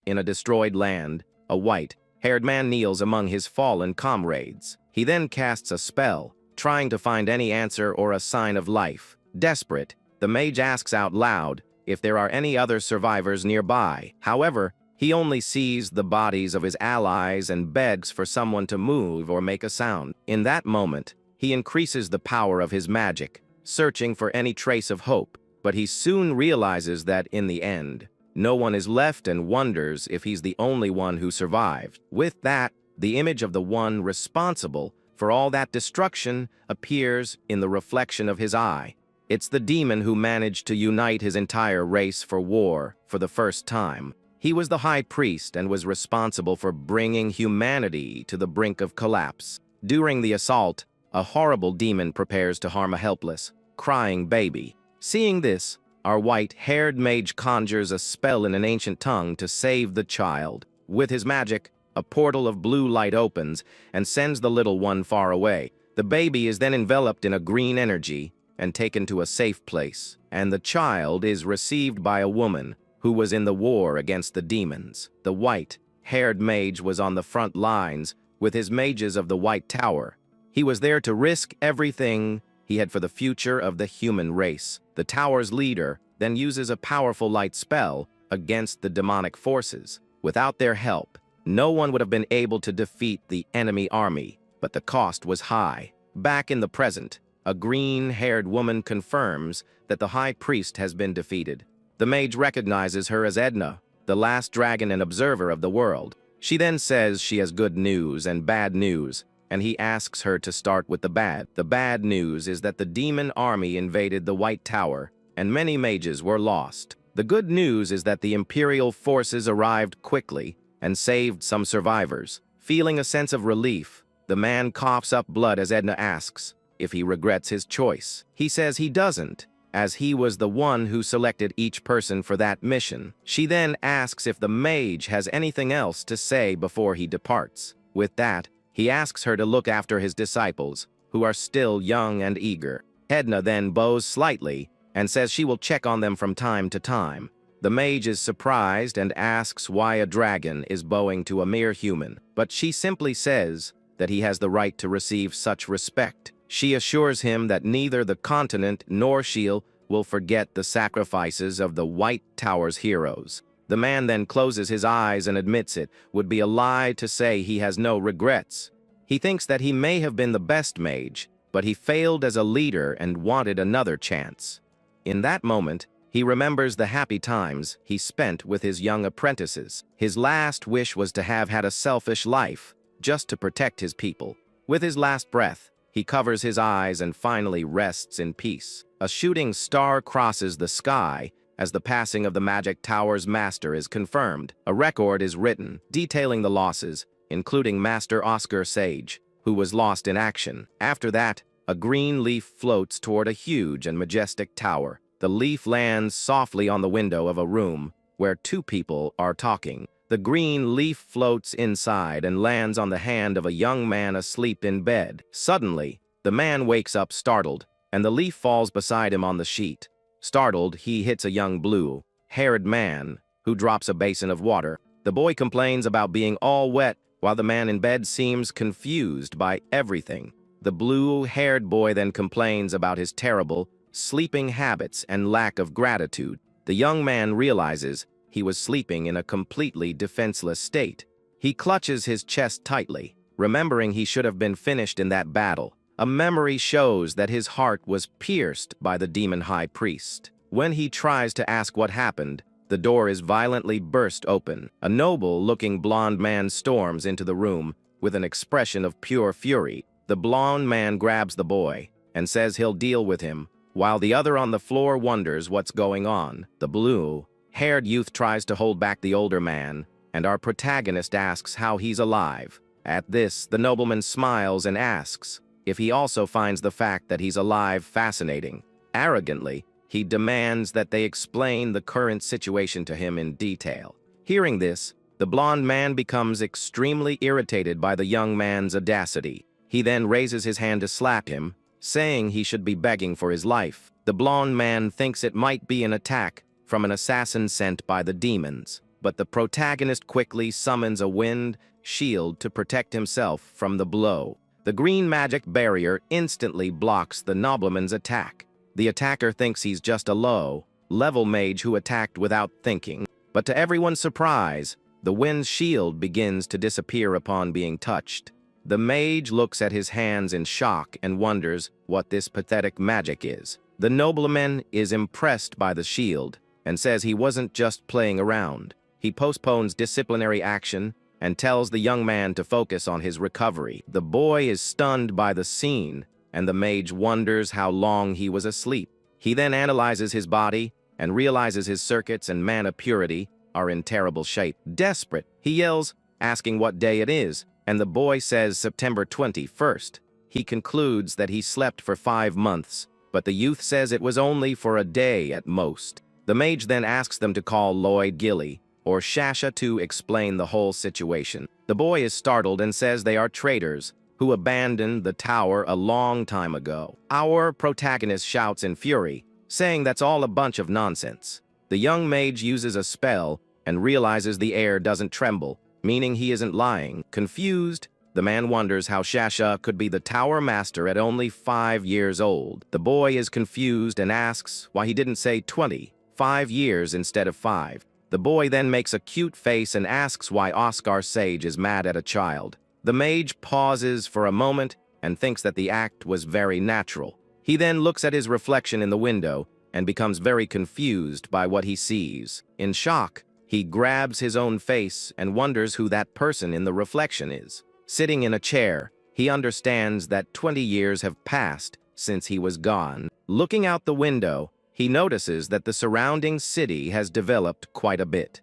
in a destroyed land, a white-haired man kneels among his fallen comrades. He then casts a spell, trying to find any answer or a sign of life. Desperate, the mage asks out loud if there are any other survivors nearby. However, he only sees the bodies of his allies and begs for someone to move or make a sound. In that moment, he increases the power of his magic, searching for any trace of hope, but he soon realizes that in the end, no one is left and wonders if he's the only one who survived. With that, the image of the one responsible for all that destruction appears in the reflection of his eye. It's the demon who managed to unite his entire race for war for the first time. He was the high priest and was responsible for bringing humanity to the brink of collapse. During the assault, a horrible demon prepares to harm a helpless, crying baby. Seeing this, our white-haired mage conjures a spell in an ancient tongue to save the child. With his magic, a portal of blue light opens and sends the little one far away. The baby is then enveloped in a green energy and taken to a safe place, and the child is received by a woman who was in the war against the demons. The white-haired mage was on the front lines with his mages of the White Tower. He was there to risk everything he had for the future of the human race. The tower's leader then uses a powerful light spell against the demonic forces. Without their help, no one would have been able to defeat the enemy army, but the cost was high. Back in the present, a green-haired woman confirms that the high priest has been defeated. The mage recognizes her as Edna, the last dragon and observer of the world. She then says she has good news and bad news, and he asks her to start with the bad. The bad news is that the demon army invaded the White Tower, and many mages were lost. The good news is that the Imperial forces arrived quickly and saved some survivors. Feeling a sense of relief, the man coughs up blood as Edna asks if he regrets his choice. He says he doesn't, as he was the one who selected each person for that mission. She then asks if the mage has anything else to say before he departs. With that, he asks her to look after his disciples, who are still young and eager. Edna then bows slightly and says she will check on them from time to time. The mage is surprised and asks why a dragon is bowing to a mere human, but she simply says that he has the right to receive such respect. She assures him that neither the continent nor Shield will forget the sacrifices of the White Tower's heroes. The man then closes his eyes and admits it would be a lie to say he has no regrets. He thinks that he may have been the best mage, but he failed as a leader and wanted another chance. In that moment, he remembers the happy times he spent with his young apprentices. His last wish was to have had a selfish life, just to protect his people. With his last breath, he covers his eyes and finally rests in peace. A shooting star crosses the sky as the passing of the Magic Tower's master is confirmed. A record is written detailing the losses, including Master Oscar Sage, who was lost in action. After that, a green leaf floats toward a huge and majestic tower. The leaf lands softly on the window of a room where two people are talking. The green leaf floats inside and lands on the hand of a young man asleep in bed. Suddenly, the man wakes up startled, and the leaf falls beside him on the sheet. Startled, he hits a young blue-haired man who drops a basin of water. The boy complains about being all wet, while the man in bed seems confused by everything. The blue-haired boy then complains about his terrible sleeping habits and lack of gratitude. The young man realizes he was sleeping in a completely defenseless state. He clutches his chest tightly, remembering he should have been finished in that battle. A memory shows that his heart was pierced by the demon high priest. When he tries to ask what happened, the door is violently burst open. A noble-looking blonde man storms into the room with an expression of pure fury. The blonde man grabs the boy and says he'll deal with him, while the other on the floor wonders what's going on. The blue-haired youth tries to hold back the older man, and our protagonist asks how he's alive. At this, the nobleman smiles and asks if he also finds the fact that he's alive fascinating. Arrogantly, he demands that they explain the current situation to him in detail. Hearing this, the blonde man becomes extremely irritated by the young man's audacity. He then raises his hand to slap him, saying he should be begging for his life. The blonde man thinks it might be an attack from an assassin sent by the demons. but the protagonist quickly summons a wind shield to protect himself from the blow. The green magic barrier instantly blocks the nobleman's attack. The attacker thinks he's just a low-level mage who attacked without thinking, but to everyone's surprise, the wind's shield begins to disappear upon being touched. The mage looks at his hands in shock and wonders what this pathetic magic is. The nobleman is impressed by the shield and says he wasn't just playing around. He postpones disciplinary action and tells the young man to focus on his recovery. The boy is stunned by the scene, and the mage wonders how long he was asleep. He then analyzes his body and realizes his circuits and mana purity are in terrible shape. Desperate, he yells, asking what day it is, and the boy says September 21st. He concludes that he slept for 5 months, but the youth says it was only for a day at most. The mage then asks them to call Lloyd Gilly or Shasha to explain the whole situation. The boy is startled and says they are traitors who abandoned the tower a long time ago. Our protagonist shouts in fury, saying that's all a bunch of nonsense. The young mage uses a spell and realizes the air doesn't tremble, meaning he isn't lying. Confused, the man wonders how Shasha could be the tower master at only 5 years old. The boy is confused and asks why he didn't say 25 years instead of 5. The boy then makes a cute face and asks why Oscar Sage is mad at a child. The mage pauses for a moment and thinks that the act was very natural. He then looks at his reflection in the window and becomes very confused by what he sees. In shock, he grabs his own face and wonders who that person in the reflection is. Sitting in a chair, he understands that 20 years have passed since he was gone. Looking out the window, he notices that the surrounding city has developed quite a bit.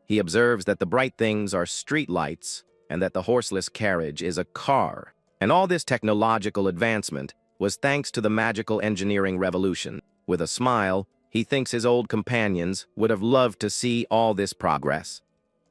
He observes that the bright things are street lights and that the horseless carriage is a car. And all this technological advancement was thanks to the magical engineering revolution. With a smile, he thinks his old companions would have loved to see all this progress.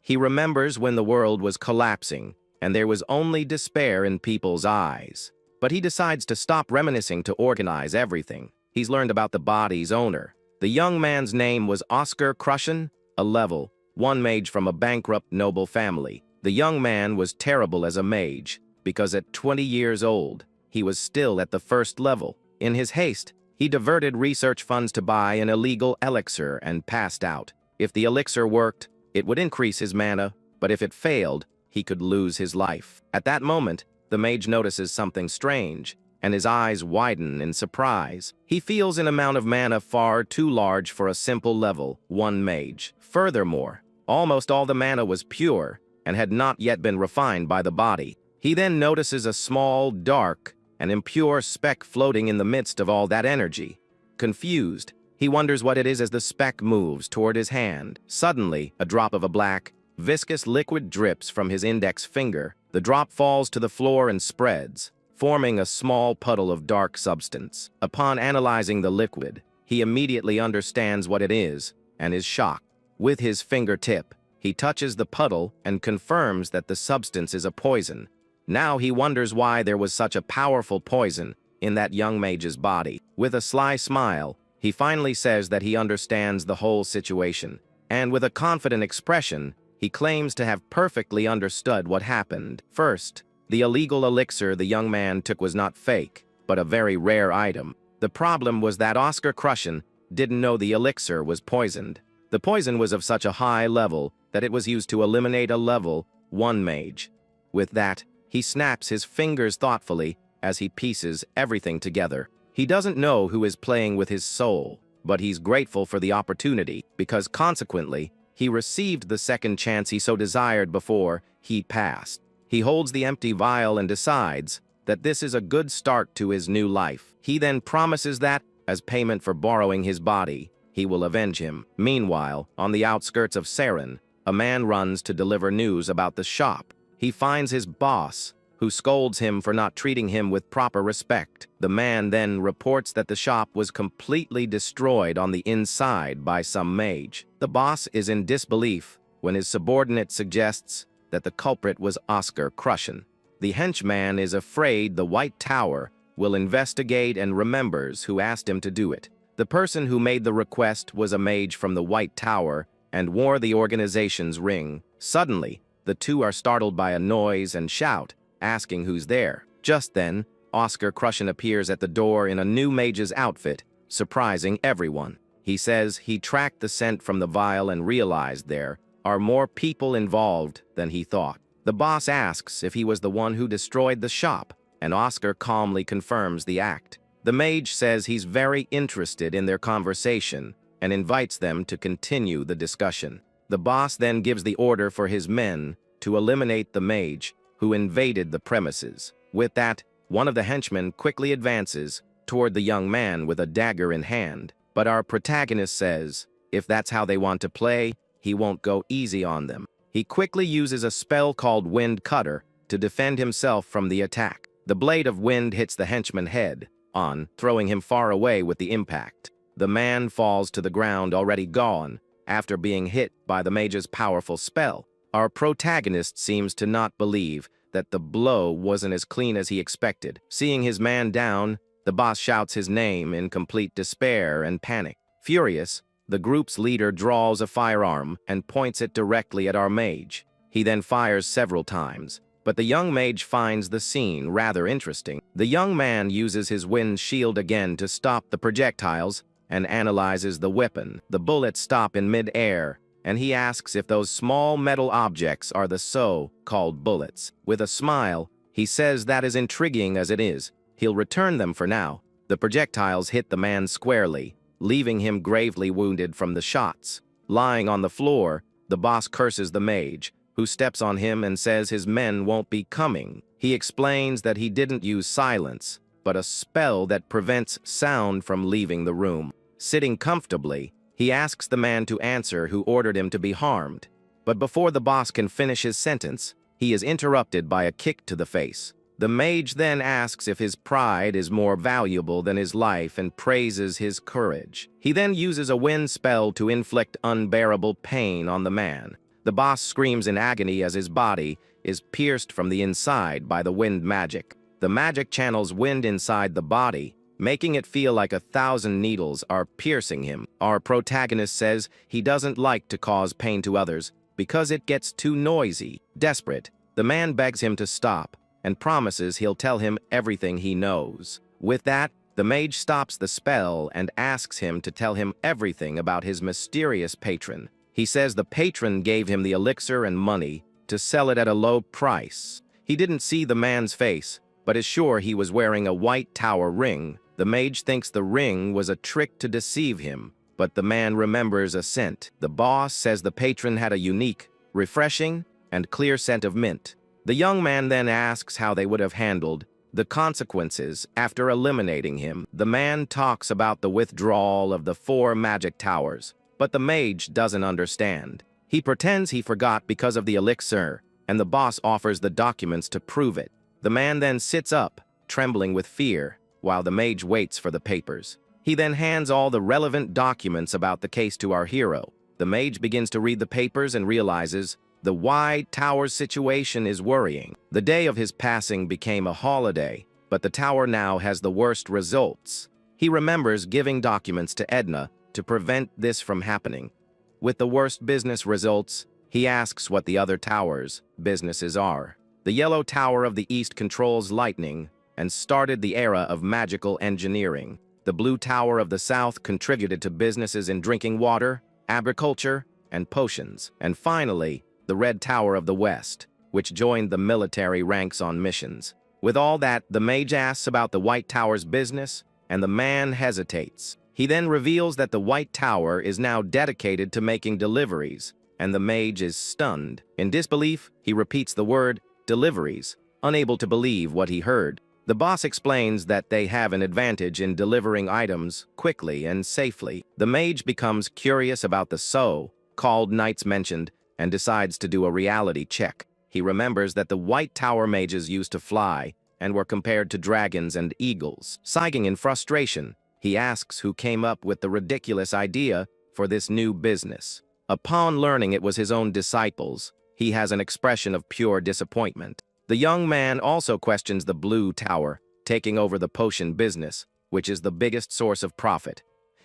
He remembers when the world was collapsing and there was only despair in people's eyes. But he decides to stop reminiscing to organize everything. He's learned about the body's owner. The young man's name was Oscar Crushen, a level 1 mage from a bankrupt noble family. The young man was terrible as a mage, because at 20 years old, he was still at the 1st level. In his haste, he diverted research funds to buy an illegal elixir and passed out. If the elixir worked, it would increase his mana, but if it failed, he could lose his life. At that moment, the mage notices something strange, and his eyes widen in surprise. He feels an amount of mana far too large for a simple level 1 mage. Furthermore, almost all the mana was pure and had not yet been refined by the body. He then notices a small, dark, and impure speck floating in the midst of all that energy. Confused, he wonders what it is as the speck moves toward his hand. Suddenly, a drop of a black, viscous liquid drips from his index finger. The drop falls to the floor and spreads, forming a small puddle of dark substance. Upon analyzing the liquid, he immediately understands what it is and is shocked. With his fingertip, he touches the puddle and confirms that the substance is a poison. Now he wonders why there was such a powerful poison in that young mage's body. With a sly smile, he finally says that he understands the whole situation, and with a confident expression, he claims to have perfectly understood what happened. First, the illegal elixir the young man took was not fake, but a very rare item. The problem was that Oscar Crushen didn't know the elixir was poisoned. The poison was of such a high level that it was used to eliminate a level 1 mage. With that, he snaps his fingers thoughtfully as he pieces everything together. He doesn't know who is playing with his soul, but he's grateful for the opportunity because consequently, he received the second chance he so desired before he passed. He holds the empty vial and decides that this is a good start to his new life. He then promises that, as payment for borrowing his body, he will avenge him. Meanwhile, on the outskirts of Saren, a man runs to deliver news about the shop. He finds his boss, who scolds him for not treating him with proper respect. The man then reports that the shop was completely destroyed on the inside by some mage. The boss is in disbelief when his subordinate suggests that the culprit was Oscar Crushen. The henchman is afraid the White Tower will investigate and remembers who asked him to do it. The person who made the request was a mage from the White Tower and wore the organization's ring. Suddenly, the two are startled by a noise and shout, asking who's there. Just then, Oscar Crushen appears at the door in a new mage's outfit, surprising everyone. He says he tracked the scent from the vial and realized there are more people involved than he thought. The boss asks if he was the one who destroyed the shop, and Oscar calmly confirms the act. The mage says he's very interested in their conversation and invites them to continue the discussion. The boss then gives the order for his men to eliminate the mage who invaded the premises. With that, one of the henchmen quickly advances toward the young man with a dagger in hand. But our protagonist says if that's how they want to play, he won't go easy on them. He quickly uses a spell called Wind Cutter to defend himself from the attack. The blade of wind hits the henchman's head on, throwing him far away with the impact. The man falls to the ground already gone after being hit by the mage's powerful spell. Our protagonist seems to not believe that the blow wasn't as clean as he expected. Seeing his man down, the boss shouts his name in complete despair and panic. Furious, the group's leader draws a firearm and points it directly at our mage. He then fires several times, but the young mage finds the scene rather interesting. The young man uses his wind shield again to stop the projectiles and analyzes the weapon. The bullets stop in mid-air, and he asks if those small metal objects are the so-called bullets. With a smile, he says that is intriguing as it is. He'll return them for now. The projectiles hit the man squarely, leaving him gravely wounded from the shots. Lying on the floor, the boss curses the mage, who steps on him and says his men won't be coming. He explains that he didn't use silence, but a spell that prevents sound from leaving the room. Sitting comfortably, he asks the man to answer who ordered him to be harmed. But before the boss can finish his sentence, he is interrupted by a kick to the face. The mage then asks if his pride is more valuable than his life and praises his courage. He then uses a wind spell to inflict unbearable pain on the man. The boss screams in agony as his body is pierced from the inside by the wind magic. The magic channels wind inside the body, making it feel like 1,000 needles are piercing him. Our protagonist says he doesn't like to cause pain to others because it gets too noisy. Desperate, the man begs him to stop and promises he'll tell him everything he knows. With that, the mage stops the spell and asks him to tell him everything about his mysterious patron. He says the patron gave him the elixir and money to sell it at a low price. He didn't see the man's face, but is sure he was wearing a white tower ring. The mage thinks the ring was a trick to deceive him, but the man remembers a scent. The boss says the patron had a unique, refreshing, and clear scent of mint. The young man then asks how they would have handled the consequences after eliminating him. The man talks about the withdrawal of the 4 magic towers, but the mage doesn't understand. He pretends he forgot because of the elixir, and the boss offers the documents to prove it. The man then sits up, trembling with fear, while the mage waits for the papers. He then hands all the relevant documents about the case to our hero. The mage begins to read the papers and realizes the wide tower's situation is worrying. The day of his passing became a holiday, but the tower now has the worst results. He remembers giving documents to Edna to prevent this from happening. With the worst business results, he asks what the other towers' businesses are. The yellow tower of the east controls lightning and started the era of magical engineering. The blue tower of the south contributed to businesses in drinking water, agriculture, and potions. And finally, the red tower of the west, which joined the military ranks on missions. With all that, the mage asks about the white tower's business, and the man hesitates. He then reveals that the white tower is now dedicated to making deliveries, and the mage is stunned. In disbelief, he repeats the word, deliveries, unable to believe what he heard. The boss explains that they have an advantage in delivering items quickly and safely. The mage becomes curious about the so-called knights mentioned and decides to do a reality check. He remembers that the white tower mages used to fly and were compared to dragons and eagles. Sighing in frustration, he asks who came up with the ridiculous idea for this new business. Upon learning it was his own disciples, he has an expression of pure disappointment. The young man also questions the blue tower, taking over the potion business, which is the biggest source of profit.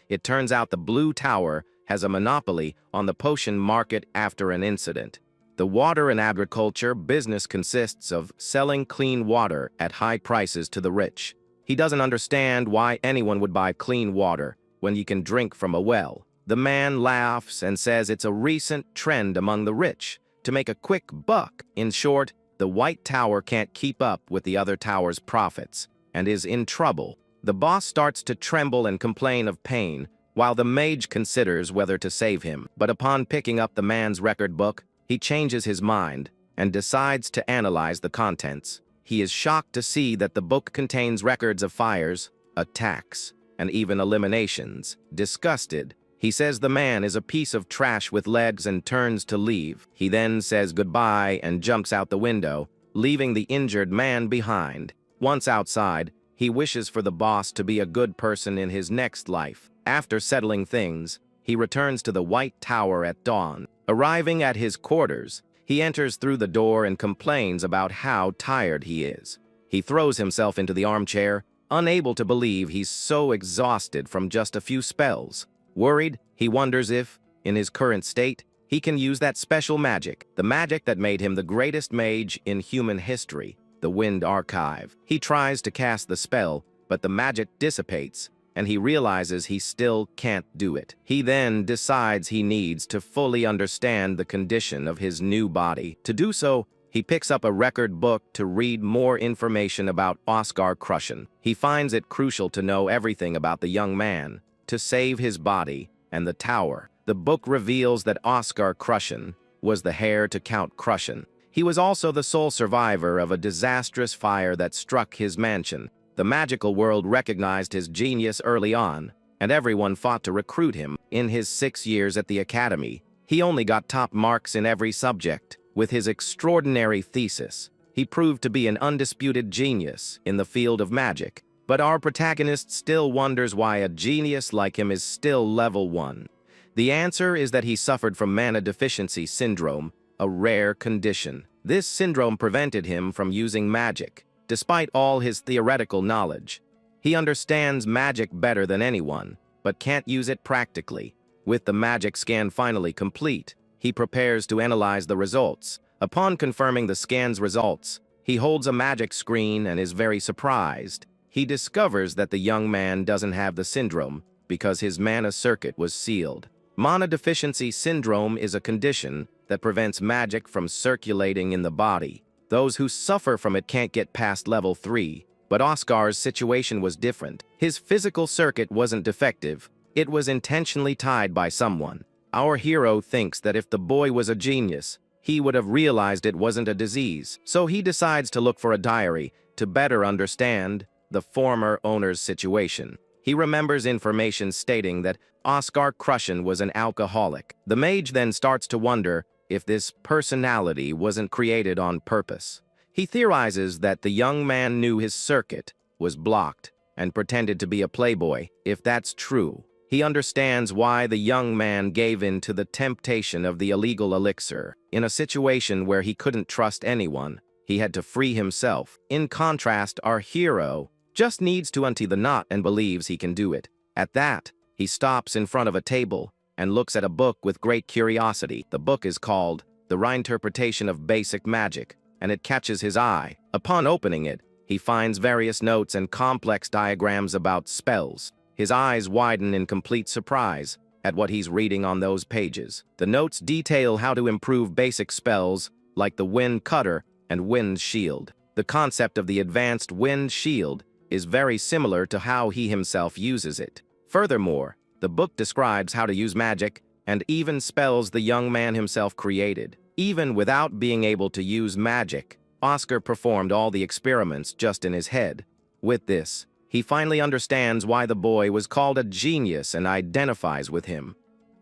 It turns out the blue tower has a monopoly on the potion market after an incident. The water and agriculture business consists of selling clean water at high prices to the rich. He doesn't understand why anyone would buy clean water when you can drink from a well. The man laughs and says it's a recent trend among the rich to make a quick buck. In short, the White Tower can't keep up with the other tower's profits and is in trouble. The boss starts to tremble and complain of pain, while the mage considers whether to save him. But upon picking up the man's record book, he changes his mind and decides to analyze the contents. He is shocked to see that the book contains records of fires, attacks, and even eliminations. Disgusted, he says the man is a piece of trash with legs and turns to leave. He then says goodbye and jumps out the window, leaving the injured man behind. Once outside, he wishes for the boss to be a good person in his next life. After settling things, he returns to the White Tower at dawn. Arriving at his quarters, he enters through the door and complains about how tired he is. He throws himself into the armchair, unable to believe he's so exhausted from just a few spells. Worried, he wonders if, in his current state, he can use that special magic, the magic that made him the greatest mage in human history, the Wind Archive. He tries to cast the spell, but the magic dissipates, and he realizes he still can't do it. He then decides he needs to fully understand the condition of his new body. To do so, he picks up a record book to read more information about Oscar Crushen. He finds it crucial to know everything about the young man, to save his body and the tower. The book reveals that Oscar Crushen was the heir to Count Crushen. He was also the sole survivor of a disastrous fire that struck his mansion. The magical world recognized his genius early on, and everyone fought to recruit him. In his 6 years at the academy, he only got top marks in every subject. With his extraordinary thesis, he proved to be an undisputed genius in the field of magic. But our protagonist still wonders why a genius like him is still level 1. The answer is that he suffered from mana deficiency syndrome, a rare condition. This syndrome prevented him from using magic. Despite all his theoretical knowledge, he understands magic better than anyone, but can't use it practically. With the magic scan finally complete, he prepares to analyze the results. Upon confirming the scan's results, he holds a magic screen and is very surprised. He discovers that the young man doesn't have the syndrome because his mana circuit was sealed. Mana deficiency syndrome is a condition that prevents magic from circulating in the body. Those who suffer from it can't get past level 3, but Oscar's situation was different. His physical circuit wasn't defective, it was intentionally tied by someone. Our hero thinks that if the boy was a genius, he would have realized it wasn't a disease, so he decides to look for a diary to better understand the former owner's situation. He remembers information stating that Oscar Crushen was an alcoholic. The mage then starts to wonder if this personality wasn't created on purpose. He theorizes that the young man knew his circuit was blocked and pretended to be a playboy. If that's true, he understands why the young man gave in to the temptation of the illegal elixir. In a situation where he couldn't trust anyone, he had to free himself. In contrast, our hero just needs to untie the knot and believes he can do it. At that, he stops in front of a table and looks at a book with great curiosity. The book is called The Reinterpretation of Basic Magic, and it catches his eye. Upon opening it, he finds various notes and complex diagrams about spells. His eyes widen in complete surprise at what he's reading on those pages. The notes detail how to improve basic spells like the Wind Cutter and Wind Shield. The concept of the advanced Wind Shield is very similar to how he himself uses it. Furthermore, the book describes how to use magic and even spells the young man himself created. Even without being able to use magic, Oscar performed all the experiments just in his head. With this, he finally understands why the boy was called a genius and identifies with him.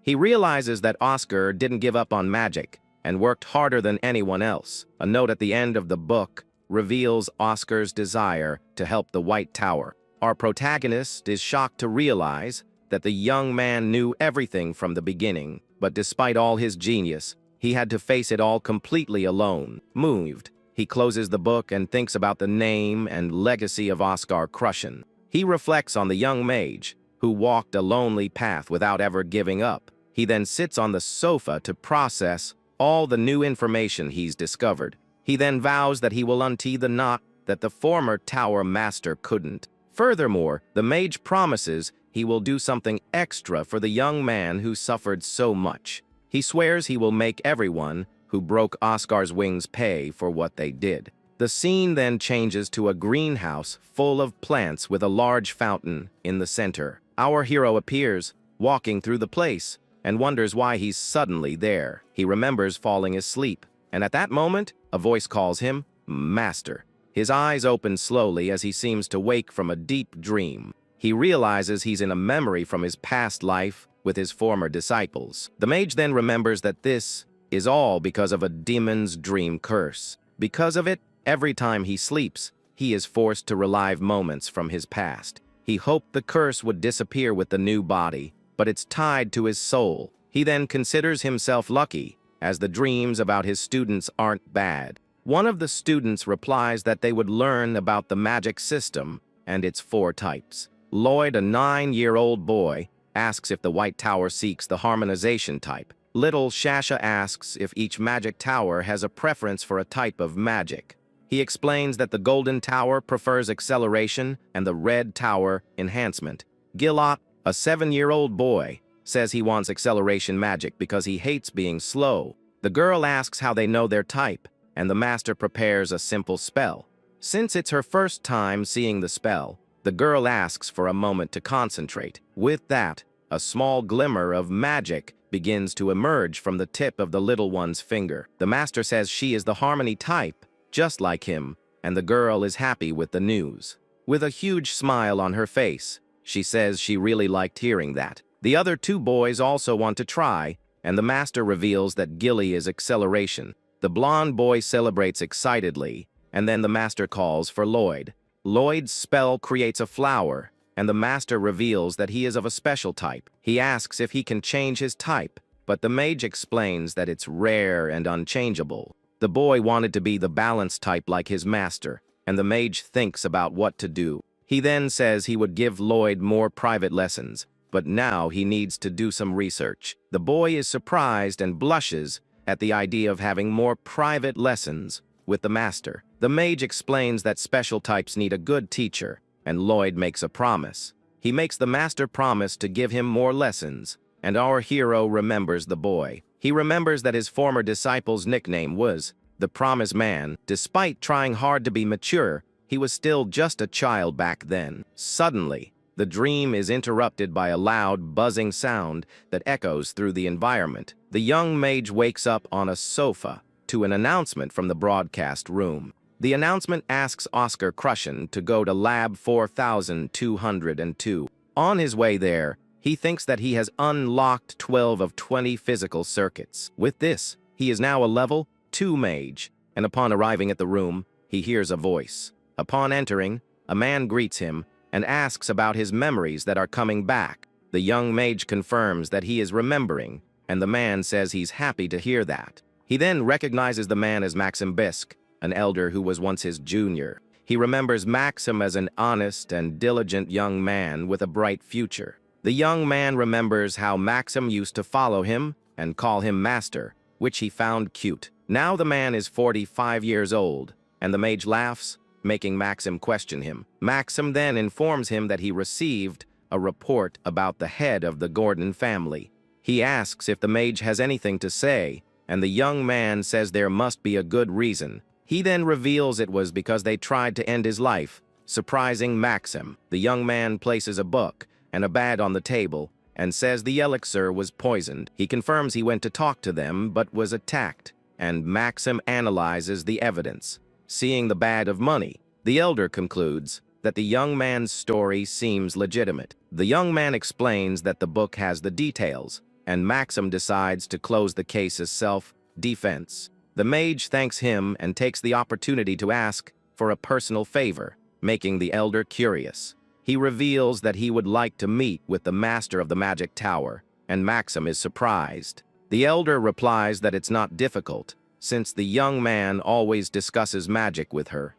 He realizes that Oscar didn't give up on magic and worked harder than anyone else. A note at the end of the book reveals Oscar's desire to help the White Tower. Our protagonist is shocked to realize that the young man knew everything from the beginning, but despite all his genius, he had to face it all completely alone. Moved, he closes the book and thinks about the name and legacy of Oscar Crushen. He reflects on the young mage who walked a lonely path without ever giving up. He then sits on the sofa to process all the new information he's discovered. He then vows that he will untee the knot that the former tower master couldn't. Furthermore, the mage promises he will do something extra for the young man who suffered so much. He swears he will make everyone who broke Oscar's wings pay for what they did. The scene then changes to a greenhouse full of plants with a large fountain in the center. Our hero appears, walking through the place, and wonders why he's suddenly there. He remembers falling asleep, and at that moment, a voice calls him Master. His eyes open slowly as he seems to wake from a deep dream. He realizes he's in a memory from his past life with his former disciples. The mage then remembers that this is all because of a demon's dream curse. Because of it, every time he sleeps, he is forced to relive moments from his past. He hoped the curse would disappear with the new body, but it's tied to his soul. He then considers himself lucky, as the dreams about his students aren't bad. One of the students replies that they would learn about the magic system and its 4 types. Lloyd, a 9-year-old boy, asks if the White Tower seeks the harmonization type. Little Shasha asks if each magic tower has a preference for a type of magic. He explains that the Golden Tower prefers acceleration and the Red Tower enhancement. Gilot, a 7-year-old boy, says he wants acceleration magic because he hates being slow. The girl asks how they know their type, and the master prepares a simple spell. Since it's her first time seeing the spell, the girl asks for a moment to concentrate. With that, a small glimmer of magic begins to emerge from the tip of the little one's finger. The master says she is the harmony type, just like him, and the girl is happy with the news. With a huge smile on her face, she says she really liked hearing that. The other 2 boys also want to try, and the master reveals that Gilly is acceleration. The blonde boy celebrates excitedly, and then the master calls for Lloyd. Lloyd's spell creates a flower, and the master reveals that he is of a special type. He asks if he can change his type, but the mage explains that it's rare and unchangeable. The boy wanted to be the balanced type like his master, and the mage thinks about what to do. He then says he would give Lloyd more private lessons, but now he needs to do some research. The boy is surprised and blushes at the idea of having more private lessons with the master. The mage explains that special types need a good teacher, and Lloyd makes a promise. He makes the master promise to give him more lessons, and our hero remembers the boy. He remembers that his former disciple's nickname was the Promised Man. Despite trying hard to be mature, he was still just a child back then. Suddenly, the dream is interrupted by a loud, buzzing sound that echoes through the environment. The young mage wakes up on a sofa to an announcement from the broadcast room. The announcement asks Oscar Crushen to go to Lab 4202. On his way there, he thinks that he has unlocked 12 of 20 physical circuits. With this, he is now a level 2 mage, and upon arriving at the room, he hears a voice. Upon entering, a man greets him and asks about his memories that are coming back. The young mage confirms that he is remembering, and the man says he's happy to hear that. He then recognizes the man as Maxim Bisk, an elder who was once his junior. He remembers Maxim as an honest and diligent young man with a bright future. The young man remembers how Maxim used to follow him and call him master, which he found cute. Now the man is 45 years old, and the mage laughs, making Maxim question him. Maxim then informs him that he received a report about the head of the Gordon family. He asks if the mage has anything to say, and the young man says there must be a good reason. He then reveals it was because they tried to end his life, surprising Maxim. The young man places a book and a bat on the table and says the elixir was poisoned. He confirms he went to talk to them but was attacked, and Maxim analyzes the evidence. Seeing the bag of money, the elder concludes that the young man's story seems legitimate. The young man explains that the book has the details, and Maxim decides to close the case as self-defense. The mage thanks him and takes the opportunity to ask for a personal favor, making the elder curious. He reveals that he would like to meet with the master of the magic tower, and Maxim is surprised. The elder replies that it's not difficult, since the young man always discusses magic with her.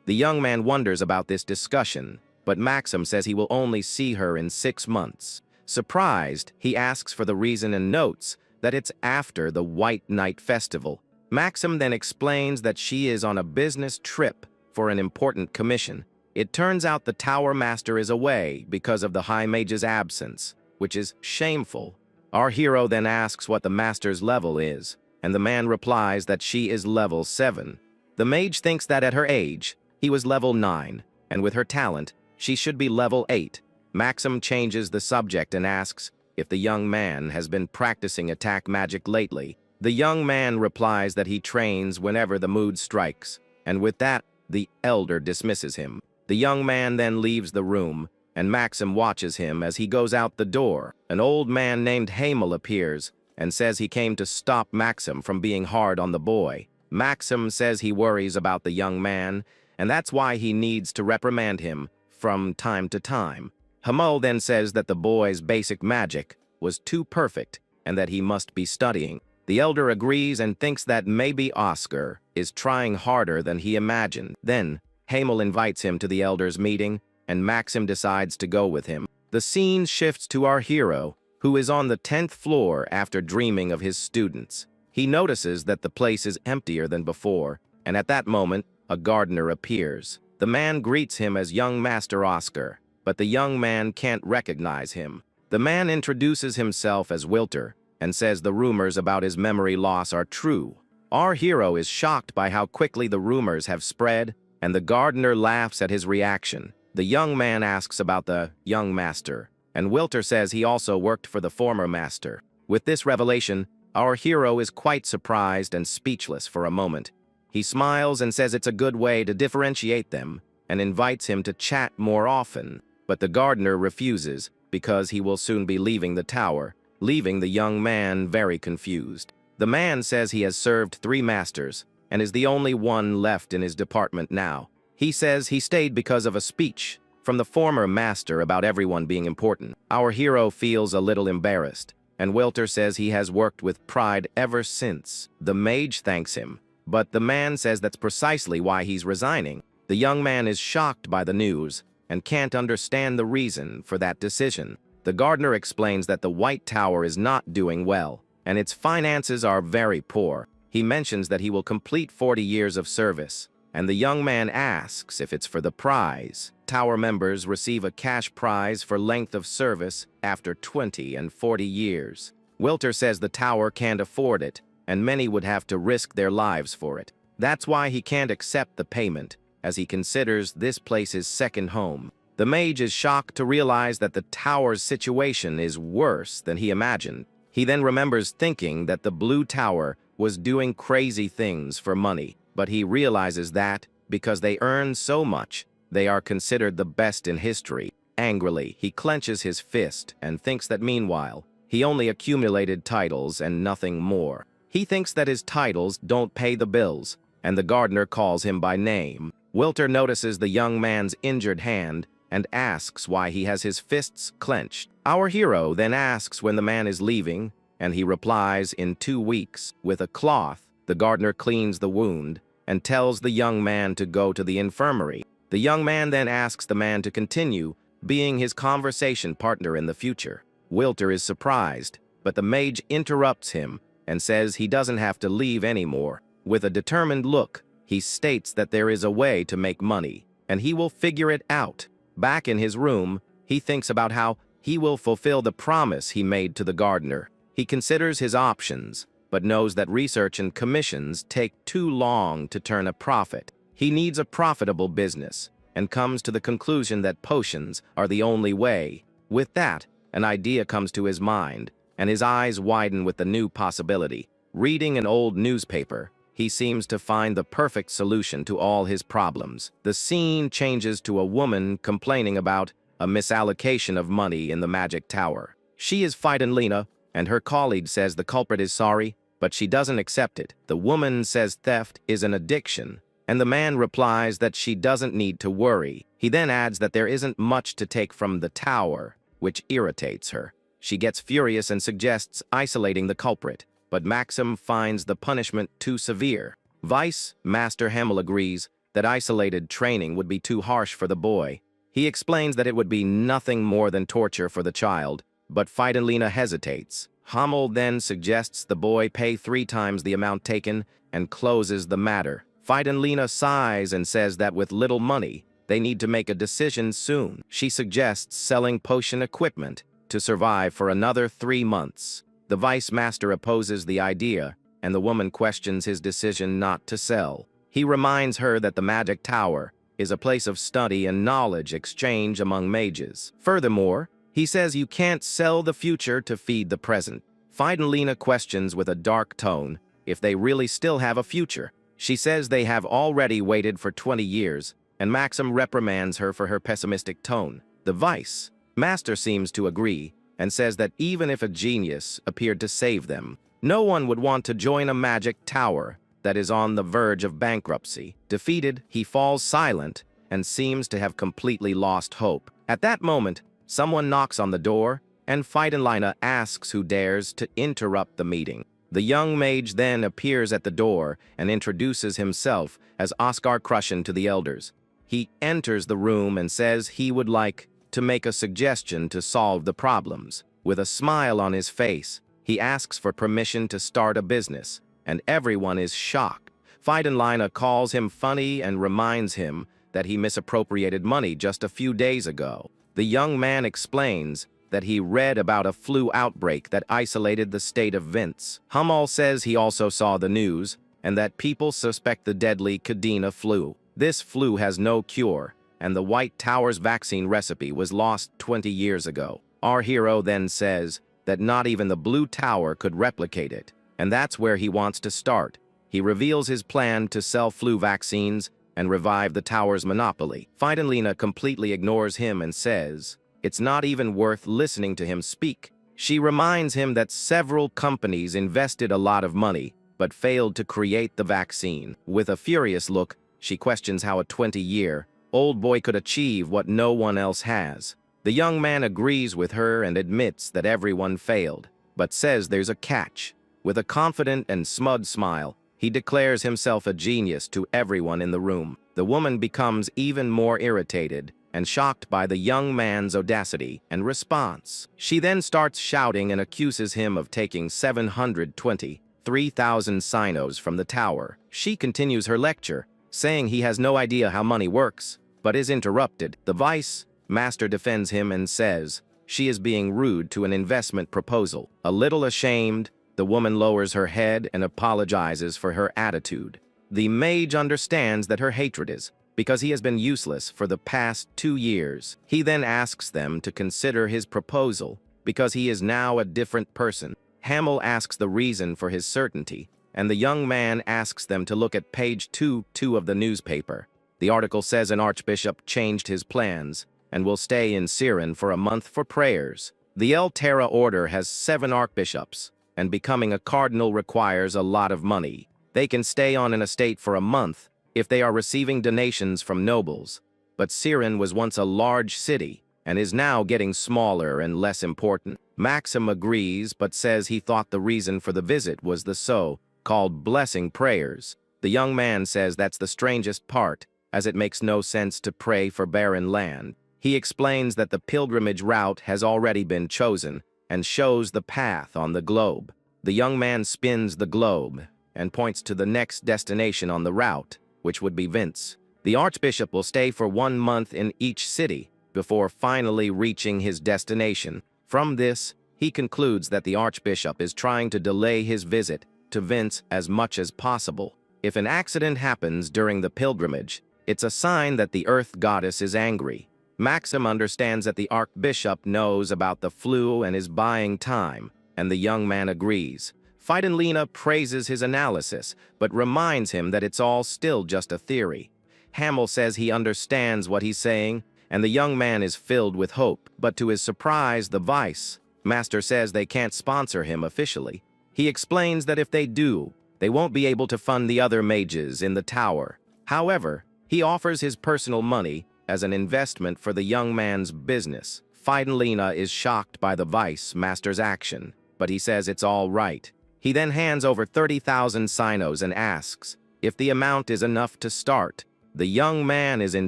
The young man wonders about this discussion, but Maxim says he will only see her in 6 months. Surprised, he asks for the reason and notes that it's after the White Night Festival. Maxim then explains that she is on a business trip for an important commission. It turns out the Tower Master is away because of the High Mage's absence, which is shameful. Our hero then asks what the Master's level is, and the man replies that she is level 7. The Mage thinks that at her age, he was level 9, and with her talent, she should be level 8. Maxim changes the subject and asks if the young man has been practicing attack magic lately. The young man replies that he trains whenever the mood strikes, and with that, the elder dismisses him. The young man then leaves the room, and Maxim watches him as he goes out the door. An old man named Hamel appears and says he came to stop Maxim from being hard on the boy. Maxim says he worries about the young man, and that's why he needs to reprimand him from time to time. Hamel then says that the boy's basic magic was too perfect and that he must be studying. The elder agrees and thinks that maybe Oscar is trying harder than he imagined. Then, Hamel invites him to the elder's meeting, and Maxim decides to go with him. The scene shifts to our hero, who is on the 10th floor after dreaming of his students. He notices that the place is emptier than before, and at that moment, a gardener appears. The man greets him as young Master Oscar, but the young man can't recognize him. The man introduces himself as Wilter and says the rumors about his memory loss are true. Our hero is shocked by how quickly the rumors have spread, and the gardener laughs at his reaction. The young man asks about the young master, and Wilter says he also worked for the former master. With this revelation, our hero is quite surprised and speechless for a moment. He smiles and says it's a good way to differentiate them, and invites him to chat more often. But the gardener refuses because he will soon be leaving the tower, leaving the young man very confused. The man says he has served 3 masters and is the only one left in his department now. He says he stayed because of a speech from the former master about everyone being important. Our hero feels a little embarrassed, and Wilter says he has worked with pride ever since. The mage thanks him, but the man says that's precisely why he's resigning. The young man is shocked by the news and can't understand the reason for that decision. The gardener explains that the White Tower is not doing well, and its finances are very poor. He mentions that he will complete 40 years of service, and the young man asks if it's for the prize. Tower members receive a cash prize for length of service after 20 and 40 years. Wilter says the tower can't afford it, and many would have to risk their lives for it. That's why he can't accept the payment, as he considers this place his second home. The mage is shocked to realize that the tower's situation is worse than he imagined. He then remembers thinking that the Blue Tower was doing crazy things for money, but he realizes that, because they earn so much, they are considered the best in history. Angrily, he clenches his fist and thinks that meanwhile, he only accumulated titles and nothing more. He thinks that his titles don't pay the bills, and the gardener calls him by name. Wilter notices the young man's injured hand and asks why he has his fists clenched. Our hero then asks when the man is leaving, and he replies in 2 weeks. With a cloth, the gardener cleans the wound and tells the young man to go to the infirmary. The young man then asks the man to continue being his conversation partner in the future. Wilter is surprised, but the mage interrupts him and says he doesn't have to leave anymore. With a determined look, he states that there is a way to make money, and he will figure it out. Back in his room, he thinks about how he will fulfill the promise he made to the gardener. He considers his options, but knows that research and commissions take too long to turn a profit. He needs a profitable business, and comes to the conclusion that potions are the only way. With that, an idea comes to his mind, and his eyes widen with the new possibility. Reading an old newspaper, he seems to find the perfect solution to all his problems. The scene changes to a woman complaining about a misallocation of money in the Magic Tower. She is fighting Lena, and her colleague says the culprit is sorry, but she doesn't accept it. The woman says theft is an addiction, and the man replies that she doesn't need to worry. He then adds that there isn't much to take from the tower, which irritates her. She gets furious and suggests isolating the culprit, but Maxim finds the punishment too severe. Vice Master Hamel agrees that isolated training would be too harsh for the boy. He explains that it would be nothing more than torture for the child, but Fidenlina hesitates. Hummel then suggests the boy pay 3 times the amount taken and closes the matter. Fidenlina sighs and says that with little money, they need to make a decision soon. She suggests selling potion equipment to survive for another 3 months. The vice master opposes the idea, and the woman questions his decision not to sell. He reminds her that the Magic Tower is a place of study and knowledge exchange among mages. Furthermore, he says you can't sell the future to feed the present. Fidenlina questions with a dark tone if they really still have a future. She says they have already waited for 20 years, and Maxim reprimands her for her pessimistic tone. The vice master seems to agree and says that even if a genius appeared to save them, no one would want to join a magic tower that is on the verge of bankruptcy. Defeated, he falls silent and seems to have completely lost hope. At that moment, someone knocks on the door, and Fidenlina asks who dares to interrupt the meeting. The young mage then appears at the door and introduces himself as Oscar Crushen to the elders. He enters the room and says he would like to make a suggestion to solve the problems. With a smile on his face, he asks for permission to start a business, and everyone is shocked. Fidenlina calls him funny and reminds him that he misappropriated money just a few days ago. The young man explains that he read about a flu outbreak that isolated the state of Vince. Hummel says he also saw the news and that people suspect the deadly Cadena flu. This flu has no cure, and the White Tower's vaccine recipe was lost 20 years ago. Our hero then says that not even the Blue Tower could replicate it, and that's where he wants to start. He reveals his plan to sell flu vaccines and revive the tower's monopoly. Fidenlina completely ignores him and says it's not even worth listening to him speak. She reminds him that several companies invested a lot of money but failed to create the vaccine. With a furious look, she questions how a 20-year-old boy could achieve what no one else has. The young man agrees with her and admits that everyone failed, but says there's a catch. With a confident and smug smile, he declares himself a genius to everyone in the room. The woman becomes even more irritated and shocked by the young man's audacity and response. She then starts shouting and accuses him of taking 723,000 sinos from the tower. She continues her lecture, saying he has no idea how money works, but is interrupted. The vice master defends him and says she is being rude to an investment proposal. A little ashamed, the woman lowers her head and apologizes for her attitude. The mage understands that her hatred is because he has been useless for the past 2 years. He then asks them to consider his proposal because he is now a different person. Hamel asks the reason for his certainty, and the young man asks them to look at page 2 of the newspaper. The article says an archbishop changed his plans and will stay in Siren for a month for prayers. The El Terra order has 7 archbishops, and becoming a cardinal requires a lot of money. They can stay on an estate for a month if they are receiving donations from nobles. But Siren was once a large city and is now getting smaller and less important. Maxim agrees but says he thought the reason for the visit was the so-called blessing prayers. The young man says that's the strangest part, as it makes no sense to pray for barren land. He explains that the pilgrimage route has already been chosen and shows the path on the globe. The young man spins the globe and points to the next destination on the route, which would be Vince. The archbishop will stay for 1 month in each city before finally reaching his destination. From this, he concludes that the archbishop is trying to delay his visit to Vince as much as possible. If an accident happens during the pilgrimage, it's a sign that the earth goddess is angry. Maxim understands that the archbishop knows about the flu and is buying time, and the young man agrees. Fidenlina praises his analysis, but reminds him that it's all still just a theory. Hamel says he understands what he's saying, and the young man is filled with hope. But to his surprise, the vice master says they can't sponsor him officially. He explains that if they do, they won't be able to fund the other mages in the tower. However, he offers his personal money as an investment for the young man's business. Fidenlina is shocked by the vice master's action, but he says it's all right. He then hands over 30,000 sinos and asks if the amount is enough to start. The young man is in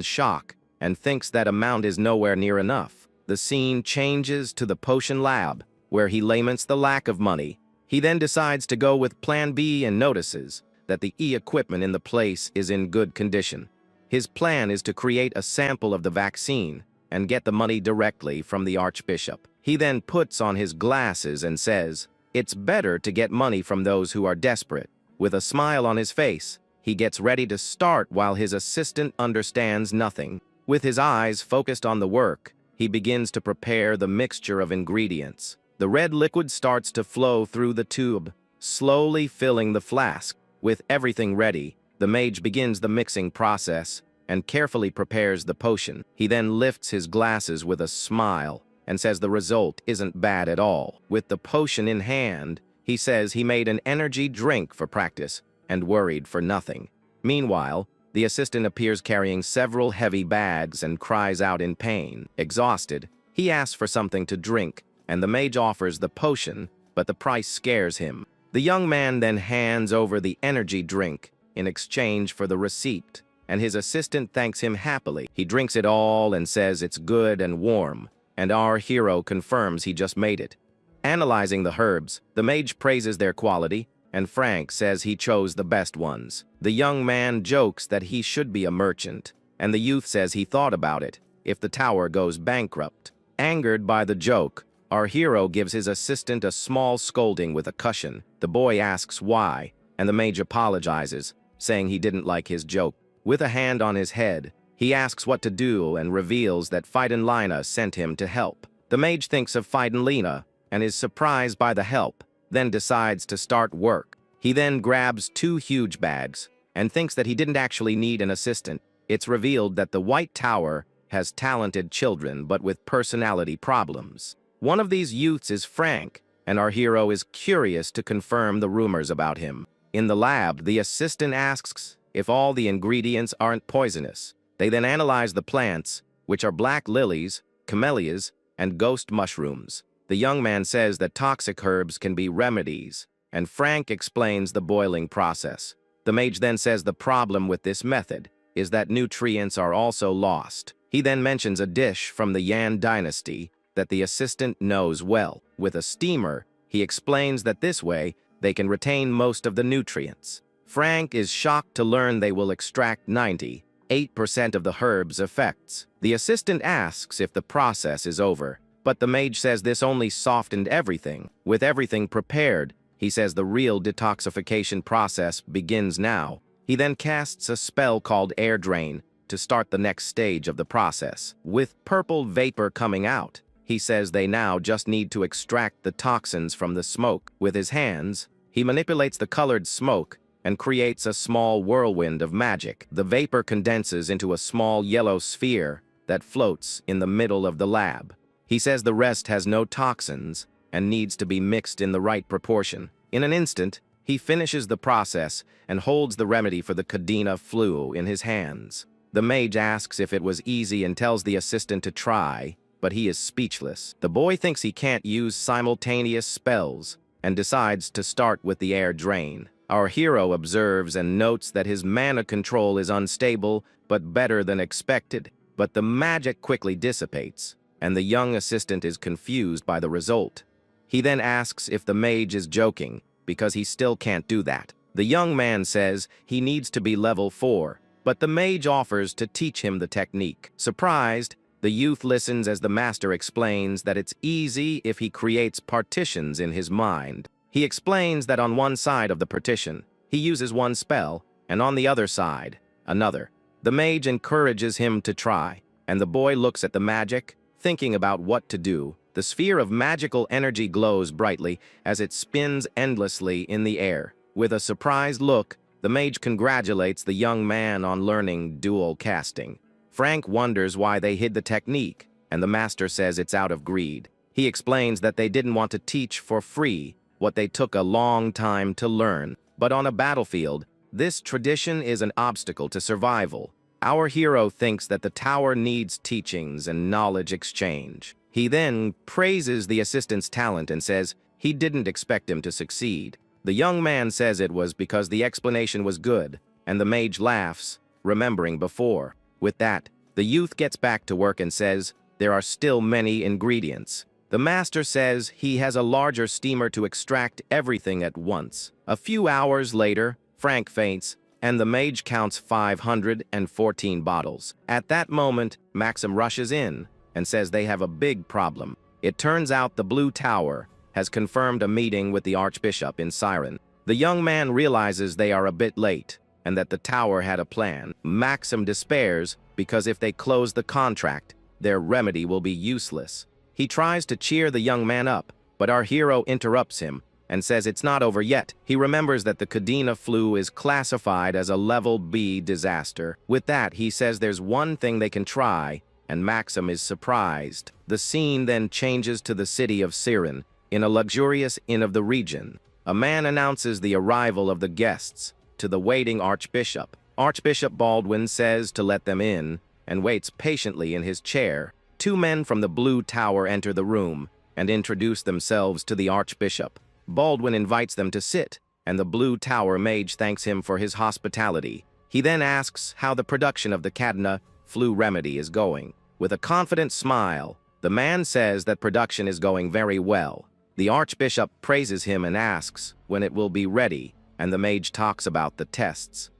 shock and thinks that amount is nowhere near enough. the scene changes to the potion lab, where he laments the lack of money. He then decides to go with Plan B and notices that the equipment in the place is in good condition. His plan is to create a sample of the vaccine and get the money directly from the Archbishop. He then puts on his glasses and says, "It's better to get money from those who are desperate." With a smile on his face, he gets ready to start while his assistant understands nothing. With his eyes focused on the work, he begins to prepare the mixture of ingredients. The red liquid starts to flow through the tube, slowly filling the flask. With everything ready, the mage begins the mixing process and carefully prepares the potion. He then lifts his glasses with a smile and says the result isn't bad at all. With the potion in hand, he says he made an energy drink for practice and worried for nothing. Meanwhile, the assistant appears carrying several heavy bags and cries out in pain. Exhausted, he asks for something to drink, and the mage offers the potion, but the price scares him. The young man then hands over the energy drink in exchange for the receipt, and his assistant thanks him happily. He drinks it all and says it's good and warm, and our hero confirms he just made it. Analyzing the herbs, the mage praises their quality, and Frank says he chose the best ones. The young man jokes that he should be a merchant, and the youth says he thought about it if the tower goes bankrupt. Angered by the joke, our hero gives his assistant a small scolding with a cushion. The boy asks why, and the mage apologizes, saying he didn't like his joke. With a hand on his head, he asks what to do and reveals that Fidenlina sent him to help. The mage thinks of Fidenlina and is surprised by the help, then decides to start work. He then grabs 2 huge bags and thinks that he didn't actually need an assistant. It's revealed that the White Tower has talented children but with personality problems. One of these youths is Frank, and our hero is curious to confirm the rumors about him. In the lab, the assistant asks if all the ingredients aren't poisonous. They then analyze the plants, which are black lilies, camellias, and ghost mushrooms. The young man says that toxic herbs can be remedies, and Frank explains the boiling process. The mage then says the problem with this method is that nutrients are also lost. He then mentions a dish from the Yan dynasty that the assistant knows well. With a steamer, he explains that this way they can retain most of the nutrients. Frank is shocked to learn they will extract 98% of the herb's effects. The assistant asks if the process is over, but the mage says this only softened everything. With everything prepared, he says the real detoxification process begins now. He then casts a spell called Air Drain to start the next stage of the process. With purple vapor coming out, he says they now just need to extract the toxins from the smoke. With his hands, he manipulates the colored smoke and creates a small whirlwind of magic. The vapor condenses into a small yellow sphere that floats in the middle of the lab. He says the rest has no toxins and needs to be mixed in the right proportion. In an instant, he finishes the process and holds the remedy for the Cadena flu in his hands. The mage asks if it was easy and tells the assistant to try, but he is speechless. The boy thinks he can't use simultaneous spells and decides to start with the air drain. Our hero observes and notes that his mana control is unstable but better than expected, but the magic quickly dissipates, and the young assistant is confused by the result. He then asks if the mage is joking, because he still can't do that. The young man says he needs to be level 4, but the mage offers to teach him the technique. Surprised, the youth listens as the master explains that it's easy if he creates partitions in his mind. He explains that on one side of the partition, he uses one spell, and on the other side, another. The mage encourages him to try, and the boy looks at the magic, thinking about what to do. The sphere of magical energy glows brightly as it spins endlessly in the air. With a surprised look, the mage congratulates the young man on learning dual casting. Frank wonders why they hid the technique, and the master says it's out of greed. He explains that they didn't want to teach for free what they took a long time to learn. But on a battlefield, this tradition is an obstacle to survival. Our hero thinks that the tower needs teachings and knowledge exchange. He then praises the assistant's talent and says he didn't expect him to succeed. The young man says it was because the explanation was good, and the mage laughs, remembering before. With that, the youth gets back to work and says, there are still many ingredients. The master says he has a larger steamer to extract everything at once. A few hours later, Frank faints, and the mage counts 514 bottles. At that moment, Maxim rushes in and says they have a big problem. It turns out the Blue Tower has confirmed a meeting with the Archbishop in Siren. The young man realizes they are a bit late and that the tower had a plan. Maxim despairs because if they close the contract, their remedy will be useless. He tries to cheer the young man up, but our hero interrupts him and says it's not over yet. He remembers that the Kadena flu is classified as a level B disaster. With that, he says there's one thing they can try, and Maxim is surprised. The scene then changes to the city of Siren, in a luxurious inn of the region. A man announces the arrival of the guests to the waiting Archbishop. Archbishop Baldwin says to let them in and waits patiently in his chair. Two men from the Blue Tower enter the room and introduce themselves to the Archbishop. Baldwin invites them to sit, and the Blue Tower mage thanks him for his hospitality. He then asks how the production of the Kadena flu remedy is going. With a confident smile, the man says that production is going very well. The Archbishop praises him and asks when it will be ready, and the mage talks about the tests.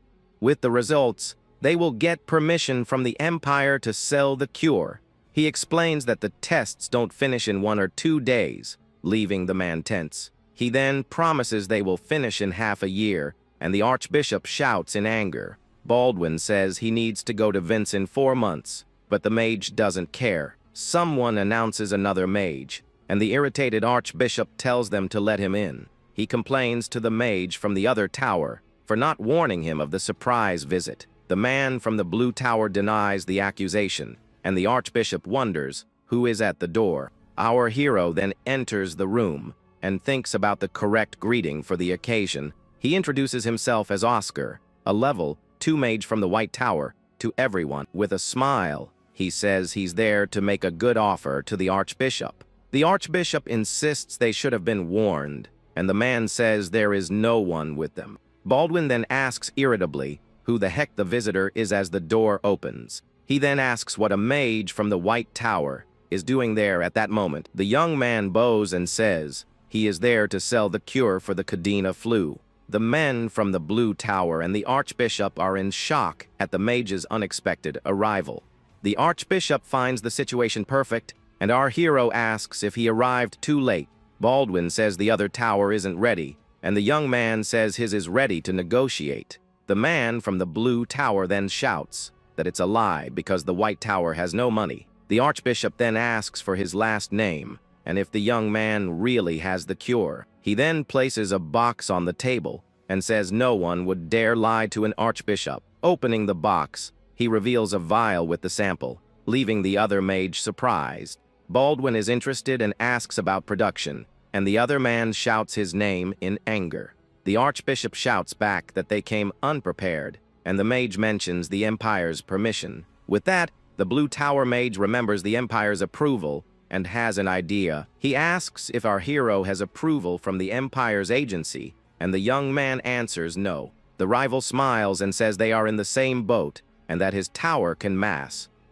With the results, they will get permission from the Empire to sell the cure. He explains that the tests don't finish in 1 or 2 days, leaving the man tense. He then promises they will finish in half a year, and the Archbishop shouts in anger. Baldwin says he needs to go to Vince in 4 months, but the mage doesn't care. Someone announces another mage, and the irritated Archbishop tells them to let him in. He complains to the mage from the other tower for not warning him of the surprise visit. The man from the Blue Tower denies the accusation, and the Archbishop wonders who is at the door. Our hero then enters the room and thinks about the correct greeting for the occasion. He introduces himself as Oscar, a level 2 mage from the White Tower, to everyone. With a smile, he says he's there to make a good offer to the Archbishop. The Archbishop insists they should have been warned, and the man says there is no one with them. Baldwin then asks irritably who the heck the visitor is as the door opens. He then asks what a mage from the White Tower is doing there at that moment. The young man bows and says he is there to sell the cure for the Kadena flu. The men from the Blue Tower and the Archbishop are in shock at the mage's unexpected arrival. The Archbishop finds the situation perfect, and our hero asks if he arrived too late. Baldwin says the other tower isn't ready, and the young man says his is ready to negotiate. The man from the Blue Tower then shouts that it's a lie because the White Tower has no money. The Archbishop then asks for his last name, and if the young man really has the cure. He then places a box on the table and says no one would dare lie to an Archbishop. Opening the box, he reveals a vial with the sample, leaving the other mage surprised. Baldwin is interested and asks about production, and the other man shouts his name in anger. The Archbishop shouts back that they came unprepared, and the mage mentions the Empire's permission. With that, the Blue Tower mage remembers the Empire's approval and has an idea. He asks if our hero has approval from the Empire's agency, and the young man answers no. The rival smiles and says they are in the same boat and that his tower can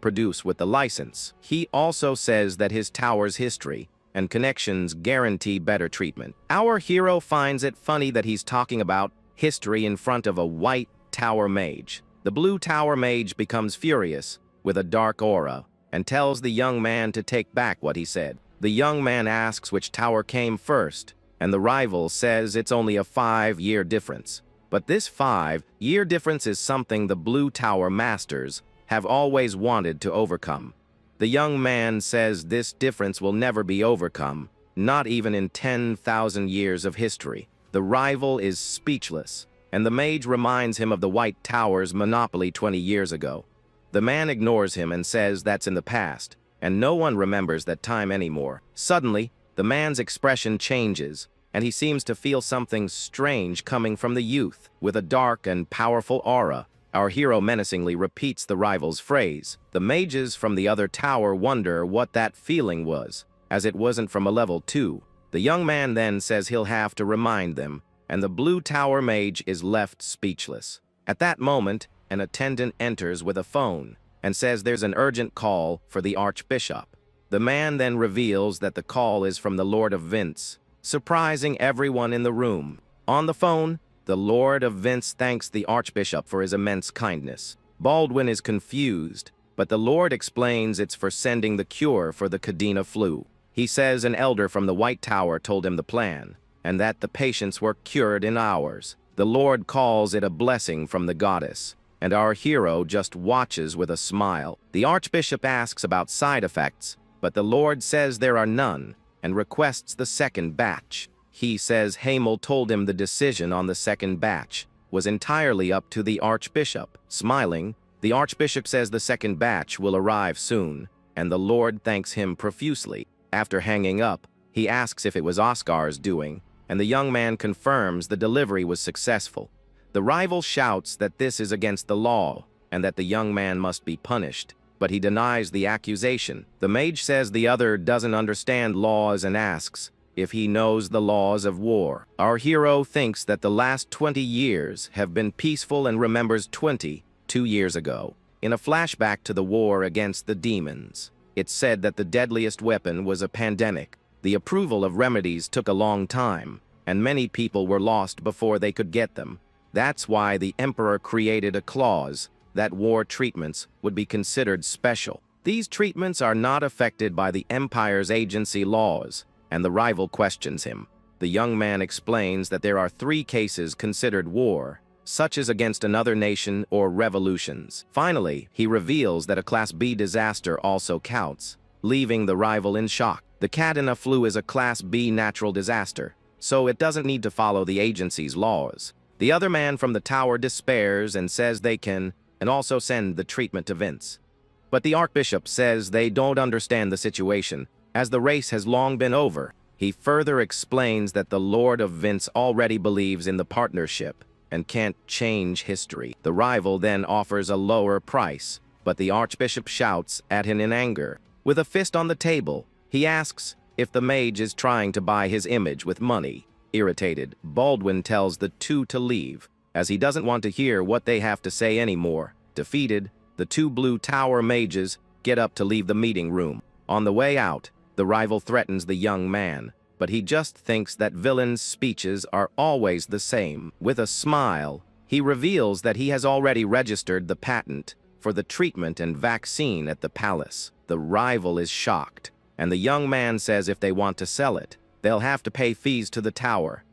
produce with the license. He also says that his tower's history and connections guarantee better treatment. Our hero finds it funny that he's talking about history in front of a White Tower mage. The Blue Tower mage becomes furious with a dark aura and tells the young man to take back what he said. The young man asks which tower came first, and the rival says it's only a 5-year difference. But this 5-year difference is something the Blue Tower masters have always wanted to overcome. The young man says this difference will never be overcome, not even in 10,000 years of history. The rival is speechless, and the mage reminds him of the White Tower's monopoly 20 years ago. The man ignores him and says that's in the past, and no one remembers that time anymore. Suddenly, the man's expression changes, and he seems to feel something strange coming from the youth. With a dark and powerful aura, our hero menacingly repeats the rival's phrase. The mages from the other tower wonder what that feeling was, as it wasn't from a level 2. The young man then says he'll have to remind them, and the Blue Tower mage is left speechless. At that moment, an attendant enters with a phone and says there's an urgent call for the Archbishop. The man then reveals that the call is from the Lord of Vince, surprising everyone in the room. On the phone, the Lord of Vince thanks the Archbishop for his immense kindness. Baldwin is confused, but the Lord explains it's for sending the cure for the Cadena flu. He says an elder from the White Tower told him the plan, and that the patients were cured in hours. The Lord calls it a blessing from the goddess, and our hero just watches with a smile. The Archbishop asks about side effects, but the Lord says there are none, and requests the second batch. He says Hamel told him the decision on the second batch was entirely up to the Archbishop. Smiling, the Archbishop says the second batch will arrive soon, and the Lord thanks him profusely. After hanging up, he asks if it was Oscar's doing, and the young man confirms the delivery was successful. The rival shouts that this is against the law, and that the young man must be punished, but he denies the accusation. The mage says the other doesn't understand laws and asks if he knows the laws of war. Our hero thinks that the last 20 years have been peaceful and remembers 22 years ago, in a flashback to the war against the demons. It's said that the deadliest weapon was a pandemic. The approval of remedies took a long time, and many people were lost before they could get them. That's why the Emperor created a clause that war treatments would be considered special. These treatments are not affected by the Empire's agency laws, and the rival questions him. The young man explains that there are 3 cases considered war, such as against another nation or revolutions. Finally, he reveals that a Class B disaster also counts, leaving the rival in shock. The Cadena flu is a Class B natural disaster, so it doesn't need to follow the agency's laws. The other man from the tower despairs and says they can, and also send the treatment to Vince. But the Archbishop says they don't understand the situation, as the race has long been over. He further explains that the Lord of Vince already believes in the partnership and can't change history. The rival then offers a lower price, but the Archbishop shouts at him in anger. With a fist on the table, he asks if the mage is trying to buy his image with money. Irritated, Baldwin tells the two to leave, as he doesn't want to hear what they have to say anymore. Defeated, the 2 blue tower mages get up to leave the meeting room. On the way out, the rival threatens the young man, but he just thinks that villains' speeches are always the same. With a smile, he reveals that he has already registered the patent for the treatment and vaccine at the palace. The rival is shocked, and the young man says if they want to sell it, they'll have to pay fees to the tower.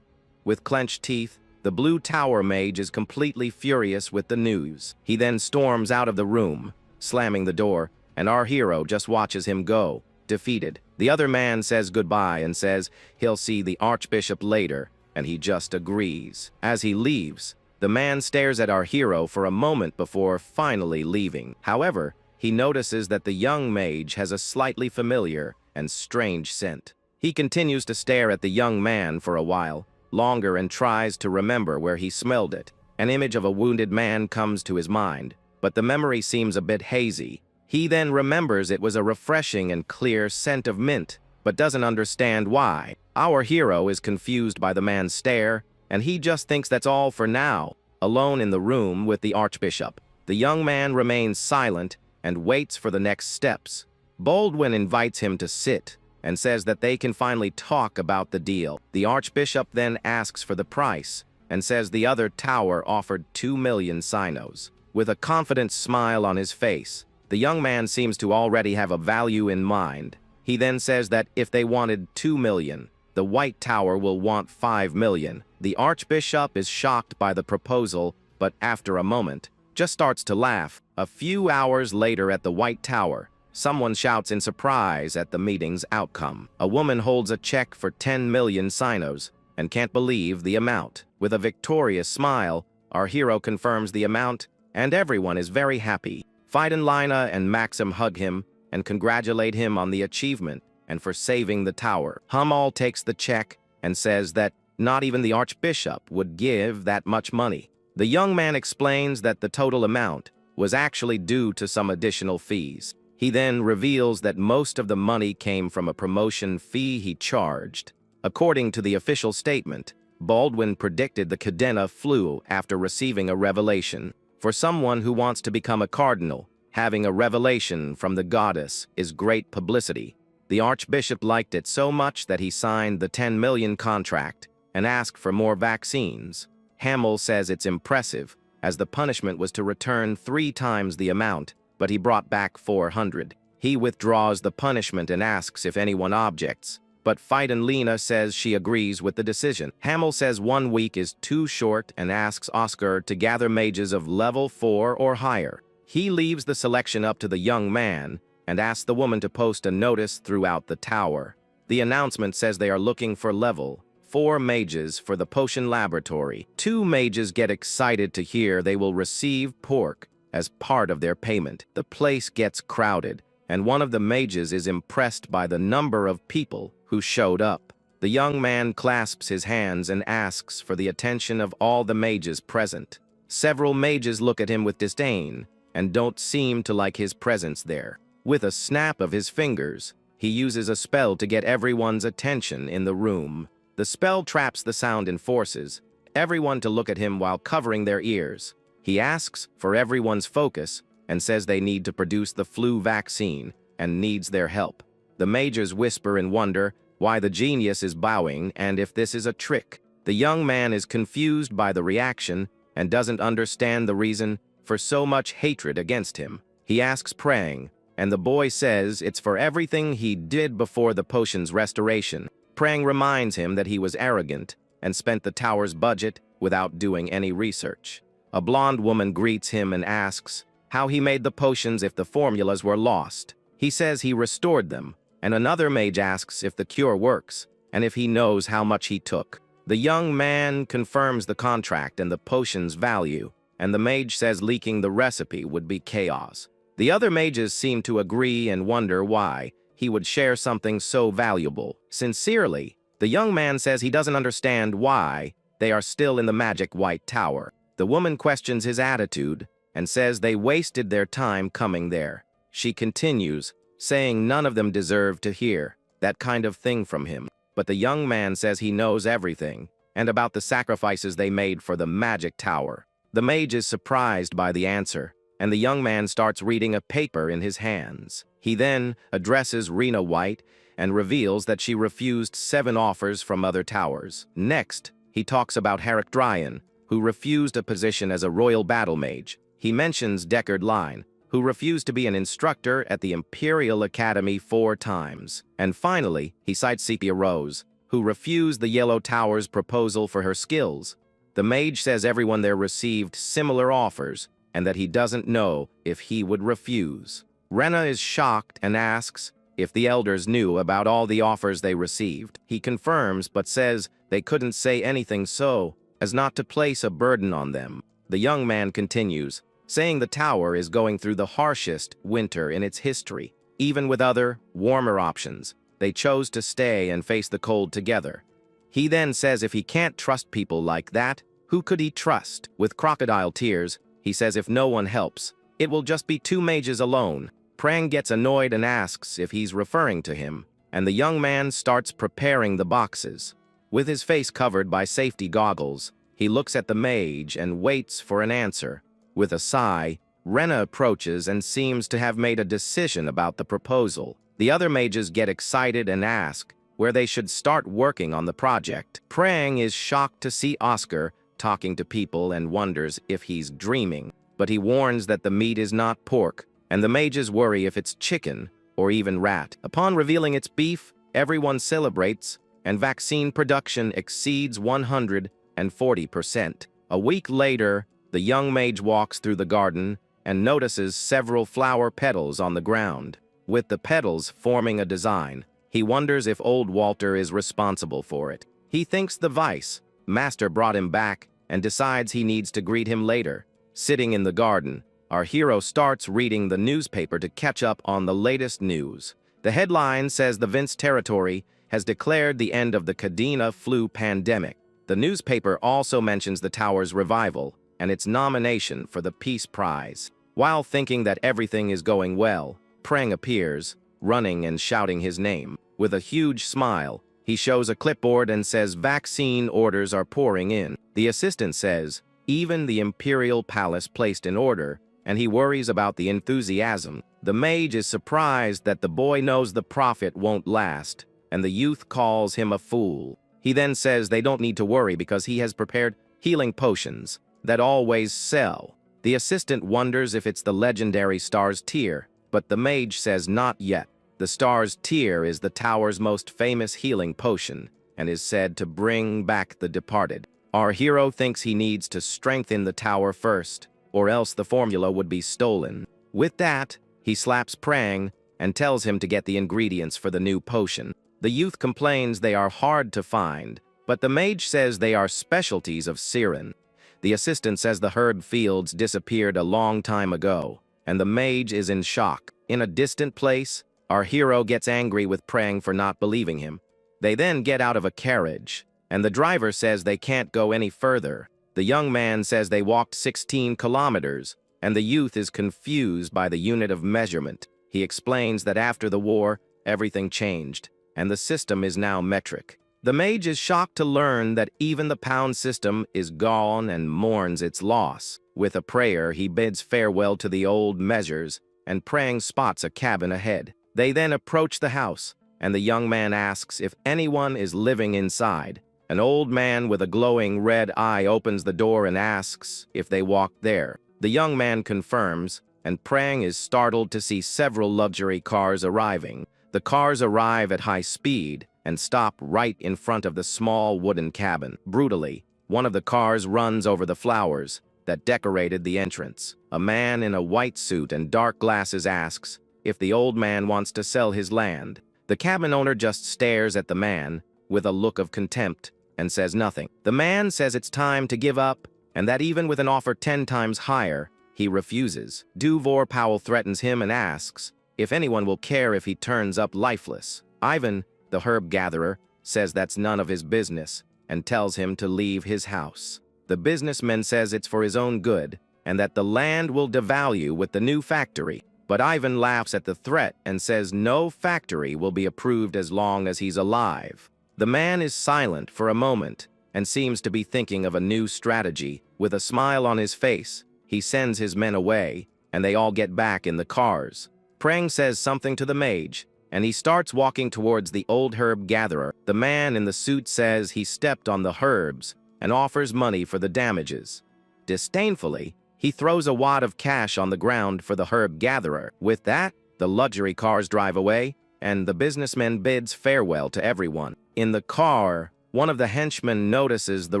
With clenched teeth, the blue tower mage is completely furious with the news. He then storms out of the room, slamming the door, and our hero just watches him go, defeated. The other man says goodbye and says he'll see the Archbishop later, and he just agrees. As he leaves, the man stares at our hero for a moment before finally leaving. However, he notices that the young mage has a slightly familiar and strange scent. He continues to stare at the young man for a while longer and tries to remember where he smelled it. An image of a wounded man comes to his mind, but the memory seems a bit hazy. He then remembers it was a refreshing and clear scent of mint, but doesn't understand why. Our hero is confused by the man's stare, and he just thinks that's all for now. Alone in the room with the Archbishop, the young man remains silent and waits for the next steps. Baldwin invites him to sit and says that they can finally talk about the deal. The Archbishop then asks for the price and says the other tower offered 2 million sinos. With a confident smile on his face, the young man seems to already have a value in mind. He then says that if they wanted 2 million, the White Tower will want 5 million. The Archbishop is shocked by the proposal, but after a moment, just starts to laugh. A few hours later at the White Tower, someone shouts in surprise at the meeting's outcome. A woman holds a check for 10 million sinos and can't believe the amount. With a victorious smile, our hero confirms the amount, and everyone is very happy. Fidenlina and Maxim hug him and congratulate him on the achievement and for saving the tower. Humal takes the check and says that not even the Archbishop would give that much money. The young man explains that the total amount was actually due to some additional fees. He then reveals that most of the money came from a promotion fee he charged. According to the official statement, Baldwin predicted the Cadena flu after receiving a revelation. For someone who wants to become a cardinal, having a revelation from the goddess is great publicity. The Archbishop liked it so much that he signed the 10 million contract and asked for more vaccines. Hamill says it's impressive, as the punishment was to return 3 times the amount, but he brought back 400. He withdraws the punishment and asks if anyone objects, but Fight and Lena says she agrees with the decision. Hamill says 1 week is too short and asks Oscar to gather mages of level 4 or higher. He leaves the selection up to the young man and asks the woman to post a notice throughout the tower. The announcement says they are looking for level 4 mages for the potion laboratory. 2 mages get excited to hear they will receive pork as part of their payment. The place gets crowded, and one of the mages is impressed by the number of people who showed up. The young man clasps his hands and asks for the attention of all the mages present. Several mages look at him with disdain and don't seem to like his presence there. With a snap of his fingers, he uses a spell to get everyone's attention in the room. The spell traps the sound and forces everyone to look at him while covering their ears. He asks for everyone's focus and says they need to produce the flu vaccine and needs their help. The mages whisper in wonder why the genius is bowing and if this is a trick. The young man is confused by the reaction and doesn't understand the reason for so much hatred against him. He asks praying, and the boy says it's for everything he did before the potion's restoration. Prang reminds him that he was arrogant and spent the tower's budget without doing any research. A blonde woman greets him and asks how he made the potions if the formulas were lost. He says he restored them, and another mage asks if the cure works and if he knows how much he took. The young man confirms the contract and the potion's value, and the mage says leaking the recipe would be chaos. The other mages seem to agree and wonder why he would share something so valuable. Sincerely, the young man says he doesn't understand why they are still in the magic white tower. The woman questions his attitude and says they wasted their time coming there. She continues, saying none of them deserve to hear that kind of thing from him. But the young man says he knows everything and about the sacrifices they made for the magic tower. The mage is surprised by the answer, and the young man starts reading a paper in his hands. He then addresses Rena White and reveals that she refused 7 offers from other towers. Next, he talks about Herrick Dryan, who refused a position as a royal battle mage. He mentions Deckard Line, who refused to be an instructor at the Imperial Academy 4 times. And finally, he cites Sepia Rose, who refused the Yellow Tower's proposal for her skills. The mage says everyone there received similar offers, and that he doesn't know if he would refuse. Rena is shocked and asks if the elders knew about all the offers they received. He confirms but says they couldn't say anything so as not to place a burden on them. The young man continues, saying the tower is going through the harshest winter in its history. Even with other, warmer options, they chose to stay and face the cold together. He then says if he can't trust people like that, who could he trust? With crocodile tears, he says if no one helps, it will just be 2 mages alone. Prang gets annoyed and asks if he's referring to him, and the young man starts preparing the boxes. With his face covered by safety goggles, he looks at the mage and waits for an answer. With a sigh, Rena approaches and seems to have made a decision about the proposal. The other mages get excited and ask where they should start working on the project. Prang is shocked to see Oscar talking to people and wonders if he's dreaming, but he warns that the meat is not pork, and the mages worry if it's chicken or even rat. Upon revealing it's beef, everyone celebrates, and vaccine production exceeds 140%. A week later, the young mage walks through the garden and notices several flower petals on the ground. With the petals forming a design, he wonders if old Walter is responsible for it. He thinks the vice master brought him back and decides he needs to greet him later. Sitting in the garden, our hero starts reading the newspaper to catch up on the latest news. The headline says the Vince territory has declared the end of the Cadena flu pandemic. The newspaper also mentions the tower's revival and its nomination for the Peace Prize. While thinking that everything is going well, Prang appears, running and shouting his name. With a huge smile, he shows a clipboard and says vaccine orders are pouring in. The assistant says even the Imperial Palace placed an order and he worries about the enthusiasm. The mage is surprised that the boy knows the profit won't last, and the youth calls him a fool. He then says they don't need to worry because he has prepared healing potions that always sell. The assistant wonders if it's the legendary Star's Tear, but the mage says not yet. The Star's Tear is the tower's most famous healing potion and is said to bring back the departed. Our hero thinks he needs to strengthen the tower first, or else the formula would be stolen. With that, he slaps Prang and tells him to get the ingredients for the new potion. The youth complains they are hard to find, but the mage says they are specialties of Siren. The assistant says the herb fields disappeared a long time ago, and the mage is in shock. In a distant place, our hero gets angry with Prang for not believing him. They then get out of a carriage, and the driver says they can't go any further. The young man says they walked 16 kilometers, and the youth is confused by the unit of measurement. He explains that after the war, everything changed, and the system is now metric. The mage is shocked to learn that even the pound system is gone and mourns its loss. With a prayer, he bids farewell to the old measures, and Prang spots a cabin ahead. They then approach the house, and the young man asks if anyone is living inside. An old man with a glowing red eye opens the door and asks if they walked there. The young man confirms, and Prang is startled to see several luxury cars arriving. The cars arrive at high speed and stop right in front of the small wooden cabin. Brutally, one of the cars runs over the flowers that decorated the entrance. A man in a white suit and dark glasses asks if the old man wants to sell his land. The cabin owner just stares at the man with a look of contempt and says nothing. The man says it's time to give up, and that even with an offer 10 times higher, he refuses. Duvor Powell threatens him and asks if anyone will care if he turns up lifeless. Ivan, the herb gatherer, says that's none of his business and tells him to leave his house. The businessman says it's for his own good and that the land will devalue with the new factory. But Ivan laughs at the threat and says no factory will be approved as long as he's alive. The man is silent for a moment and seems to be thinking of a new strategy. With a smile on his face, he sends his men away, and they all get back in the cars. Prang says something to the mage, and he starts walking towards the old herb gatherer. The man in the suit says he stepped on the herbs and offers money for the damages. Disdainfully, he throws a wad of cash on the ground for the herb gatherer. With that, the luxury cars drive away, and the businessman bids farewell to everyone. In the car, one of the henchmen notices the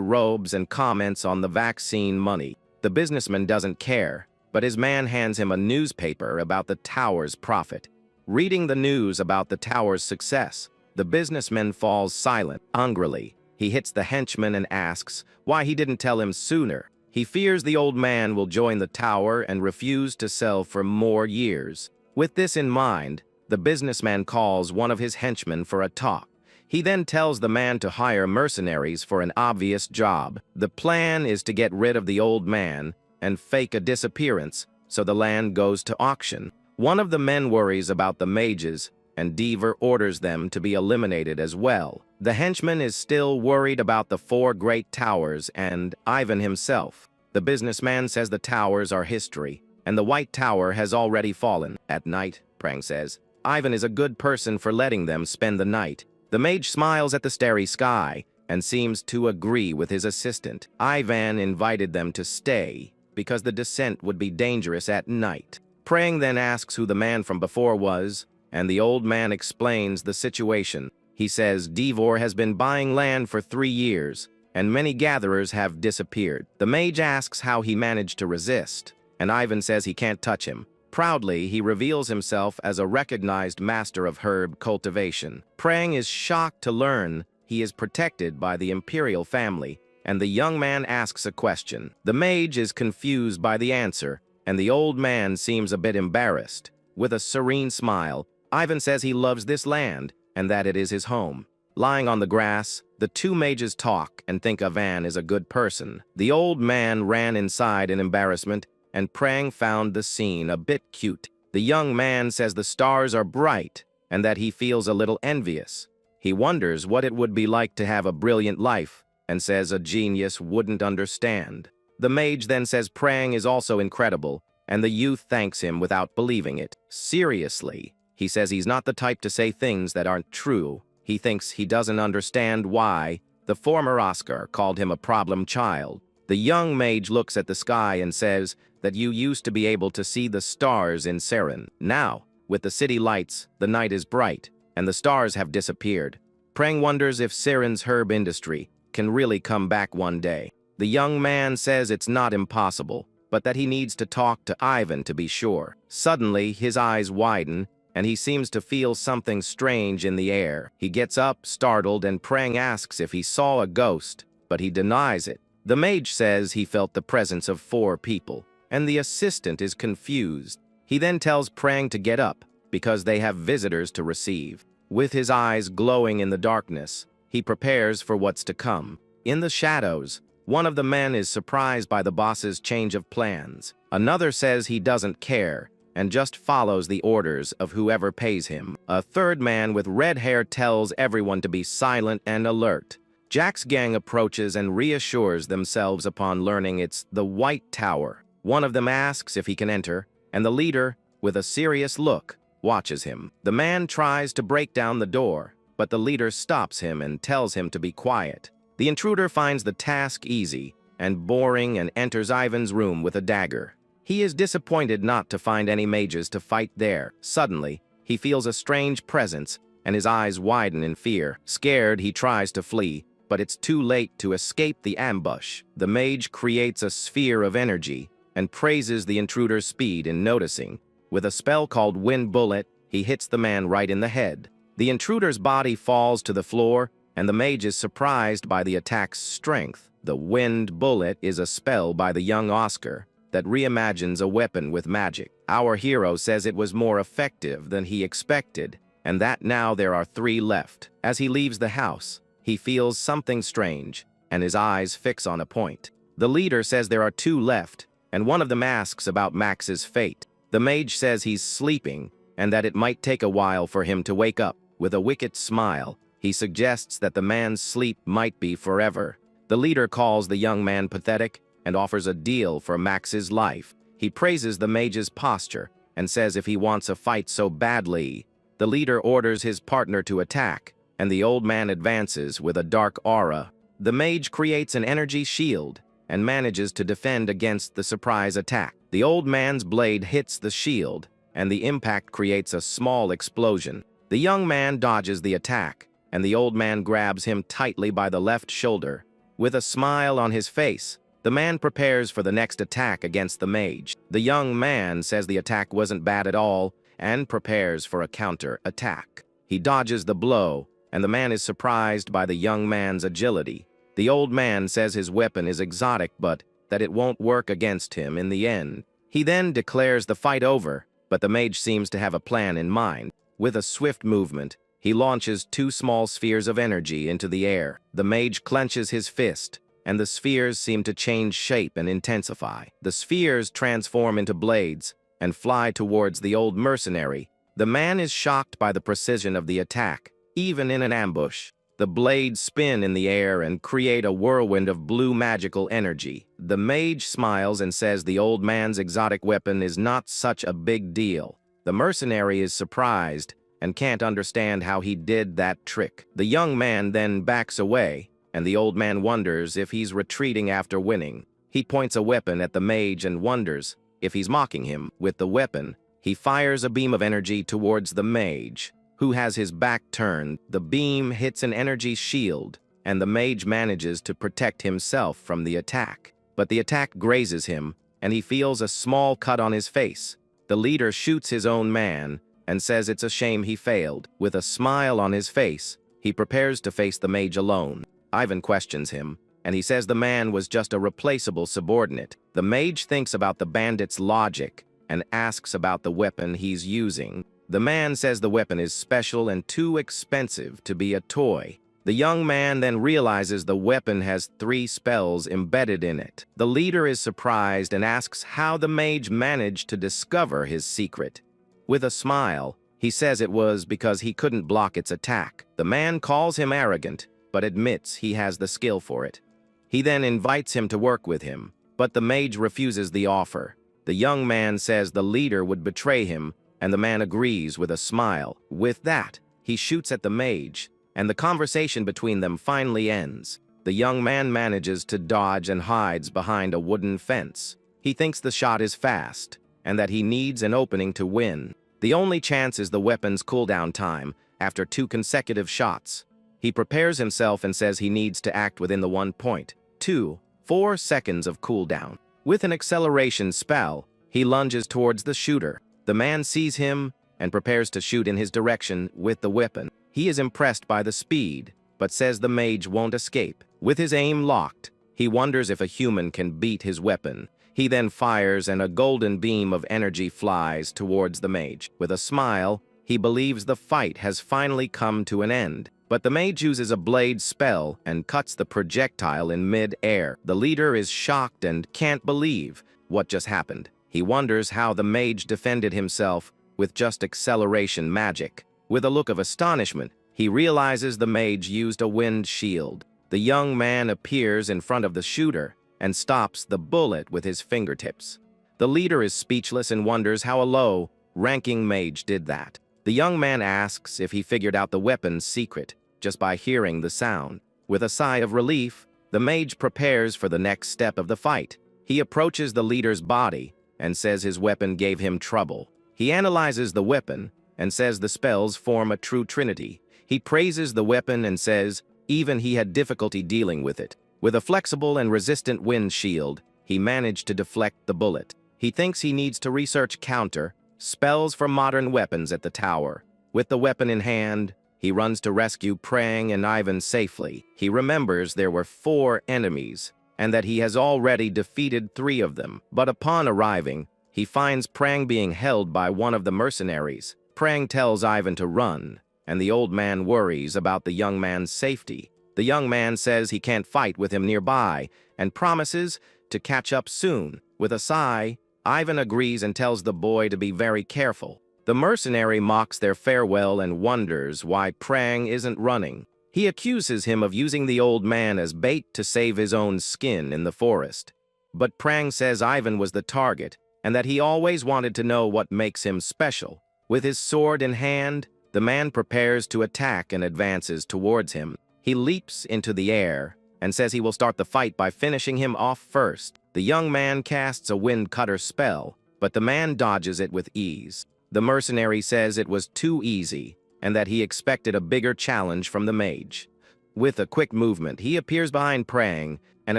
robes and comments on the vaccine money. The businessman doesn't care, but his man hands him a newspaper about the tower's profit. Reading the news about the tower's success, the businessman falls silent. Angrily, he hits the henchman and asks why he didn't tell him sooner. He fears the old man will join the tower and refuse to sell for more years. With this in mind, the businessman calls one of his henchmen for a talk. He then tells the man to hire mercenaries for an obvious job. The plan is to get rid of the old man and fake a disappearance so the land goes to auction. One of the men worries about the mages, and Deaver orders them to be eliminated as well. The henchman is still worried about the 4 great towers and Ivan himself. The businessman says the towers are history, and the White Tower has already fallen. At night, Prang says, Ivan is a good person for letting them spend the night. The mage smiles at the starry sky and seems to agree with his assistant. Ivan invited them to stay because the descent would be dangerous at night. Prang then asks who the man from before was, and the old man explains the situation. He says Devor has been buying land for 3 years, and many gatherers have disappeared. The mage asks how he managed to resist, and Ivan says he can't touch him. Proudly, he reveals himself as a recognized master of herb cultivation. Prang is shocked to learn he is protected by the imperial family, and the young man asks a question. The mage is confused by the answer, and the old man seems a bit embarrassed. With a serene smile, Ivan says he loves this land and that it is his home. Lying on the grass, the 2 mages talk and think Ivan is a good person. The old man ran inside in embarrassment, and Prang found the scene a bit cute. The young man says the stars are bright and that he feels a little envious. He wonders what it would be like to have a brilliant life and says a genius wouldn't understand. The mage then says Prang is also incredible and the youth thanks him without believing it. Seriously, he says he's not the type to say things that aren't true. He thinks he doesn't understand why the former Oscar called him a problem child. The young mage looks at the sky and says that you used to be able to see the stars in Seren. Now, with the city lights, the night is bright, and the stars have disappeared. Prang wonders if Seren's herb industry can really come back one day. The young man says it's not impossible, but that he needs to talk to Ivan to be sure. Suddenly, his eyes widen, and he seems to feel something strange in the air. He gets up, startled, and Prang asks if he saw a ghost, but he denies it. The mage says he felt the presence of 4 people, and the assistant is confused. He then tells Prang to get up, because they have visitors to receive. With his eyes glowing in the darkness, he prepares for what's to come. In the shadows, one of the men is surprised by the boss's change of plans. Another says he doesn't care, and just follows the orders of whoever pays him. A third man with red hair tells everyone to be silent and alert. Jack's gang approaches and reassures themselves upon learning it's the White Tower. One of them asks if he can enter, and the leader, with a serious look, watches him. The man tries to break down the door, but the leader stops him and tells him to be quiet. The intruder finds the task easy and boring and enters Ivan's room with a dagger. He is disappointed not to find any mages to fight there. Suddenly, he feels a strange presence, and his eyes widen in fear. Scared, he tries to flee, but it's too late to escape the ambush. The mage creates a sphere of energy and praises the intruder's speed in noticing. With a spell called Wind Bullet, he hits the man right in the head. The intruder's body falls to the floor, and the mage is surprised by the attack's strength. The Wind Bullet is a spell by the young Oscar that reimagines a weapon with magic. Our hero says it was more effective than he expected, and that now there are 3 left. As he leaves the house, he feels something strange, and his eyes fix on a point. The leader says there are 2 left, and one of them asks about Max's fate. The mage says he's sleeping, and that it might take a while for him to wake up. With a wicked smile, he suggests that the man's sleep might be forever. The leader calls the young man pathetic and offers a deal for Max's life. He praises the mage's posture and says if he wants a fight so badly. The leader orders his partner to attack, and the old man advances with a dark aura. The mage creates an energy shield and manages to defend against the surprise attack. The old man's blade hits the shield, and the impact creates a small explosion. The young man dodges the attack, and the old man grabs him tightly by the left shoulder. With a smile on his face, the man prepares for the next attack against the mage. The young man says the attack wasn't bad at all and prepares for a counter-attack. He dodges the blow, and the man is surprised by the young man's agility. The old man says his weapon is exotic, but that it won't work against him in the end. He then declares the fight over, but the mage seems to have a plan in mind. With a swift movement, he launches 2 small spheres of energy into the air. The mage clenches his fist, and the spheres seem to change shape and intensify. The spheres transform into blades and fly towards the old mercenary. The man is shocked by the precision of the attack, even in an ambush. The blades spin in the air and create a whirlwind of blue magical energy. The mage smiles and says the old man's exotic weapon is not such a big deal. The mercenary is surprised and can't understand how he did that trick. The young man then backs away, and the old man wonders if he's retreating after winning. He points a weapon at the mage and wonders if he's mocking him. With the weapon, he fires a beam of energy towards the mage, who has his back turned. The beam hits an energy shield, and the mage manages to protect himself from the attack. But the attack grazes him, and he feels a small cut on his face. The leader shoots his own man and says it's a shame he failed. With a smile on his face, he prepares to face the mage alone. Ivan questions him, and he says the man was just a replaceable subordinate. The mage thinks about the bandit's logic and asks about the weapon he's using. The man says the weapon is special and too expensive to be a toy. The young man then realizes the weapon has 3 spells embedded in it. The leader is surprised and asks how the mage managed to discover his secret. With a smile, he says it was because he couldn't block its attack. The man calls him arrogant, but admits he has the skill for it. He then invites him to work with him, but the mage refuses the offer. The young man says the leader would betray him, and the man agrees with a smile. With that, he shoots at the mage, and the conversation between them finally ends. The young man manages to dodge and hides behind a wooden fence. He thinks the shot is fast, and that he needs an opening to win. The only chance is the weapon's cooldown time after 2 consecutive shots. He prepares himself and says he needs to act within the 1.24 seconds of cooldown. With an acceleration spell, he lunges towards the shooter. The man sees him and prepares to shoot in his direction with the weapon. He is impressed by the speed, but says the mage won't escape. With his aim locked, he wonders if a human can beat his weapon. He then fires and a golden beam of energy flies towards the mage. With a smile, he believes the fight has finally come to an end. But the mage uses a blade spell and cuts the projectile in mid-air. The leader is shocked and can't believe what just happened. He wonders how the mage defended himself with just acceleration magic. With a look of astonishment, he realizes the mage used a wind shield. The young man appears in front of the shooter and stops the bullet with his fingertips. The leader is speechless and wonders how a low-ranking mage did that. The young man asks if he figured out the weapon's secret just by hearing the sound. With a sigh of relief, the mage prepares for the next step of the fight. He approaches the leader's body and says his weapon gave him trouble. He analyzes the weapon and says the spells form a true trinity. He praises the weapon and says even he had difficulty dealing with it. With a flexible and resistant wind shield, he managed to deflect the bullet. He thinks he needs to research counter spells for modern weapons at the tower. With the weapon in hand, he runs to rescue Prang and Ivan safely. He remembers there were 4 enemies, and that he has already defeated 3 of them. But upon arriving, he finds Prang being held by one of the mercenaries. Prang tells Ivan to run, and the old man worries about the young man's safety. The young man says he can't fight with him nearby, and promises to catch up soon. With a sigh, Ivan agrees and tells the boy to be very careful. The mercenary mocks their farewell and wonders why Prang isn't running. He accuses him of using the old man as bait to save his own skin in the forest. But Prang says Ivan was the target, and that he always wanted to know what makes him special. With his sword in hand, the man prepares to attack and advances towards him. He leaps into the air and says he will start the fight by finishing him off first. The young man casts a wind cutter spell, but the man dodges it with ease. The mercenary says it was too easy, and that he expected a bigger challenge from the mage. With a quick movement, he appears behind Prang and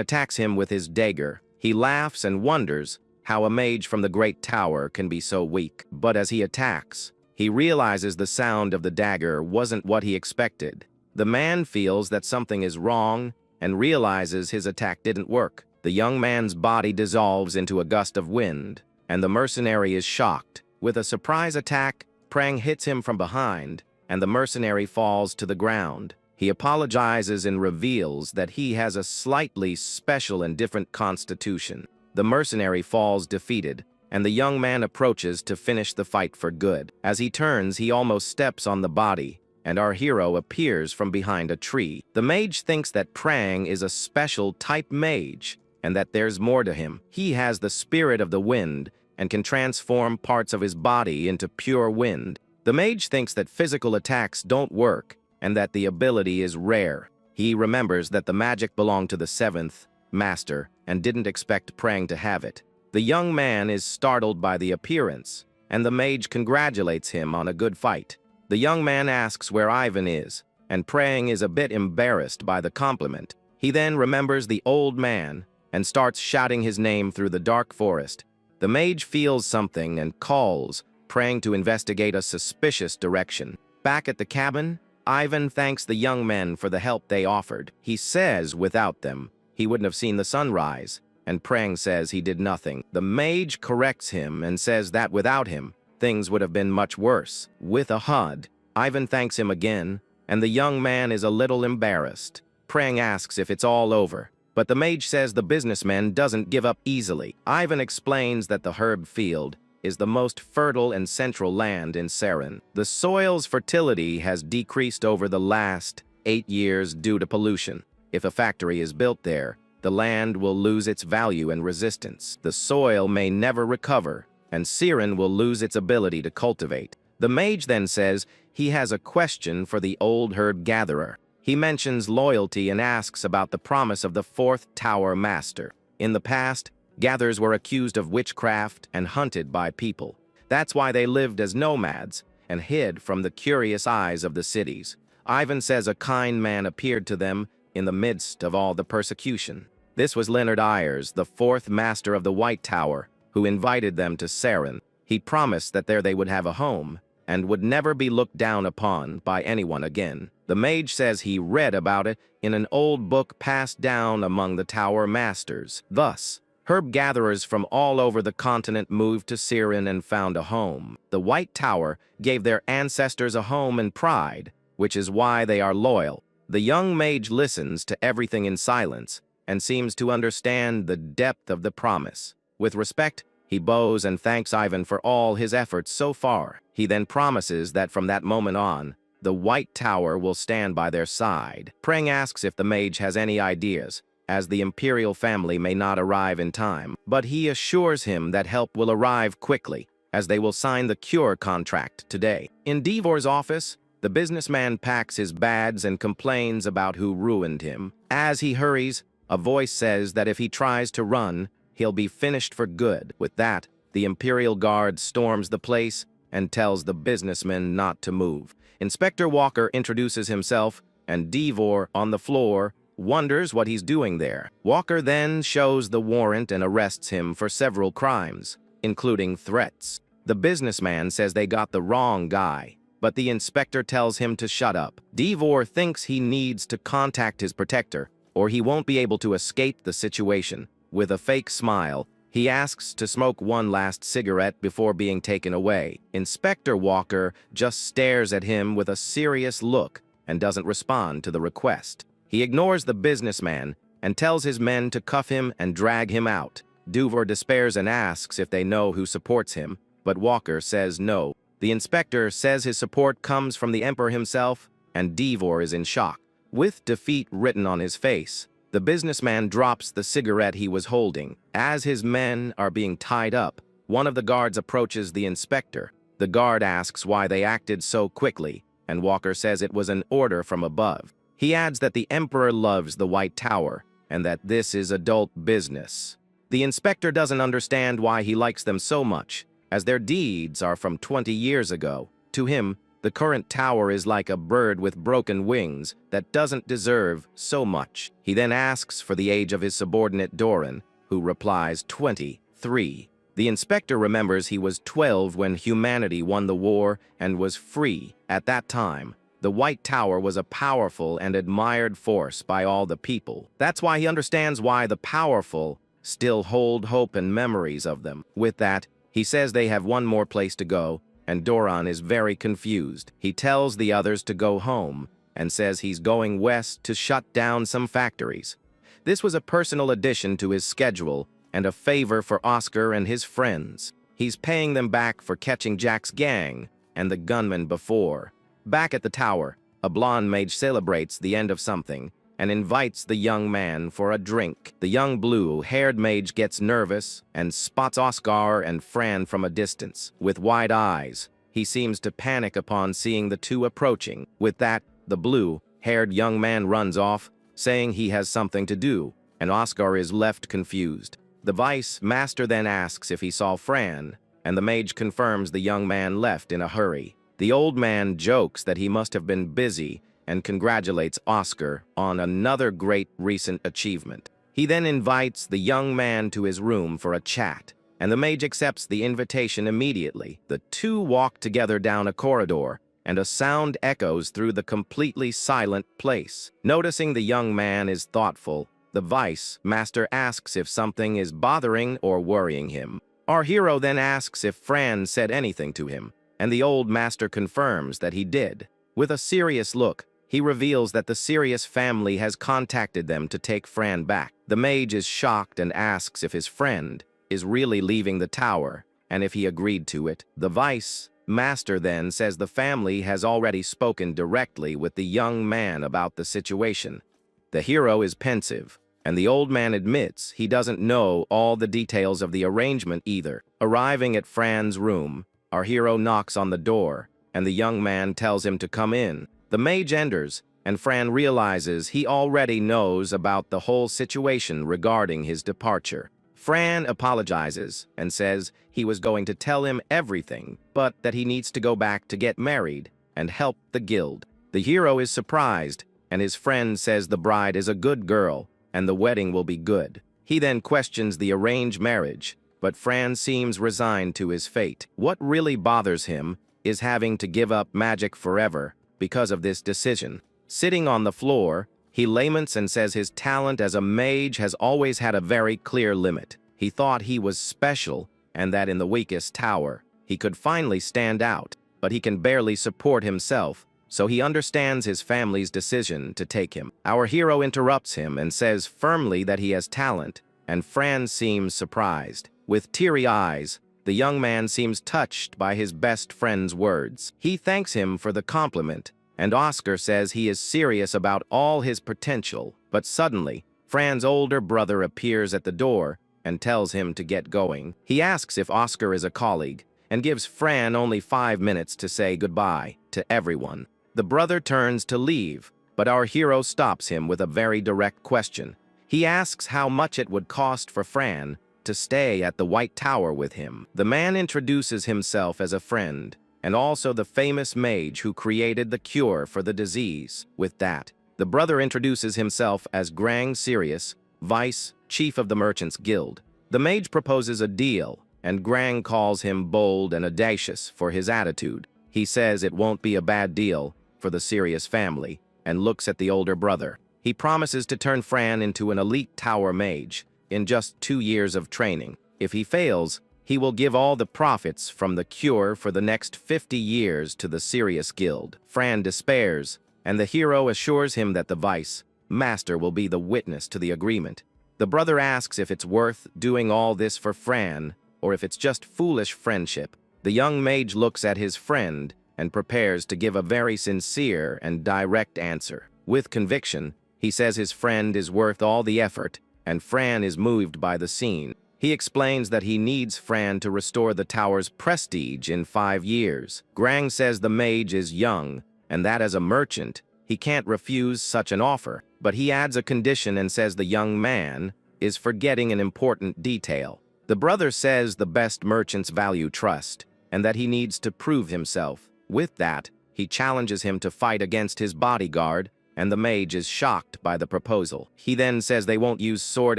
attacks him with his dagger. He laughs and wonders how a mage from the great tower can be so weak. But as he attacks, he realizes the sound of the dagger wasn't what he expected. The man feels that something is wrong and realizes his attack didn't work. The young man's body dissolves into a gust of wind, and the mercenary is shocked. With a surprise attack, Prang hits him from behind, and the mercenary falls to the ground. He apologizes and reveals that he has a slightly special and different constitution. The mercenary falls defeated, and the young man approaches to finish the fight for good. As he turns, he almost steps on the body, and our hero appears from behind a tree. The mage thinks that Prang is a special type mage, and that there's more to him. He has the spirit of the wind, and can transform parts of his body into pure wind. The mage thinks that physical attacks don't work, and that the ability is rare. He remembers that the magic belonged to the 7th master, and didn't expect Prang to have it. The young man is startled by the appearance, and the mage congratulates him on a good fight. The young man asks where Ivan is, and Prang is a bit embarrassed by the compliment. He then remembers the old man, and starts shouting his name through the dark forest. The mage feels something and calls Prang to investigate a suspicious direction. Back at the cabin, Ivan thanks the young men for the help they offered. He says without them, he wouldn't have seen the sunrise, and Prang says he did nothing. The mage corrects him and says that without him, things would have been much worse. With a HUD, Ivan thanks him again, and the young man is a little embarrassed. Prang asks if it's all over, but the mage says the businessman doesn't give up easily. Ivan explains that the herb field is the most fertile and central land in Seren. The soil's fertility has decreased over the last 8 years due to pollution. If a factory is built there, the land will lose its value and resistance. The soil may never recover, and Siren will lose its ability to cultivate. The mage then says he has a question for the old herb gatherer. He mentions loyalty and asks about the promise of the fourth tower master. In the past, gatherers were accused of witchcraft and hunted by people. That's why they lived as nomads and hid from the curious eyes of the cities. Ivan says a kind man appeared to them in the midst of all the persecution. This was Leonard Ayers, the fourth master of the White Tower, who invited them to Saren. He promised that there they would have a home and would never be looked down upon by anyone again. The mage says he read about it in an old book passed down among the tower masters. Thus, herb gatherers from all over the continent moved to Siren and found a home. The White Tower gave their ancestors a home and pride, which is why they are loyal. The young mage listens to everything in silence and seems to understand the depth of the promise. With respect, he bows and thanks Ivan for all his efforts so far. He then promises that from that moment on, the White Tower will stand by their side. Prang asks if the mage has any ideas, as the imperial family may not arrive in time, but he assures him that help will arrive quickly, as they will sign the cure contract today. In Devor's office, the businessman packs his bags and complains about who ruined him. As he hurries, a voice says that if he tries to run, he'll be finished for good. With that, the Imperial Guard storms the place and tells the businessman not to move. Inspector Walker introduces himself, and Devor, on the floor, wonders what he's doing there. Walker then shows the warrant and arrests him for several crimes, including threats. The businessman says they got the wrong guy, but the inspector tells him to shut up. Devor thinks he needs to contact his protector, or he won't be able to escape the situation. With a fake smile, he asks to smoke one last cigarette before being taken away. Inspector Walker just stares at him with a serious look and doesn't respond to the request. He ignores the businessman and tells his men to cuff him and drag him out. Devor despairs and asks if they know who supports him, but Walker says no. The inspector says his support comes from the Emperor himself, and Devor is in shock. With defeat written on his face, the businessman drops the cigarette he was holding. As his men are being tied up, one of the guards approaches the inspector. The guard asks why they acted so quickly, and Walker says it was an order from above. He adds that the Emperor loves the White Tower, and that this is adult business. The inspector doesn't understand why he likes them so much, as their deeds are from 20 years ago. To him, the current tower is like a bird with broken wings that doesn't deserve so much. He then asks for the age of his subordinate Doran, who replies 23. The inspector remembers he was 12 when humanity won the war and was free. At that time, the White Tower was a powerful and admired force by all the people. That's why he understands why the powerful still hold hope and memories of them. With that, he says they have one more place to go, and Doran is very confused. He tells the others to go home and says he's going west to shut down some factories. This was a personal addition to his schedule and a favor for Oscar and his friends. He's paying them back for catching Jack's gang and the gunman before. Back at the tower, a blonde mage celebrates the end of something and invites the young man for a drink. The young blue-haired mage gets nervous and spots Oscar and Fran from a distance. With wide eyes, he seems to panic upon seeing the two approaching. With that, the blue-haired young man runs off, saying he has something to do, and Oscar is left confused. The vice master then asks if he saw Fran, and the mage confirms the young man left in a hurry. The old man jokes that he must have been busy and congratulates Oscar on another great recent achievement. He then invites the young man to his room for a chat, and the mage accepts the invitation immediately. The two walk together down a corridor, and a sound echoes through the completely silent place. Noticing the young man is thoughtful, the vice master asks if something is bothering or worrying him. Our hero then asks if Fran said anything to him, and the old master confirms that he did. With a serious look, he reveals that the Sirius family has contacted them to take Fran back. The mage is shocked and asks if his friend is really leaving the tower, and if he agreed to it. The vice master then says the family has already spoken directly with the young man about the situation. The hero is pensive, and the old man admits he doesn't know all the details of the arrangement either. Arriving at Fran's room, our hero knocks on the door, and the young man tells him to come in. The mage enters, and Fran realizes he already knows about the whole situation regarding his departure. Fran apologizes and says he was going to tell him everything, but that he needs to go back to get married and help the guild. The hero is surprised, and his friend says the bride is a good girl, and the wedding will be good. He then questions the arranged marriage, but Fran seems resigned to his fate. What really bothers him is having to give up magic forever because of this decision. Sitting on the floor, he laments and says his talent as a mage has always had a very clear limit. He thought he was special and that in the weakest tower, he could finally stand out, but he can barely support himself, so he understands his family's decision to take him. Our hero interrupts him and says firmly that he has talent, and Fran seems surprised. With teary eyes, the young man seems touched by his best friend's words. He thanks him for the compliment, and Oscar says he is serious about all his potential, but suddenly, Fran's older brother appears at the door and tells him to get going. He asks if Oscar is a colleague, and gives Fran only 5 minutes to say goodbye to everyone. The brother turns to leave, but our hero stops him with a very direct question. He asks how much it would cost for Fran to stay at the White Tower with him. The man introduces himself as a friend, and also the famous mage who created the cure for the disease. With that, the brother introduces himself as Grang Sirius, vice chief of the Merchants Guild. The mage proposes a deal, and Grang calls him bold and audacious for his attitude. He says it won't be a bad deal for the Sirius family, and looks at the older brother. He promises to turn Fran into an elite tower mage in just 2 years of training. If he fails, he will give all the profits from the cure for the next 50 years to the Sirius Guild. Fran despairs, and the hero assures him that the vice master will be the witness to the agreement. The brother asks if it's worth doing all this for Fran, or if it's just foolish friendship. The young mage looks at his friend and prepares to give a very sincere and direct answer. With conviction, he says his friend is worth all the effort, and Fran is moved by the scene. He explains that he needs Fran to restore the tower's prestige in 5 years. Grang says the mage is young, and that as a merchant, he can't refuse such an offer, but he adds a condition and says the young man is forgetting an important detail. The brother says the best merchants value trust, and that he needs to prove himself. With that, he challenges him to fight against his bodyguard, and the mage is shocked by the proposal. He then says they won't use sword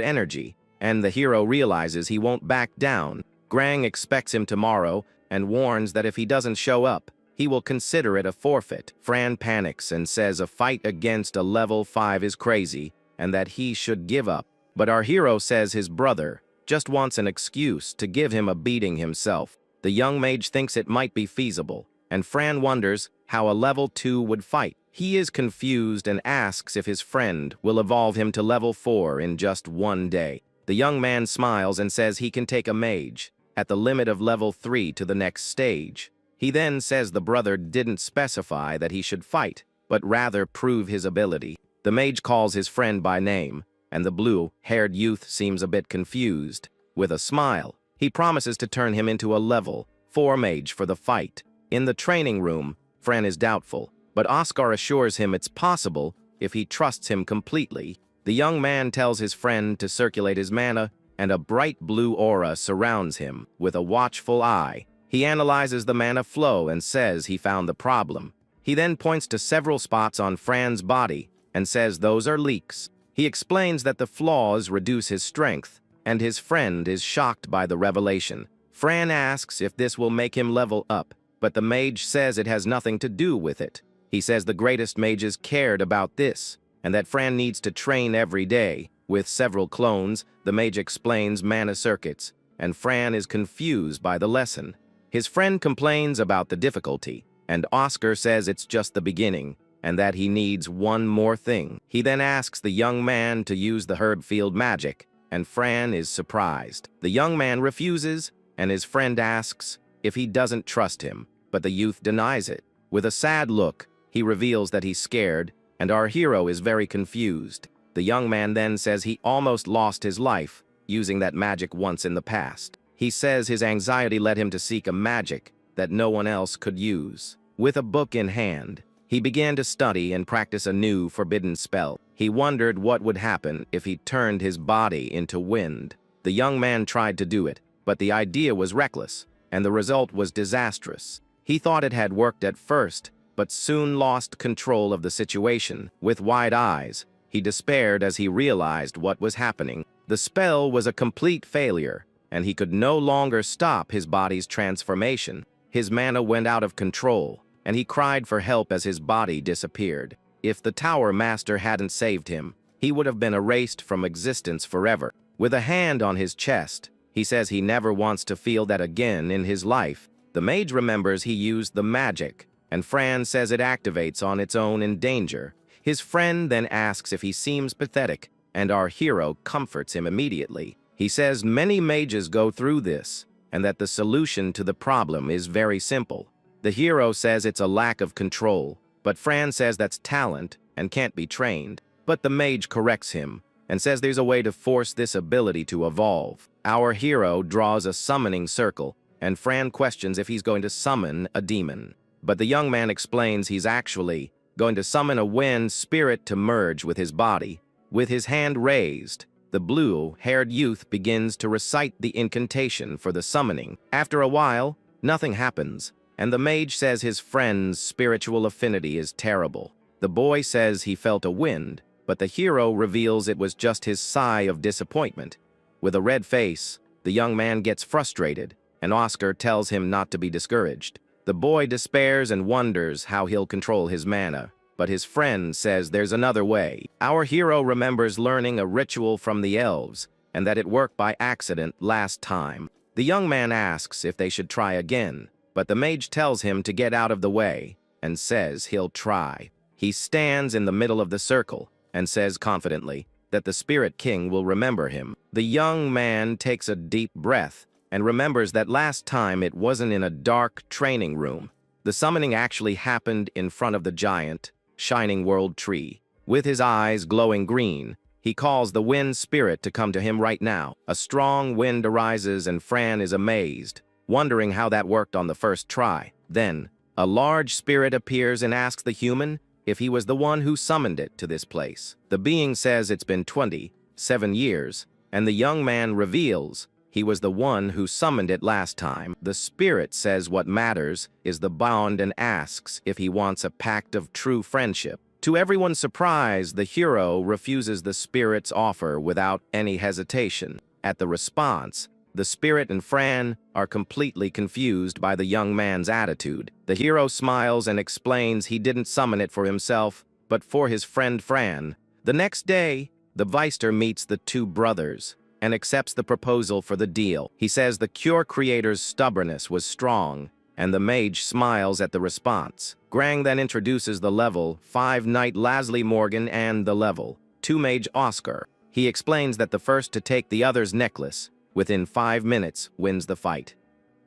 energy, and the hero realizes he won't back down. Grang expects him tomorrow and warns that if he doesn't show up, he will consider it a forfeit. Fran panics and says a fight against a level 5 is crazy, and that he should give up. But our hero says his brother just wants an excuse to give him a beating himself. The young mage thinks it might be feasible, and Fran wonders how a level 2 would fight. He is confused and asks if his friend will evolve him to level 4 in just 1 day. The young man smiles and says he can take a mage at the limit of level 3 to the next stage. He then says the brother didn't specify that he should fight, but rather prove his ability. The mage calls his friend by name, and the blue-haired youth seems a bit confused. With a smile, he promises to turn him into a level 4 mage for the fight. In the training room, Fran is doubtful, but Oscar assures him it's possible if he trusts him completely. The young man tells his friend to circulate his mana, and a bright blue aura surrounds him with a watchful eye. He analyzes the mana flow and says he found the problem. He then points to several spots on Fran's body and says those are leaks. He explains that the flaws reduce his strength, and his friend is shocked by the revelation. Fran asks if this will make him level up, but the mage says it has nothing to do with it. He says the greatest mages cared about this, and that Fran needs to train every day. With several clones, the mage explains mana circuits, and Fran is confused by the lesson. His friend complains about the difficulty, and Oscar says it's just the beginning, and that he needs one more thing. He then asks the young man to use the herb field magic, and Fran is surprised. The young man refuses, and his friend asks if he doesn't trust him, but the youth denies it. With a sad look, he reveals that he's scared, and our hero is very confused. The young man then says he almost lost his life using that magic once in the past. He says his anxiety led him to seek a magic that no one else could use. With a book in hand, he began to study and practice a new forbidden spell. He wondered what would happen if he turned his body into wind. The young man tried to do it, but the idea was reckless, and the result was disastrous. He thought it had worked at first, but soon lost control of the situation. With wide eyes, he despaired as he realized what was happening. The spell was a complete failure, and he could no longer stop his body's transformation. His mana went out of control, and he cried for help as his body disappeared. If the Tower Master hadn't saved him, he would have been erased from existence forever. With a hand on his chest, he says he never wants to feel that again in his life. The mage remembers he used the magic, and Fran says it activates on its own in danger. His friend then asks if he seems pathetic, and our hero comforts him immediately. He says many mages go through this, and that the solution to the problem is very simple. The hero says it's a lack of control, but Fran says that's talent and can't be trained. But the mage corrects him and says there's a way to force this ability to evolve. Our hero draws a summoning circle, and Fran questions if he's going to summon a demon. But the young man explains he's actually going to summon a wind spirit to merge with his body. With his hand raised, the blue-haired youth begins to recite the incantation for the summoning. After a while, nothing happens, and the mage says his friend's spiritual affinity is terrible. The boy says he felt a wind, but the hero reveals it was just his sigh of disappointment. With a red face, the young man gets frustrated, and Oscar tells him not to be discouraged. The boy despairs and wonders how he'll control his mana, but his friend says there's another way. Our hero remembers learning a ritual from the elves, and that it worked by accident last time. The young man asks if they should try again, but the mage tells him to get out of the way, and says he'll try. He stands in the middle of the circle, and says confidently that the Spirit King will remember him. The young man takes a deep breath, and remembers that last time it wasn't in a dark training room. The summoning actually happened in front of the giant, shining world tree. With his eyes glowing green, he calls the wind spirit to come to him right now. A strong wind arises and Fran is amazed, wondering how that worked on the first try. Then, a large spirit appears and asks the human if he was the one who summoned it to this place. The being says it's been 27 years, and the young man reveals he was the one who summoned it last time. The spirit says what matters is the bond and asks if he wants a pact of true friendship. To everyone's surprise, the hero refuses the spirit's offer without any hesitation. At the response, the spirit and Fran are completely confused by the young man's attitude. The hero smiles and explains he didn't summon it for himself, but for his friend Fran. The next day, the Veister meets the two brothers and accepts the proposal for the deal. He says the cure creator's stubbornness was strong, and the mage smiles at the response. Grang then introduces the level 5 knight Lasley Morgan and the level 2 mage Oscar. He explains that the first to take the other's necklace within 5 minutes wins the fight.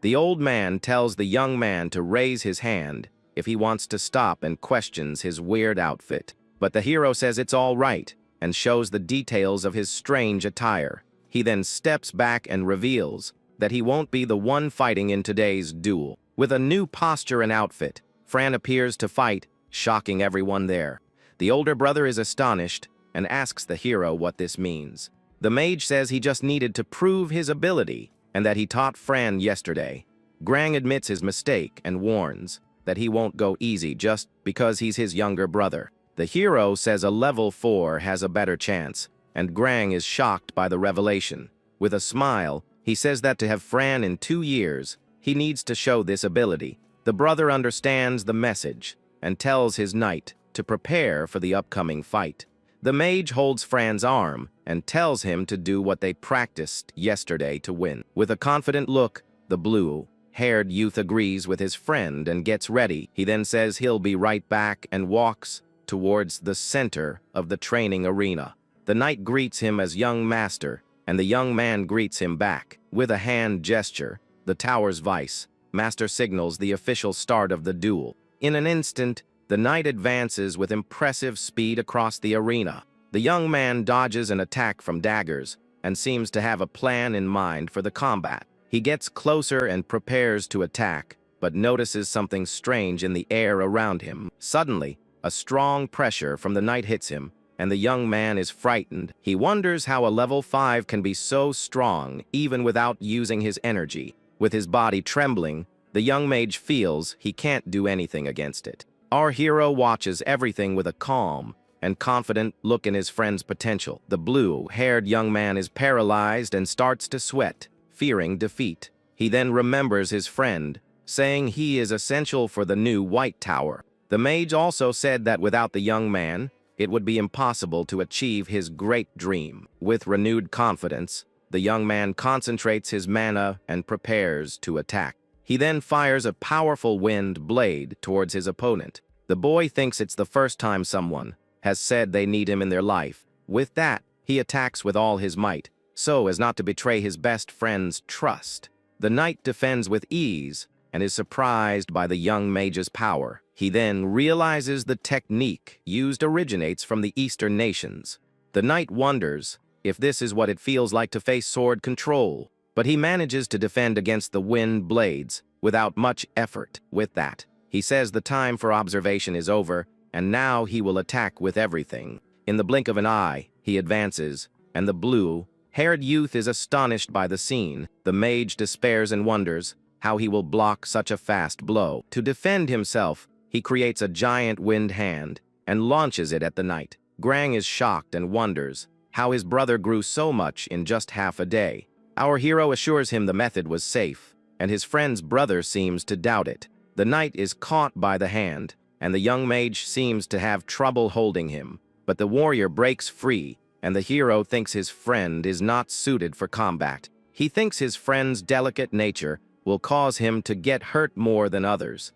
The old man tells the young man to raise his hand if he wants to stop and questions his weird outfit. But the hero says it's all right and shows the details of his strange attire. He then steps back and reveals that he won't be the one fighting in today's duel. With a new posture and outfit, Fran appears to fight, shocking everyone there. The older brother is astonished and asks the hero what this means. The mage says he just needed to prove his ability and that he taught Fran yesterday. Grang admits his mistake and warns that he won't go easy just because he's his younger brother. The hero says a level 4 has a better chance, and Grang is shocked by the revelation. With a smile, he says that to have Fran in 2 years, he needs to show this ability. The brother understands the message and tells his knight to prepare for the upcoming fight. The mage holds Fran's arm and tells him to do what they practiced yesterday to win. With a confident look, the blue-haired youth agrees with his friend and gets ready. He then says he'll be right back and walks towards the center of the training arena. The knight greets him as young master, and the young man greets him back. With a hand gesture, the tower's vice master signals the official start of the duel. In an instant, the knight advances with impressive speed across the arena. The young man dodges an attack from daggers and seems to have a plan in mind for the combat. He gets closer and prepares to attack, but notices something strange in the air around him. Suddenly, a strong pressure from the knight hits him, and the young man is frightened. He wonders how a level 5 can be so strong even without using his energy. With his body trembling, the young mage feels he can't do anything against it. Our hero watches everything with a calm and confident look in his friend's potential. The blue-haired young man is paralyzed and starts to sweat, fearing defeat. He then remembers his friend, saying he is essential for the new White Tower. The mage also said that without the young man, it would be impossible to achieve his great dream. With renewed confidence, the young man concentrates his mana and prepares to attack. He then fires a powerful wind blade towards his opponent. The boy thinks it's the first time someone has said they need him in their life. With that, he attacks with all his might, so as not to betray his best friend's trust. The knight defends with ease and is surprised by the young mage's power. He then realizes the technique used originates from the Eastern nations. The knight wonders if this is what it feels like to face sword control, but he manages to defend against the wind blades without much effort. With that, he says the time for observation is over, and now he will attack with everything. In the blink of an eye, he advances, and the blue-haired youth is astonished by the scene. The mage despairs and wonders how he will block such a fast blow. To defend himself, he creates a giant wind hand and launches it at the knight. Grang is shocked and wonders how his brother grew so much in just half a day. Our hero assures him the method was safe, and his friend's brother seems to doubt it. The knight is caught by the hand, and the young mage seems to have trouble holding him. But the warrior breaks free, and the hero thinks his friend is not suited for combat. He thinks his friend's delicate nature will cause him to get hurt more than others.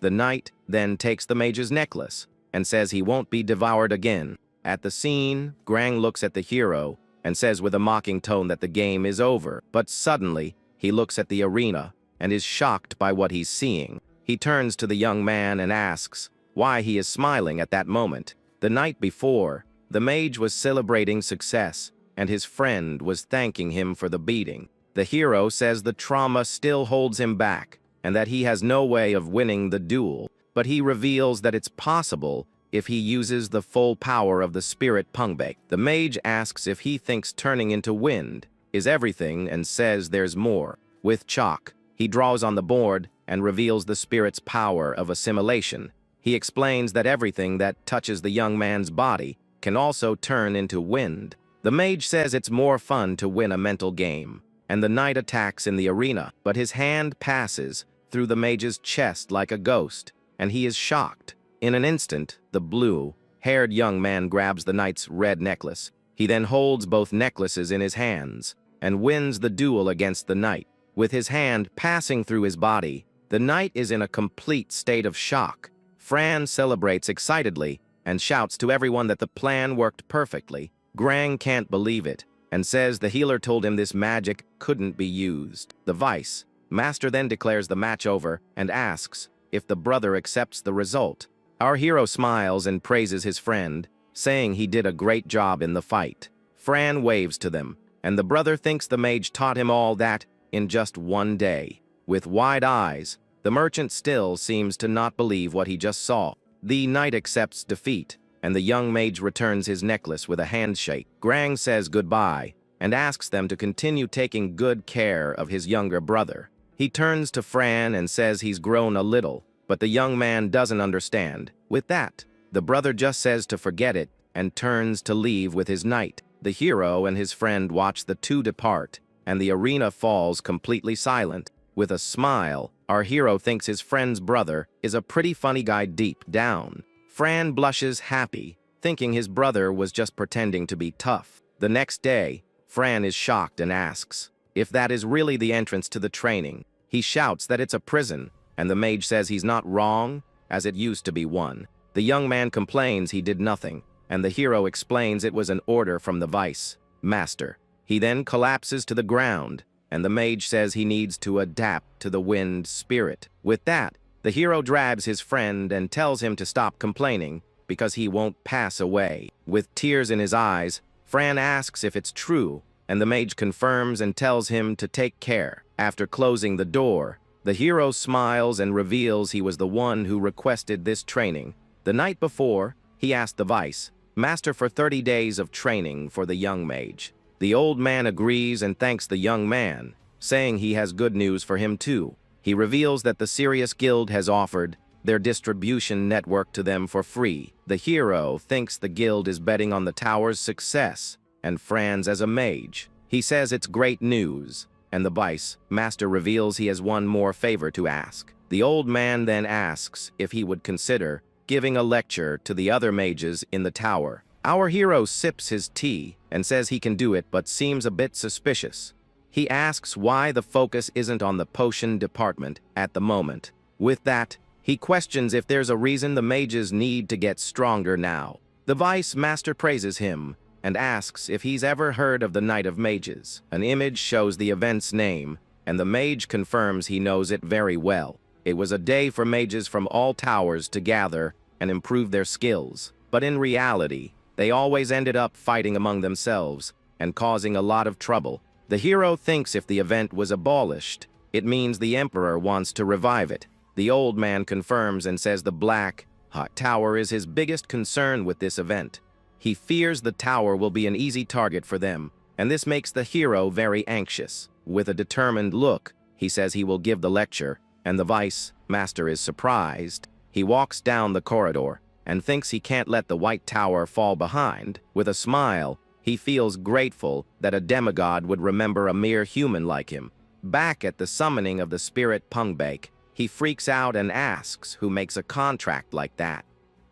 The knight then takes the mage's necklace and says he won't be devoured again. At the scene, Grang looks at the hero and says with a mocking tone that the game is over. But suddenly, he looks at the arena and is shocked by what he's seeing. He turns to the young man and asks why he is smiling at that moment. The night before, the mage was celebrating success, and his friend was thanking him for the beating. The hero says the trauma still holds him back, and that he has no way of winning the duel, but he reveals that it's possible if he uses the full power of the spirit Pungbake. The mage asks if he thinks turning into wind is everything and says there's more. With chalk, he draws on the board and reveals the spirit's power of assimilation. He explains that everything that touches the young man's body can also turn into wind. The mage says it's more fun to win a mental game, and the knight attacks in the arena, but his hand passes through the mage's chest like a ghost, and he is shocked. In an instant, the blue-haired young man grabs the knight's red necklace. He then holds both necklaces in his hands and wins the duel against the knight. With his hand passing through his body, the knight is in a complete state of shock. Fran celebrates excitedly and shouts to everyone that the plan worked perfectly. Grang can't believe it and says the healer told him this magic couldn't be used. The vice master then declares the match over and asks if the brother accepts the result. Our hero smiles and praises his friend, saying he did a great job in the fight. Fran waves to them, and the brother thinks the mage taught him all that in just one day. With wide eyes, the merchant still seems to not believe what he just saw. The knight accepts defeat, and the young mage returns his necklace with a handshake. Grang says goodbye and asks them to continue taking good care of his younger brother. He turns to Fran and says he's grown a little, but the young man doesn't understand. With that, the brother just says to forget it and turns to leave with his knight. The hero and his friend watch the two depart, and the arena falls completely silent. With a smile, our hero thinks his friend's brother is a pretty funny guy deep down. Fran blushes happy, thinking his brother was just pretending to be tough. The next day, Fran is shocked and asks if that is really the entrance to the training. He shouts that it's a prison, and the mage says he's not wrong, as it used to be one. The young man complains he did nothing, and the hero explains it was an order from the vice master. He then collapses to the ground, and the mage says he needs to adapt to the wind spirit. With that, the hero grabs his friend and tells him to stop complaining because he won't pass away. With tears in his eyes, Fran asks if it's true, and the mage confirms and tells him to take care. After closing the door, the hero smiles and reveals he was the one who requested this training. The night before, he asked the Vice Master for 30 days of training for the young mage. The old man agrees and thanks the young man, saying he has good news for him too. He reveals that the Sirius Guild has offered their distribution network to them for free. The hero thinks the guild is betting on the tower's success, and Franz as a mage. He says it's great news, and the Vice Master reveals he has one more favor to ask. The old man then asks if he would consider giving a lecture to the other mages in the tower. Our hero sips his tea and says he can do it, but seems a bit suspicious. He asks why the focus isn't on the potion department at the moment. With that, he questions if there's a reason the mages need to get stronger now. The Vice Master praises him and asks if he's ever heard of the Night of Mages. An image shows the event's name, and the mage confirms he knows it very well. It was a day for mages from all towers to gather and improve their skills. But in reality, they always ended up fighting among themselves and causing a lot of trouble. The hero thinks if the event was abolished, it means the Emperor wants to revive it. The old man confirms and says the Black Tower is his biggest concern with this event. He fears the tower will be an easy target for them, and this makes the hero very anxious. With a determined look, he says he will give the lecture, and the Vice Master is surprised. He walks down the corridor and thinks he can't let the White Tower fall behind. With a smile, he feels grateful that a demigod would remember a mere human like him. Back at the summoning of the spirit Pungbake, he freaks out and asks who makes a contract like that.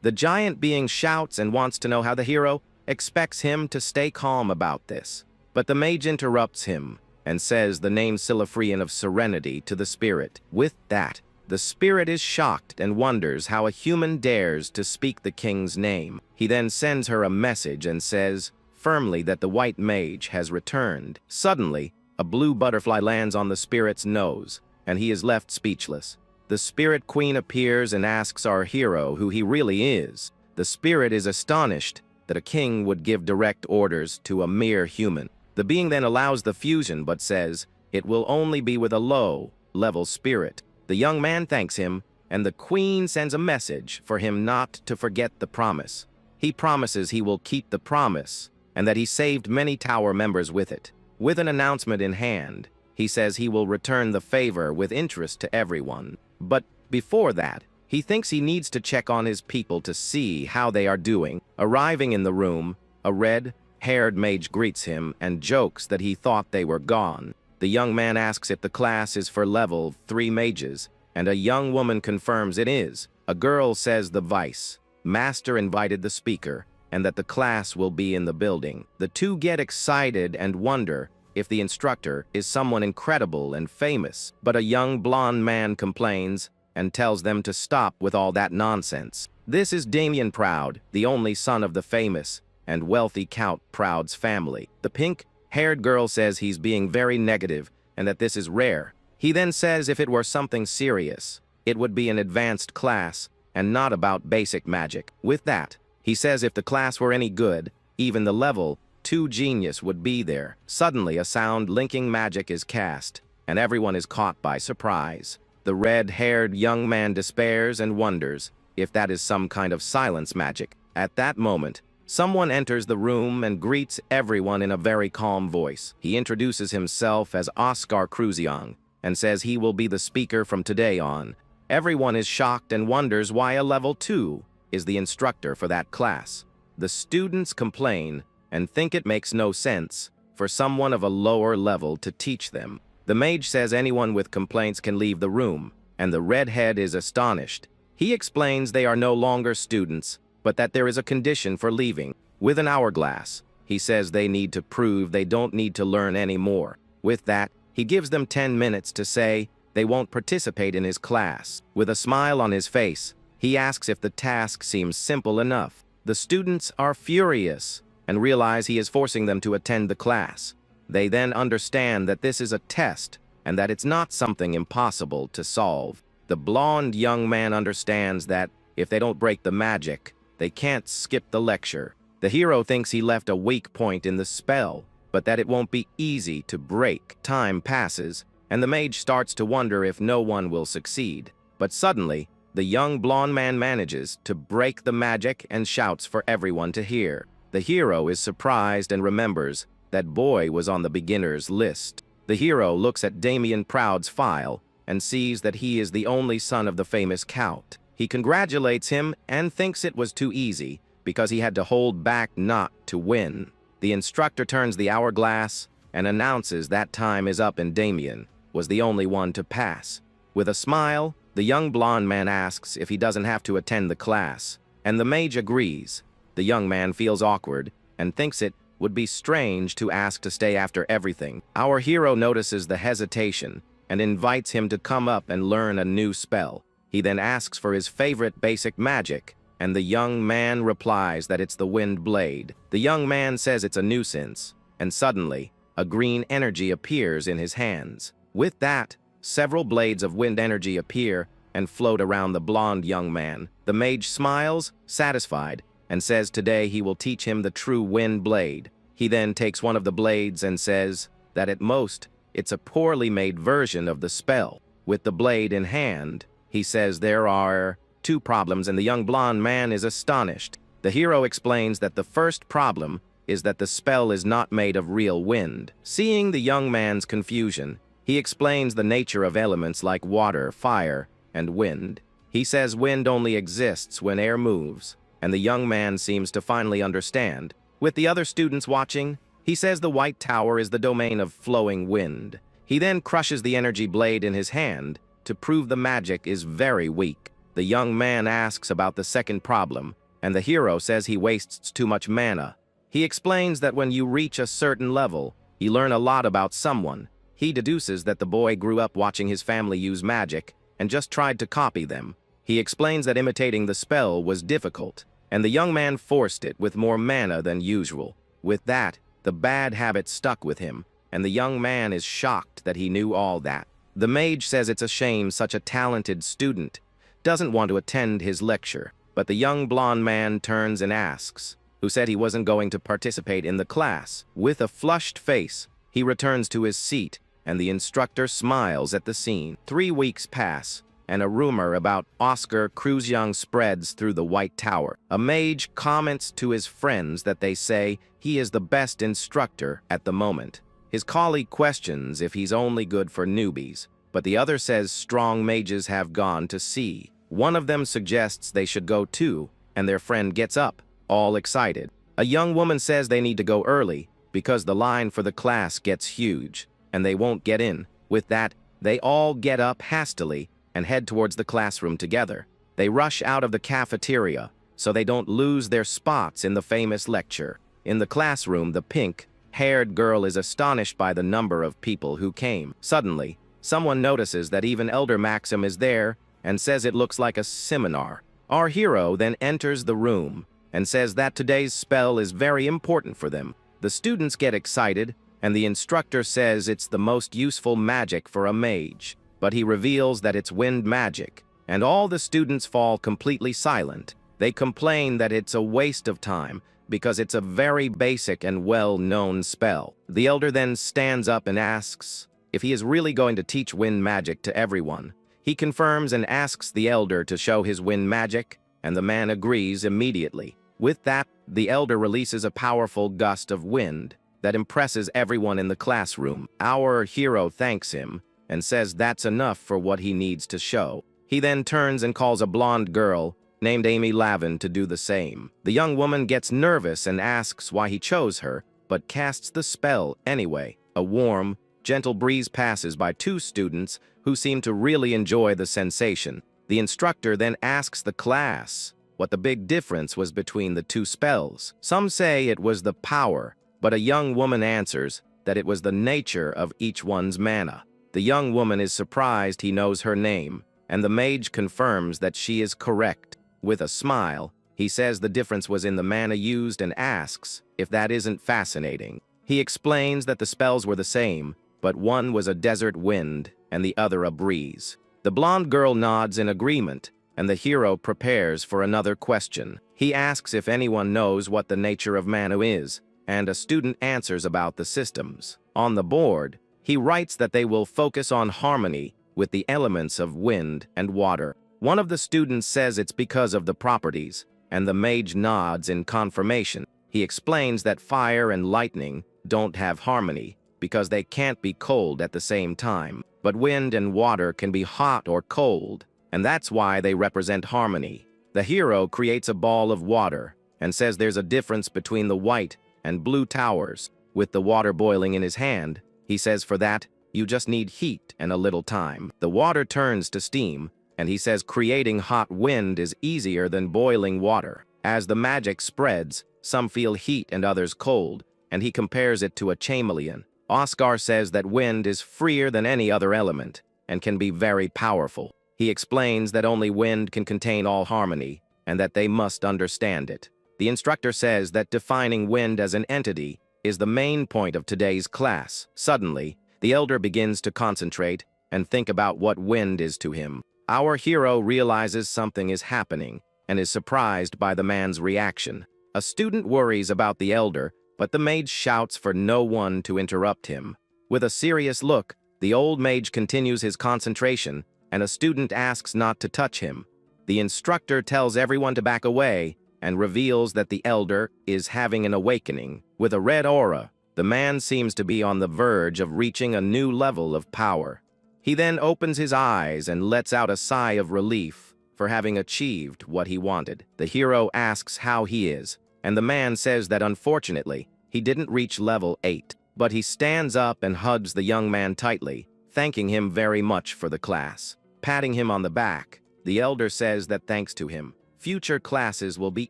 The giant being shouts and wants to know how the hero expects him to stay calm about this. But the mage interrupts him and says the name Silifrian of Serenity to the spirit. With that, the spirit is shocked and wonders how a human dares to speak the king's name. He then sends her a message and says firmly that the white mage has returned. Suddenly, a blue butterfly lands on the spirit's nose, and he is left speechless. The spirit queen appears and asks our hero who he really is. The spirit is astonished that a king would give direct orders to a mere human. The being then allows the fusion but says it will only be with a low-level spirit. The young man thanks him, and the queen sends a message for him not to forget the promise. He promises he will keep the promise, and that he saved many tower members with it. With an announcement in hand, he says he will return the favor with interest to everyone. But before that, he thinks he needs to check on his people to see how they are doing. Arriving in the room, a red-haired mage greets him and jokes that he thought they were gone. The young man asks if the class is for level 3 mages, and a young woman confirms it is. A girl says the Vice Master invited the speaker, and that the class will be in the building. The two get excited and wonder if the instructor is someone incredible and famous, but a young blonde man complains and tells them to stop with all that nonsense. This is Damien Proud, the only son of the famous and wealthy Count Proud's family. The pink-haired girl says he's being very negative and that this is rare. He then says if it were something serious, it would be an advanced class and not about basic magic. With that, he says if the class were any good, even the level 2 genius would be there. Suddenly, a sound linking magic is cast, and everyone is caught by surprise. The red-haired young man despairs and wonders if that is some kind of silence magic. At that moment, someone enters the room and greets everyone in a very calm voice. He introduces himself as Oscar Cruzion and says he will be the speaker from today on. Everyone is shocked and wonders why a level 2 is the instructor for that class. The students complain and think it makes no sense for someone of a lower level to teach them. The mage says anyone with complaints can leave the room, and the redhead is astonished. He explains they are no longer students, but that there is a condition for leaving. With an hourglass, he says they need to prove they don't need to learn any more. With that, he gives them 10 minutes to say they won't participate in his class. With a smile on his face, he asks if the task seems simple enough. The students are furious and realize he is forcing them to attend the class. They then understand that this is a test and that it's not something impossible to solve. The blonde young man understands that if they don't break the magic, they can't skip the lecture. The hero thinks he left a weak point in the spell, but that it won't be easy to break. Time passes, and the mage starts to wonder if no one will succeed. But suddenly, the young blonde man manages to break the magic and shouts for everyone to hear. The hero is surprised and remembers that boy was on the beginner's list. The hero looks at Damien Proud's file and sees that he is the only son of the famous Count. He congratulates him and thinks it was too easy because he had to hold back not to win. The instructor turns the hourglass and announces that time is up and Damien was the only one to pass. With a smile, the young blonde man asks if he doesn't have to attend the class, and the mage agrees. The young man feels awkward and thinks it would be strange to ask to stay after everything. Our hero notices the hesitation and invites him to come up and learn a new spell. He then asks for his favorite basic magic, and the young man replies that it's the wind blade. The young man says it's a nuisance, and suddenly, a green energy appears in his hands. With that, several blades of wind energy appear and float around the blonde young man. The mage smiles, satisfied, and says today he will teach him the true wind blade. He then takes one of the blades and says that at most, it's a poorly made version of the spell. With the blade in hand, he says there are 2 problems, and the young blonde man is astonished. The hero explains that the first problem is that the spell is not made of real wind. Seeing the young man's confusion, he explains the nature of elements like water, fire, and wind. He says wind only exists when air moves, and the young man seems to finally understand. With the other students watching, he says the White Tower is the domain of flowing wind. He then crushes the energy blade in his hand to prove the magic is very weak. The young man asks about the second problem, and the hero says he wastes too much mana. He explains that when you reach a certain level, you learn a lot about someone. He deduces that the boy grew up watching his family use magic and just tried to copy them. He explains that imitating the spell was difficult, and the young man forced it with more mana than usual. With that, the bad habit stuck with him, and the young man is shocked that he knew all that. The mage says it's a shame such a talented student doesn't want to attend his lecture, but the young blonde man turns and asks, who said he wasn't going to participate in the class. With a flushed face, he returns to his seat, and the instructor smiles at the scene. 3 weeks pass, and a rumor about Oscar Kruzyoung spreads through the White Tower. A mage comments to his friends that they say he is the best instructor at the moment. His colleague questions if he's only good for newbies, but the other says strong mages have gone to sea. One of them suggests they should go too, and their friend gets up, all excited. A young woman says they need to go early because the line for the class gets huge, and they won't get in. With that, they all get up hastily and head towards the classroom together. They rush out of the cafeteria so they don't lose their spots in the famous lecture. In the classroom, the pink-haired girl is astonished by the number of people who came. Suddenly, someone notices that even Elder Maxim is there and says it looks like a seminar. Our hero then enters the room and says that today's spell is very important for them. The students get excited, and the instructor says it's the most useful magic for a mage, but he reveals that it's wind magic, and all the students fall completely silent. They complain that it's a waste of time because it's a very basic and well-known spell. The elder then stands up and asks if he is really going to teach wind magic to everyone. He confirms and asks the elder to show his wind magic, and the man agrees immediately. With that, the elder releases a powerful gust of wind that impresses everyone in the classroom. Our hero thanks him and says that's enough for what he needs to show. He then turns and calls a blonde girl named Amy Lavin to do the same. The young woman gets nervous and asks why he chose her, but casts the spell anyway. A warm, gentle breeze passes by 2 students who seem to really enjoy the sensation. The instructor then asks the class what the big difference was between the 2 spells. Some say it was the power, but a young woman answers that it was the nature of each one's mana. The young woman is surprised he knows her name, and the mage confirms that she is correct. With a smile, he says the difference was in the mana used and asks if that isn't fascinating. He explains that the spells were the same, but one was a desert wind and the other a breeze. The blonde girl nods in agreement and the hero prepares for another question. He asks if anyone knows what the nature of Manhwa is, and a student answers about the systems. On the board, he writes that they will focus on harmony with the elements of wind and water. One of the students says it's because of the properties, and the mage nods in confirmation. He explains that fire and lightning don't have harmony because they can't be cold at the same time, but wind and water can be hot or cold, and that's why they represent harmony. The hero creates a ball of water and says there's a difference between the white and blue towers. With the water boiling in his hand, he says for that, you just need heat and a little time. The water turns to steam, and he says creating hot wind is easier than boiling water. As the magic spreads, some feel heat and others cold, and he compares it to a chameleon. Oscar says that wind is freer than any other element and can be very powerful. He explains that only wind can contain all harmony and that they must understand it. The instructor says that defining wind as an entity is the main point of today's class. Suddenly, the elder begins to concentrate and think about what wind is to him. Our hero realizes something is happening and is surprised by the man's reaction. A student worries about the elder, but the mage shouts for no one to interrupt him. With a serious look, the old mage continues his concentration, and a student asks not to touch him. The instructor tells everyone to back away and reveals that the elder is having an awakening. With a red aura, the man seems to be on the verge of reaching a new level of power. He then opens his eyes and lets out a sigh of relief for having achieved what he wanted. The hero asks how he is, and the man says that unfortunately, he didn't reach level 8. But he stands up and hugs the young man tightly, thanking him very much for the class. Patting him on the back, the elder says that thanks to him, future classes will be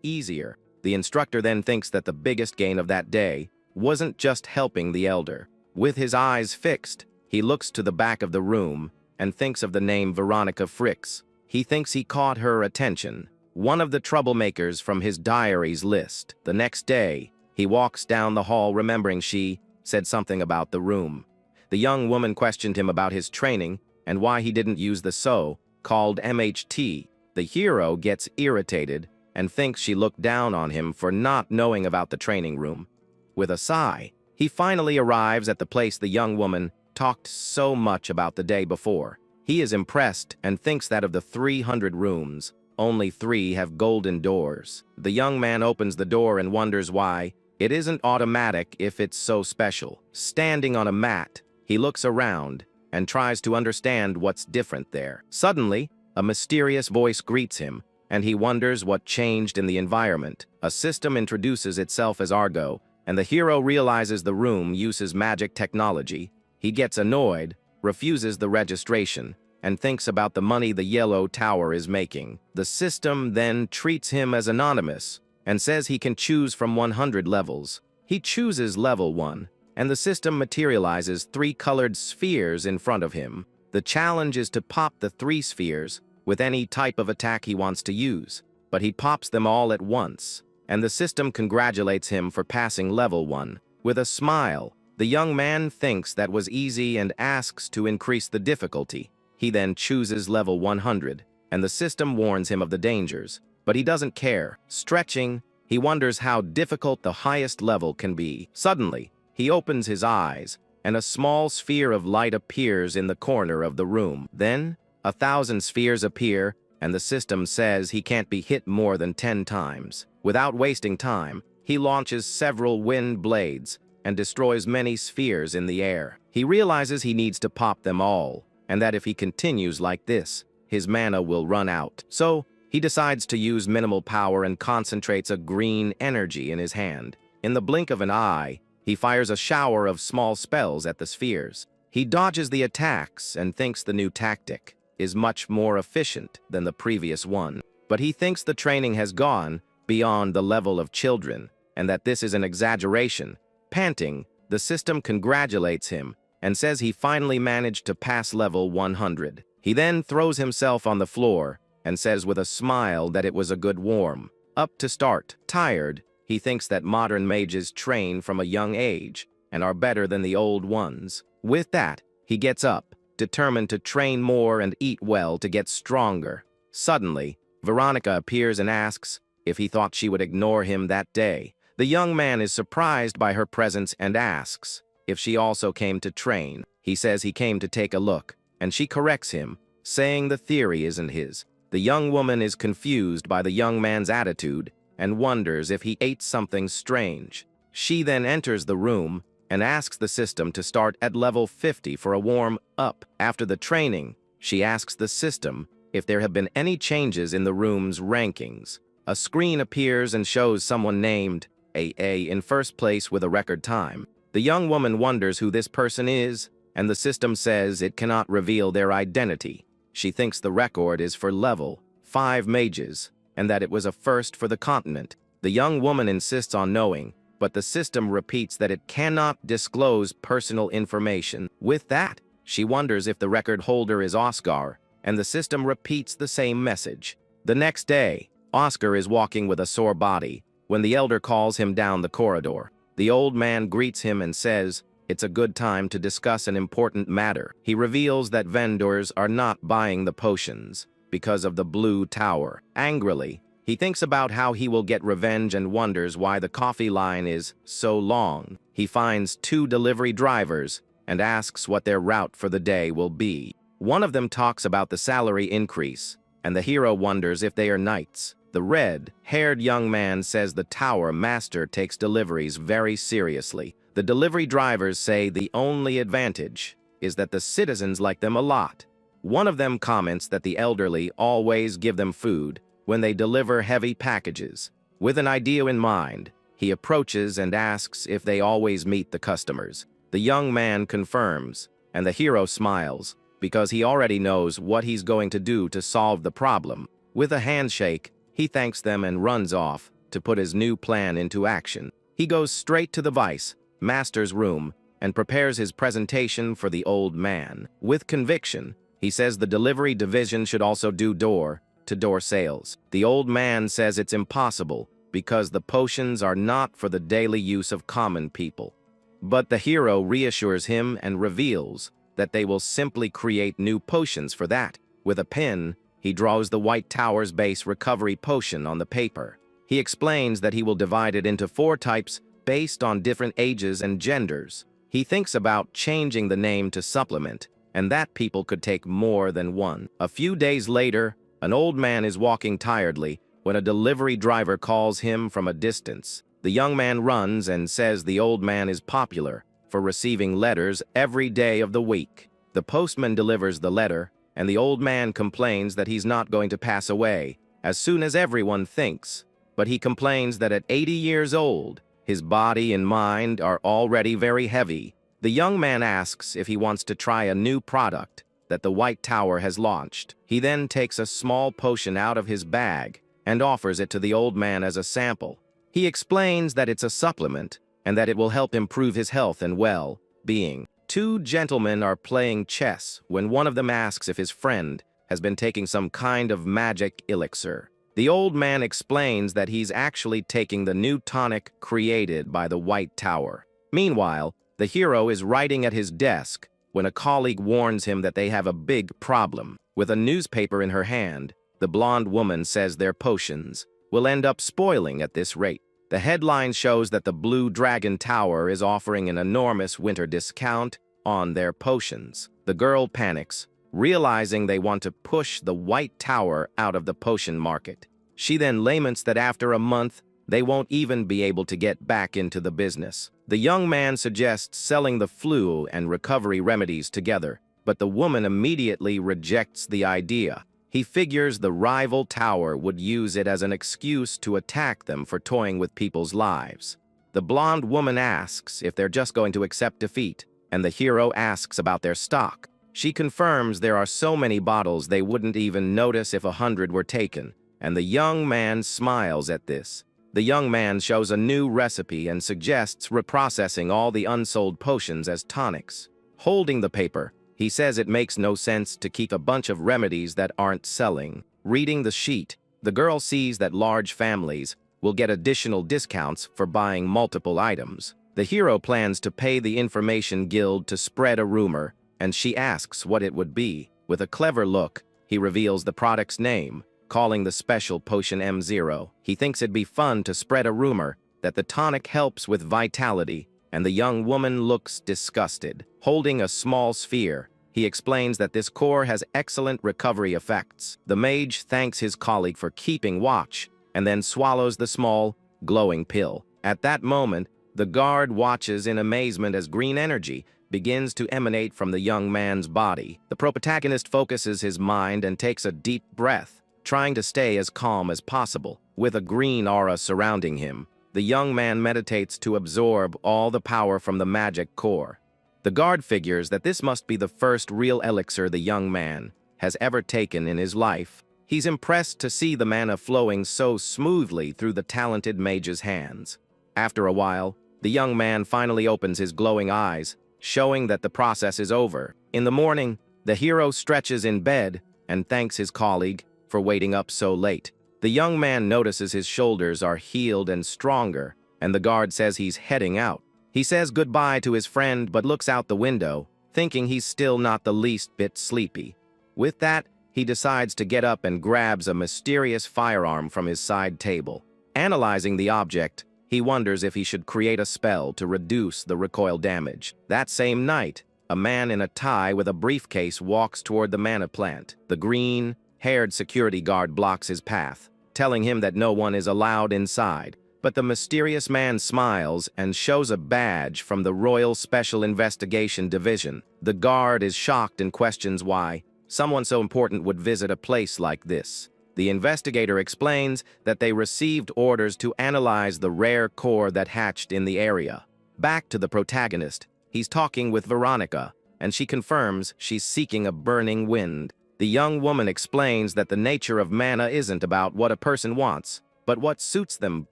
easier. The instructor then thinks that the biggest gain of that day wasn't just helping the elder. With his eyes fixed, he looks to the back of the room and thinks of the name Veronica Fricks. He thinks he caught her attention, one of the troublemakers from his diary's list. The next day, he walks down the hall remembering she said something about the room. The young woman questioned him about his training and why he didn't use the so-called MHT. The hero gets irritated and thinks she looked down on him for not knowing about the training room. With a sigh, he finally arrives at the place the young woman talked so much about the day before. He is impressed and thinks that of the 300 rooms, only 3 have golden doors. The young man opens the door and wonders why it isn't automatic if it's so special. Standing on a mat, he looks around and tries to understand what's different there. Suddenly, a mysterious voice greets him, and he wonders what changed in the environment. A system introduces itself as Argo, and the hero realizes the room uses magic technology. He gets annoyed, refuses the registration, and thinks about the money the Yahello Tower is making. The system then treats him as anonymous and says he can choose from 100 levels. He chooses level 1, and the system materializes 3 colored spheres in front of him. The challenge is to pop the 3 spheres with any type of attack he wants to use, but he pops them all at once, and the system congratulates him for passing level 1. With a smile, the young man thinks that was easy and asks to increase the difficulty. He then chooses level 100, and the system warns him of the dangers, but he doesn't care. Stretching, he wonders how difficult the highest level can be. Suddenly, he opens his eyes, and a small sphere of light appears in the corner of the room. Then, 1,000 spheres appear, and the system says he can't be hit more than 10 times. Without wasting time, he launches several wind blades and destroys many spheres in the air. He realizes he needs to pop them all, and that if he continues like this, his mana will run out. So, he decides to use minimal power and concentrates a green energy in his hand. In the blink of an eye, he fires a shower of small spells at the spheres. He dodges the attacks and thinks the new tactic is much more efficient than the previous one. But he thinks the training has gone beyond the level of children and that this is an exaggeration. Panting, the system congratulates him and says he finally managed to pass level 100. He then throws himself on the floor and says with a smile that it was a good warm up to start. Tired, he thinks that modern mages train from a young age and are better than the old ones. With that, he gets up, determined to train more and eat well to get stronger. Suddenly, Veronica appears and asks if he thought she would ignore him that day. The young man is surprised by her presence and asks if she also came to train. He says he came to take a look, and she corrects him, saying the theory isn't his. The young woman is confused by the young man's attitude and wonders if he ate something strange. She then enters the room and asks the system to start at level 50 for a warm-up. After the training, she asks the system if there have been any changes in the room's rankings. A screen appears and shows someone named AA in first place with a record time. The young woman wonders who this person is, and the system says it cannot reveal their identity. She thinks the record is for level 5 mages, and that it was a first for the continent. The young woman insists on knowing, but the system repeats that it cannot disclose personal information. With that, she wonders if the record holder is Oscar, and the system repeats the same message. The next day, Oscar is walking with a sore body when the elder calls him down the corridor. The old man greets him and says it's a good time to discuss an important matter. He reveals that vendors are not buying the potions because of the blue tower. Angrily, he thinks about how he will get revenge and wonders why the coffee line is so long. He finds 2 delivery drivers and asks what their route for the day will be. One of them talks about the salary increase, and the hero wonders if they are knights. The red-haired young man says the tower master takes deliveries very seriously. The delivery drivers say the only advantage is that the citizens like them a lot. One of them comments that the elderly always give them food when they deliver heavy packages. With an idea in mind, he approaches and asks if they always meet the customers. The young man confirms, and the hero smiles, because he already knows what he's going to do to solve the problem. With a handshake, he thanks them and runs off to put his new plan into action. He goes straight to the vice master's room and prepares his presentation for the old man. With conviction, he says the delivery division should also do door-to-door sales. The old man says it's impossible because the potions are not for the daily use of common people. But the hero reassures him and reveals that they will simply create new potions for that. With a pen, he draws the White Tower's base recovery potion on the paper. He explains that he will divide it into 4 types based on different ages and genders. He thinks about changing the name to supplement, and that people could take more than one. A few days later, an old man is walking tiredly when a delivery driver calls him from a distance. The young man runs and says the old man is popular for receiving letters every day of the week. The postman delivers the letter, and the old man complains that he's not going to pass away as soon as everyone thinks. But he complains that at 80 years old, his body and mind are already very heavy. The young man asks if he wants to try a new product that the White Tower has launched. He then takes a small potion out of his bag and offers it to the old man as a sample. He explains that it's a supplement and that it will help improve his health and well-being. 2 gentlemen are playing chess when one of them asks if his friend has been taking some kind of magic elixir. The old man explains that he's actually taking the new tonic created by the White Tower. Meanwhile, the hero is writing at his desk when a colleague warns him that they have a big problem. With a newspaper in her hand, the blonde woman says their potions will end up spoiling at this rate. The headline shows that the Blue Dragon Tower is offering an enormous winter discount on their potions. The girl panics, realizing they want to push the White Tower out of the potion market. She then laments that after a month, they won't even be able to get back into the business. The young man suggests selling the flu and recovery remedies together, but the woman immediately rejects the idea. He figures the rival tower would use it as an excuse to attack them for toying with people's lives. The blonde woman asks if they're just going to accept defeat, and the hero asks about their stock. She confirms there are so many bottles they wouldn't even notice if 100 were taken, and the young man smiles at this. The young man shows a new recipe and suggests reprocessing all the unsold potions as tonics. Holding the paper, he says it makes no sense to keep a bunch of remedies that aren't selling. Reading the sheet, the girl sees that large families will get additional discounts for buying multiple items. The hero plans to pay the information guild to spread a rumor, and she asks what it would be. With a clever look, He reveals the product's name, calling the special potion M0. He thinks it'd be fun to spread a rumor that the tonic helps with vitality, and the young woman looks disgusted. Holding a small sphere, he explains that this core has excellent recovery effects. The mage thanks his colleague for keeping watch, and then swallows the small, glowing pill. At that moment, the guard watches in amazement as green energy begins to emanate from the young man's body. The protagonist focuses his mind and takes a deep breath, trying to stay as calm as possible. With a green aura surrounding him, the young man meditates to absorb all the power from the magic core. The guard figures that this must be the first real elixir the young man has ever taken in his life. He's impressed to see the mana flowing so smoothly through the talented mage's hands. After a while, the young man finally opens his glowing eyes, showing that the process is over. In the morning, the hero stretches in bed and thanks his colleague for waiting up so late. The young man notices his shoulders are healed and stronger, and the guard says he's heading out. He says goodbye to his friend but looks out the window, thinking he's still not the least bit sleepy. With that, he decides to get up and grabs a mysterious firearm from his side table. Analyzing the object, he wonders if he should create a spell to reduce the recoil damage. That same night, a man in a tie with a briefcase walks toward the mana plant. The green-haired security guard blocks his path, telling him that no one is allowed inside. But the mysterious man smiles and shows a badge from the Royal Special Investigation Division. The guard is shocked and questions why someone so important would visit a place like this. The investigator explains that they received orders to analyze the rare core that hatched in the area. Back to the protagonist, he's talking with Veronica, and she confirms she's seeking a burning wind. The young woman explains that the nature of mana isn't about what a person wants, but what suits them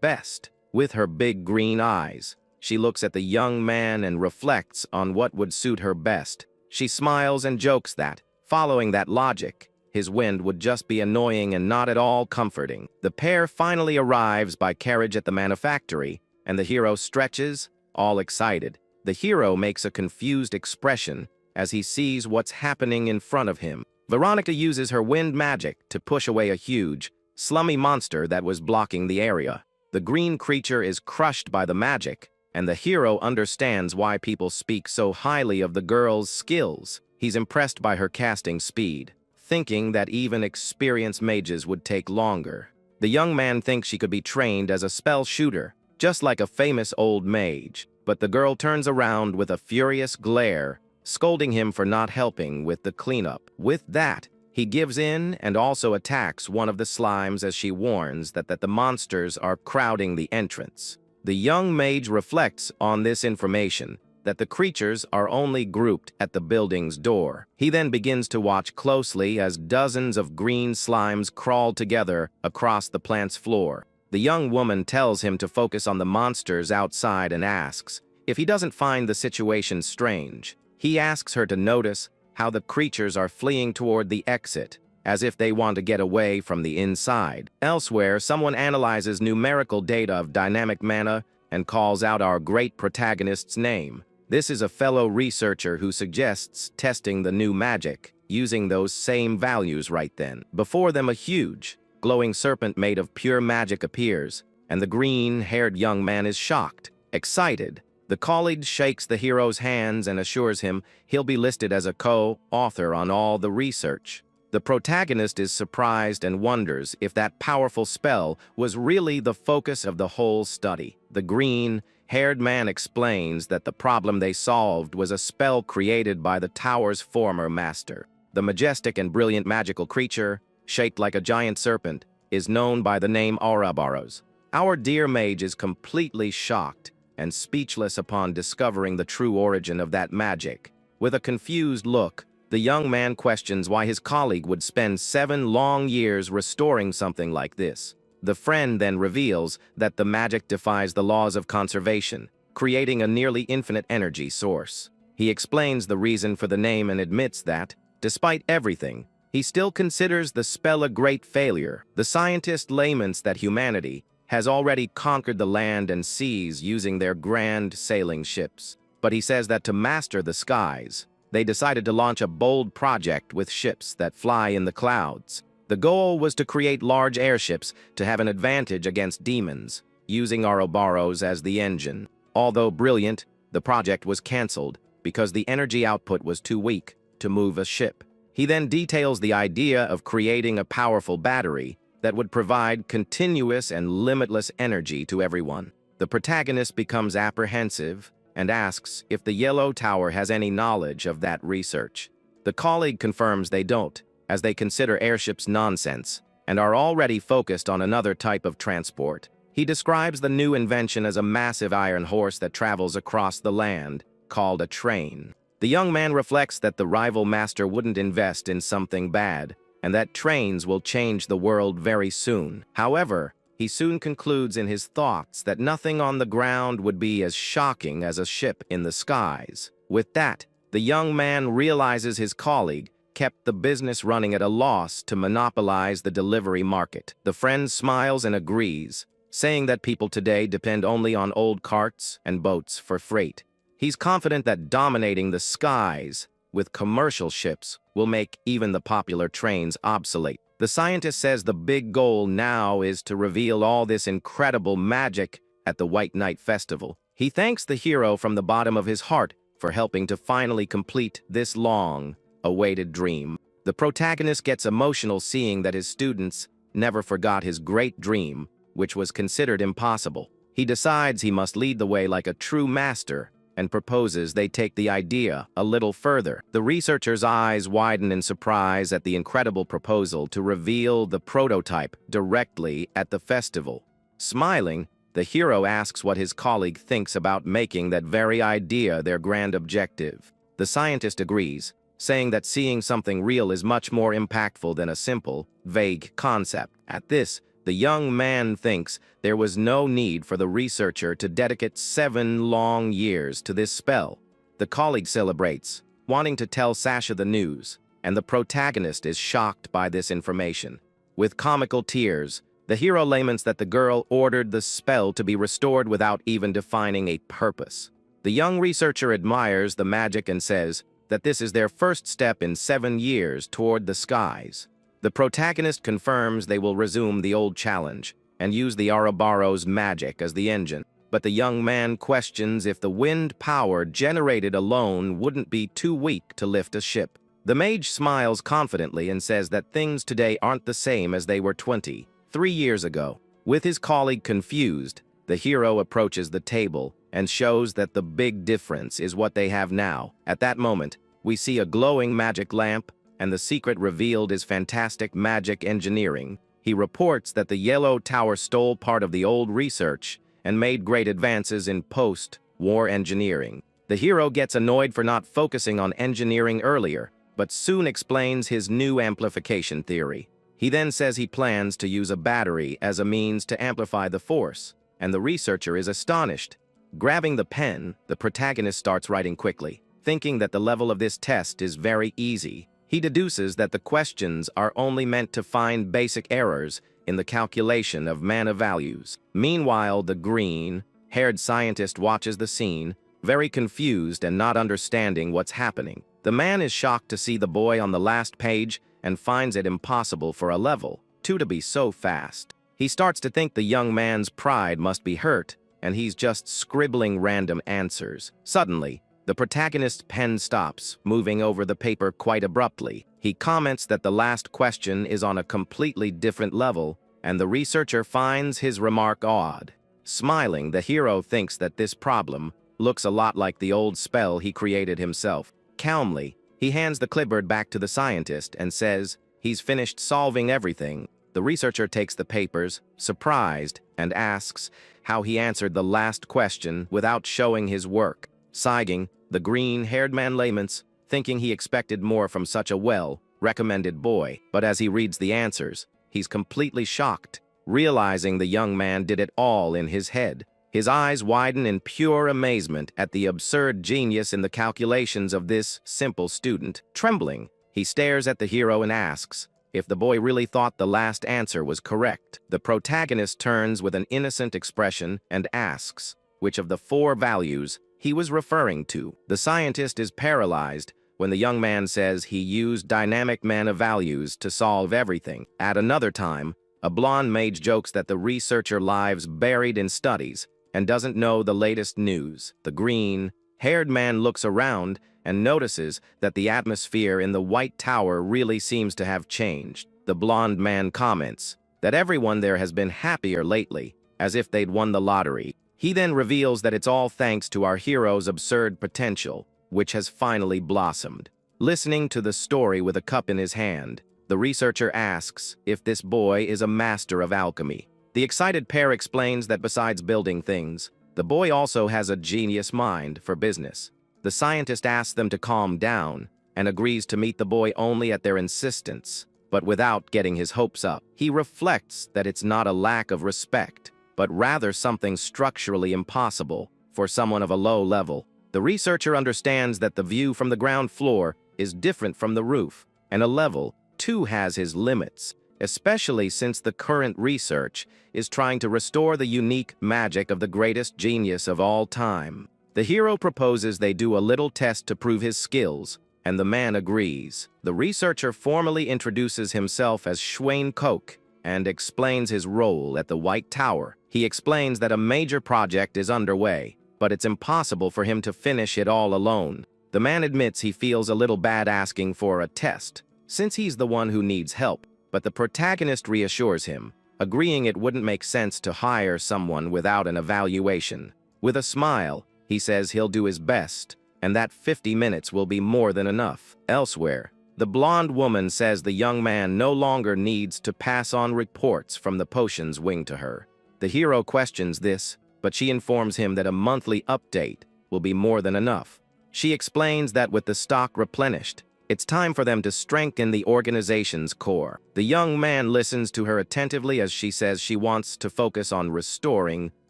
best. With her big green eyes, she looks at the young man and reflects on what would suit her best. She smiles and jokes that, following that logic, his wind would just be annoying and not at all comforting. The pair finally arrives by carriage at the manufactory, and the hero stretches, all excited. The hero makes a confused expression as he sees what's happening in front of him. Veronica uses her wind magic to push away a huge, slummy monster that was blocking the area. The green creature is crushed by the magic, and the hero understands why people speak so highly of the girl's skills. He's impressed by her casting speed, thinking that even experienced mages would take longer. The young man thinks she could be trained as a spell shooter, just like a famous old mage, but the girl turns around with a furious glare, scolding him for not helping with the cleanup. With that, he gives in and also attacks one of the slimes as she warns that the monsters are crowding the entrance. The young mage reflects on this information, that the creatures are only grouped at the building's door. He then begins to watch closely as dozens of green slimes crawl together across the plant's floor. The young woman tells him to focus on the monsters outside and asks if he doesn't find the situation strange. He asks her to notice how the creatures are fleeing toward the exit, as if they want to get away from the inside. Elsewhere, someone analyzes numerical data of dynamic mana and calls out our great protagonist's name. This is a fellow researcher who suggests testing the new magic, using those same values right then. Before them, a huge, glowing serpent made of pure magic appears, and the green-haired young man is shocked, excited. The colleague shakes the hero's hands and assures him he'll be listed as a co-author on all the research. The protagonist is surprised and wonders if that powerful spell was really the focus of the whole study. The green-haired man explains that the problem they solved was a spell created by the tower's former master. The majestic and brilliant magical creature, shaped like a giant serpent, is known by the name Ouroboros. Our dear mage is completely shocked and speechless upon discovering the true origin of that magic. With a confused look, the young man questions why his colleague would spend 7 long years restoring something like this. The friend then reveals that the magic defies the laws of conservation, creating a nearly infinite energy source. He explains the reason for the name and admits that, despite everything, he still considers the spell a great failure. The scientist laments that humanity has already conquered the land and seas using their grand sailing ships. But he says that to master the skies, they decided to launch a bold project with ships that fly in the clouds. The goal was to create large airships to have an advantage against demons, using Ouroboros as the engine. Although brilliant, the project was cancelled because the energy output was too weak to move a ship. He then details the idea of creating a powerful battery that would provide continuous and limitless energy to everyone. The protagonist becomes apprehensive and asks if the Yahello Tower has any knowledge of that research. The colleague confirms they don't, as they consider airships nonsense and are already focused on another type of transport. He describes the new invention as a massive iron horse that travels across the land, called a train. The young man reflects that the rival master wouldn't invest in something bad, and that trains will change the world very soon. However, he soon concludes in his thoughts that nothing on the ground would be as shocking as a ship in the skies. With that, the young man realizes his colleague kept the business running at a loss to monopolize the delivery market. The friend smiles and agrees, saying that people today depend only on old carts and boats for freight. He's confident that dominating the skies with commercial ships will make even the popular trains obsolete. The scientist says the big goal now is to reveal all this incredible magic at the White Night Festival. He thanks the hero from the bottom of his heart for helping to finally complete this long-awaited dream. The protagonist gets emotional seeing that his students never forgot his great dream, which was considered impossible. He decides he must lead the way like a true master and proposes they take the idea a little further. The researcher's eyes widen in surprise at the incredible proposal to reveal the prototype directly at the festival. Smiling, the hero asks what his colleague thinks about making that very idea their grand objective. The scientist agrees, saying that seeing something real is much more impactful than a simple, vague concept. At this, the young man thinks there was no need for the researcher to dedicate 7 long years to this spell. The colleague celebrates, wanting to tell Sasha the news, and the protagonist is shocked by this information. With comical tears, the hero laments that the girl ordered the spell to be restored without even defining a purpose. The young researcher admires the magic and says that this is their first step in 7 years toward the skies. The protagonist confirms they will resume the old challenge and use the Ouroboros magic as the engine, but the young man questions if the wind power generated alone wouldn't be too weak to lift a ship. The mage smiles confidently and says that things today aren't the same as they were 23 years ago. With his colleague confused, the hero approaches the table and shows that the big difference is what they have now. At that moment, we see a glowing magic lamp, and the secret revealed is fantastic magic engineering. He reports that the Yahello Tower stole part of the old research and made great advances in post-war engineering. The hero gets annoyed for not focusing on engineering earlier, but soon explains his new amplification theory. He then says he plans to use a battery as a means to amplify the force, and the researcher is astonished. Grabbing the pen, the protagonist starts writing quickly, thinking that the level of this test is very easy. He deduces that the questions are only meant to find basic errors in the calculation of mana values. Meanwhile, the green-haired scientist watches the scene, very confused and not understanding what's happening. The man is shocked to see the boy on the last page and finds it impossible for a level 2 to be so fast. He starts to think the young man's pride must be hurt, and he's just scribbling random answers. Suddenly, the protagonist's pen stops, moving over the paper quite abruptly. He comments that the last question is on a completely different level, and the researcher finds his remark odd. Smiling, the hero thinks that this problem looks a lot like the old spell he created himself. Calmly, he hands the clipboard back to the scientist and says he's finished solving everything. The researcher takes the papers, surprised, and asks how he answered the last question without showing his work. Sighing, the green-haired man laments, thinking he expected more from such a well-recommended boy. But as he reads the answers, he's completely shocked, realizing the young man did it all in his head. His eyes widen in pure amazement at the absurd genius in the calculations of this simple student. Trembling, he stares at the hero and asks if the boy really thought the last answer was correct. The protagonist turns with an innocent expression and asks which of the 4 values he was referring to. The scientist is paralyzed when the young man says he used dynamic mana values to solve everything. At another time, a blonde mage jokes that the researcher lives buried in studies and doesn't know the latest news. The green-haired man looks around and notices that the atmosphere in the White Tower really seems to have changed. The blonde man comments that everyone there has been happier lately, as if they'd won the lottery. He then reveals that it's all thanks to our hero's absurd potential, which has finally blossomed. Listening to the story with a cup in his hand, the researcher asks if this boy is a master of alchemy. The excited pair explains that besides building things, the boy also has a genius mind for business. The scientist asks them to calm down and agrees to meet the boy only at their insistence, but without getting his hopes up. He reflects that it's not a lack of respect, but rather something structurally impossible for someone of a low level. The researcher understands that the view from the ground floor is different from the roof, and a level, too, has his limits, especially since the current research is trying to restore the unique magic of the greatest genius of all time. The hero proposes they do a little test to prove his skills, and the man agrees. The researcher formally introduces himself as Schwain Koch and explains his role at the White Tower. He explains that a major project is underway, but it's impossible for him to finish it all alone. The man admits he feels a little bad asking for a test, since he's the one who needs help, but the protagonist reassures him, agreeing it wouldn't make sense to hire someone without an evaluation. With a smile, he says he'll do his best, and that 50 minutes will be more than enough. Elsewhere, the blonde woman says the young man no longer needs to pass on reports from the potions wing to her. The hero questions this, but she informs him that a monthly update will be more than enough. She explains that with the stock replenished, it's time for them to strengthen the organization's core. The young man listens to her attentively as she says she wants to focus on restoring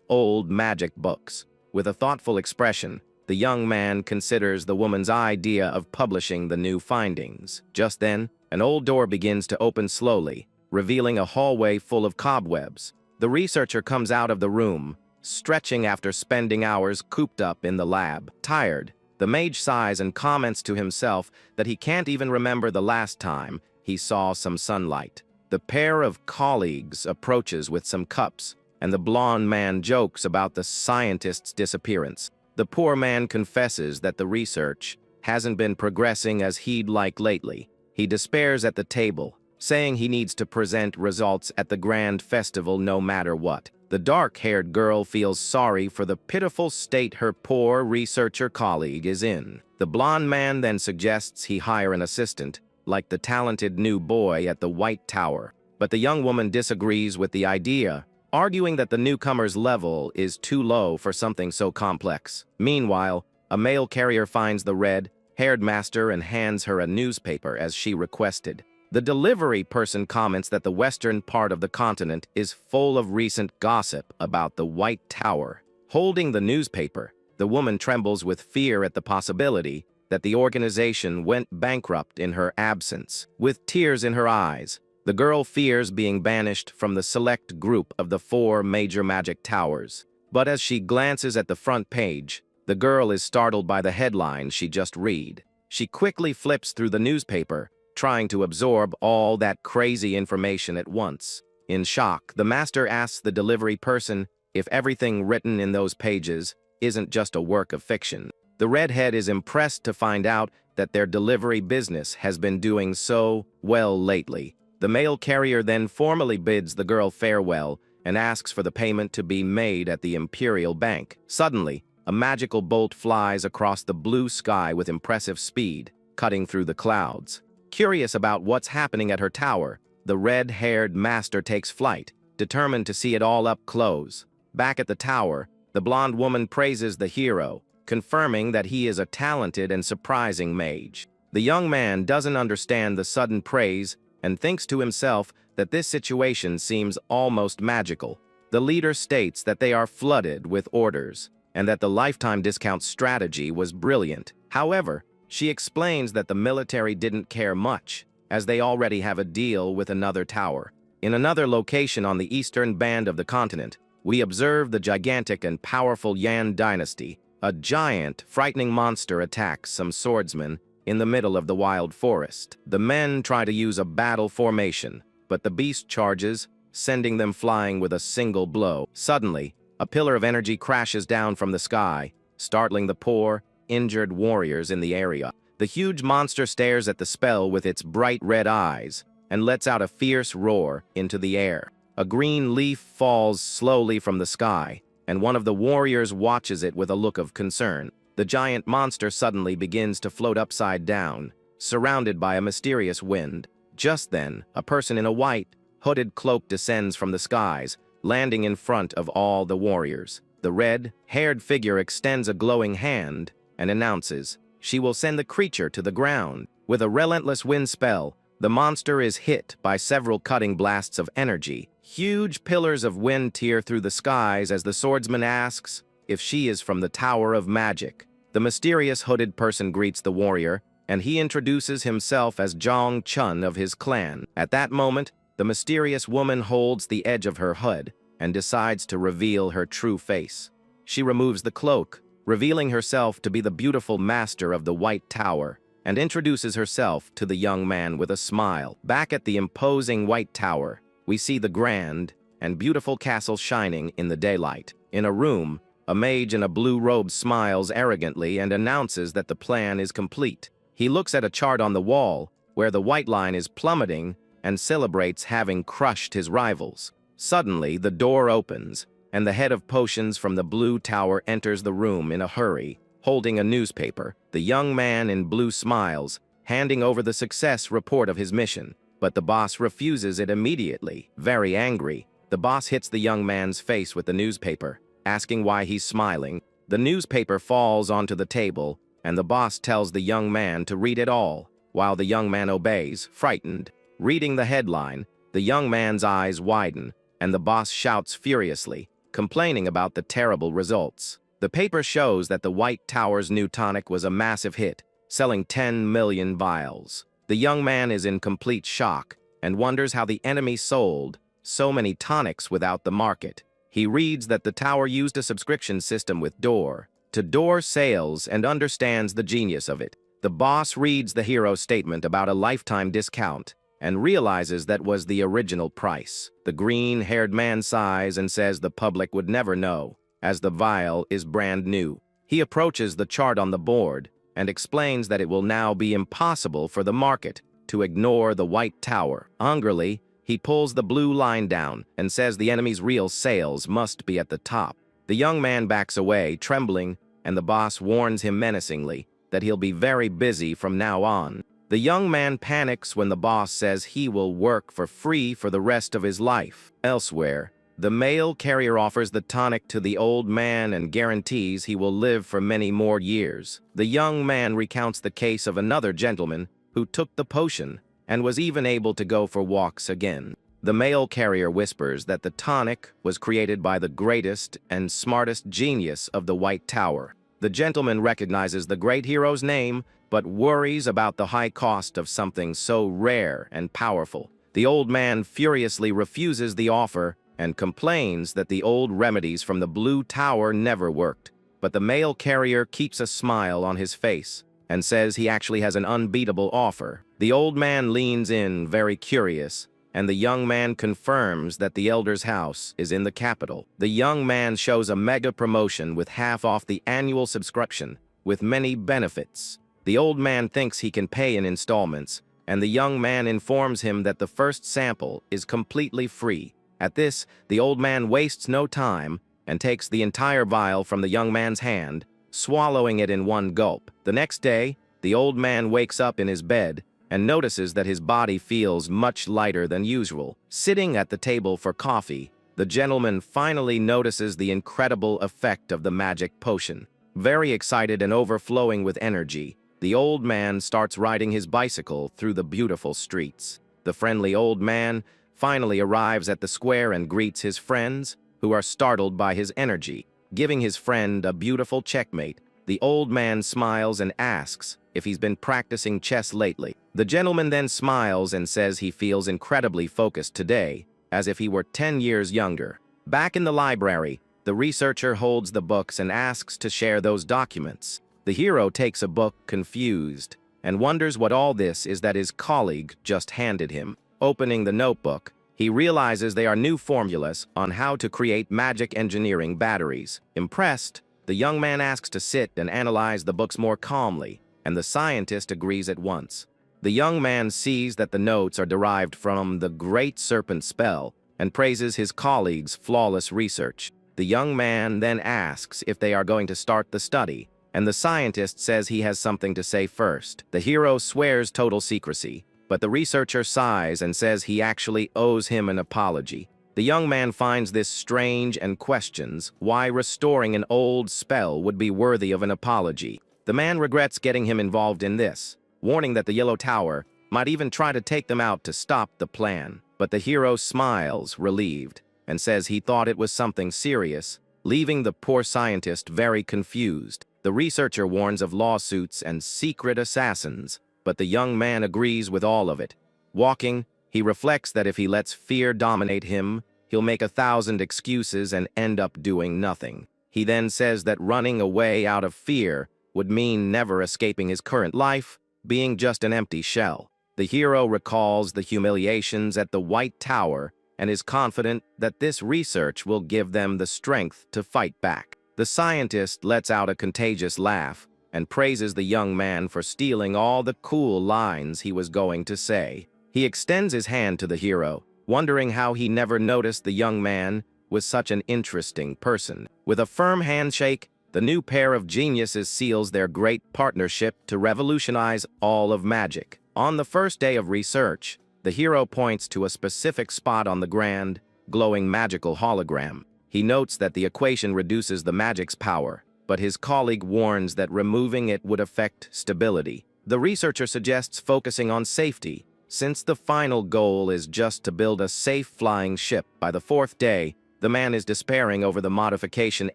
old magic books. With a thoughtful expression, the young man considers the woman's idea of publishing the new findings. Just then, an old door begins to open slowly, revealing a hallway full of cobwebs. The researcher comes out of the room, stretching after spending hours cooped up in the lab. Tired, the mage sighs and comments to himself that he can't even remember the last time he saw some sunlight. The pair of colleagues approaches with some cups, and the blonde man jokes about the scientist's disappearance. The poor man confesses that the research hasn't been progressing as he'd like lately. He despairs at the table, saying he needs to present results at the grand festival no matter what. The dark-haired girl feels sorry for the pitiful state her poor researcher colleague is in. The blonde man then suggests he hire an assistant, like the talented new boy at the White Tower. But the young woman disagrees with the idea, arguing that the newcomer's level is too low for something so complex. Meanwhile, a mail carrier finds the red-haired master and hands her a newspaper as she requested. The delivery person comments that the western part of the continent is full of recent gossip about the White Tower. Holding the newspaper, the woman trembles with fear at the possibility that the organization went bankrupt in her absence. With tears in her eyes, the girl fears being banished from the select group of the 4 major magic towers. But as she glances at the front page, the girl is startled by the headline she just read. She quickly flips through the newspaper, trying to absorb all that crazy information at once. In shock, the master asks the delivery person if everything written in those pages isn't just a work of fiction. The redhead is impressed to find out that their delivery business has been doing so well lately. The mail carrier then formally bids the girl farewell and asks for the payment to be made at the Imperial Bank. Suddenly, a magical bolt flies across the blue sky with impressive speed, cutting through the clouds. Curious about what's happening at her tower, the red-haired master takes flight, determined to see it all up close. Back at the tower, the blonde woman praises the hero, confirming that he is a talented and surprising mage. The young man doesn't understand the sudden praise and thinks to himself that this situation seems almost magical. The leader states that they are flooded with orders, and that the lifetime discount strategy was brilliant. However, she explains that the military didn't care much, as they already have a deal with another tower. In another location on the eastern band of the continent, we observe the gigantic and powerful Yan dynasty. A giant, frightening monster attacks some swordsmen in the middle of the wild forest. The men try to use a battle formation, but the beast charges, sending them flying with a single blow. Suddenly, a pillar of energy crashes down from the sky, startling the poor, injured warriors in the area. The huge monster stares at the spell with its bright red eyes and lets out a fierce roar into the air. A green leaf falls slowly from the sky, and one of the warriors watches it with a look of concern. The giant monster suddenly begins to float upside down, surrounded by a mysterious wind. Just then, a person in a white, hooded cloak descends from the skies, landing in front of all the warriors. The red-haired figure extends a glowing hand and announces she will send the creature to the ground. With a relentless wind spell, the monster is hit by several cutting blasts of energy. Huge pillars of wind tear through the skies as the swordsman asks if she is from the Tower of Magic. The mysterious hooded person greets the warrior, and he introduces himself as Jong Chun of his clan. At that moment, the mysterious woman holds the edge of her hood and decides to reveal her true face. She removes the cloak, revealing herself to be the beautiful master of the White Tower, and introduces herself to the young man with a smile. Back at the imposing White Tower, we see the grand and beautiful castle shining in the daylight. In a room, a mage in a blue robe smiles arrogantly and announces that the plan is complete. He looks at a chart on the wall, where the white line is plummeting, and celebrates having crushed his rivals. Suddenly, the door opens, and the head of potions from the blue tower enters the room in a hurry, holding a newspaper. The young man in blue smiles, handing over the success report of his mission, but the boss refuses it immediately. Very angry, the boss hits the young man's face with the newspaper, asking why he's smiling. The newspaper falls onto the table, and the boss tells the young man to read it all, while the young man obeys, frightened. Reading the headline, the young man's eyes widen, and the boss shouts furiously, complaining about the terrible results. The paper shows that the White Tower's new tonic was a massive hit, selling 10 million vials. The young man is in complete shock and wonders how the enemy sold so many tonics without the market. He reads that the tower used a subscription system with door-to-door sales and understands the genius of it. The boss reads the hero's statement about a lifetime discount and realizes that was the original price. The green-haired man sighs and says the public would never know, as the vial is brand new. He approaches the chart on the board and explains that it will now be impossible for the market to ignore the White Tower. Angrily, he pulls the blue line down and says the enemy's real sales must be at the top. The young man backs away, trembling, and the boss warns him menacingly that he'll be very busy from now on. The young man panics when the boss says he will work for free for the rest of his life. Elsewhere, the mail carrier offers the tonic to the old man and guarantees he will live for many more years. The young man recounts the case of another gentleman who took the potion and was even able to go for walks again. The mail carrier whispers that the tonic was created by the greatest and smartest genius of the White Tower. The gentleman recognizes the great hero's name, but worries about the high cost of something so rare and powerful. The old man furiously refuses the offer and complains that the old remedies from the Blue Tower never worked. But the mail carrier keeps a smile on his face and says he actually has an unbeatable offer. The old man leans in, very curious, and the young man confirms that the elder's house is in the capital. The young man shows a mega promotion with half off the annual subscription, with many benefits. The old man thinks he can pay in installments, and the young man informs him that the first sample is completely free. At this, the old man wastes no time and takes the entire vial from the young man's hand, swallowing it in one gulp. The next day, the old man wakes up in his bed and notices that his body feels much lighter than usual. Sitting at the table for coffee, the gentleman finally notices the incredible effect of the magic potion. Very excited and overflowing with energy, the old man starts riding his bicycle through the beautiful streets. The friendly old man finally arrives at the square and greets his friends, who are startled by his energy. Giving his friend a beautiful checkmate, the old man smiles and asks if he's been practicing chess lately. The gentleman then smiles and says he feels incredibly focused today, as if he were 10 years younger. Back in the library, the researcher holds the books and asks to share those documents. The hero takes a book, confused, and wonders what all this is that his colleague just handed him. Opening the notebook, he realizes they are new formulas on how to create magic engineering batteries. Impressed, the young man asks to sit and analyze the books more calmly, and the scientist agrees at once. The young man sees that the notes are derived from the Great Serpent spell and praises his colleague's flawless research. The young man then asks if they are going to start the study, and the scientist says he has something to say first. The hero swears total secrecy, but the researcher sighs and says he actually owes him an apology. The young man finds this strange and questions why restoring an old spell would be worthy of an apology. The man regrets getting him involved in this, warning that the Yellow Tower might even try to take them out to stop the plan. But the hero smiles, relieved, and says he thought it was something serious, leaving the poor scientist very confused. The researcher warns of lawsuits and secret assassins, but the young man agrees with all of it. Walking, he reflects that if he lets fear dominate him, he'll make 1,000 excuses and end up doing nothing. He then says that running away out of fear would mean never escaping his current life, being just an empty shell. The hero recalls the humiliations at the White Tower and is confident that this research will give them the strength to fight back. The scientist lets out a contagious laugh and praises the young man for stealing all the cool lines he was going to say. He extends his hand to the hero, wondering how he never noticed the young man was such an interesting person. With a firm handshake, the new pair of geniuses seals their great partnership to revolutionize all of magic. On the first day of research, the hero points to a specific spot on the grand, glowing magical hologram. He notes that the equation reduces the magic's power, but his colleague warns that removing it would affect stability. The researcher suggests focusing on safety, since the final goal is just to build a safe flying ship. By the fourth day, the man is despairing over the modification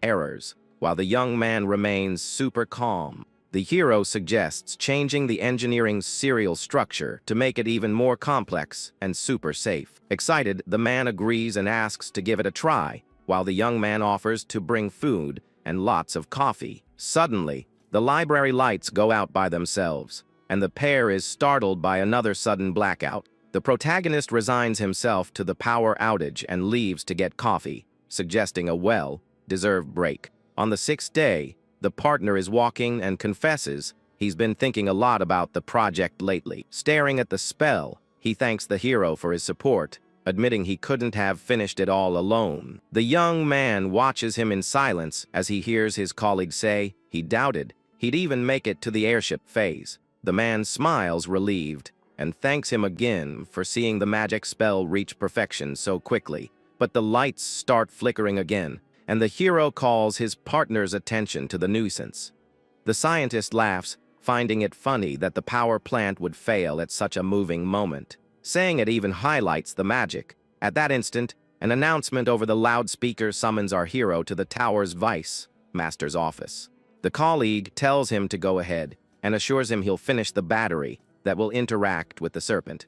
errors, while the young man remains super calm. The hero suggests changing the engineering's serial structure to make it even more complex and super safe. Excited, the man agrees and asks to give it a try, while the young man offers to bring food and lots of coffee. Suddenly, the library lights go out by themselves, and the pair is startled by another sudden blackout. The protagonist resigns himself to the power outage and leaves to get coffee, suggesting a well-deserved break. On the sixth day, the partner is walking and confesses he's been thinking a lot about the project lately. Staring at the spell, he thanks the hero for his support, admitting he couldn't have finished it all alone. The young man watches him in silence as he hears his colleague say he doubted he'd even make it to the airship phase. The man smiles, relieved, and thanks him again for seeing the magic spell reach perfection so quickly. But the lights start flickering again, and the hero calls his partner's attention to the nuisance. The scientist laughs, finding it funny that the power plant would fail at such a moving moment, saying it even highlights the magic. At that instant, an announcement over the loudspeaker summons our hero to the tower's vice master's office. The colleague tells him to go ahead and assures him he'll finish the battery that will interact with the serpent.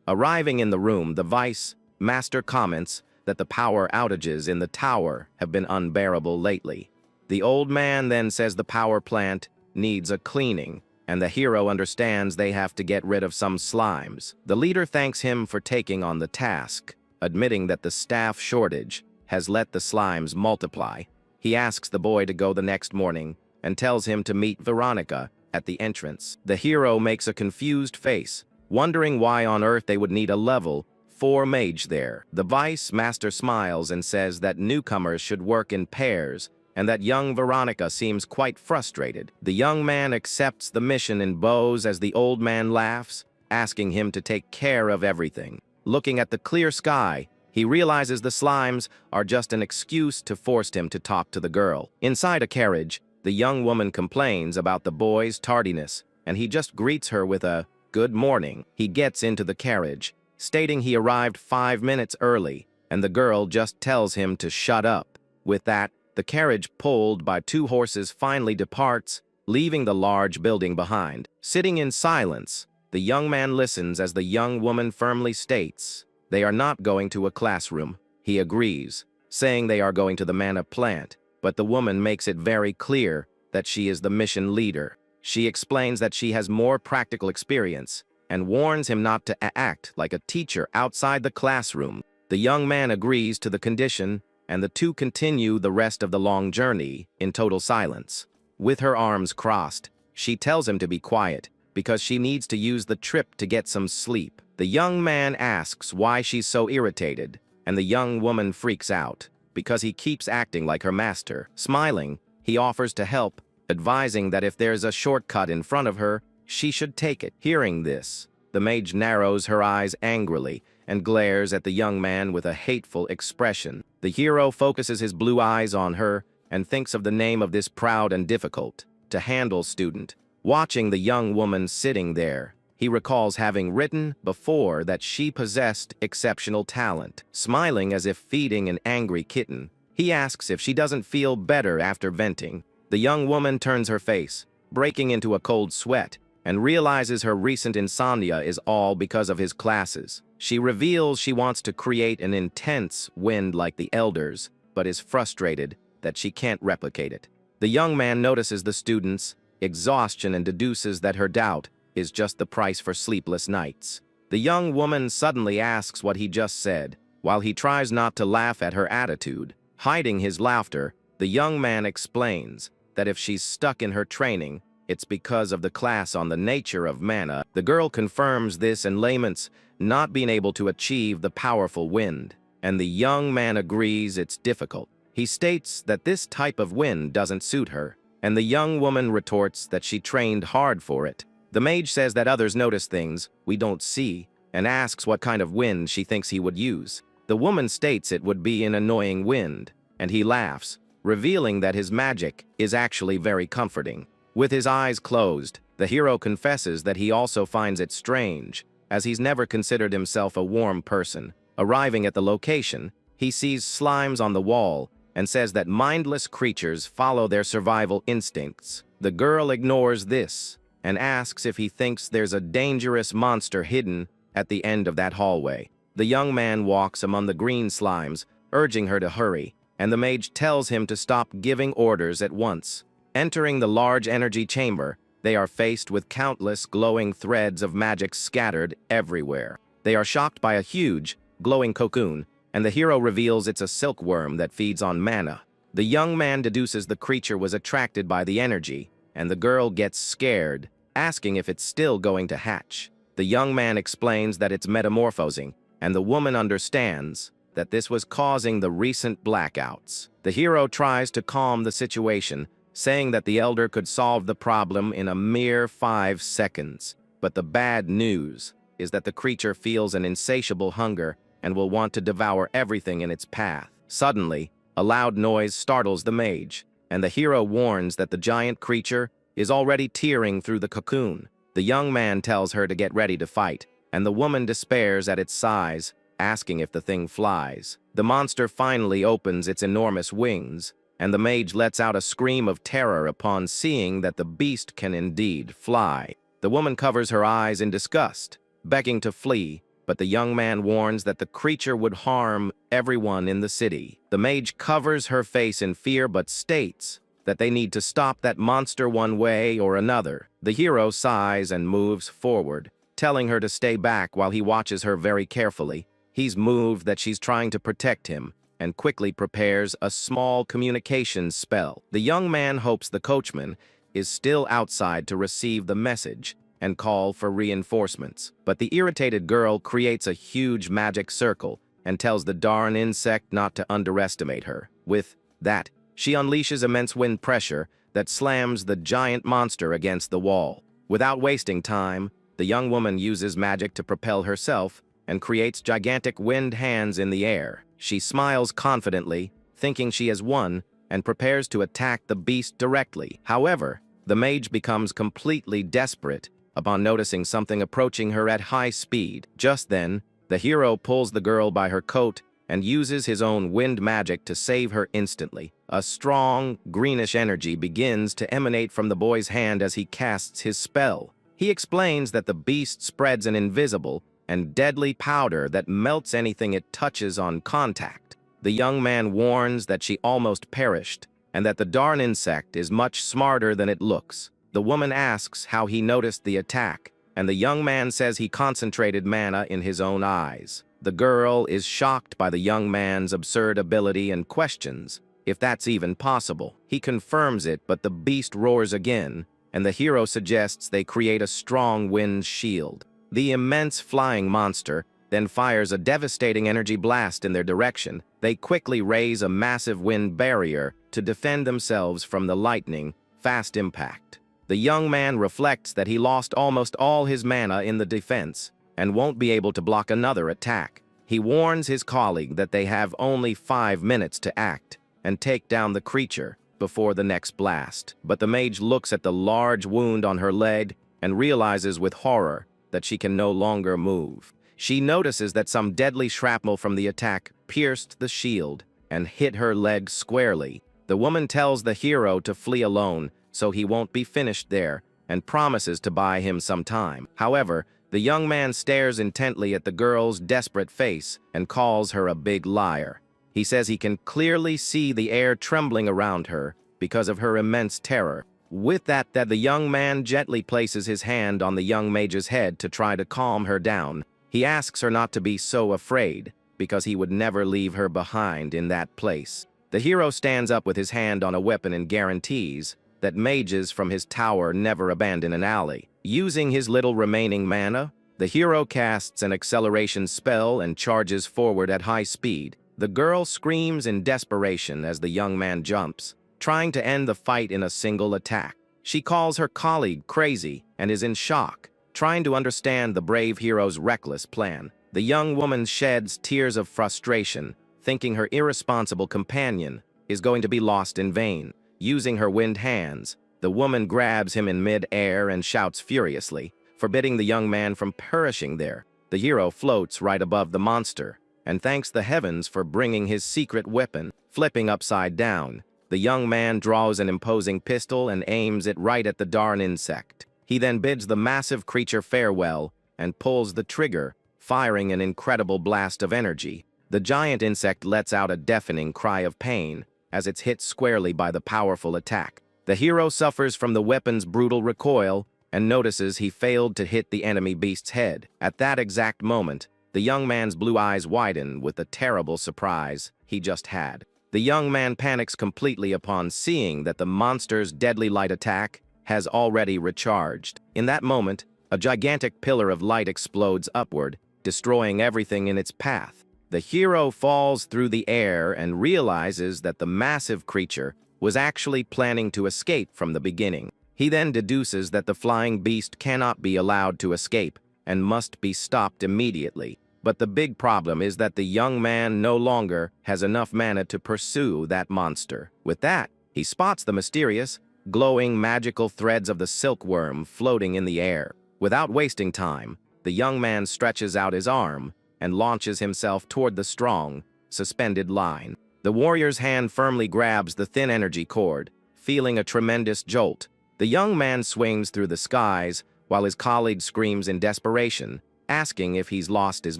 Arriving in the room, the vice master comments that the power outages in the tower have been unbearable lately. The old man then says the power plant needs a cleaning, and the hero understands they have to get rid of some slimes. The leader thanks him for taking on the task, admitting that the staff shortage has let the slimes multiply. He asks the boy to go the next morning and tells him to meet Veronica at the entrance. The hero makes a confused face, wondering why on earth they would need a level 4 mage there. The vice master smiles and says that newcomers should work in pairs and that young Veronica seems quite frustrated. The young man accepts the mission and bows as the old man laughs, asking him to take care of everything. Looking at the clear sky, he realizes the slimes are just an excuse to force him to talk to the girl. Inside a carriage, the young woman complains about the boy's tardiness, and he just greets her with a "good morning." He gets into the carriage, stating he arrived 5 minutes early, and the girl just tells him to shut up. With that, the carriage pulled by 2 horses finally departs, leaving the large building behind. Sitting in silence, the young man listens as the young woman firmly states they are not going to a classroom. He agrees, saying they are going to the Manhwa plant, but the woman makes it very clear that she is the mission leader. She explains that she has more practical experience and warns him not to act like a teacher outside the classroom. The young man agrees to the condition, and the two continue the rest of the long journey in total silence. With her arms crossed, she tells him to be quiet because she needs to use the trip to get some sleep. The young man asks why she's so irritated, and the young woman freaks out because he keeps acting like her master. Smiling, he offers to help, advising that if there's a shortcut in front of her, she should take it. Hearing this, the mage narrows her eyes angrily and glares at the young man with a hateful expression. The hero focuses his blue eyes on her and thinks of the name of this proud and difficult to handle student. Watching the young woman sitting there, he recalls having written before that she possessed exceptional talent. Smiling as if feeding an angry kitten, he asks if she doesn't feel better after venting. The young woman turns her face, breaking into a cold sweat, and realizes her recent insomnia is all because of his classes. She reveals she wants to create an intense wind like the elders, but is frustrated that she can't replicate it. The young man notices the student's exhaustion and deduces that her doubt is just the price for sleepless nights. The young woman suddenly asks what he just said, while he tries not to laugh at her attitude. Hiding his laughter, the young man explains that if she's stuck in her training, it's because of the class on the nature of mana. The girl confirms this and laments not being able to achieve the powerful wind, and the young man agrees it's difficult. He states that this type of wind doesn't suit her, and the young woman retorts that she trained hard for it. The mage says that others notice things we don't see, and asks what kind of wind she thinks he would use. The woman states it would be an annoying wind, and he laughs, revealing that his magic is actually very comforting. With his eyes closed, the hero confesses that he also finds it strange, as he's never considered himself a warm person. Arriving at the location, he sees slimes on the wall and says that mindless creatures follow their survival instincts. The girl ignores this and asks if he thinks there's a dangerous monster hidden at the end of that hallway. The young man walks among the green slimes, urging her to hurry, and the mage tells him to stop giving orders at once. Entering the large energy chamber, they are faced with countless glowing threads of magic scattered everywhere. They are shocked by a huge, glowing cocoon, and the hero reveals it's a silkworm that feeds on mana. The young man deduces the creature was attracted by the energy, and the girl gets scared, asking if it's still going to hatch. The young man explains that it's metamorphosing, and the woman understands that this was causing the recent blackouts. The hero tries to calm the situation, saying that the elder could solve the problem in a mere 5 seconds. But the bad news is that the creature feels an insatiable hunger and will want to devour everything in its path. Suddenly, a loud noise startles the mage, and the hero warns that the giant creature is already tearing through the cocoon. The young man tells her to get ready to fight, and the woman despairs at its size, asking if the thing flies. The monster finally opens its enormous wings, and the mage lets out a scream of terror upon seeing that the beast can indeed fly. The woman covers her eyes in disgust, begging to flee, but the young man warns that the creature would harm everyone in the city. The mage covers her face in fear but states that they need to stop that monster one way or another. The hero sighs and moves forward, telling her to stay back while he watches her very carefully. He's moved that she's trying to protect him, and quickly prepares a small communication spell. The young man hopes the coachman is still outside to receive the message and call for reinforcements. But the irritated girl creates a huge magic circle and tells the darn insect not to underestimate her. With that, she unleashes immense wind pressure that slams the giant monster against the wall. Without wasting time, the young woman uses magic to propel herself and creates gigantic wind hands in the air. She smiles confidently, thinking she has won, and prepares to attack the beast directly. However, the mage becomes completely desperate upon noticing something approaching her at high speed. Just then, the hero pulls the girl by her coat and uses his own wind magic to save her instantly. A strong, greenish energy begins to emanate from the boy's hand as he casts his spell. He explains that the beast spreads an invisible and deadly powder that melts anything it touches on contact. The young man warns that she almost perished, and that the darn insect is much smarter than it looks. The woman asks how he noticed the attack, and the young man says he concentrated mana in his own eyes. The girl is shocked by the young man's absurd ability and questions if that's even possible. He confirms it, but the beast roars again, and the hero suggests they create a strong wind shield. The immense flying monster then fires a devastating energy blast in their direction. They quickly raise a massive wind barrier to defend themselves from the lightning fast impact. The young man reflects that he lost almost all his mana in the defense and won't be able to block another attack. He warns his colleague that they have only 5 minutes to act and take down the creature before the next blast. But the mage looks at the large wound on her leg and realizes with horror that she can no longer move. She notices that some deadly shrapnel from the attack pierced the shield and hit her leg squarely. The woman tells the hero to flee alone so he won't be finished there and promises to buy him some time. However, the young man stares intently at the girl's desperate face and calls her a big liar. He says he can clearly see the air trembling around her because of her immense terror. With that, the young man gently places his hand on the young mage's head to try to calm her down. He asks her not to be so afraid because he would never leave her behind in that place. The hero stands up with his hand on a weapon and guarantees that mages from his tower never abandon an alley. Using his little remaining mana, the hero casts an acceleration spell and charges forward at high speed. The girl screams in desperation as the young man jumps, trying to end the fight in a single attack. She calls her colleague crazy and is in shock, trying to understand the brave hero's reckless plan. The young woman sheds tears of frustration, thinking her irresponsible companion is going to be lost in vain. Using her wind hands, the woman grabs him in mid-air and shouts furiously, forbidding the young man from perishing there. The hero floats right above the monster and thanks the heavens for bringing his secret weapon. Flipping upside down, the young man draws an imposing pistol and aims it right at the darn insect. He then bids the massive creature farewell and pulls the trigger, firing an incredible blast of energy. The giant insect lets out a deafening cry of pain as it's hit squarely by the powerful attack. The hero suffers from the weapon's brutal recoil and notices he failed to hit the enemy beast's head. At that exact moment, the young man's blue eyes widen with the terrible surprise he just had. The young man panics completely upon seeing that the monster's deadly light attack has already recharged. In that moment, a gigantic pillar of light explodes upward, destroying everything in its path. The hero falls through the air and realizes that the massive creature was actually planning to escape from the beginning. He then deduces that the flying beast cannot be allowed to escape and must be stopped immediately. But the big problem is that the young man no longer has enough mana to pursue that monster. With that, he spots the mysterious, glowing magical threads of the silkworm floating in the air. Without wasting time, the young man stretches out his arm and launches himself toward the strong, suspended line. The warrior's hand firmly grabs the thin energy cord, feeling a tremendous jolt. The young man swings through the skies while his colleague screams in desperation, asking if he's lost his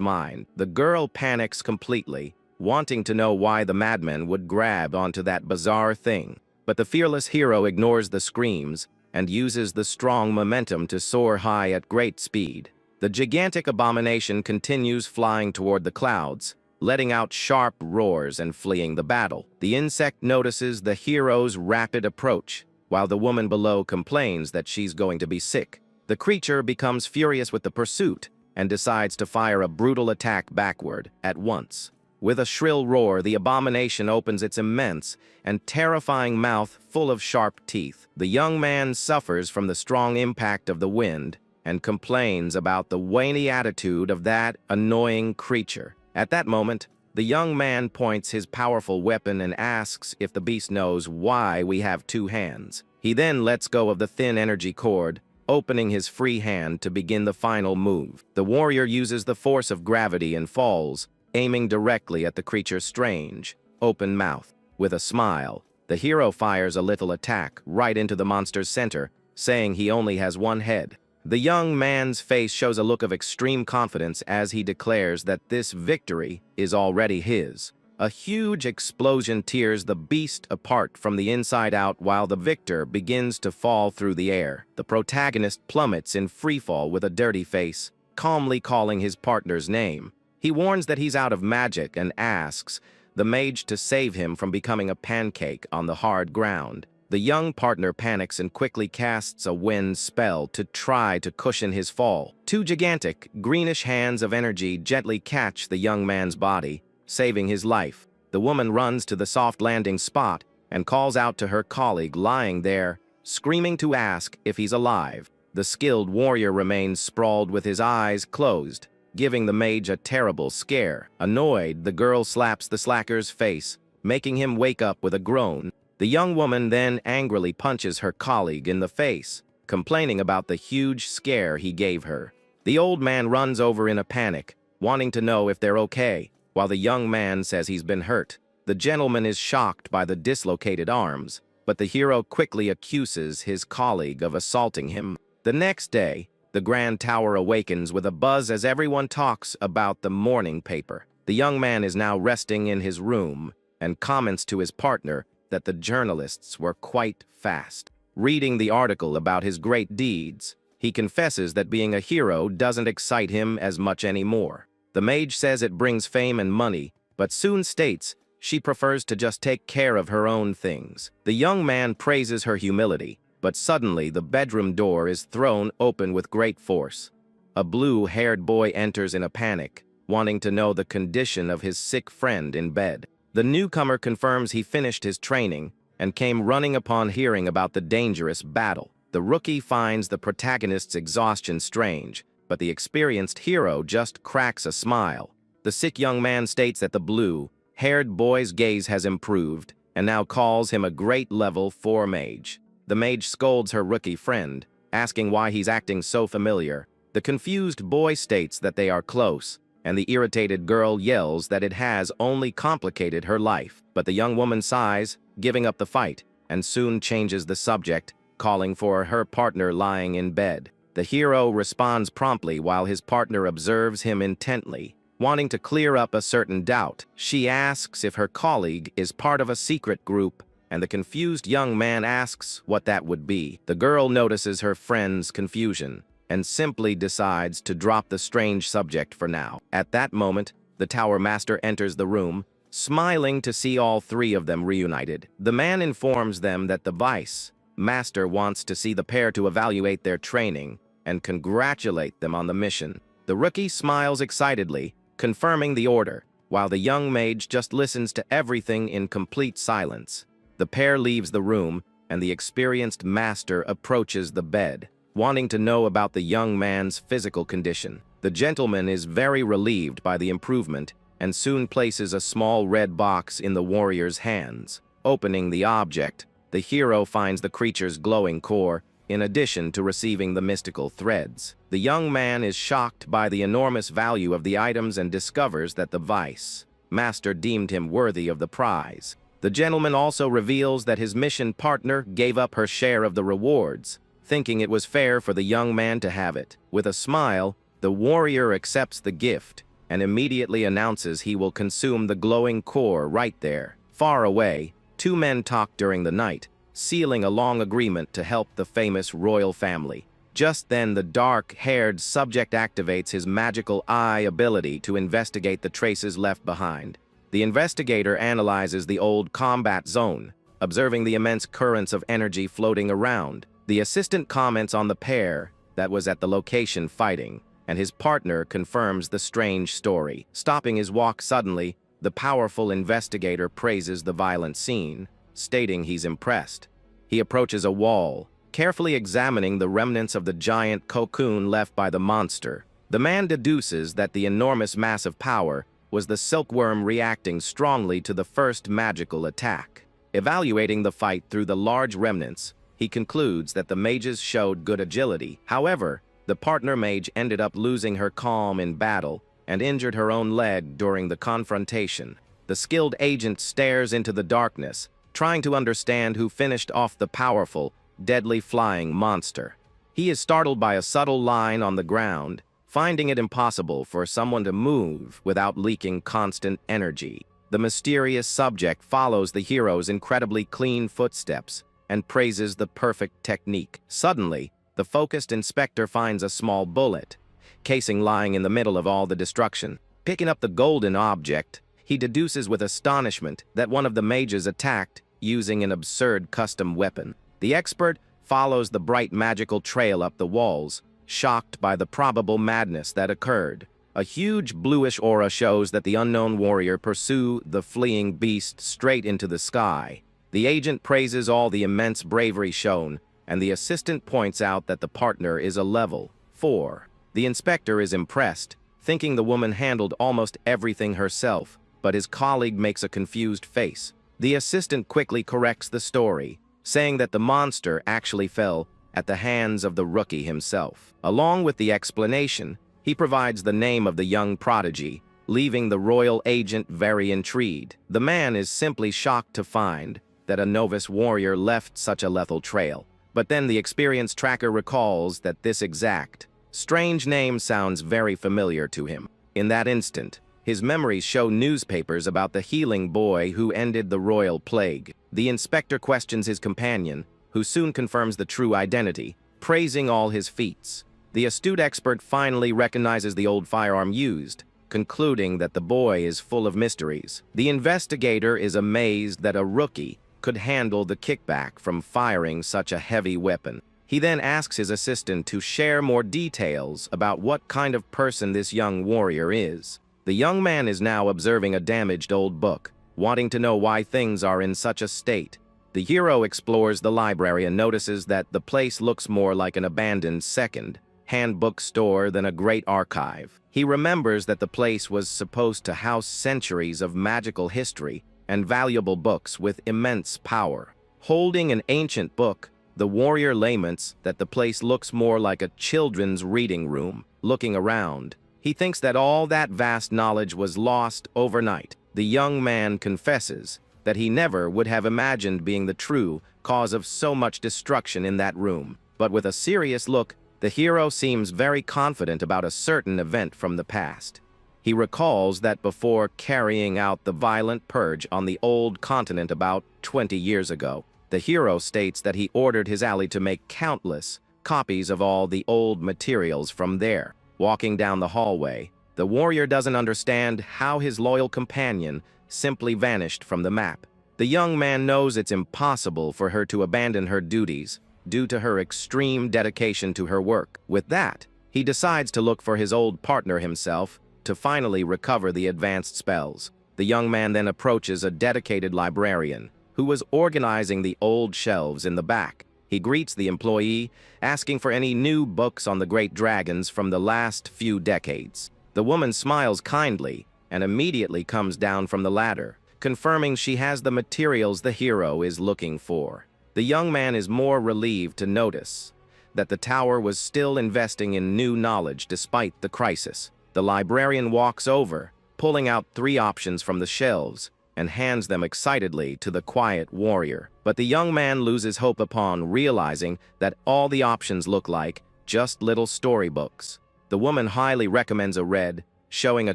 mind. The girl panics completely, wanting to know why the madman would grab onto that bizarre thing. But the fearless hero ignores the screams and uses the strong momentum to soar high at great speed. The gigantic abomination continues flying toward the clouds, letting out sharp roars and fleeing the battle. The insect notices the hero's rapid approach, while the woman below complains that she's going to be sick. The creature becomes furious with the pursuit and decides to fire a brutal attack backward at once. With a shrill roar, the abomination opens its immense and terrifying mouth full of sharp teeth. The young man suffers from the strong impact of the wind and complains about the whiny attitude of that annoying creature. At that moment, the young man points his powerful weapon and asks if the beast knows why we have 2 hands. He then lets go of the thin energy cord, opening his free hand to begin the final move. The warrior uses the force of gravity and falls, aiming directly at the creature's strange, open mouth. With a smile, the hero fires a little attack right into the monster's center, saying he only has 1 head. The young man's face shows a look of extreme confidence as he declares that this victory is already his. A huge explosion tears the beast apart from the inside out while the victor begins to fall through the air. The protagonist plummets in freefall with a dirty face, calmly calling his partner's name. He warns that he's out of magic and asks the mage to save him from becoming a pancake on the hard ground. The young partner panics and quickly casts a wind spell to try to cushion his fall. Two gigantic, greenish hands of energy gently catch the young man's body, saving his life. The woman runs to the soft landing spot and calls out to her colleague lying there, screaming to ask if he's alive. The skilled warrior remains sprawled with his eyes closed, giving the mage a terrible scare. Annoyed, the girl slaps the slacker's face, making him wake up with a groan. The young woman then angrily punches her colleague in the face, complaining about the huge scare he gave her. The old man runs over in a panic, wanting to know if they're okay, while the young man says he's been hurt. The gentleman is shocked by the dislocated arms, but the hero quickly accuses his colleague of assaulting him. The next day, the Grand Tower awakens with a buzz as everyone talks about the morning paper. The young man is now resting in his room and comments to his partner that the journalists were quite fast. Reading the article about his great deeds, he confesses that being a hero doesn't excite him as much anymore. The mage says it brings fame and money, but soon states she prefers to just take care of her own things. The young man praises her humility, but suddenly the bedroom door is thrown open with great force. A blue-haired boy enters in a panic, wanting to know the condition of his sick friend in bed. The newcomer confirms he finished his training and came running upon hearing about the dangerous battle. The rookie finds the protagonist's exhaustion strange, but the experienced hero just cracks a smile. The sick young man states that the blue-haired boy's gaze has improved and now calls him a great level 4 mage. The mage scolds her rookie friend, asking why he's acting so familiar. The confused boy states that they are close, and the irritated girl yells that it has only complicated her life. But the young woman sighs, giving up the fight, and soon changes the subject, calling for her partner lying in bed. The hero responds promptly while his partner observes him intently, wanting to clear up a certain doubt. She asks if her colleague is part of a secret group, and the confused young man asks what that would be. The girl notices her friend's confusion and simply decides to drop the strange subject for now. At that moment, the Tower Master enters the room, smiling to see all three of them reunited. The man informs them that the Vice Master wants to see the pair to evaluate their training and congratulate them on the mission. The rookie smiles excitedly, confirming the order, while the young mage just listens to everything in complete silence. The pair leaves the room, and the experienced master approaches the bed, wanting to know about the young man's physical condition. The gentleman is very relieved by the improvement and soon places a small red box in the warrior's hands. Opening the object, the hero finds the creature's glowing core, in addition to receiving the mystical threads. The young man is shocked by the enormous value of the items and discovers that the Vice Master deemed him worthy of the prize. The gentleman also reveals that his mission partner gave up her share of the rewards, thinking it was fair for the young man to have it. With a smile, the warrior accepts the gift and immediately announces he will consume the glowing core right there. Far away, two men talk during the night, sealing a long agreement to help the famous royal family. Just then, the dark-haired subject activates his magical eye ability to investigate the traces left behind. The investigator analyzes the old combat zone, observing the immense currents of energy floating around. The assistant comments on the pair that was at the location fighting, and his partner confirms the strange story. Stopping his walk suddenly, the powerful investigator praises the violent scene, stating he's impressed. He approaches a wall, carefully examining the remnants of the giant cocoon left by the monster. The man deduces that the enormous mass of power was the silkworm reacting strongly to the first magical attack. Evaluating the fight through the large remnants, he concludes that the mages showed good agility. However, the partner mage ended up losing her calm in battle and injured her own leg during the confrontation. The skilled agent stares into the darkness, trying to understand who finished off the powerful, deadly flying monster. He is startled by a subtle line on the ground, finding it impossible for someone to move without leaking constant energy. The mysterious subject follows the hero's incredibly clean footsteps and praises the perfect technique. Suddenly, the focused inspector finds a small bullet casing lying in the middle of all the destruction. Picking up the golden object, he deduces with astonishment that one of the mages attacked using an absurd custom weapon. The expert follows the bright magical trail up the walls, shocked by the probable madness that occurred. A huge bluish aura shows that the unknown warrior pursued the fleeing beast straight into the sky. The agent praises all the immense bravery shown, and the assistant points out that the partner is a level 4. The inspector is impressed, thinking the woman handled almost everything herself, but his colleague makes a confused face. The assistant quickly corrects the story, saying that the monster actually fell at the hands of the rookie himself. Along with the explanation, he provides the name of the young prodigy, leaving the royal agent very intrigued. The man is simply shocked to find that a novice warrior left such a lethal trail. But then the experienced tracker recalls that this exact, strange name sounds very familiar to him. In that instant, his memories show newspapers about the healing boy who ended the royal plague. The inspector questions his companion, who soon confirms the true identity, praising all his feats. The astute expert finally recognizes the old firearm used, concluding that the boy is full of mysteries. The investigator is amazed that a rookie could handle the kickback from firing such a heavy weapon. He then asks his assistant to share more details about what kind of person this young warrior is. The young man is now observing a damaged old book, wanting to know why things are in such a state. The hero explores the library and notices that the place looks more like an abandoned second-hand bookstore than a great archive. He remembers that the place was supposed to house centuries of magical history and valuable books with immense power. Holding an ancient book, the warrior laments that the place looks more like a children's reading room. Looking around, he thinks that all that vast knowledge was lost overnight. The young man confesses that he never would have imagined being the true cause of so much destruction in that room. But with a serious look, the hero seems very confident about a certain event from the past. He recalls that before carrying out the violent purge on the old continent about 20 years ago, the hero states that he ordered his ally to make countless copies of all the old materials from there. Walking down the hallway, the warrior doesn't understand how his loyal companion simply vanished from the map. The young man knows it's impossible for her to abandon her duties due to her extreme dedication to her work. With that, he decides to look for his old partner himself to finally recover the advanced spells. The young man then approaches a dedicated librarian who was organizing the old shelves in the back. He greets the employee, asking for any new books on the great dragons from the last few decades. The woman smiles kindly and immediately comes down from the ladder, confirming she has the materials the hero is looking for. The young man is more relieved to notice that the tower was still investing in new knowledge despite the crisis. The librarian walks over, pulling out 3 options from the shelves, and hands them excitedly to the quiet warrior. But the young man loses hope upon realizing that all the options look like just little storybooks. The woman highly recommends a read, showing a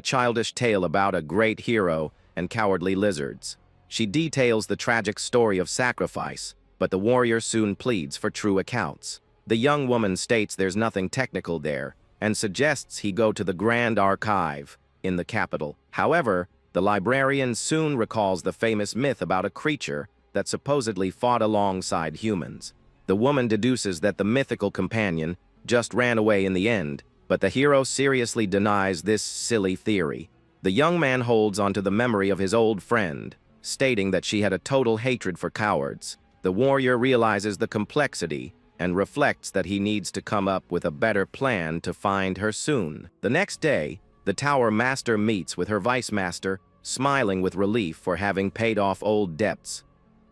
childish tale about a great hero and cowardly lizards. She details the tragic story of sacrifice, but the warrior soon pleads for true accounts. The young woman states there's nothing technical there, and suggests he go to the Grand Archive in the capital. However, the librarian soon recalls the famous myth about a creature that supposedly fought alongside humans. The woman deduces that the mythical companion just ran away in the end, but the hero seriously denies this silly theory. The young man holds onto the memory of his old friend, stating that she had a total hatred for cowards. The warrior realizes the complexity and reflects that he needs to come up with a better plan to find her soon. The next day, the tower master meets with her vice master, smiling with relief for having paid off old debts.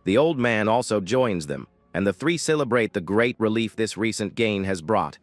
The old man also joins them, and the 3 celebrate the great relief this recent gain has brought.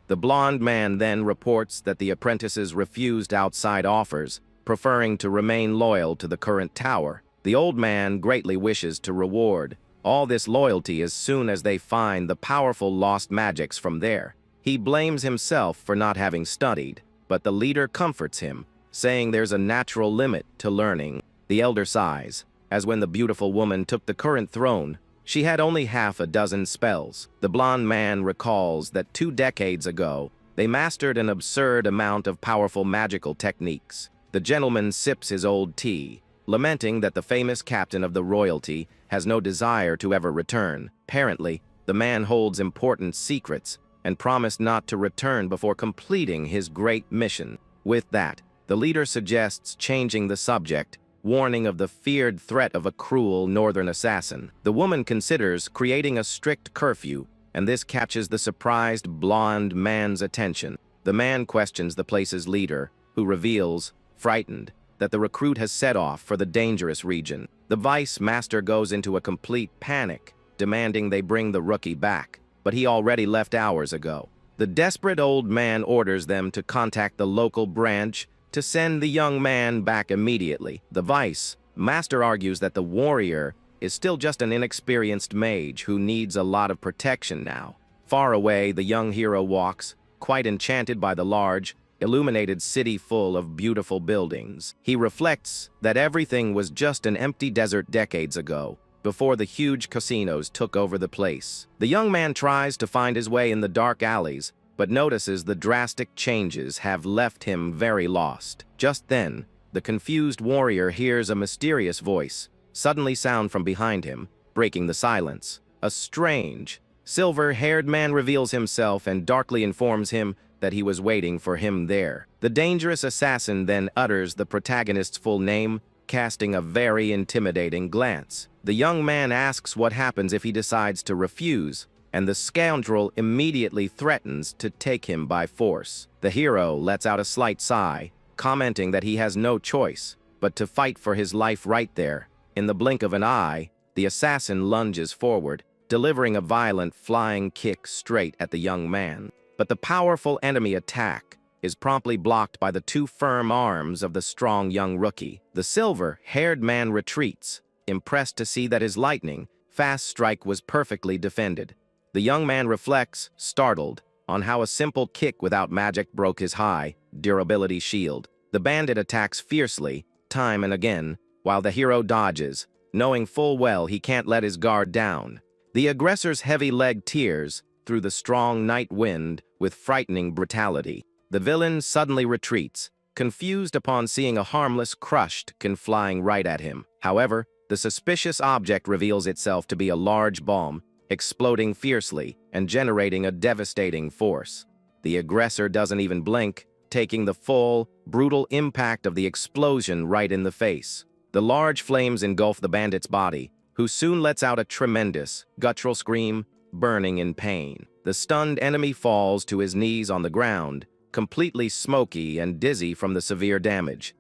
The blonde man then reports that the apprentices refused outside offers, preferring to remain loyal to the current tower. The old man greatly wishes to reward all this loyalty as soon as they find the powerful lost magics from there. He blames himself for not having studied, but the leader comforts him, saying there's a natural limit to learning. The elder sighs, as when the beautiful woman took the current throne, she had only half a dozen spells. The blonde man recalls that 2 decades ago, they mastered an absurd amount of powerful magical techniques. The gentleman sips his old tea, lamenting that the famous captain of the royalty has no desire to ever return. Apparently, the man holds important secrets and promised not to return before completing his great mission. With that, the leader suggests changing the subject, warning of the feared threat of a cruel northern assassin. The woman considers creating a strict curfew, and this catches the surprised blonde man's attention. The man questions the place's leader, who reveals, frightened, that the recruit has set off for the dangerous region. The vice master goes into a complete panic, demanding they bring the rookie back, but he already left hours ago. The desperate old man orders them to contact the local branch to send the young man back immediately. The vice master argues that the warrior is still just an inexperienced mage who needs a lot of protection now. Far away, the young hero walks, quite enchanted by the large, illuminated city full of beautiful buildings. He reflects that everything was just an empty desert decades ago, before the huge casinos took over the place. The young man tries to find his way in the dark alleys, but notices the drastic changes have left him very lost. Just then, the confused warrior hears a mysterious voice suddenly sound from behind him, breaking the silence. A strange, silver-haired man reveals himself and darkly informs him that he was waiting for him there. The dangerous assassin then utters the protagonist's full name, casting a very intimidating glance. The young man asks what happens if he decides to refuse, and the scoundrel immediately threatens to take him by force. The hero lets out a slight sigh, commenting that he has no choice but to fight for his life right there. In the blink of an eye, the assassin lunges forward, delivering a violent flying kick straight at the young man. But the powerful enemy attack is promptly blocked by the 2 firm arms of the strong young rookie. The silver-haired man retreats, impressed to see that his lightning-fast strike was perfectly defended. The young man reflects, startled, on how a simple kick without magic broke his high durability shield. The bandit attacks fiercely, time and again, while the hero dodges, knowing full well he can't let his guard down. The aggressor's heavy leg tears through the strong night wind with frightening brutality. The villain suddenly retreats, confused upon seeing a harmless crushed can flying right at him. However, the suspicious object reveals itself to be a large bomb, exploding fiercely and generating a devastating force. The aggressor doesn't even blink, taking the full, brutal impact of the explosion right in the face. The large flames engulf the bandit's body, who soon lets out a tremendous, guttural scream, burning in pain. The stunned enemy falls to his knees on the ground, completely smoky and dizzy from the severe damage.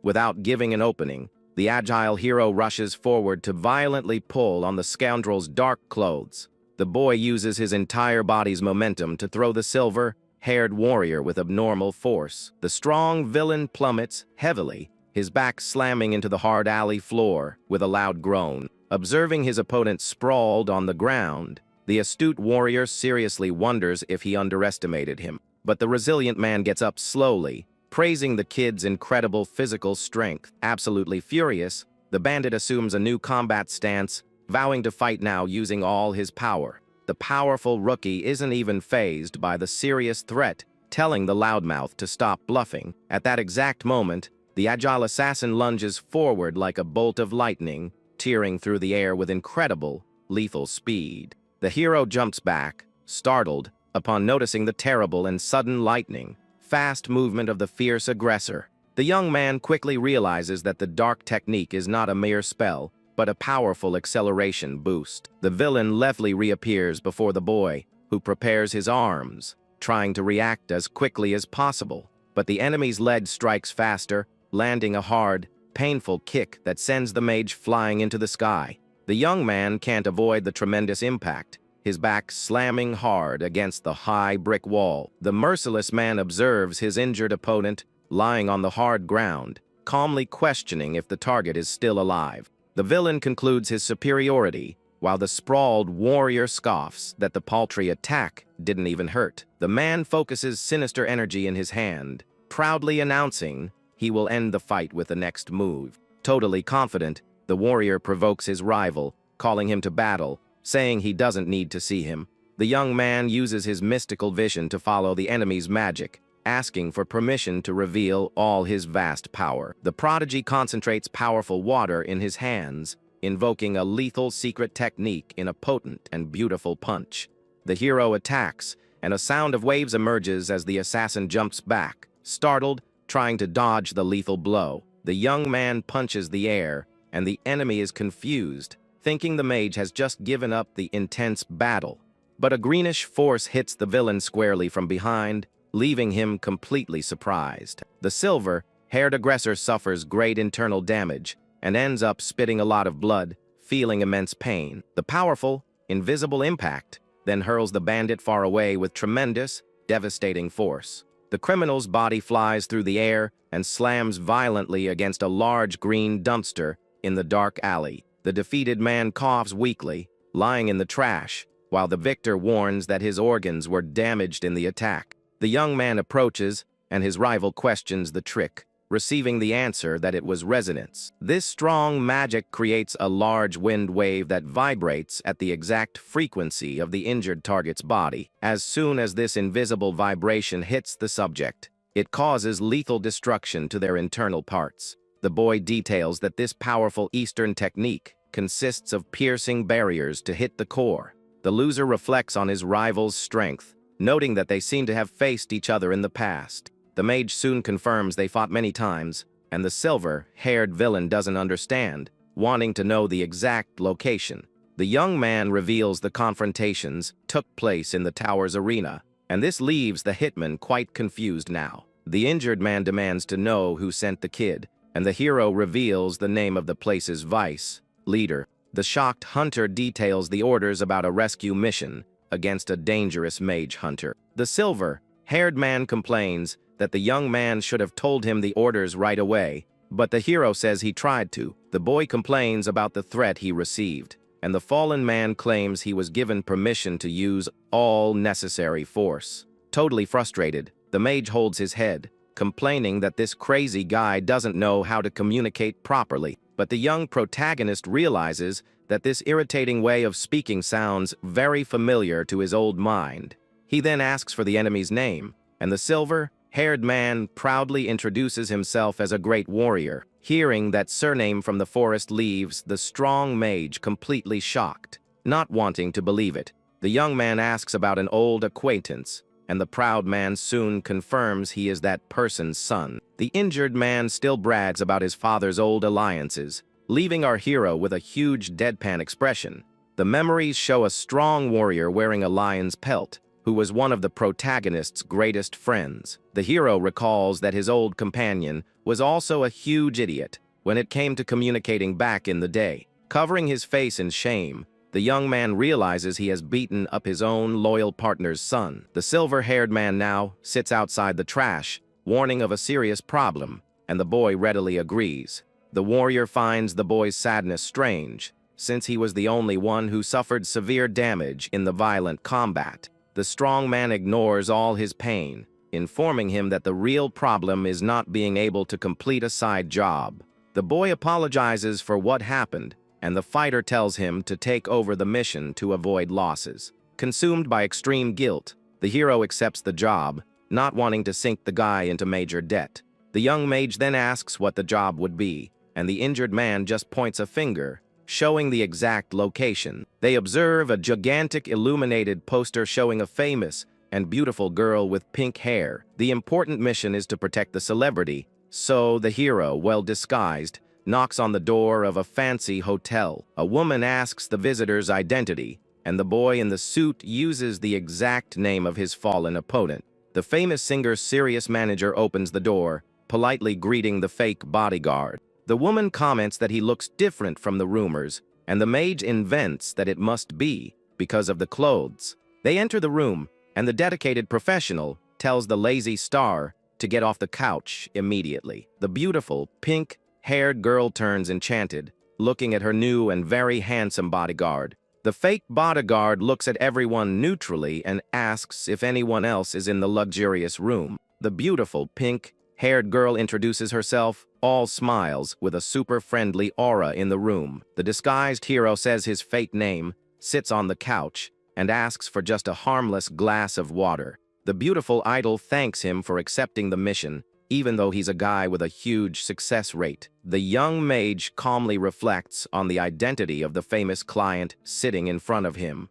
Without giving an opening, the agile hero rushes forward to violently pull on the scoundrel's dark clothes. The boy uses his entire body's momentum to throw the silver-haired warrior with abnormal force. The strong villain plummets heavily, his back slamming into the hard alley floor with a loud groan. Observing his opponent sprawled on the ground, the astute warrior seriously wonders if he underestimated him. But the resilient man gets up slowly, praising the kid's incredible physical strength. Absolutely furious, the bandit assumes a new combat stance, vowing to fight now using all his power. The powerful rookie isn't even fazed by the serious threat, telling the loudmouth to stop bluffing. At that exact moment, the agile assassin lunges forward like a bolt of lightning, tearing through the air with incredible, lethal speed. The hero jumps back, startled, upon noticing the terrible and sudden lightning-fast movement of the fierce aggressor. The young man quickly realizes that the dark technique is not a mere spell, but a powerful acceleration boost. The villain leftly reappears before the boy, who prepares his arms, trying to react as quickly as possible. But the enemy's leg strikes faster, landing a hard, painful kick that sends the mage flying into the sky. The young man can't avoid the tremendous impact, his back slamming hard against the high brick wall. The merciless man observes his injured opponent lying on the hard ground, calmly questioning if the target is still alive. The villain concludes his superiority, while the sprawled warrior scoffs that the paltry attack didn't even hurt. The man focuses sinister energy in his hand, proudly announcing he will end the fight with the next move. Totally confident, the warrior provokes his rival, calling him to battle, saying he doesn't need to see him. The young man uses his mystical vision to follow the enemy's magic, asking for permission to reveal all his vast power. The prodigy concentrates powerful water in his hands, invoking a lethal secret technique in a potent and beautiful punch. The hero attacks, and a sound of waves emerges as the assassin jumps back, startled, trying to dodge the lethal blow. The young man punches the air, and the enemy is confused, thinking the mage has just given up the intense battle. But a greenish force hits the villain squarely from behind, leaving him completely surprised. The silver-haired aggressor suffers great internal damage and ends up spitting a lot of blood, feeling immense pain. The powerful, invisible impact then hurls the bandit far away with tremendous, devastating force. The criminal's body flies through the air and slams violently against a large green dumpster in the dark alley. The defeated man coughs weakly, lying in the trash, while the victor warns that his organs were damaged in the attack. The young man approaches, and his rival questions the trick, receiving the answer that it was resonance. This strong magic creates a large wind wave that vibrates at the exact frequency of the injured target's body. As soon as this invisible vibration hits the subject, it causes lethal destruction to their internal parts. The boy details that this powerful Eastern technique consists of piercing barriers to hit the core. The loser reflects on his rival's strength, noting that they seem to have faced each other in the past. The mage soon confirms they fought many times, and the silver-haired villain doesn't understand, wanting to know the exact location. The young man reveals the confrontations took place in the tower's arena, and this leaves the hitman quite confused now. The injured man demands to know who sent the kid, and the hero reveals the name of the place's vice leader. The shocked hunter details the orders about a rescue mission against a dangerous mage hunter. The silver-haired man complains that the young man should have told him the orders right away, but the hero says he tried to. The boy complains about the threat he received, and the fallen man claims he was given permission to use all necessary force. Totally frustrated, the mage holds his head, complaining that this crazy guy doesn't know how to communicate properly. But the young protagonist realizes that this irritating way of speaking sounds very familiar to his old mind. He then asks for the enemy's name, and the silver-haired man proudly introduces himself as a great warrior. Hearing that surname from the forest leaves the strong mage completely shocked, not wanting to believe it. The young man asks about an old acquaintance, and the proud man soon confirms he is that person's son. The injured man still brags about his father's old alliances, leaving our hero with a huge deadpan expression. The memories show a strong warrior wearing a lion's pelt, who was one of the protagonist's greatest friends. The hero recalls that his old companion was also a huge idiot when it came to communicating back in the day. Covering his face in shame, the young man realizes he has beaten up his own loyal partner's son. The silver-haired man now sits outside the trash, warning of a serious problem, and the boy readily agrees. The warrior finds the boy's sadness strange, since he was the only one who suffered severe damage in the violent combat. The strong man ignores all his pain, informing him that the real problem is not being able to complete a side job. The boy apologizes for what happened, and the fighter tells him to take over the mission to avoid losses. Consumed by extreme guilt, the hero accepts the job, not wanting to sink the guy into major debt. The young mage then asks what the job would be, and the injured man just points a finger, showing the exact location. They observe a gigantic illuminated poster showing a famous and beautiful girl with pink hair. The important mission is to protect the celebrity, so the hero, well disguised, knocks on the door of a fancy hotel. A woman asks the visitor's identity, and the boy in the suit uses the exact name of his fallen opponent. The famous singer's serious manager opens the door, politely greeting the fake bodyguard. The woman comments that he looks different from the rumors, and the mage invents that it must be because of the clothes. They enter the room, and the dedicated professional tells the lazy star to get off the couch immediately. The beautiful, pink-haired girl turns enchanted, looking at her new and very handsome bodyguard. The fake bodyguard looks at everyone neutrally and asks if anyone else is in the luxurious room. The beautiful, pink-haired girl introduces herself, all smiles with a super friendly aura in the room. The disguised hero says his fake name, sits on the couch, and asks for just a harmless glass of water. The beautiful idol thanks him for accepting the mission, even though he's a guy with a huge success rate. The young mage calmly reflects on the identity of the famous client sitting in front of him.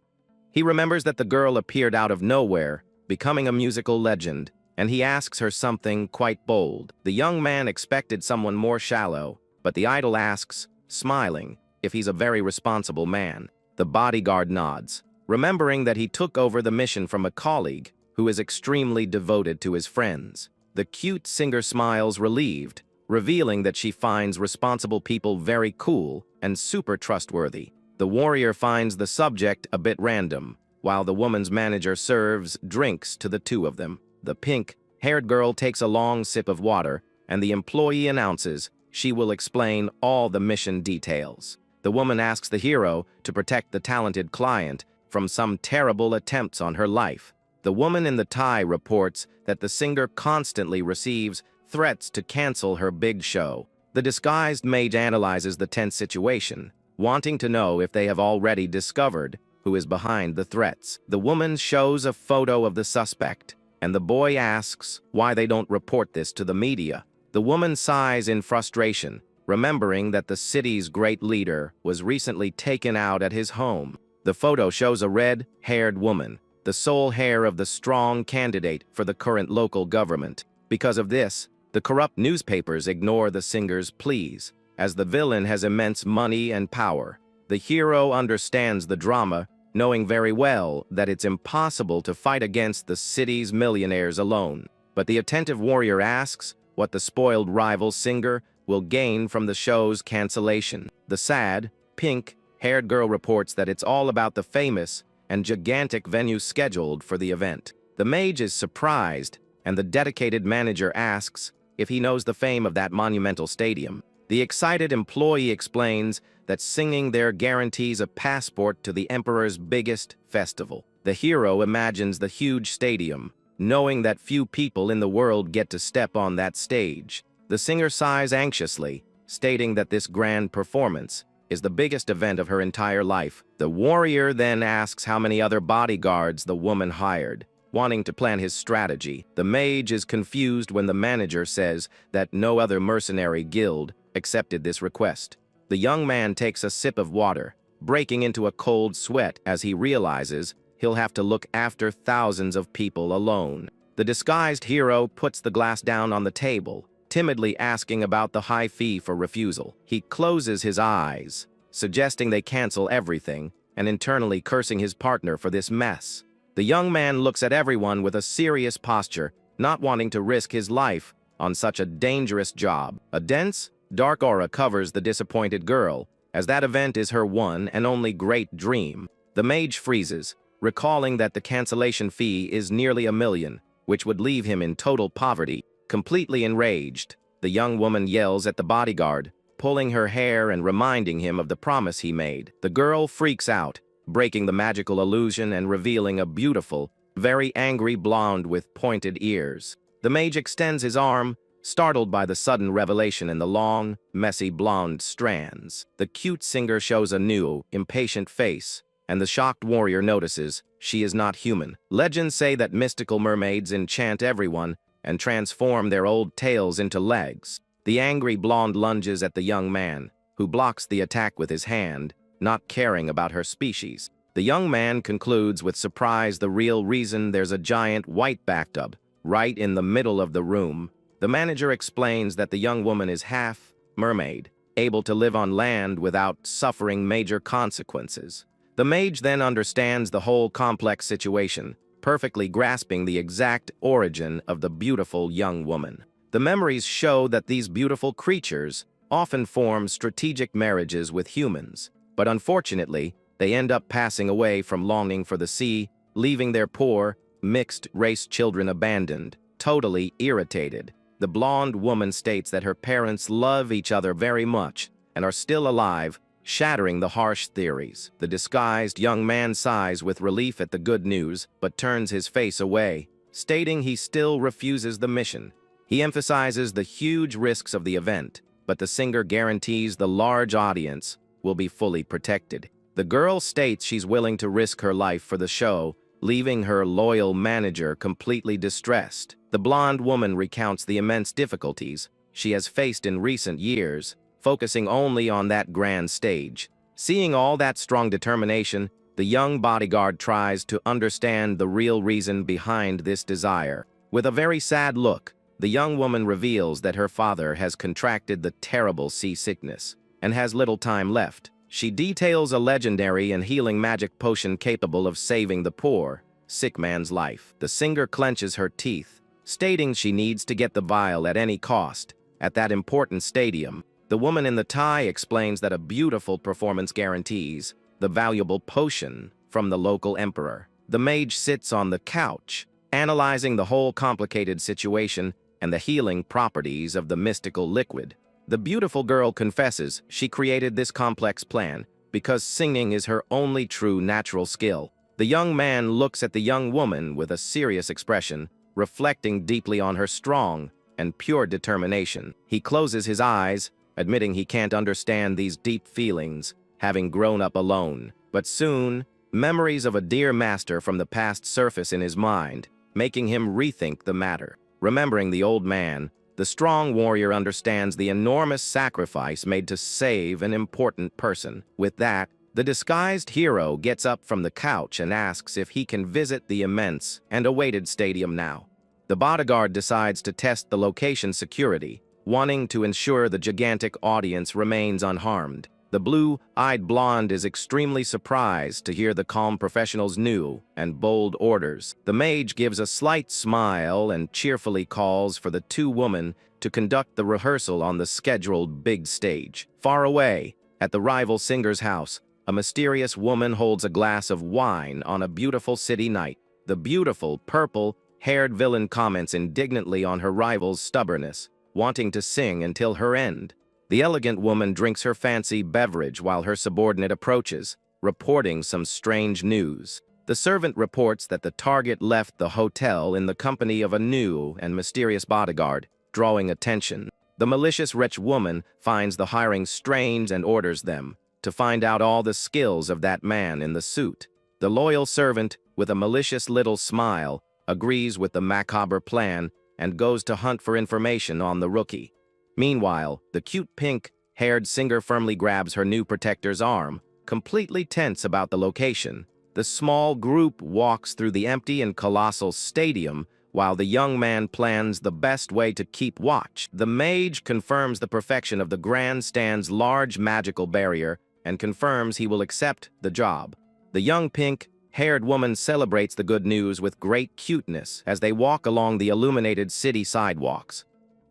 He remembers that the girl appeared out of nowhere, becoming a musical legend, and he asks her something quite bold. The young man expected someone more shallow, but the idol asks, smiling, if he's a very responsible man. The bodyguard nods, remembering that he took over the mission from a colleague who is extremely devoted to his friends. The cute singer smiles relieved, revealing that she finds responsible people very cool and super trustworthy. The warrior finds the subject a bit random, while the woman's manager serves drinks to the two of them. The pink-haired girl takes a long sip of water, and the employee announces she will explain all the mission details. The woman asks the hero to protect the talented client from some terrible attempts on her life. The woman in the tie reports that the singer constantly receives threats to cancel her big show. The disguised mage analyzes the tense situation, wanting to know if they have already discovered who is behind the threats. The woman shows a photo of the suspect, and the boy asks why they don't report this to the media. The woman sighs in frustration, remembering that the city's great leader was recently taken out at his home. The photo shows a red-haired woman, the sole heir of the strong candidate for the current local government. Because of this, the corrupt newspapers ignore the singer's pleas, as the villain has immense money and power. The hero understands the drama, knowing very well that it's impossible to fight against the city's millionaires alone. But the attentive warrior asks what the spoiled rival singer will gain from the show's cancellation. The sad, pink-haired girl reports that it's all about the famous and gigantic venue scheduled for the event. The mage is surprised, and the dedicated manager asks if he knows the fame of that monumental stadium. The excited employee explains that singing there guarantees a passport to the emperor's biggest festival. The hero imagines the huge stadium, knowing that few people in the world get to step on that stage. The singer sighs anxiously, stating that this grand performance is the biggest event of her entire life. The warrior then asks how many other bodyguards the woman hired, wanting to plan his strategy. The mage is confused when the manager says that no other mercenary guild accepted this request. The young man takes a sip of water, breaking into a cold sweat as he realizes he'll have to look after thousands of people alone. The disguised hero puts the glass down on the table, timidly asking about the high fee for refusal. He closes his eyes, suggesting they cancel everything, and internally cursing his partner for this mess. The young man looks at everyone with a serious posture, not wanting to risk his life on such a dangerous job. A dense, dark aura covers the disappointed girl, as that event is her one and only great dream. The mage freezes, recalling that the cancellation fee is nearly $1 million, which would leave him in total poverty. Completely enraged, the young woman yells at the bodyguard, pulling her hair and reminding him of the promise he made. The girl freaks out, breaking the magical illusion and revealing a beautiful, very angry blonde with pointed ears. The mage extends his arm, startled by the sudden revelation in the long, messy blonde strands. The cute singer shows a new, impatient face, and the shocked warrior notices she is not human. Legends say that mystical mermaids enchant everyone and transform their old tails into legs. The angry blonde lunges at the young man, who blocks the attack with his hand, not caring about her species. The young man concludes with surprise the real reason there's a giant white bathtub right in the middle of the room. The manager explains that the young woman is half mermaid, able to live on land without suffering major consequences. The mage then understands the whole complex situation, perfectly grasping the exact origin of the beautiful young woman. The memories show that these beautiful creatures often form strategic marriages with humans, but unfortunately, they end up passing away from longing for the sea, leaving their poor, mixed-race children abandoned, totally irritated. The blonde woman states that her parents love each other very much and are still alive, shattering the harsh theories. The disguised young man sighs with relief at the good news, but turns his face away, stating he still refuses the mission. He emphasizes the huge risks of the event, but the singer guarantees the large audience will be fully protected. The girl states she's willing to risk her life for the show, leaving her loyal manager completely distressed. The blonde woman recounts the immense difficulties she has faced in recent years, focusing only on that grand stage. Seeing all that strong determination, the young bodyguard tries to understand the real reason behind this desire. With a very sad look, the young woman reveals that her father has contracted the terrible seasickness and has little time left. She details a legendary and healing magic potion capable of saving the poor, sick man's life. The singer clenches her teeth, stating she needs to get the vial at any cost. At that important stadium, the woman in the tie explains that a beautiful performance guarantees the valuable potion from the local emperor. The mage sits on the couch, analyzing the whole complicated situation and the healing properties of the mystical liquid. The beautiful girl confesses she created this complex plan because singing is her only true natural skill. The young man looks at the young woman with a serious expression, reflecting deeply on her strong and pure determination. He closes his eyes, admitting he can't understand these deep feelings, having grown up alone. But soon, memories of a dear master from the past surface in his mind, making him rethink the matter. Remembering the old man, the strong warrior understands the enormous sacrifice made to save an important person. With that, the disguised hero gets up from the couch and asks if he can visit the immense and awaited stadium now. The bodyguard decides to test the location security, wanting to ensure the gigantic audience remains unharmed. The blue-eyed blonde is extremely surprised to hear the calm professional's new and bold orders. The mage gives a slight smile and cheerfully calls for the two women to conduct the rehearsal on the scheduled big stage. Far away, at the rival singer's house, a mysterious woman holds a glass of wine on a beautiful city night. The beautiful, purple-haired villain comments indignantly on her rival's stubbornness, wanting to sing until her end. The elegant woman drinks her fancy beverage while her subordinate approaches, reporting some strange news. The servant reports that the target left the hotel in the company of a new and mysterious bodyguard, drawing attention. The malicious rich woman finds the hiring strange and orders them to find out all the skills of that man in the suit. The loyal servant, with a malicious little smile, agrees with the macabre plan and goes to hunt for information on the rookie. Meanwhile, the cute pink-haired singer firmly grabs her new protector's arm, completely tense about the location. The small group walks through the empty and colossal stadium while the young man plans the best way to keep watch. The mage confirms the perfection of the grandstand's large magical barrier and confirms he will accept the job. The young pink-haired woman celebrates the good news with great cuteness as they walk along the illuminated city sidewalks.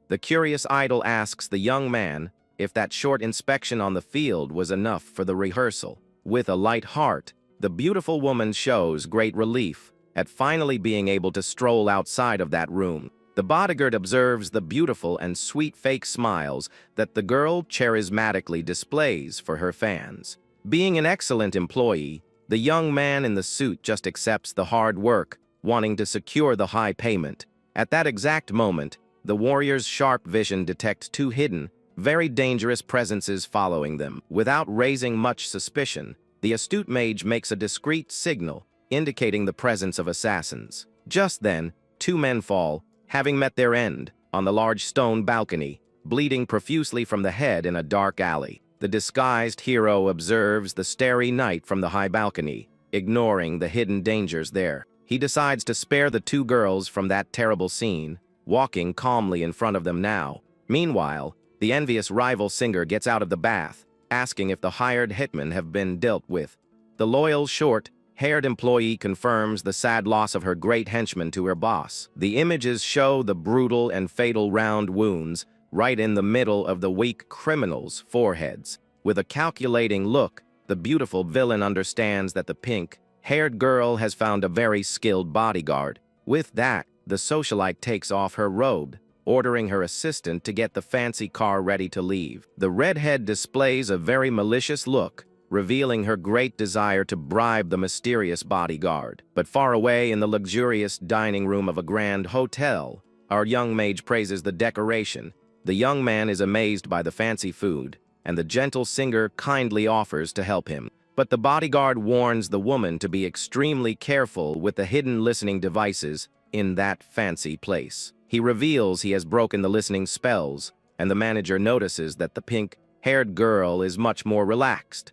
The curious idol asks the young man if that short inspection on the field was enough for the rehearsal. With a light heart, the beautiful woman shows great relief at finally being able to stroll outside of that room. The bodyguard observes the beautiful and sweet fake smiles that the girl charismatically displays for her fans. Being an excellent employee, the young man in the suit just accepts the hard work, wanting to secure the high payment. At that exact moment, the warrior's sharp vision detects two hidden, very dangerous presences following them. Without raising much suspicion, the astute mage makes a discreet signal, indicating the presence of assassins. Just then, two men fall, having met their end, on the large stone balcony, bleeding profusely from the head in a dark alley. The disguised hero observes the starry night from the high balcony, ignoring the hidden dangers there. He decides to spare the two girls from that terrible scene, walking calmly in front of them now. Meanwhile, the envious rival singer gets out of the bath, asking if the hired hitmen have been dealt with. The loyal, short-haired employee confirms the sad loss of her great henchman to her boss. The images show the brutal and fatal round wounds right in the middle of the weak criminals' foreheads. With a calculating look, the beautiful villain understands that the pink-haired girl has found a very skilled bodyguard. With that, the socialite takes off her robe, ordering her assistant to get the fancy car ready to leave. The redhead displays a very malicious look, revealing her great desire to bribe the mysterious bodyguard. But far away in the luxurious dining room of a grand hotel, Our young mage praises the decoration. The young man is amazed by the fancy food, and the gentle singer kindly offers to help him. But the bodyguard warns the woman to be extremely careful with the hidden listening devices in that fancy place. He reveals he has broken the listening spells, and the manager notices that the pink-haired girl is much more relaxed.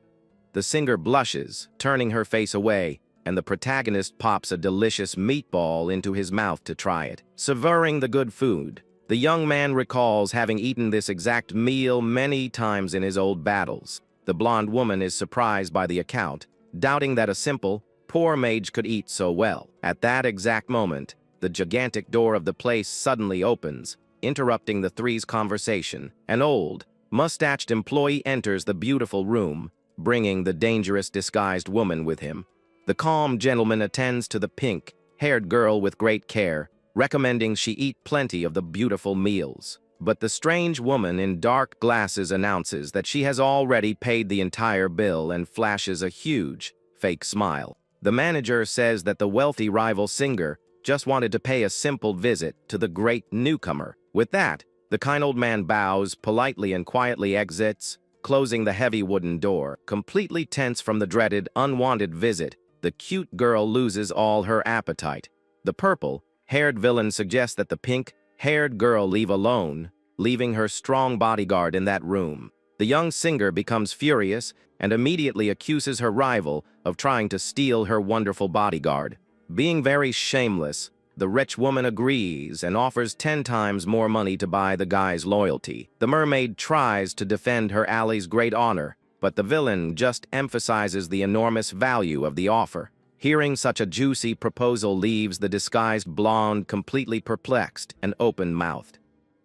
The singer blushes, turning her face away, and the protagonist pops a delicious meatball into his mouth to try it, savoring the good food. The young man recalls having eaten this exact meal many times in his old battles. The blonde woman is surprised by the account, doubting that a simple, poor mage could eat so well. At that exact moment, the gigantic door of the place suddenly opens, interrupting the three's conversation. An old, mustached employee enters the beautiful room, bringing the dangerous disguised woman with him. The calm gentleman attends to the pink-haired girl with great care, recommending she eat plenty of the beautiful meals. But the strange woman in dark glasses announces that she has already paid the entire bill and flashes a huge, fake smile. The manager says that the wealthy rival singer just wanted to pay a simple visit to the great newcomer. With that, the kind old man bows politely and quietly exits, closing the heavy wooden door. Completely tense from the dreaded, unwanted visit, the cute girl loses all her appetite. The purple-haired villain suggests that the pink-haired girl leave alone, leaving her strong bodyguard in that room. The young singer becomes furious and immediately accuses her rival of trying to steal her wonderful bodyguard. Being very shameless, the rich woman agrees and offers 10 times more money to buy the guy's loyalty. The mermaid tries to defend her ally's great honor, but the villain just emphasizes the enormous value of the offer. Hearing such a juicy proposal leaves the disguised blonde completely perplexed and open-mouthed.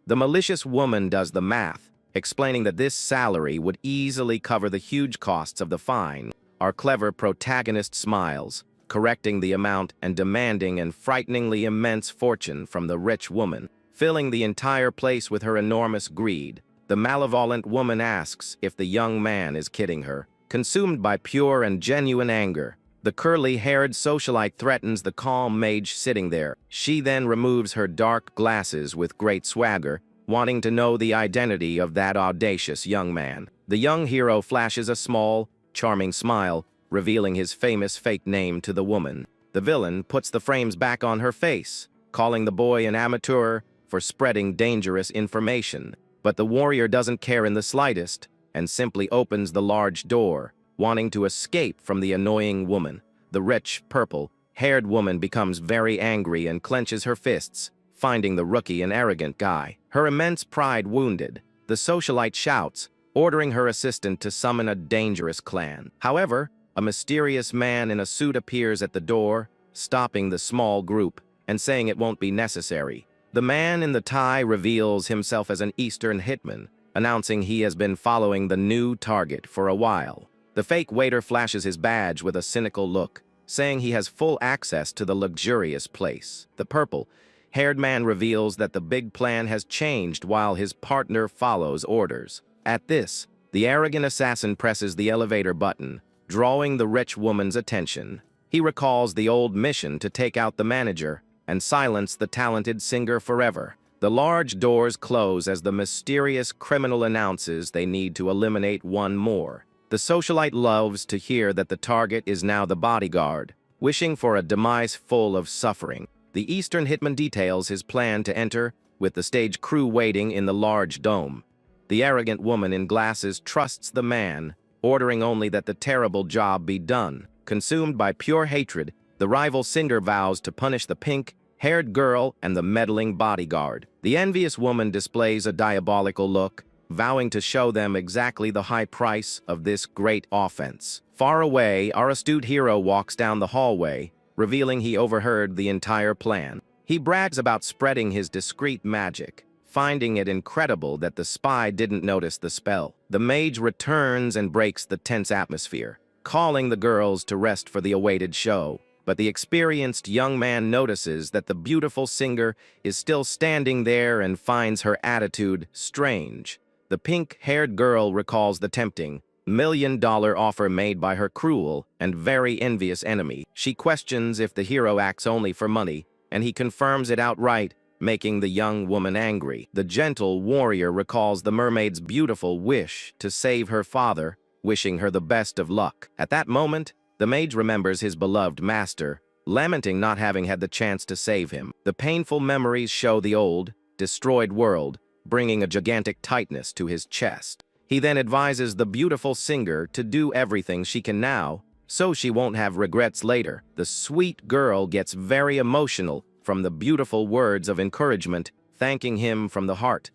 The malicious woman does the math, explaining that this salary would easily cover the huge costs of the fine. Our clever protagonist smiles, correcting the amount and demanding an frighteningly immense fortune from the rich woman, filling the entire place with her enormous greed. The malevolent woman asks if the young man is kidding her. Consumed by pure and genuine anger, the curly-haired socialite threatens the calm mage sitting there. She then removes her dark glasses with great swagger, wanting to know the identity of that audacious young man. The young hero flashes a small, charming smile, revealing his famous fake name to the woman. The villain puts the frames back on her face, calling the boy an amateur for spreading dangerous information. But the warrior doesn't care in the slightest, and simply opens the large door, wanting to escape from the annoying woman. The rich, purple-haired woman becomes very angry and clenches her fists, finding the rookie an arrogant guy. Her immense pride wounded, the socialite shouts, ordering her assistant to summon a dangerous clan. However, a mysterious man in a suit appears at the door, stopping the small group and saying it won't be necessary. The man in the tie reveals himself as an Eastern hitman, announcing he has been following the new target for a while. The fake waiter flashes his badge with a cynical look, saying he has full access to the luxurious place. The purple-haired man reveals that the big plan has changed while his partner follows orders. At this, the arrogant assassin presses the elevator button, drawing the rich woman's attention. He recalls the old mission to take out the manager and silence the talented singer forever. The large doors close as the mysterious criminal announces they need to eliminate one more. The socialite loves to hear that the target is now the bodyguard, wishing for a demise full of suffering. The Eastern hitman details his plan to enter, with the stage crew waiting in the large dome. The arrogant woman in glasses trusts the man, ordering only that the terrible job be done. Consumed by pure hatred, the rival singer vows to punish the pink-haired girl and the meddling bodyguard. The envious woman displays a diabolical look, vowing to show them exactly the high price of this great offense. Far away, our astute hero walks down the hallway, revealing he overheard the entire plan. He brags about spreading his discreet magic, finding it incredible that the spy didn't notice the spell. The mage returns and breaks the tense atmosphere, calling the girls to rest for the awaited show. But the experienced young man notices that the beautiful singer is still standing there and finds her attitude strange. The pink-haired girl recalls the tempting, $1 million offer made by her cruel and very envious enemy. She questions if the hero acts only for money, and he confirms it outright, making the young woman angry. The gentle warrior recalls the mermaid's beautiful wish to save her father, wishing her the best of luck. At that moment, the mage remembers his beloved master, lamenting not having had the chance to save him. The painful memories show the old, destroyed world, bringing a gigantic tightness to his chest. He then advises the beautiful singer to do everything she can now, so she won't have regrets later. The sweet girl gets very emotional from the beautiful words of encouragement, thanking him from the heart.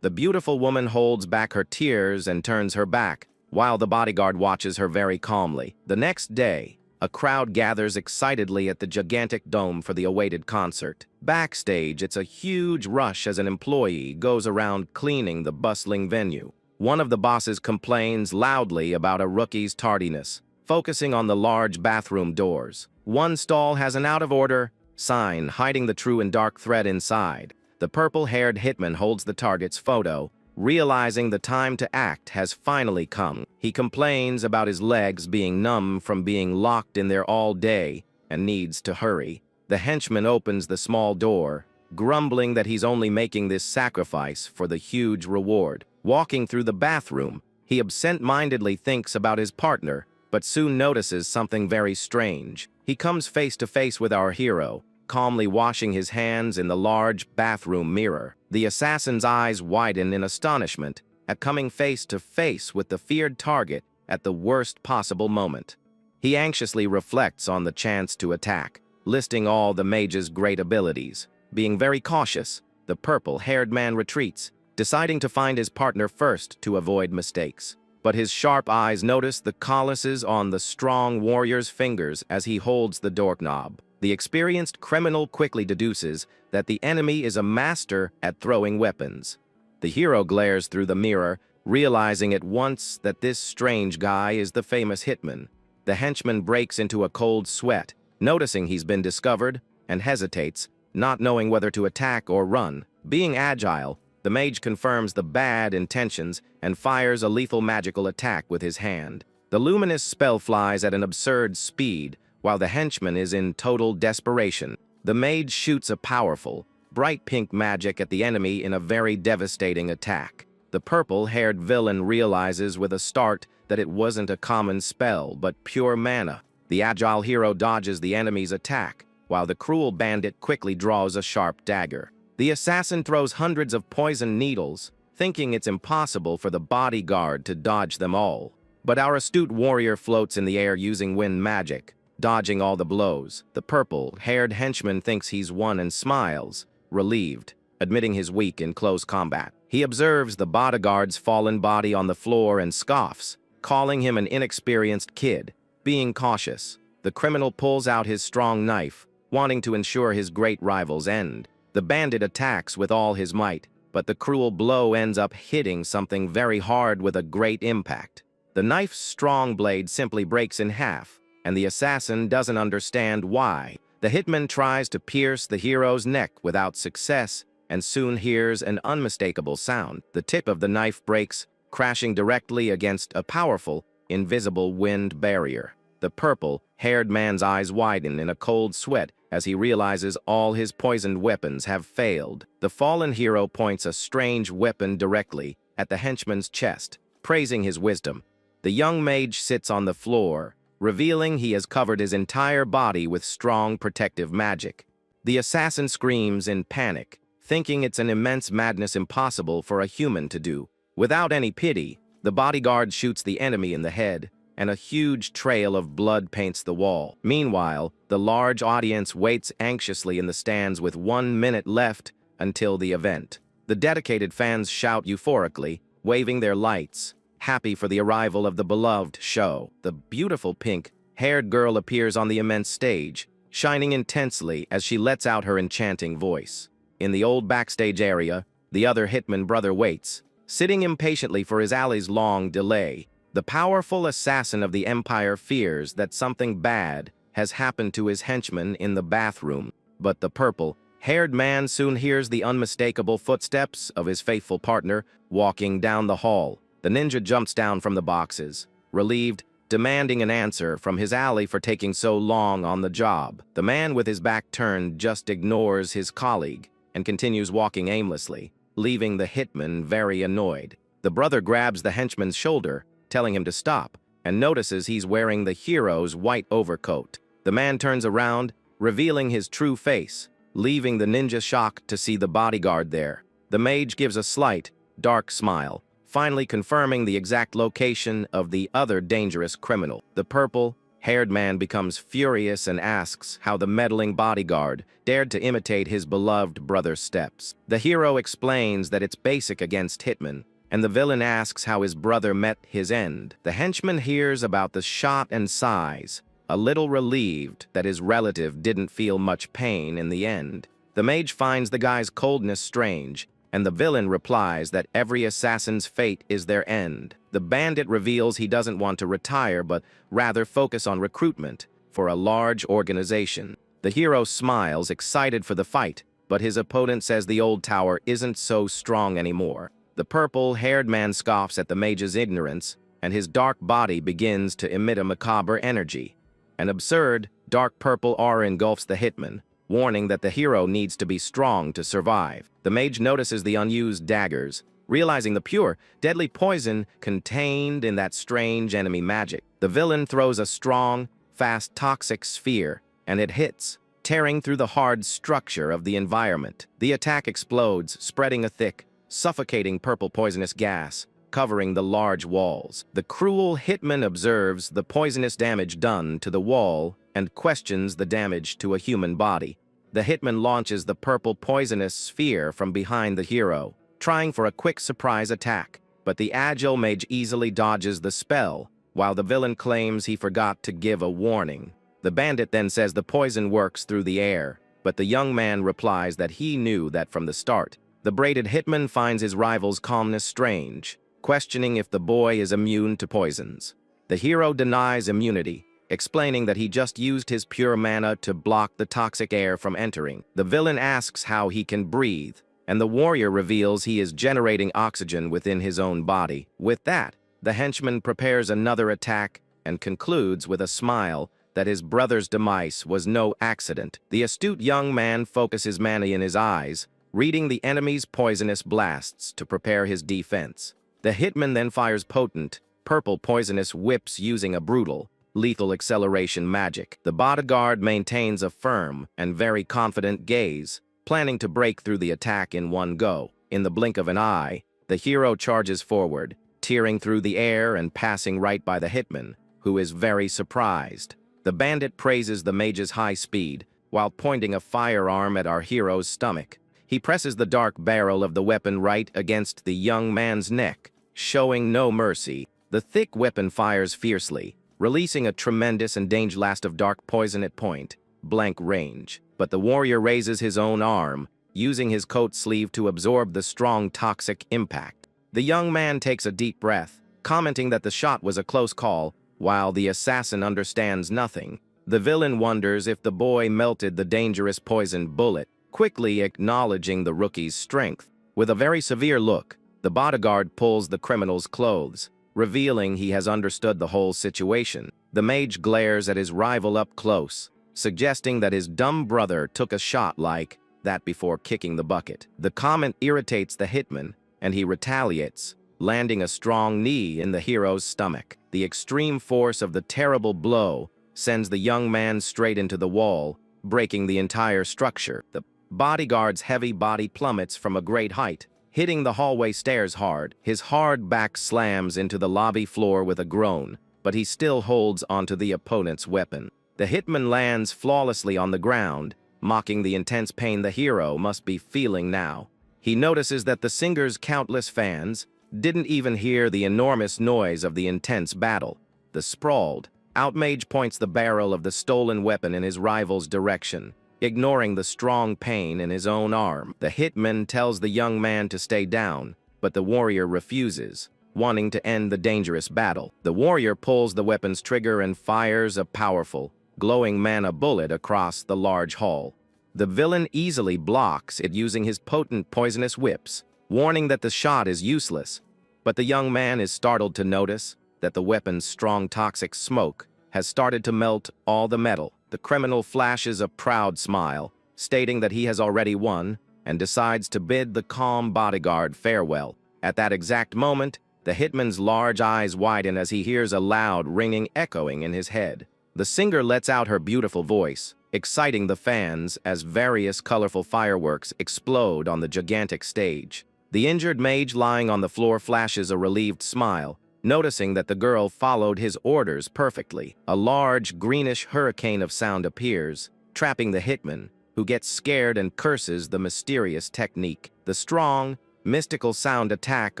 The beautiful woman holds back her tears and turns her back, while the bodyguard watches her very calmly. The next day, a crowd gathers excitedly at the gigantic dome for the awaited concert. Backstage, it's a huge rush as an employee goes around cleaning the bustling venue. One of the bosses complains loudly about a rookie's tardiness, focusing on the large bathroom doors. One stall has an out-of-order sign hiding the true and dark threat inside. The purple-haired hitman holds the target's photo, realizing the time to act has finally come. He complains about his legs being numb from being locked in there all day and needs to hurry. The henchman opens the small door, grumbling that he's only making this sacrifice for the huge reward. Walking through the bathroom, he absent-mindedly thinks about his partner, but soon notices something very strange. He comes face to face with our hero, calmly washing his hands in the large bathroom mirror. The assassin's eyes widen in astonishment at coming face to face with the feared target at the worst possible moment. He anxiously reflects on the chance to attack, listing all the mage's great abilities. Being very cautious, the purple-haired man retreats, deciding to find his partner first to avoid mistakes. But his sharp eyes notice the calluses on the strong warrior's fingers as he holds the doorknob. The experienced criminal quickly deduces that the enemy is a master at throwing weapons. The hero glares through the mirror, realizing at once that this strange guy is the famous hitman. The henchman breaks into a cold sweat, noticing he's been discovered, and hesitates, not knowing whether to attack or run. Being agile, the mage confirms the bad intentions and fires a lethal magical attack with his hand. The luminous spell flies at an absurd speed, while the henchman is in total desperation. The mage shoots a powerful, bright pink magic at the enemy in a very devastating attack. The purple-haired villain realizes with a start that it wasn't a common spell, but pure mana. The agile hero dodges the enemy's attack, while the cruel bandit quickly draws a sharp dagger. The assassin throws hundreds of poison needles, thinking it's impossible for the bodyguard to dodge them all. But our astute warrior floats in the air using wind magic, dodging all the blows. The purple-haired henchman thinks he's won and smiles, relieved, admitting he's weak in close combat. He observes the bodyguard's fallen body on the floor and scoffs, calling him an inexperienced kid. Being cautious, the criminal pulls out his strong knife, wanting to ensure his great rival's end. The bandit attacks with all his might, but the cruel blow ends up hitting something very hard with a great impact. The knife's strong blade simply breaks in half, and the assassin doesn't understand why. The hitman tries to pierce the hero's neck without success, and soon hears an unmistakable sound. The tip of the knife breaks, crashing directly against a powerful, invisible wind barrier. The purple-haired man's eyes widen in a cold sweat as he realizes all his poisoned weapons have failed. The fallen hero points a strange weapon directly at the henchman's chest, praising his wisdom. The young mage sits on the floor, revealing he has covered his entire body with strong protective magic. The assassin screams in panic, thinking it's an immense madness impossible for a human to do. Without any pity, the bodyguard shoots the enemy in the head, and a huge trail of blood paints the wall. Meanwhile, the large audience waits anxiously in the stands with 1 minute left until the event. The dedicated fans shout euphorically, waving their lights, happy for the arrival of the beloved show. The beautiful pink-haired girl appears on the immense stage, shining intensely as she lets out her enchanting voice. In the old backstage area, the other hitman brother waits, sitting impatiently for his ally's long delay. The powerful assassin of the Empire fears that something bad has happened to his henchman in the bathroom, but the purple-haired man soon hears the unmistakable footsteps of his faithful partner walking down the hall. The ninja jumps down from the boxes, relieved, demanding an answer from his ally for taking so long on the job. The man with his back turned just ignores his colleague and continues walking aimlessly, leaving the hitman very annoyed. The brother grabs the henchman's shoulder, telling him to stop, and notices he's wearing the hero's white overcoat. The man turns around, revealing his true face, leaving the ninja shocked to see the bodyguard there. The mage gives a slight, dark smile, finally confirming the exact location of the other dangerous criminal. The purple-haired man becomes furious and asks how the meddling bodyguard dared to imitate his beloved brother's steps. The hero explains that it's basic against hitmen, and the villain asks how his brother met his end. The henchman hears about the shot and sighs, a little relieved that his relative didn't feel much pain in the end. The mage finds the guy's coldness strange, and the villain replies that every assassin's fate is their end. The bandit reveals he doesn't want to retire but rather focus on recruitment for a large organization. The hero smiles, excited for the fight, but his opponent says the old tower isn't so strong anymore. The purple-haired man scoffs at the mage's ignorance, and his dark body begins to emit a macabre energy. An absurd, dark purple aura engulfs the hitman, warning that the hero needs to be strong to survive. The mage notices the unused daggers, realizing the pure, deadly poison contained in that strange enemy magic. The villain throws a strong, fast, toxic sphere, and it hits, tearing through the hard structure of the environment. The attack explodes, spreading a thick, suffocating purple poisonous gas, covering the large walls. The cruel hitman observes the poisonous damage done to the wall and questions the damage to a human body. The hitman launches the purple poisonous sphere from behind the hero, trying for a quick surprise attack, but the agile mage easily dodges the spell, while the villain claims he forgot to give a warning. The bandit then says the poison works through the air, but the young man replies that he knew that from the start. The braided hitman finds his rival's calmness strange, questioning if the boy is immune to poisons. The hero denies immunity, explaining that he just used his pure mana to block the toxic air from entering. The villain asks how he can breathe, and the warrior reveals he is generating oxygen within his own body. With that, the henchman prepares another attack and concludes with a smile that his brother's demise was no accident. The astute young man focuses mana in his eyes, reading the enemy's poisonous blasts to prepare his defense. The hitman then fires potent, purple poisonous whips using a brutal, lethal acceleration magic. The bodyguard maintains a firm and very confident gaze, planning to break through the attack in one go. In the blink of an eye, the hero charges forward, tearing through the air and passing right by the hitman, who is very surprised. The bandit praises the mage's high speed while pointing a firearm at our hero's stomach. He presses the dark barrel of the weapon right against the young man's neck, showing no mercy. The thick weapon fires fiercely, releasing a tremendous and dangerous blast of dark poison at point-blank range. But the warrior raises his own arm, using his coat sleeve to absorb the strong toxic impact. The young man takes a deep breath, commenting that the shot was a close call, while the assassin understands nothing. The villain wonders if the boy melted the dangerous poisoned bullet, quickly acknowledging the rookie's strength. With a very severe look, the bodyguard pulls the criminal's clothes, revealing he has understood the whole situation. The mage glares at his rival up close, suggesting that his dumb brother took a shot like that before kicking the bucket. The comment irritates the hitman, and he retaliates, landing a strong knee in the hero's stomach. The extreme force of the terrible blow sends the young man straight into the wall, breaking the entire structure. The bodyguard's heavy body plummets from a great height, hitting the hallway stairs hard. His hard back slams into the lobby floor with a groan, but he still holds onto the opponent's weapon. The hitman lands flawlessly on the ground, mocking the intense pain the hero must be feeling now. He notices that the singer's countless fans didn't even hear the enormous noise of the intense battle. The sprawled Archmage points the barrel of the stolen weapon in his rival's direction, ignoring the strong pain in his own arm. The hitman tells the young man to stay down, but the warrior refuses, wanting to end the dangerous battle. The warrior pulls the weapon's trigger and fires a powerful, glowing mana bullet across the large hall. The villain easily blocks it using his potent poisonous whips, warning that the shot is useless. But the young man is startled to notice that the weapon's strong toxic smoke has started to melt all the metal. The criminal flashes a proud smile, stating that he has already won and decides to bid the calm bodyguard farewell. At that exact moment, the hitman's large eyes widen as he hears a loud ringing echoing in his head. The singer lets out her beautiful voice, exciting the fans as various colorful fireworks explode on the gigantic stage. The injured mage lying on the floor flashes a relieved smile, noticing that the girl followed his orders perfectly. A large, greenish hurricane of sound appears, trapping the hitman, who gets scared and curses the mysterious technique. The strong, mystical sound attack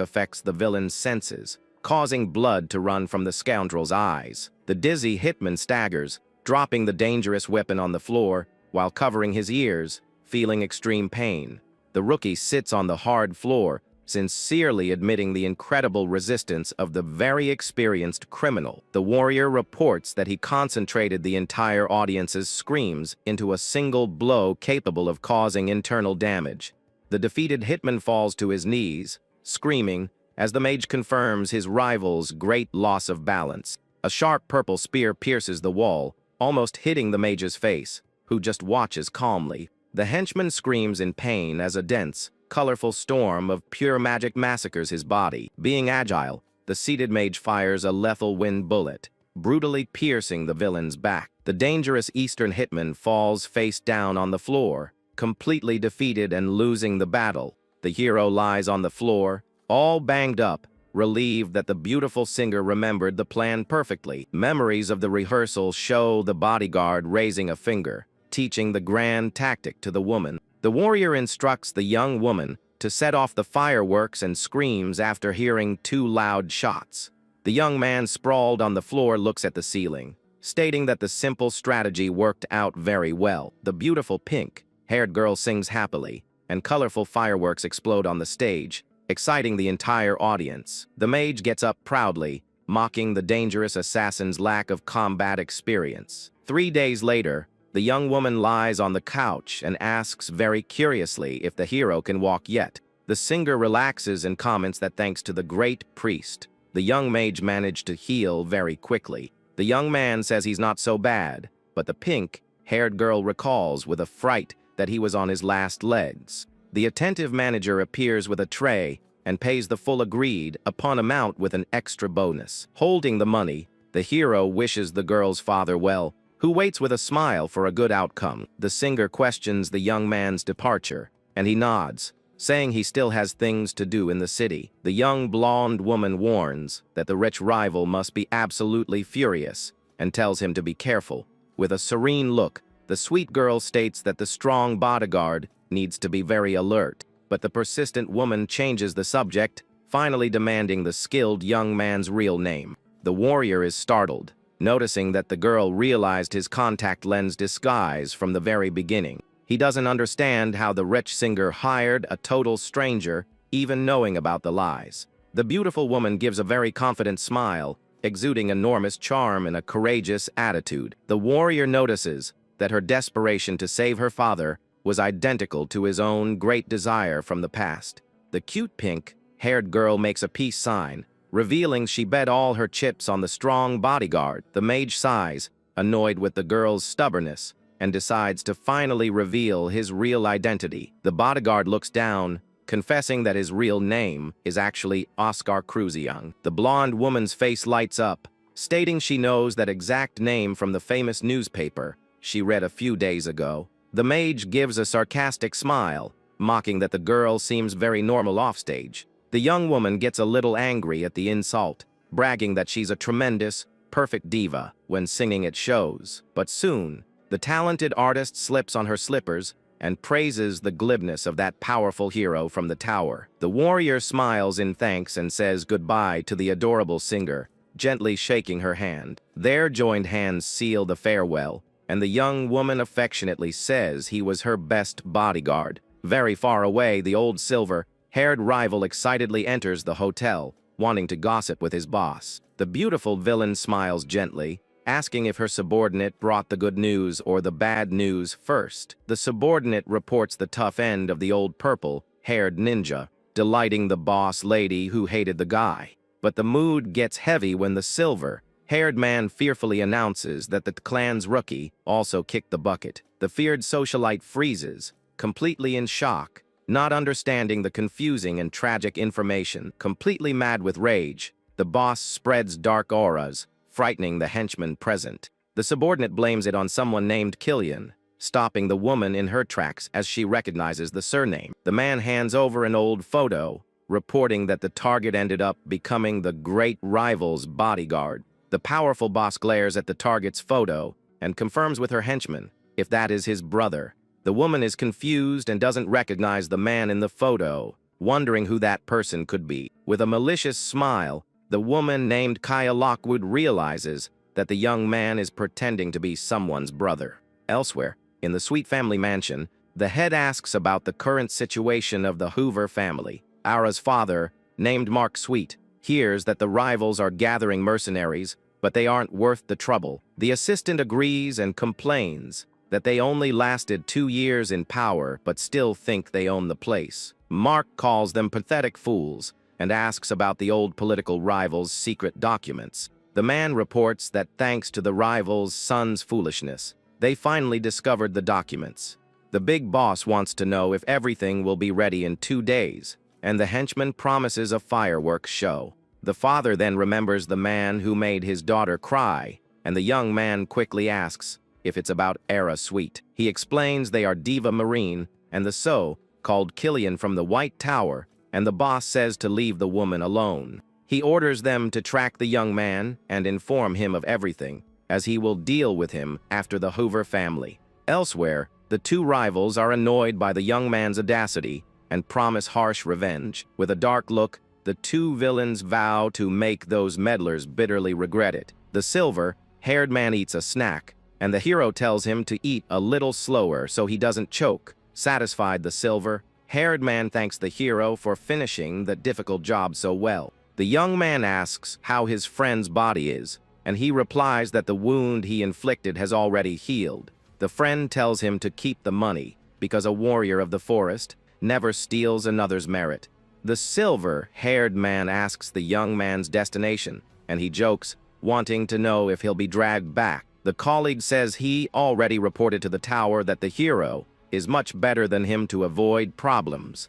affects the villain's senses, causing blood to run from the scoundrel's eyes. The dizzy hitman staggers, dropping the dangerous weapon on the floor while covering his ears, feeling extreme pain. The rookie sits on the hard floor, sincerely admitting the incredible resistance of the very experienced criminal. The warrior reports that he concentrated the entire audience's screams into a single blow capable of causing internal damage. The defeated hitman falls to his knees, screaming, as the mage confirms his rival's great loss of balance. A sharp purple spear pierces the wall, almost hitting the mage's face, who just watches calmly. The henchman screams in pain as a dense, colorful storm of pure magic massacres his body. Being agile, the seated mage fires a lethal wind bullet, brutally piercing the villain's back. The dangerous Eastern hitman falls face down on the floor, completely defeated and losing the battle. The hero lies on the floor, all banged up, relieved that the beautiful singer remembered the plan perfectly. Memories of the rehearsal show the bodyguard raising a finger, teaching the grand tactic to the woman. The warrior instructs the young woman to set off the fireworks and screams after hearing 2 loud shots. The young man sprawled on the floor looks at the ceiling, stating that the simple strategy worked out very well. The beautiful pink-haired girl sings happily, and colorful fireworks explode on the stage, exciting the entire audience. The mage gets up proudly, mocking the dangerous assassin's lack of combat experience. 3 days later, the young woman lies on the couch and asks very curiously if the hero can walk yet. The singer relaxes and comments that thanks to the great priest, the young mage managed to heal very quickly. The young man says he's not so bad, but the pink-haired girl recalls with a fright that he was on his last legs. The attentive manager appears with a tray and pays the full agreed-upon amount with an extra bonus. Holding the money, the hero wishes the girl's father well, who waits with a smile for a good outcome. The singer questions the young man's departure, and he nods, saying he still has things to do in the city. The young blonde woman warns that the rich rival must be absolutely furious and tells him to be careful. With a serene look, the sweet girl states that the strong bodyguard needs to be very alert, but the persistent woman changes the subject, finally demanding the skilled young man's real name. The warrior is startled, noticing that the girl realized his contact lens disguise from the very beginning. He doesn't understand how the rich singer hired a total stranger, even knowing about the lies. The beautiful woman gives a very confident smile, exuding enormous charm and a courageous attitude. The warrior notices that her desperation to save her father was identical to his own great desire from the past. The cute pink-haired girl makes a peace sign, revealing she bet all her chips on the strong bodyguard. The mage sighs, annoyed with the girl's stubbornness, and decides to finally reveal his real identity. The bodyguard looks down, confessing that his real name is actually Oscar Cruzion. The blonde woman's face lights up, stating she knows that exact name from the famous newspaper she read a few days ago. The mage gives a sarcastic smile, mocking that the girl seems very normal offstage. The young woman gets a little angry at the insult, bragging that she's a tremendous, perfect diva when singing at shows. But soon, the talented artist slips on her slippers and praises the glibness of that powerful hero from the tower. The warrior smiles in thanks and says goodbye to the adorable singer, gently shaking her hand. Their joined hands seal the farewell, and the young woman affectionately says he was her best bodyguard. Very far away, the old silver-haired rival excitedly enters the hotel, wanting to gossip with his boss. The beautiful villain smiles gently, asking if her subordinate brought the good news or the bad news first. The subordinate reports the tough end of the old purple-haired ninja, delighting the boss lady who hated the guy. But the mood gets heavy when the silver-haired man fearfully announces that the clan's rookie also kicked the bucket. The feared socialite freezes, completely in shock, Not understanding the confusing and tragic information, completely mad with rage, the boss spreads dark auras, frightening the henchman present. The subordinate blames it on someone named Killian, stopping the woman in her tracks as she recognizes the surname. The man hands over an old photo, reporting that the target ended up becoming the great rival's bodyguard. The powerful boss glares at the target's photo and confirms with her henchman if that is his brother. The woman is confused and doesn't recognize the man in the photo, wondering who that person could be. With a malicious smile, the woman named Kaya Lockwood realizes that the young man is pretending to be someone's brother. Elsewhere, in the Sweet family mansion, the head asks about the current situation of the Hoover family. Ara's father, named Mark Sweet, hears that the rivals are gathering mercenaries, but they aren't worth the trouble. The assistant agrees and complains that they only lasted 2 years in power but still think they own the place. Mark calls them pathetic fools and asks about the old political rivals' secret documents. The man reports that thanks to the rivals' son's foolishness, they finally discovered the documents. The big boss wants to know if everything will be ready in 2 days, and the henchman promises a fireworks show. The father then remembers the man who made his daughter cry, and the young man quickly asks if it's about Ara Sweet. He explains they are Diva Marine and the So, called Killian from the White Tower, and the boss says to leave the woman alone. He orders them to track the young man and inform him of everything, as he will deal with him after the Hoover family. Elsewhere, the two rivals are annoyed by the young man's audacity and promise harsh revenge. With a dark look, the two villains vow to make those meddlers bitterly regret it. The silver-haired man eats a snack, and the hero tells him to eat a little slower so he doesn't choke. Satisfied, the silver-haired man thanks the hero for finishing the difficult job so well. The young man asks how his friend's body is, and he replies that the wound he inflicted has already healed. The friend tells him to keep the money, because a warrior of the forest never steals another's merit. The silver-haired man asks the young man's destination, and he jokes, wanting to know if he'll be dragged back. The colleague says he already reported to the tower that the hero is much better than him to avoid problems.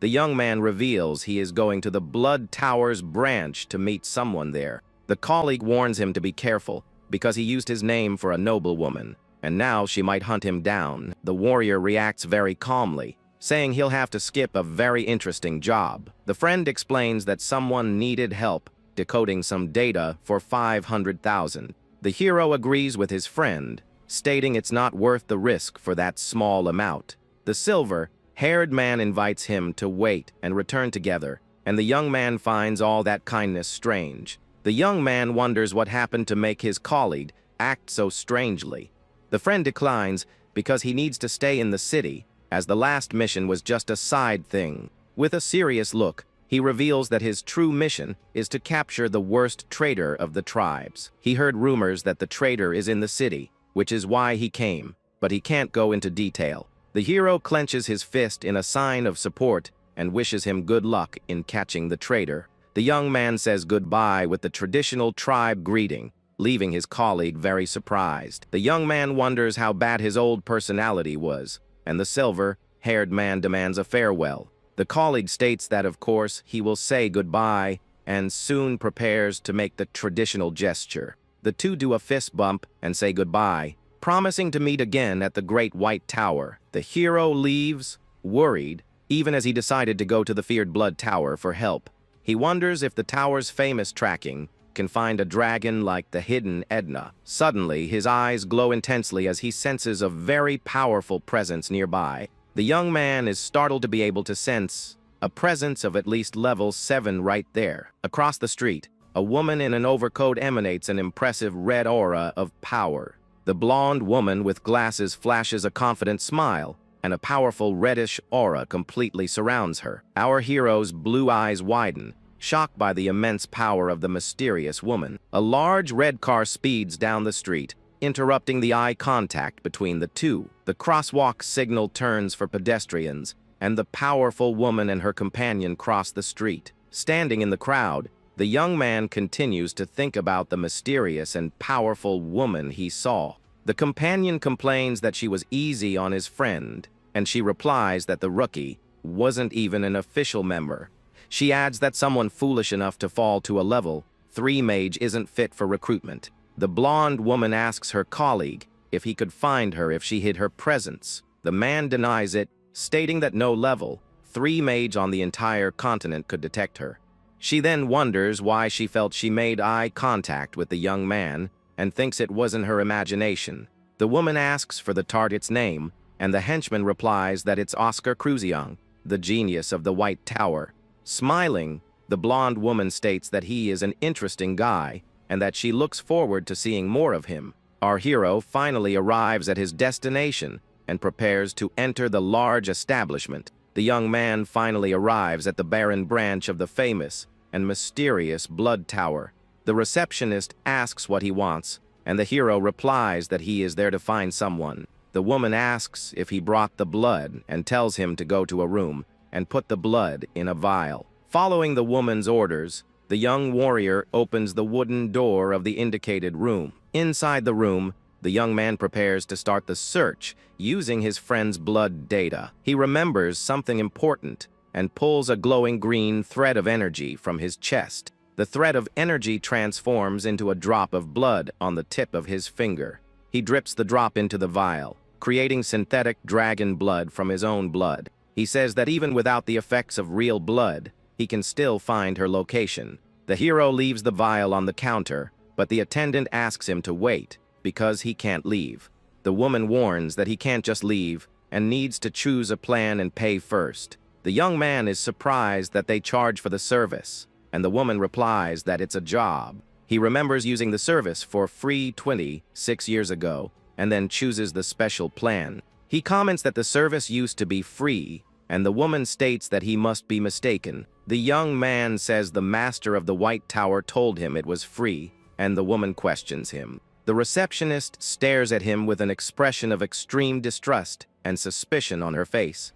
The young man reveals he is going to the Blood Tower's branch to meet someone there. The colleague warns him to be careful, because he used his name for a noblewoman, and now she might hunt him down. The warrior reacts very calmly, saying he'll have to skip a very interesting job. The friend explains that someone needed help decoding some data for 500,000. The hero agrees with his friend, stating it's not worth the risk for that small amount. The silver-haired man invites him to wait and return together, and the young man finds all that kindness strange. The young man wonders what happened to make his colleague act so strangely. The friend declines because he needs to stay in the city, as the last mission was just a side thing. With a serious look, he reveals that his true mission is to capture the worst traitor of the tribes. He heard rumors that the traitor is in the city, which is why he came, but he can't go into detail. The hero clenches his fist in a sign of support and wishes him good luck in catching the traitor. The young man says goodbye with the traditional tribe greeting, leaving his colleague very surprised. The young man wonders how bad his old personality was, and the silver-haired man demands a farewell. The colleague states that, of course, he will say goodbye and soon prepares to make the traditional gesture. The two do a fist bump and say goodbye, promising to meet again at the Great White Tower. The hero leaves, worried, even as he decided to go to the feared Blood Tower for help. He wonders if the tower's famous tracking can find a dragon like the hidden Edna. Suddenly, his eyes glow intensely as he senses a very powerful presence nearby. The young man is startled to be able to sense a presence of at least level 7 right there. Across the street, a woman in an overcoat emanates an impressive red aura of power. The blonde woman with glasses flashes a confident smile, and a powerful reddish aura completely surrounds her. Our hero's blue eyes widen, shocked by the immense power of the mysterious woman. A large red car speeds down the street, interrupting the eye contact between the two. The crosswalk signal turns for pedestrians, and the powerful woman and her companion cross the street. Standing in the crowd, the young man continues to think about the mysterious and powerful woman he saw. The companion complains that she was easy on his friend, and she replies that the rookie wasn't even an official member. She adds that someone foolish enough to fall to a level 3 mage isn't fit for recruitment. The blonde woman asks her colleague if he could find her if she hid her presence. The man denies it, stating that no level 3 mage on the entire continent could detect her. She then wonders why she felt she made eye contact with the young man and thinks it wasn't her imagination. The woman asks for the target's name, and the henchman replies that it's Oscar Cruzion, the genius of the White Tower. Smiling, the blonde woman states that he is an interesting guy and that she looks forward to seeing more of him. Our hero finally arrives at his destination and prepares to enter the large establishment. The young man finally arrives at the barren branch of the famous and mysterious Blood Tower. The receptionist asks what he wants, and the hero replies that he is there to find someone. The woman asks if he brought the blood and tells him to go to a room and put the blood in a vial. Following the woman's orders, the young warrior opens the wooden door of the indicated room. Inside the room, the young man prepares to start the search using his friend's blood data. He remembers something important and pulls a glowing green thread of energy from his chest. The thread of energy transforms into a drop of blood on the tip of his finger. He drips the drop into the vial, creating synthetic dragon blood from his own blood. He says that even without the effects of real blood, he can still find her location. The hero leaves the vial on the counter, but the attendant asks him to wait because he can't leave. The woman warns that he can't just leave and needs to choose a plan and pay first. The young man is surprised that they charge for the service, and the woman replies that it's a job. He remembers using the service for free 26 years ago and then chooses the special plan. He comments that the service used to be free, and the woman states that he must be mistaken. The young man says the master of the White Tower told him it was free, and the woman questions him. The receptionist stares at him with an expression of extreme distrust and suspicion on her face.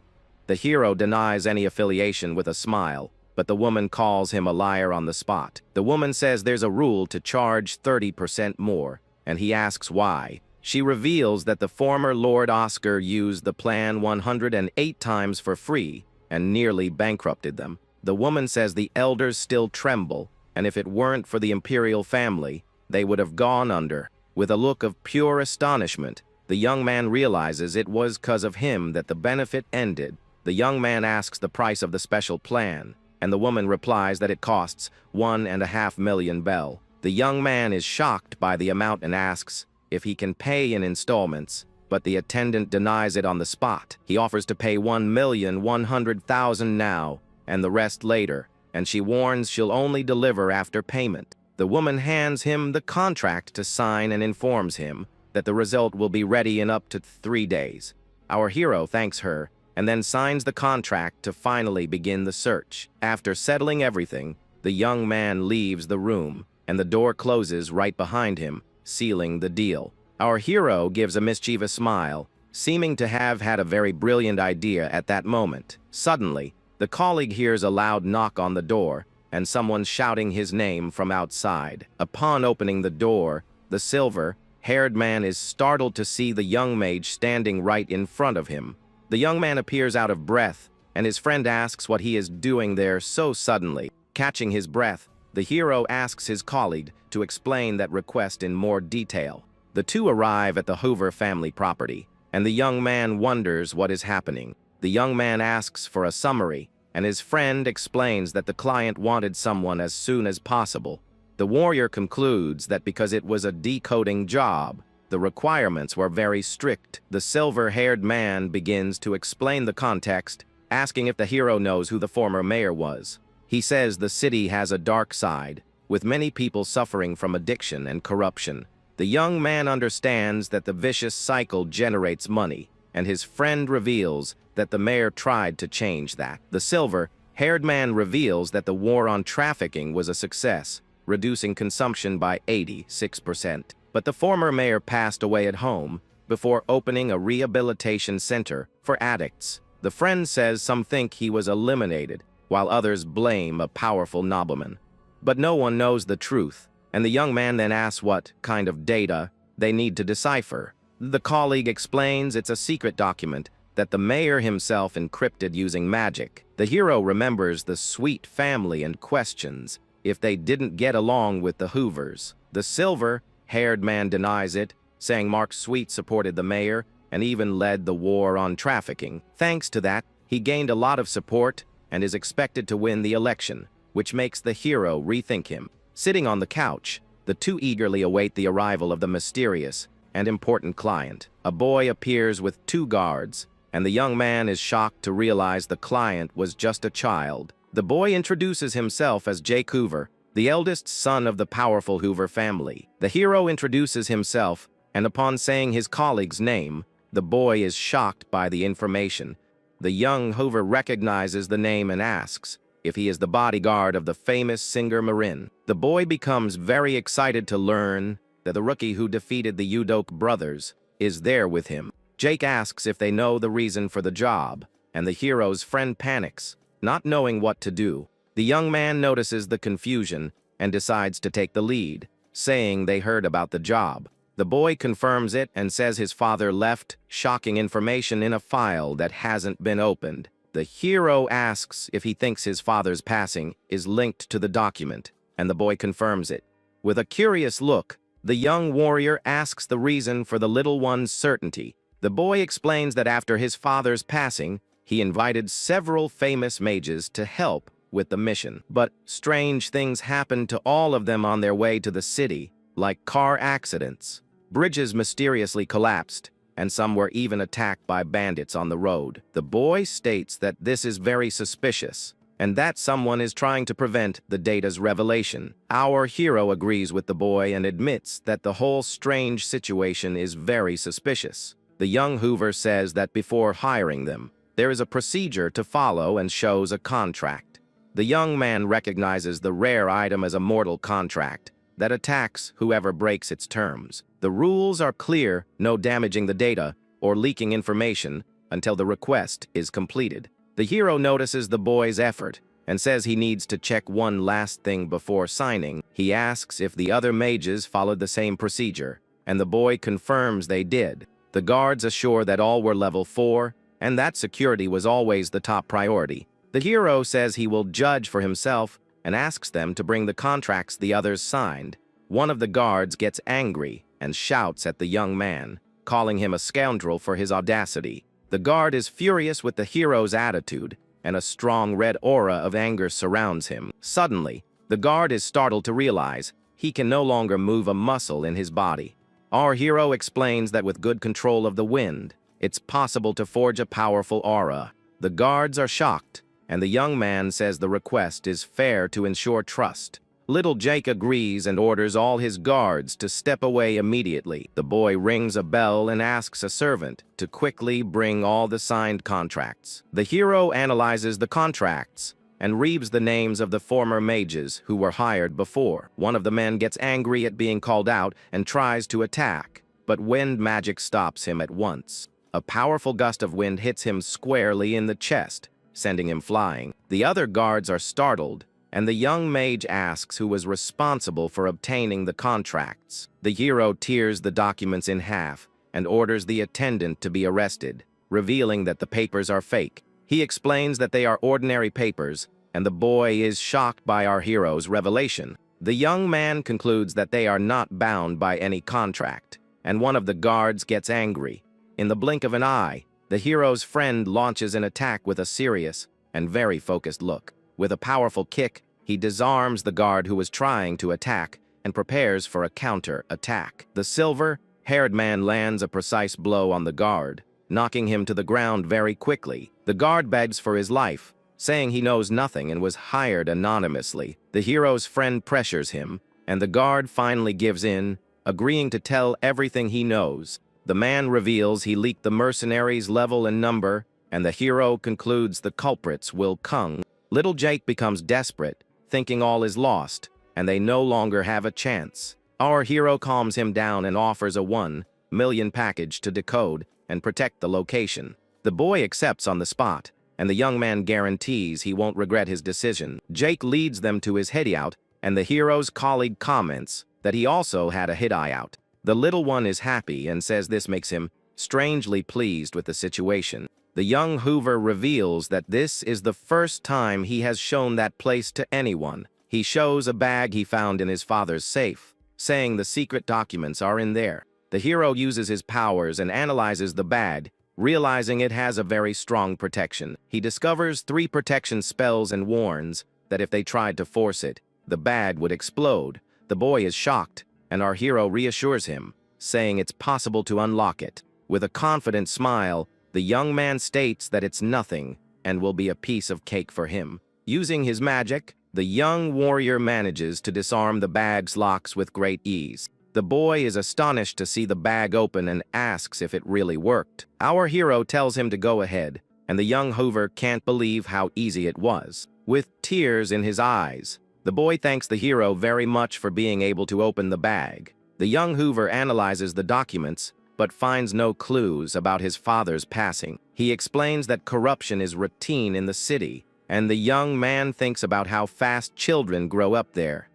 The hero denies any affiliation with a smile, but the woman calls him a liar on the spot. The woman says there's a rule to charge 30% more, and he asks why. She reveals that the former Lord Oscar used the plan 108 times for free and nearly bankrupted them. The woman says the elders still tremble, and if it weren't for the imperial family, they would have gone under. With a look of pure astonishment, the young man realizes it was because of him that the benefit ended. The young man asks the price of the special plan, and the woman replies that it costs 1.5 million bell. The young man is shocked by the amount and asks if he can pay in installments, but the attendant denies it on the spot. He offers to pay 1,100,000 now and the rest later, and she warns she'll only deliver after payment. The woman hands him the contract to sign and informs him that the result will be ready in up to 3 days. Our hero thanks her and then signs the contract to finally begin the search. After settling everything, the young man leaves the room, and the door closes right behind him, sealing the deal. Our hero gives a mischievous smile, seeming to have had a very brilliant idea at that moment. Suddenly, the colleague hears a loud knock on the door, and someone shouting his name from outside. Upon opening the door, the silver-haired man is startled to see the young mage standing right in front of him. The young man appears out of breath, and his friend asks what he is doing there so suddenly. Catching his breath, the hero asks his colleague to explain that request in more detail. The two arrive at the Hoover family property, and the young man wonders what is happening. The young man asks for a summary, and his friend explains that the client wanted someone as soon as possible. The warrior concludes that because it was a decoding job, the requirements were very strict. The silver-haired man begins to explain the context, asking if the hero knows who the former mayor was. He says the city has a dark side, with many people suffering from addiction and corruption. The young man understands that the vicious cycle generates money, and his friend reveals that the mayor tried to change that. The silver-haired man reveals that the war on trafficking was a success, reducing consumption by 86%. But the former mayor passed away at home before opening a rehabilitation center for addicts. The friend says some think he was eliminated, while others blame a powerful nobleman. But no one knows the truth, and the young man then asks what kind of data they need to decipher. The colleague explains it's a secret document that the mayor himself encrypted using magic. The hero remembers the sweet family and questions if they didn't get along with the Hoovers. The silver-haired man denies it, saying Mark Sweet supported the mayor and even led the war on trafficking. Thanks to that, he gained a lot of support and is expected to win the election, which makes the hero rethink him. Sitting on the couch, the two eagerly await the arrival of the mysterious and important client. A boy appears with 2 guards, and the young man is shocked to realize the client was just a child. The boy introduces himself as Jake Hoover, the eldest son of the powerful Hoover family. The hero introduces himself, and upon saying his colleague's name, the boy is shocked by the information. The young Hoover recognizes the name and asks if he is the bodyguard of the famous singer Marin. The boy becomes very excited to learn that the rookie who defeated the Udok brothers is there with him. Jake asks if they know the reason for the job, and the hero's friend panics, not knowing what to do. The young man notices the confusion and decides to take the lead, saying they heard about the job. The boy confirms it and says his father left shocking information in a file that hasn't been opened. The hero asks if he thinks his father's passing is linked to the document, and the boy confirms it. With a curious look, the young warrior asks the reason for the little one's certainty. The boy explains that after his father's passing, he invited several famous mages to help with the mission. But strange things happened to all of them on their way to the city, like car accidents. Bridges mysteriously collapsed, and some were even attacked by bandits on the road. The boy states that this is very suspicious, and that someone is trying to prevent the data's revelation. Our hero agrees with the boy and admits that the whole strange situation is very suspicious. The young Hoover says that before hiring them, there is a procedure to follow and shows a contract. The young man recognizes the rare item as a mortal contract that attacks whoever breaks its terms. The rules are clear: no damaging the data or leaking information until the request is completed. The hero notices the boy's effort and says he needs to check one last thing before signing. He asks if the other mages followed the same procedure, and the boy confirms they did. The guards assure that all were level 4, and that security was always the top priority. The hero says he will judge for himself and asks them to bring the contracts the others signed. One of the guards gets angry and shouts at the young man, calling him a scoundrel for his audacity. The guard is furious with the hero's attitude, and a strong red aura of anger surrounds him. Suddenly, the guard is startled to realize he can no longer move a muscle in his body. Our hero explains that with good control of the wind, it's possible to forge a powerful aura. The guards are shocked, and the young man says the request is fair to ensure trust. Little Jake agrees and orders all his guards to step away immediately. The boy rings a bell and asks a servant to quickly bring all the signed contracts. The hero analyzes the contracts and reads the names of the former mages who were hired before. One of the men gets angry at being called out and tries to attack, but wind magic stops him at once. A powerful gust of wind hits him squarely in the chest, sending him flying. The other guards are startled, and the young mage asks who was responsible for obtaining the contracts. The hero tears the documents in half and orders the attendant to be arrested, revealing that the papers are fake. He explains that they are ordinary papers, and the boy is shocked by our hero's revelation. The young man concludes that they are not bound by any contract, and one of the guards gets angry. In the blink of an eye, the hero's friend launches an attack with a serious and very focused look. With a powerful kick, he disarms the guard who was trying to attack and prepares for a counter-attack. The silver-haired man lands a precise blow on the guard, knocking him to the ground very quickly. The guard begs for his life, saying he knows nothing and was hired anonymously. The hero's friend pressures him, and the guard finally gives in, agreeing to tell everything he knows. The man reveals he leaked the mercenaries' level and number, and the hero concludes the culprits will come. Little Jake becomes desperate, thinking all is lost, and they no longer have a chance. Our hero calms him down and offers a 1 million package to decode and protect the location. The boy accepts on the spot, and the young man guarantees he won't regret his decision. Jake leads them to his hideout, and the hero's colleague comments that he also had a hideout. The little one is happy and says this makes him strangely pleased with the situation. The young Hoover reveals that this is the first time he has shown that place to anyone. He shows a bag he found in his father's safe, saying the secret documents are in there. The hero uses his powers and analyzes the bag, realizing it has a very strong protection. He discovers 3 protection spells and warns that if they tried to force it, the bag would explode. The boy is shocked, and our hero reassures him, saying it's possible to unlock it. With a confident smile, the young man states that it's nothing and will be a piece of cake for him. Using his magic, the young warrior manages to disarm the bag's locks with great ease. The boy is astonished to see the bag open and asks if it really worked. Our hero tells him to go ahead, and the young Hoover can't believe how easy it was. With tears in his eyes, the boy thanks the hero very much for being able to open the bag. The young Hoover analyzes the documents, but finds no clues about his father's passing. He explains that corruption is routine in the city, and the young man thinks about how fast children grow up there.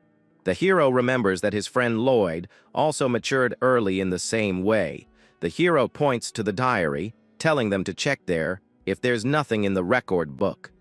The hero remembers that his friend Lloyd also matured early in the same way. The hero points to the diary, telling them to check there if there's nothing in the record book.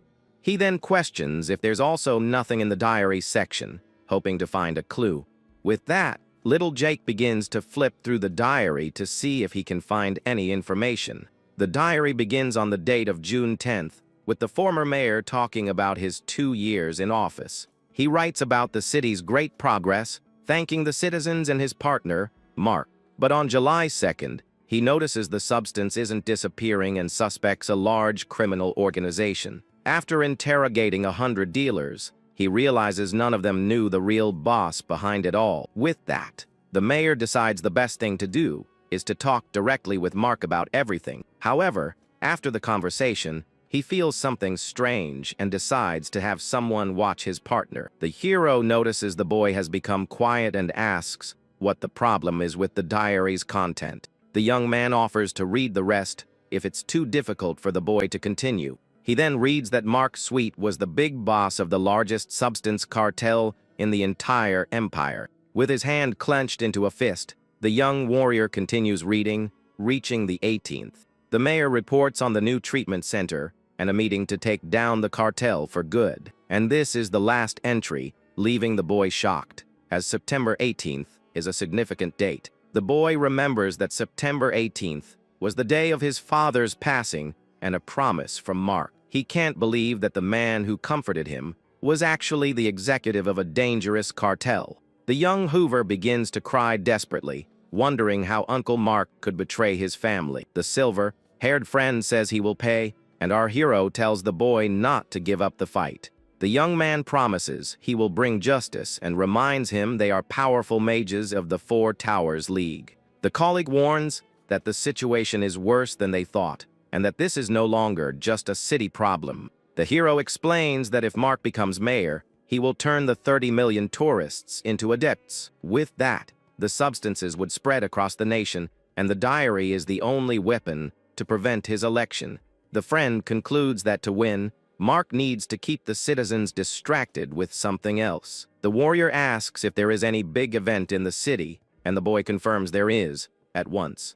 He then questions if there's also nothing in the diary section, hoping to find a clue. With that, little Jake begins to flip through the diary to see if he can find any information. The diary begins on the date of June 10th, with the former mayor talking about his 2 years in office. He writes about the city's great progress, thanking the citizens and his partner, Mark. But on July 2nd, he notices the substance isn't disappearing and suspects a large criminal organization. After interrogating 100 dealers, he realizes none of them knew the real boss behind it all. With that, the mayor decides the best thing to do is to talk directly with Mark about everything. However, after the conversation, he feels something strange and decides to have someone watch his partner. The hero notices the boy has become quiet and asks what the problem is with the diary's content. The young man offers to read the rest if it's too difficult for the boy to continue. He then reads that Mark Sweet was the big boss of the largest substance cartel in the entire empire. With his hand clenched into a fist, the young warrior continues reading, reaching the 18th. The mayor reports on the new treatment center and a meeting to take down the cartel for good. And this is the last entry, leaving the boy shocked, as September 18th is a significant date. The boy remembers that September 18th was the day of his father's passing and a promise from Mark. He can't believe that the man who comforted him was actually the executive of a dangerous cartel. The young Hoover begins to cry desperately, wondering how Uncle Mark could betray his family. The silver-haired friend says he will pay, and our hero tells the boy not to give up the fight. The young man promises he will bring justice and reminds him they are powerful mages of the Four Towers League. The colleague warns that the situation is worse than they thought, and that this is no longer just a city problem. The hero explains that if Mark becomes mayor, he will turn the 30 million tourists into adepts. With that, the substances would spread across the nation, and the diary is the only weapon to prevent his election. The friend concludes that to win, Mark needs to keep the citizens distracted with something else. The warrior asks if there is any big event in the city, and the boy confirms there is, at once.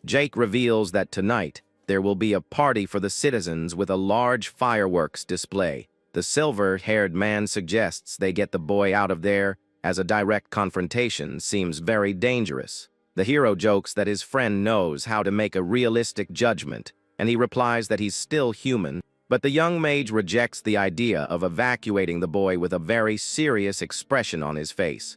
Jake reveals that tonight, there will be a party for the citizens with a large fireworks display. The silver-haired man suggests they get the boy out of there, as a direct confrontation seems very dangerous. The hero jokes that his friend knows how to make a realistic judgment, and he replies that he's still human, but the young mage rejects the idea of evacuating the boy with a very serious expression on his face.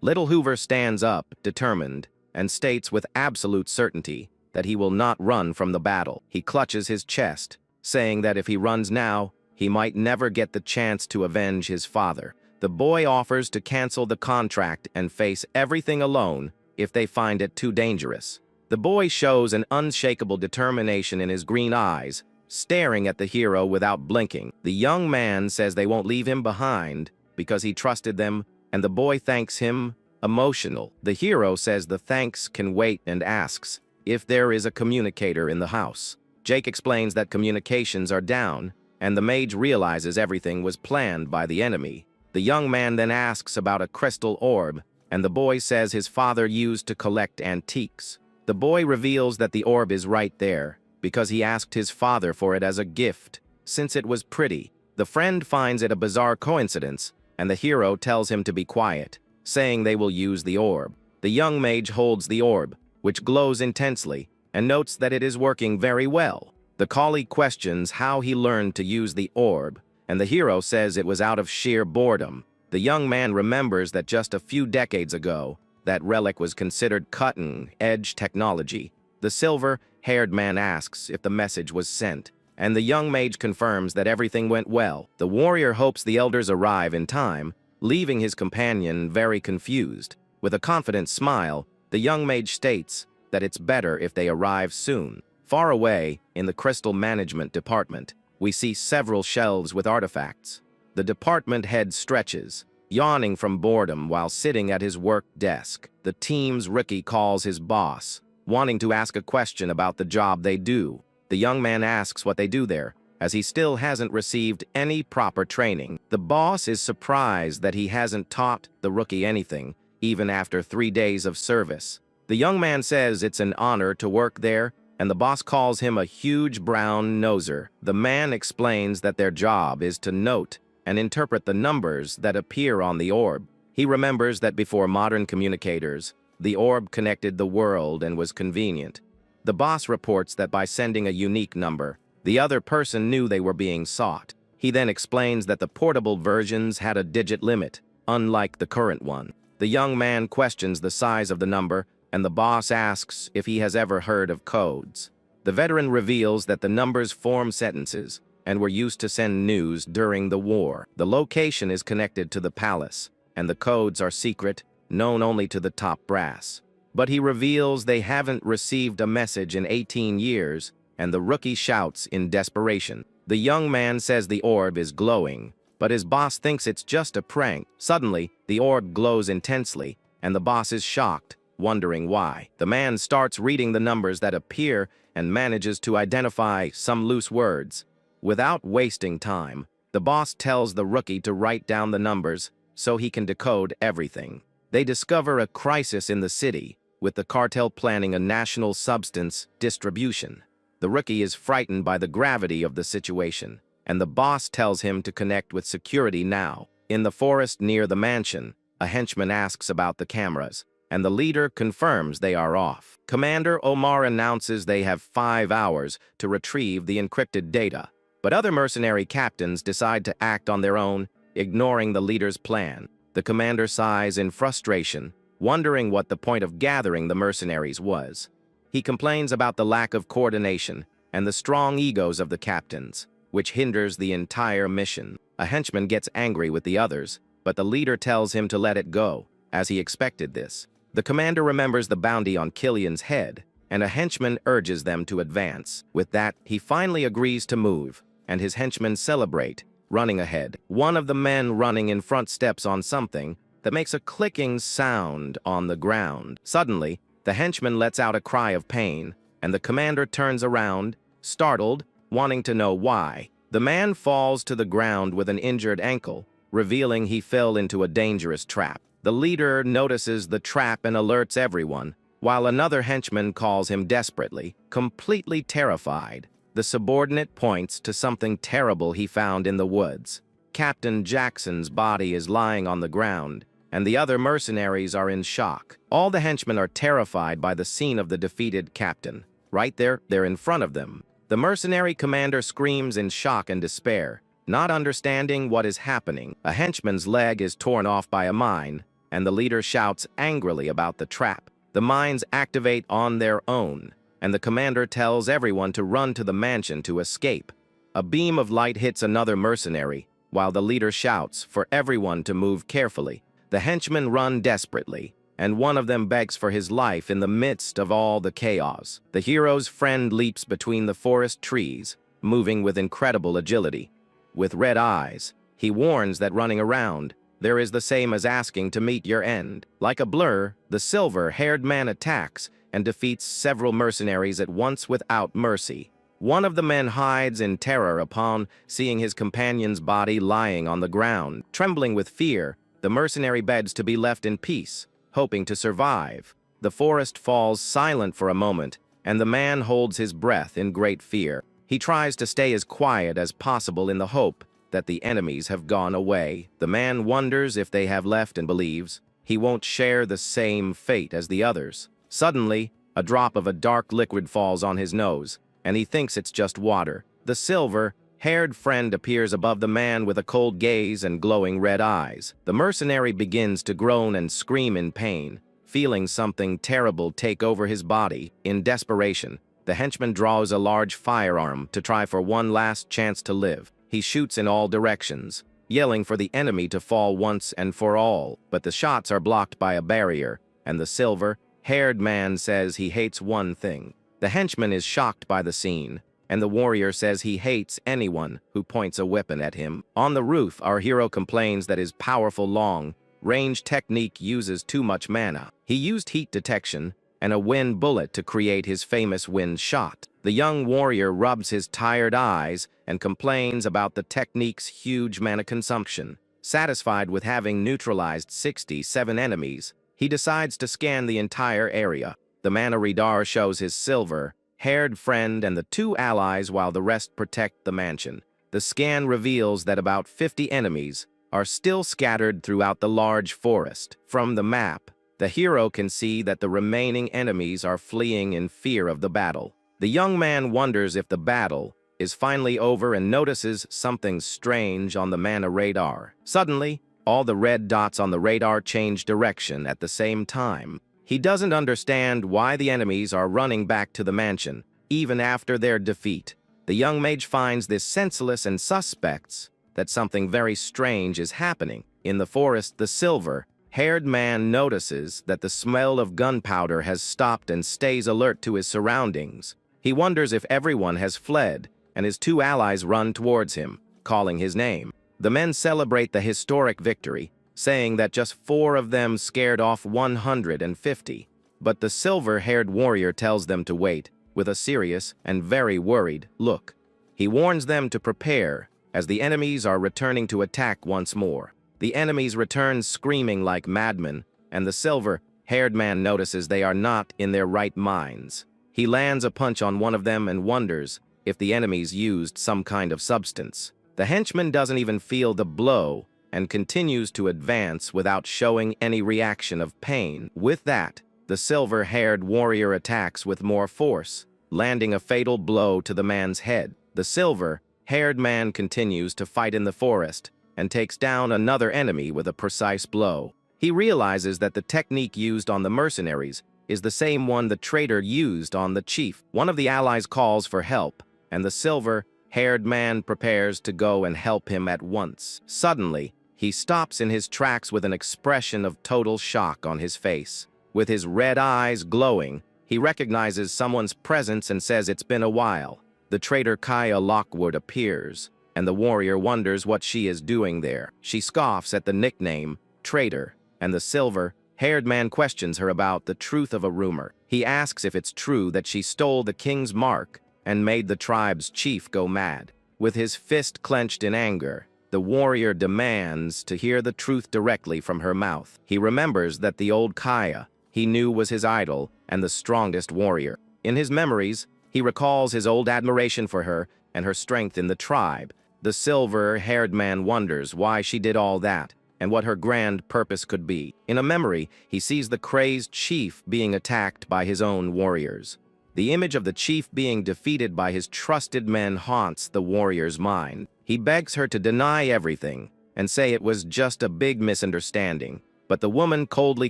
Little Hoover stands up, determined, and states with absolute certainty that he will not run from the battle. He clutches his chest, saying that if he runs now, he might never get the chance to avenge his father. The boy offers to cancel the contract and face everything alone if they find it too dangerous. The boy shows an unshakable determination in his green eyes, staring at the hero without blinking. The young man says they won't leave him behind because he trusted them, and the boy thanks him, emotional. The hero says the thanks can wait and asks if there is a communicator in the house. Jake explains that communications are down, and the mage realizes everything was planned by the enemy. The young man then asks about a crystal orb, and the boy says his father used to collect antiques. The boy reveals that the orb is right there, because he asked his father for it as a gift, since it was pretty. The friend finds it a bizarre coincidence, and the hero tells him to be quiet, saying they will use the orb. The young mage holds the orb, which glows intensely, and notes that it is working very well. The colleague questions how he learned to use the orb, and the hero says it was out of sheer boredom. The young man remembers that just a few decades ago, that relic was considered cutting-edge technology. The silver-haired man asks if the message was sent, and the young mage confirms that everything went well. The warrior hopes the elders arrive in time, leaving his companion very confused. With a confident smile, the young mage states that it's better if they arrive soon. Far away, in the crystal management department, we see several shelves with artifacts. The department head stretches, yawning from boredom while sitting at his work desk. The team's rookie calls his boss, wanting to ask a question about the job they do. The young man asks what they do there, as he still hasn't received any proper training. The boss is surprised that he hasn't taught the rookie anything, even after 3 days of service. The young man says it's an honor to work there, and the boss calls him a huge brown noser. The man explains that their job is to note and interpret the numbers that appear on the orb. He remembers that before modern communicators, the orb connected the world and was convenient. The boss reports that by sending a unique number, the other person knew they were being sought. He then explains that the portable versions had a digit limit, unlike the current one. The young man questions the size of the number, and the boss asks if he has ever heard of codes. The veteran reveals that the numbers form sentences and were used to send news during the war. The location is connected to the palace, and the codes are secret, known only to the top brass. But he reveals they haven't received a message in 18 years, and the rookie shouts in desperation. The young man says the orb is glowing, but his boss thinks it's just a prank. Suddenly, the orb glows intensely, and the boss is shocked, wondering why. The man starts reading the numbers that appear and manages to identify some loose words. Without wasting time, the boss tells the rookie to write down the numbers so he can decode everything. They discover a crisis in the city, with the cartel planning a national substance distribution. The rookie is frightened by the gravity of the situation, and the boss tells him to connect with security now. In the forest near the mansion, a henchman asks about the cameras, and the leader confirms they are off. Commander Omar announces they have 5 hours to retrieve the encrypted data, but other mercenary captains decide to act on their own, ignoring the leader's plan. The commander sighs in frustration, wondering what the point of gathering the mercenaries was. He complains about the lack of coordination and the strong egos of the captains, which hinders the entire mission. A henchman gets angry with the others, but the leader tells him to let it go, as he expected this. The commander remembers the bounty on Killian's head, and a henchman urges them to advance. With that, he finally agrees to move, and his henchmen celebrate, running ahead. One of the men running in front steps on something that makes a clicking sound on the ground. Suddenly, the henchman lets out a cry of pain, and the commander turns around, startled, wanting to know why. The man falls to the ground with an injured ankle, revealing he fell into a dangerous trap. The leader notices the trap and alerts everyone, while another henchman calls him desperately, completely terrified. The subordinate points to something terrible he found in the woods. Captain Jackson's body is lying on the ground, and the other mercenaries are in shock. All the henchmen are terrified by the scene of the defeated captain. Right there, they're in front of them. The mercenary commander screams in shock and despair, not understanding what is happening. A henchman's leg is torn off by a mine, and the leader shouts angrily about the trap. The mines activate on their own, and the commander tells everyone to run to the mansion to escape. A beam of light hits another mercenary, while the leader shouts for everyone to move carefully. The henchmen run desperately, and one of them begs for his life in the midst of all the chaos. The hero's friend leaps between the forest trees, moving with incredible agility. With red eyes, he warns that running around there is the same as asking to meet your end. Like a blur, the silver-haired man attacks and defeats several mercenaries at once without mercy. One of the men hides in terror upon seeing his companion's body lying on the ground. Trembling with fear, the mercenary begs to be left in peace, hoping to survive. The forest falls silent for a moment and the man holds his breath in great fear. He tries to stay as quiet as possible in the hope that the enemies have gone away. The man wonders if they have left and believes he won't share the same fate as the others. Suddenly, a drop of a dark liquid falls on his nose, and he thinks it's just water. The silver-haired friend appears above the man with a cold gaze and glowing red eyes. The mercenary begins to groan and scream in pain, feeling something terrible take over his body. In desperation, the henchman draws a large firearm to try for one last chance to live. He shoots in all directions, yelling for the enemy to fall once and for all, but the shots are blocked by a barrier, and the silver-haired man says he hates one thing. The henchman is shocked by the scene, and the warrior says he hates anyone who points a weapon at him. On the roof, our hero complains that his powerful long-range technique uses too much mana. He used heat detection and a wind bullet to create his famous wind shot. The young warrior rubs his tired eyes and complains about the technique's huge mana consumption. Satisfied with having neutralized 67 enemies, he decides to scan the entire area. The mana radar shows his silver-haired friend and the two allies while the rest protect the mansion. The scan reveals that about 50 enemies are still scattered throughout the large forest. From the map, the hero can see that the remaining enemies are fleeing in fear of the battle. The young man wonders if the battle is finally over and notices something strange on the mana radar. Suddenly, all the red dots on the radar change direction at the same time. He doesn't understand why the enemies are running back to the mansion, even after their defeat. The young mage finds this senseless and suspects that something very strange is happening. In the forest, the silver-haired man notices that the smell of gunpowder has stopped and stays alert to his surroundings. He wonders if everyone has fled, and his two allies run towards him, calling his name. The men celebrate the historic victory, saying that just 4 of them scared off 150. But the silver-haired warrior tells them to wait, with a serious and very worried look. He warns them to prepare, as the enemies are returning to attack once more. The enemies return screaming like madmen, and the silver-haired man notices they are not in their right minds. He lands a punch on one of them and wonders if the enemies used some kind of substance. The henchman doesn't even feel the blow and continues to advance without showing any reaction of pain. With that, the silver-haired warrior attacks with more force, landing a fatal blow to the man's head. The silver-haired man continues to fight in the forest and takes down another enemy with a precise blow. He realizes that the technique used on the mercenaries is the same one the traitor used on the chief. One of the allies calls for help, and the silver-haired man prepares to go and help him at once. Suddenly, he stops in his tracks with an expression of total shock on his face. With his red eyes glowing, he recognizes someone's presence and says it's been a while. The traitor Kaya Lockwood appears, and the warrior wonders what she is doing there. She scoffs at the nickname traitor, and the silver-haired man questions her about the truth of a rumor. He asks if it's true that she stole the king's mark and made the tribe's chief go mad. With his fist clenched in anger, the warrior demands to hear the truth directly from her mouth. He remembers that the old Kaya he knew was his idol and the strongest warrior. In his memories, he recalls his old admiration for her and her strength in the tribe. The silver-haired man wonders why she did all that and what her grand purpose could be. In a memory, he sees the crazed chief being attacked by his own warriors. The image of the chief being defeated by his trusted men haunts the warrior's mind. He begs her to deny everything and say it was just a big misunderstanding, but the woman coldly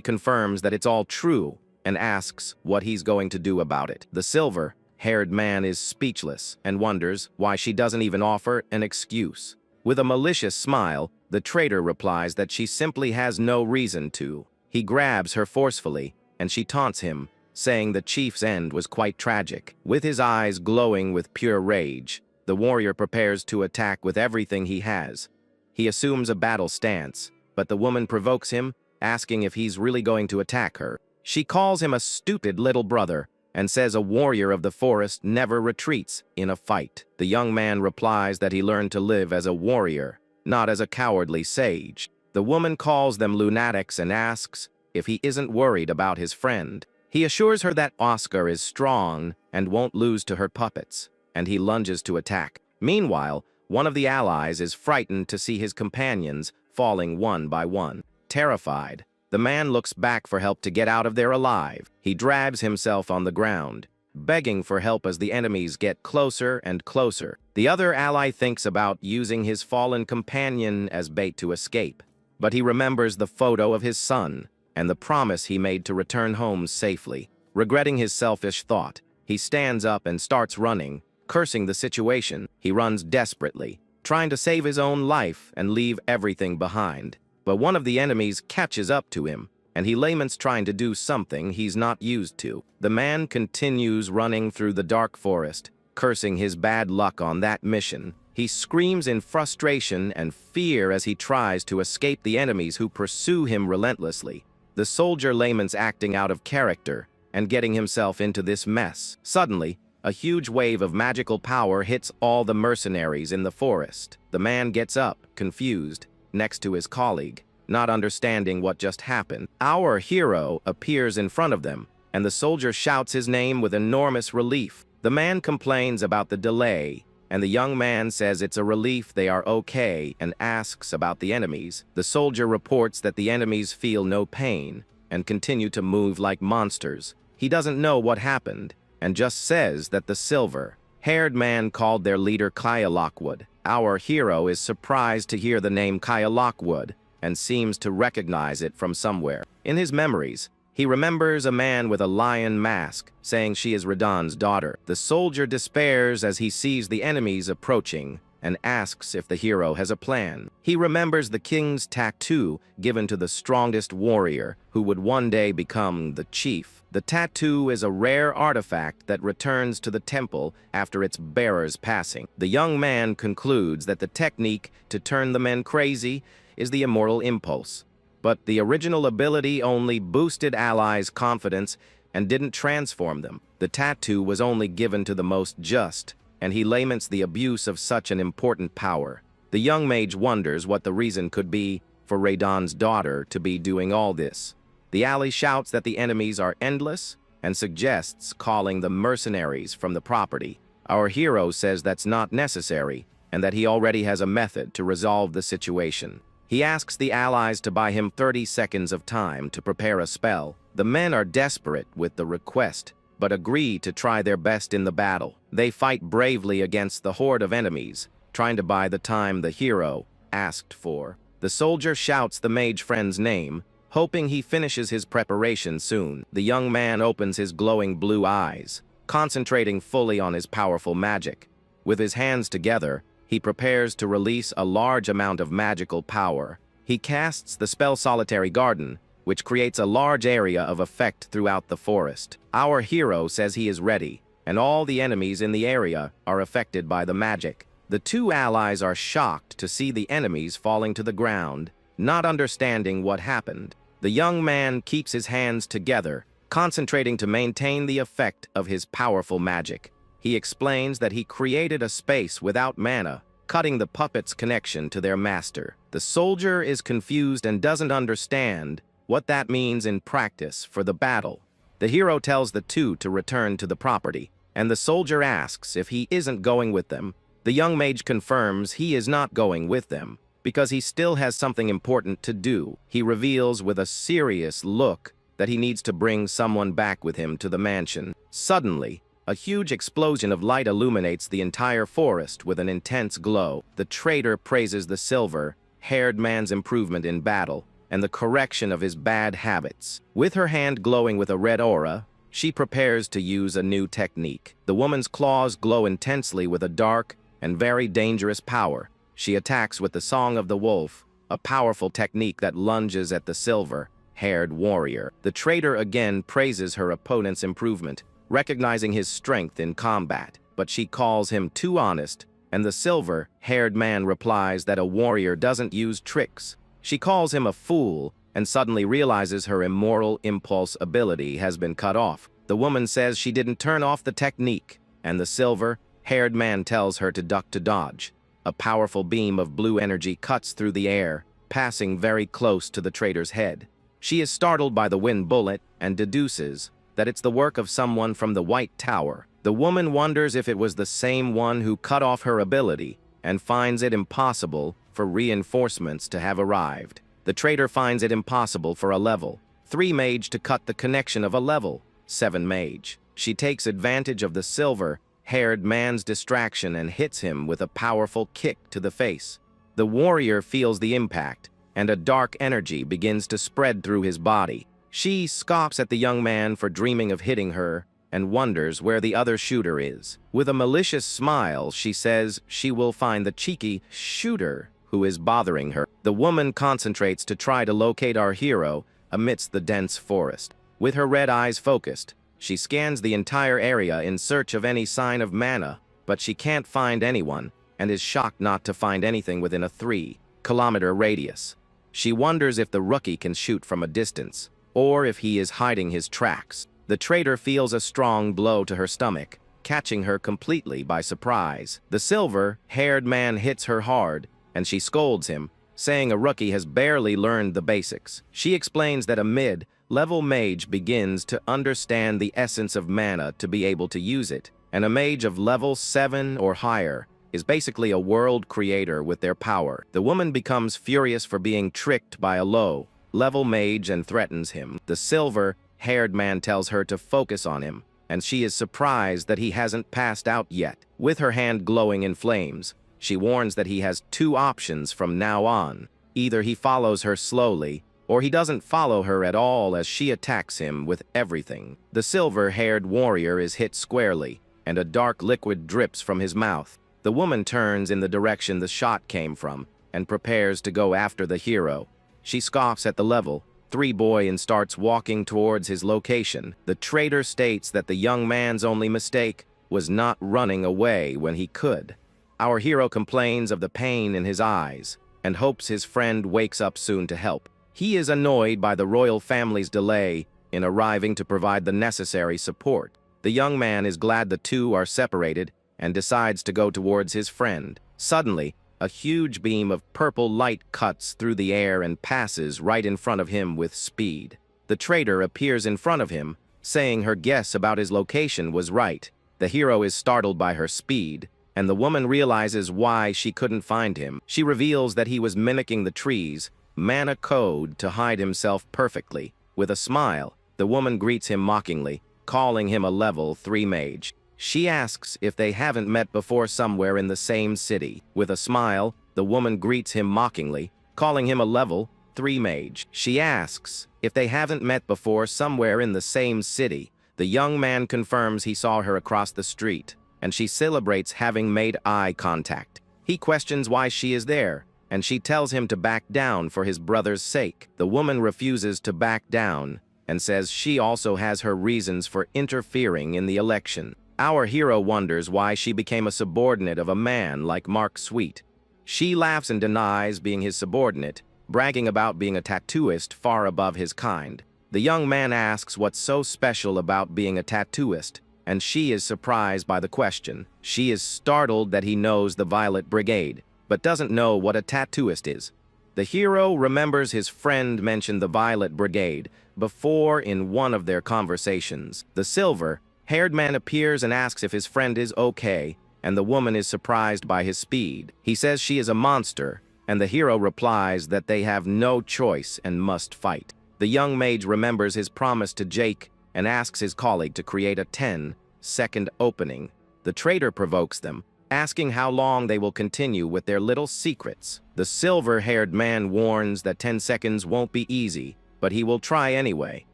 confirms that it's all true and asks what he's going to do about it. The silver-haired man is speechless and wonders why she doesn't even offer an excuse. With a malicious smile, the traitor replies that she simply has no reason to. He grabs her forcefully, and she taunts him, saying the chief's end was quite tragic. With his eyes glowing with pure rage, the warrior prepares to attack with everything he has. He assumes a battle stance, but the woman provokes him, asking if he's really going to attack her. She calls him a stupid little brother and says a warrior of the forest never retreats in a fight. The young man replies that he learned to live as a warrior, not as a cowardly sage. The woman calls them lunatics and asks if he isn't worried about his friend. He assures her that Oscar is strong and won't lose to her puppets, and he lunges to attack. Meanwhile, one of the allies is frightened to see his companions falling one by one. Terrified, the man looks back for help to get out of there alive. He drags himself on the ground, begging for help as the enemies get closer and closer. The other ally thinks about using his fallen companion as bait to escape, but he remembers the photo of his son and the promise he made to return home safely. Regretting his selfish thought, he stands up and starts running, cursing the situation. He runs desperately, trying to save his own life and leave everything behind. But one of the enemies catches up to him, and he laments trying to do something he's not used to. The man continues running through the dark forest, cursing his bad luck on that mission. He screams in frustration and fear as he tries to escape the enemies who pursue him relentlessly. The soldier laments acting out of character and getting himself into this mess. Suddenly, a huge wave of magical power hits all the mercenaries in the forest. The man gets up, confused, next to his colleague, not understanding what just happened. Our hero appears in front of them, and the soldier shouts his name with enormous relief. The man complains about the delay, and the young man says it's a relief they are okay and asks about the enemies. The soldier reports that the enemies feel no pain and continue to move like monsters. He doesn't know what happened and just says that the silver-haired man called their leader Kaya Lockwood. Our hero is surprised to hear the name Kaya Lockwood and seems to recognize it from somewhere. In his memories, he remembers a man with a lion mask, saying she is Radon's daughter. The soldier despairs as he sees the enemies approaching and asks if the hero has a plan. He remembers the king's tattoo given to the strongest warrior who would one day become the chief. The tattoo is a rare artifact that returns to the temple after its bearer's passing. The young man concludes that the technique to turn the men crazy is the immortal impulse, but the original ability only boosted allies' confidence and didn't transform them. The tattoo was only given to the most just, and he laments the abuse of such an important power. The young mage wonders what the reason could be for Radon's daughter to be doing all this. The ally shouts that the enemies are endless and suggests calling the mercenaries from the property. Our hero says that's not necessary and that he already has a method to resolve the situation. He asks the allies to buy him 30 seconds of time to prepare a spell. The men are desperate with the request, but agree to try their best in the battle. They fight bravely against the horde of enemies, trying to buy the time the hero asked for. The soldier shouts the mage friend's name, hoping he finishes his preparation soon. The young man opens his glowing blue eyes, concentrating fully on his powerful magic. With his hands together, he prepares to release a large amount of magical power. He casts the spell Solitary Garden, which creates a large area of effect throughout the forest. Our hero says he is ready, and all the enemies in the area are affected by the magic. The two allies are shocked to see the enemies falling to the ground, not understanding what happened. The young man keeps his hands together, concentrating to maintain the effect of his powerful magic. He explains that he created a space without mana, cutting the puppet's connection to their master. The soldier is confused and doesn't understand what that means in practice for the battle. The hero tells the two to return to the property, and the soldier asks if he isn't going with them. The young mage confirms he is not going with them, because he still has something important to do. He reveals with a serious look that he needs to bring someone back with him to the mansion. Suddenly, a huge explosion of light illuminates the entire forest with an intense glow. The traitor praises the silver-haired man's improvement in battle and the correction of his bad habits. With her hand glowing with a red aura, she prepares to use a new technique. The woman's claws glow intensely with a dark and very dangerous power. She attacks with the Song of the Wolf, a powerful technique that lunges at the silver-haired warrior. The traitor again praises her opponent's improvement, recognizing his strength in combat, but she calls him too honest, and the silver-haired man replies that a warrior doesn't use tricks. She calls him a fool and suddenly realizes her immoral impulse ability has been cut off. The woman says she didn't turn off the technique, and the silver-haired man tells her to duck to dodge. A powerful beam of blue energy cuts through the air, passing very close to the traitor's head. She is startled by the wind bullet and deduces that it's the work of someone from the White Tower, The woman wonders if it was the same one who cut off her ability and finds it impossible for reinforcements to have arrived. The trader finds it impossible for a level 3 mage to cut the connection of a level 7 mage. She takes advantage of the silver-haired man's distraction and hits him with a powerful kick to the face. The warrior feels the impact, and a dark energy begins to spread through his body. She scoffs at the young man for dreaming of hitting her and wonders where the other shooter is. With a malicious smile, she says she will find the cheeky shooter who is bothering her. The woman concentrates to try to locate our hero amidst the dense forest. With her red eyes focused, she scans the entire area in search of any sign of mana, but she can't find anyone and is shocked not to find anything within a 3-kilometer radius. She wonders if the rookie can shoot from a distance, or if he is hiding his tracks. The trader feels a strong blow to her stomach, catching her completely by surprise. The silver-haired man hits her hard, and she scolds him, saying a rookie has barely learned the basics. She explains that a mid-level mage begins to understand the essence of mana to be able to use it, and a mage of level 7 or higher is basically a world creator with their power. The woman becomes furious for being tricked by a low-level mage and threatens him. The silver-haired man tells her to focus on him, and she is surprised that he hasn't passed out yet. With her hand glowing in flames, she warns that he has 2 options from now on. Either he follows her slowly, or he doesn't follow her at all as she attacks him with everything. The silver-haired warrior is hit squarely, and a dark liquid drips from his mouth. The woman turns in the direction the shot came from and prepares to go after the hero. She scoffs at the level 3 boy and starts walking towards his location. The trader states that the young man's only mistake was not running away when he could. Our hero complains of the pain in his eyes and hopes his friend wakes up soon to help. He is annoyed by the royal family's delay in arriving to provide the necessary support. The young man is glad the two are separated and decides to go towards his friend. Suddenly, a huge beam of purple light cuts through the air and passes right in front of him with speed. The trader appears in front of him, saying her guess about his location was right. The hero is startled by her speed, and the woman realizes why she couldn't find him. She reveals that he was mimicking the tree's mana code to hide himself perfectly. With a smile, the woman greets him mockingly, calling him a level 3 mage. She asks if they haven't met before somewhere in the same city. With a smile, the woman greets him mockingly, calling him a level 3 mage. She asks if they haven't met before somewhere in the same city. The young man confirms he saw her across the street, and she celebrates having made eye contact. He questions why she is there, and she tells him to back down for his brother's sake. The woman refuses to back down and says she also has her reasons for interfering in the election. Our hero wonders why she became a subordinate of a man like Mark Sweet. She laughs and denies being his subordinate, bragging about being a tattooist far above his kind. The young man asks what's so special about being a tattooist, and she is surprised by the question. She is startled that he knows the Violet Brigade, but doesn't know what a tattooist is. The hero remembers his friend mentioned the Violet Brigade before in one of their conversations. The silver-haired man appears and asks if his friend is okay, and the woman is surprised by his speed. He says she is a monster, and the hero replies that they have no choice and must fight. The young mage remembers his promise to Jake and asks his colleague to create a 10-second opening. The trader provokes them, asking how long they will continue with their little secrets. The silver-haired man warns that 10 seconds won't be easy, but he will try anyway.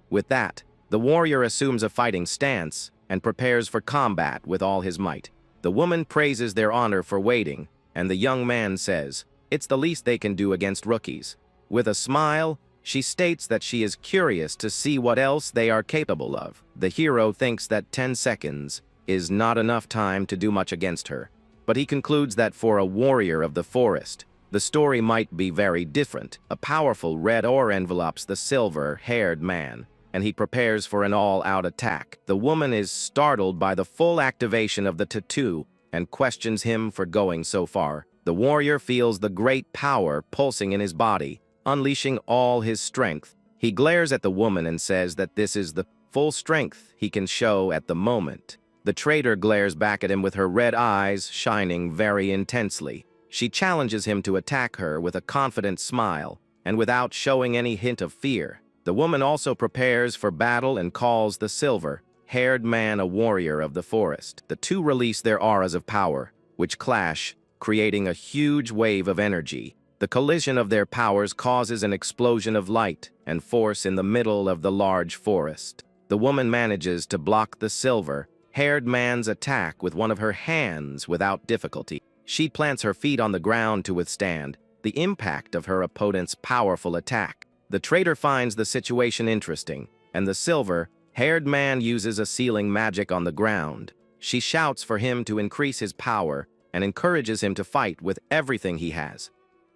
With that, the warrior assumes a fighting stance and prepares for combat with all his might. The woman praises their honor for waiting, and the young man says it's the least they can do against rookies. With a smile, she states that she is curious to see what else they are capable of. The hero thinks that 10 seconds is not enough time to do much against her, but he concludes that for a warrior of the forest, the story might be very different. A powerful red ore envelopes the silver-haired man, and he prepares for an all-out attack. The woman is startled by the full activation of the tattoo and questions him for going so far. The warrior feels the great power pulsing in his body, unleashing all his strength. He glares at the woman and says that this is the full strength he can show at the moment. The trader glares back at him with her red eyes shining very intensely. She challenges him to attack her with a confident smile, and without showing any hint of fear. The woman also prepares for battle and calls the silver-haired man a warrior of the forest. The two release their auras of power, which clash, creating a huge wave of energy. The collision of their powers causes an explosion of light and force in the middle of the large forest. The woman manages to block the silver-haired man's attack with one of her hands without difficulty. She plants her feet on the ground to withstand the impact of her opponent's powerful attack. The trader finds the situation interesting, and the silver-haired man uses a sealing magic on the ground. She shouts for him to increase his power and encourages him to fight with everything he has.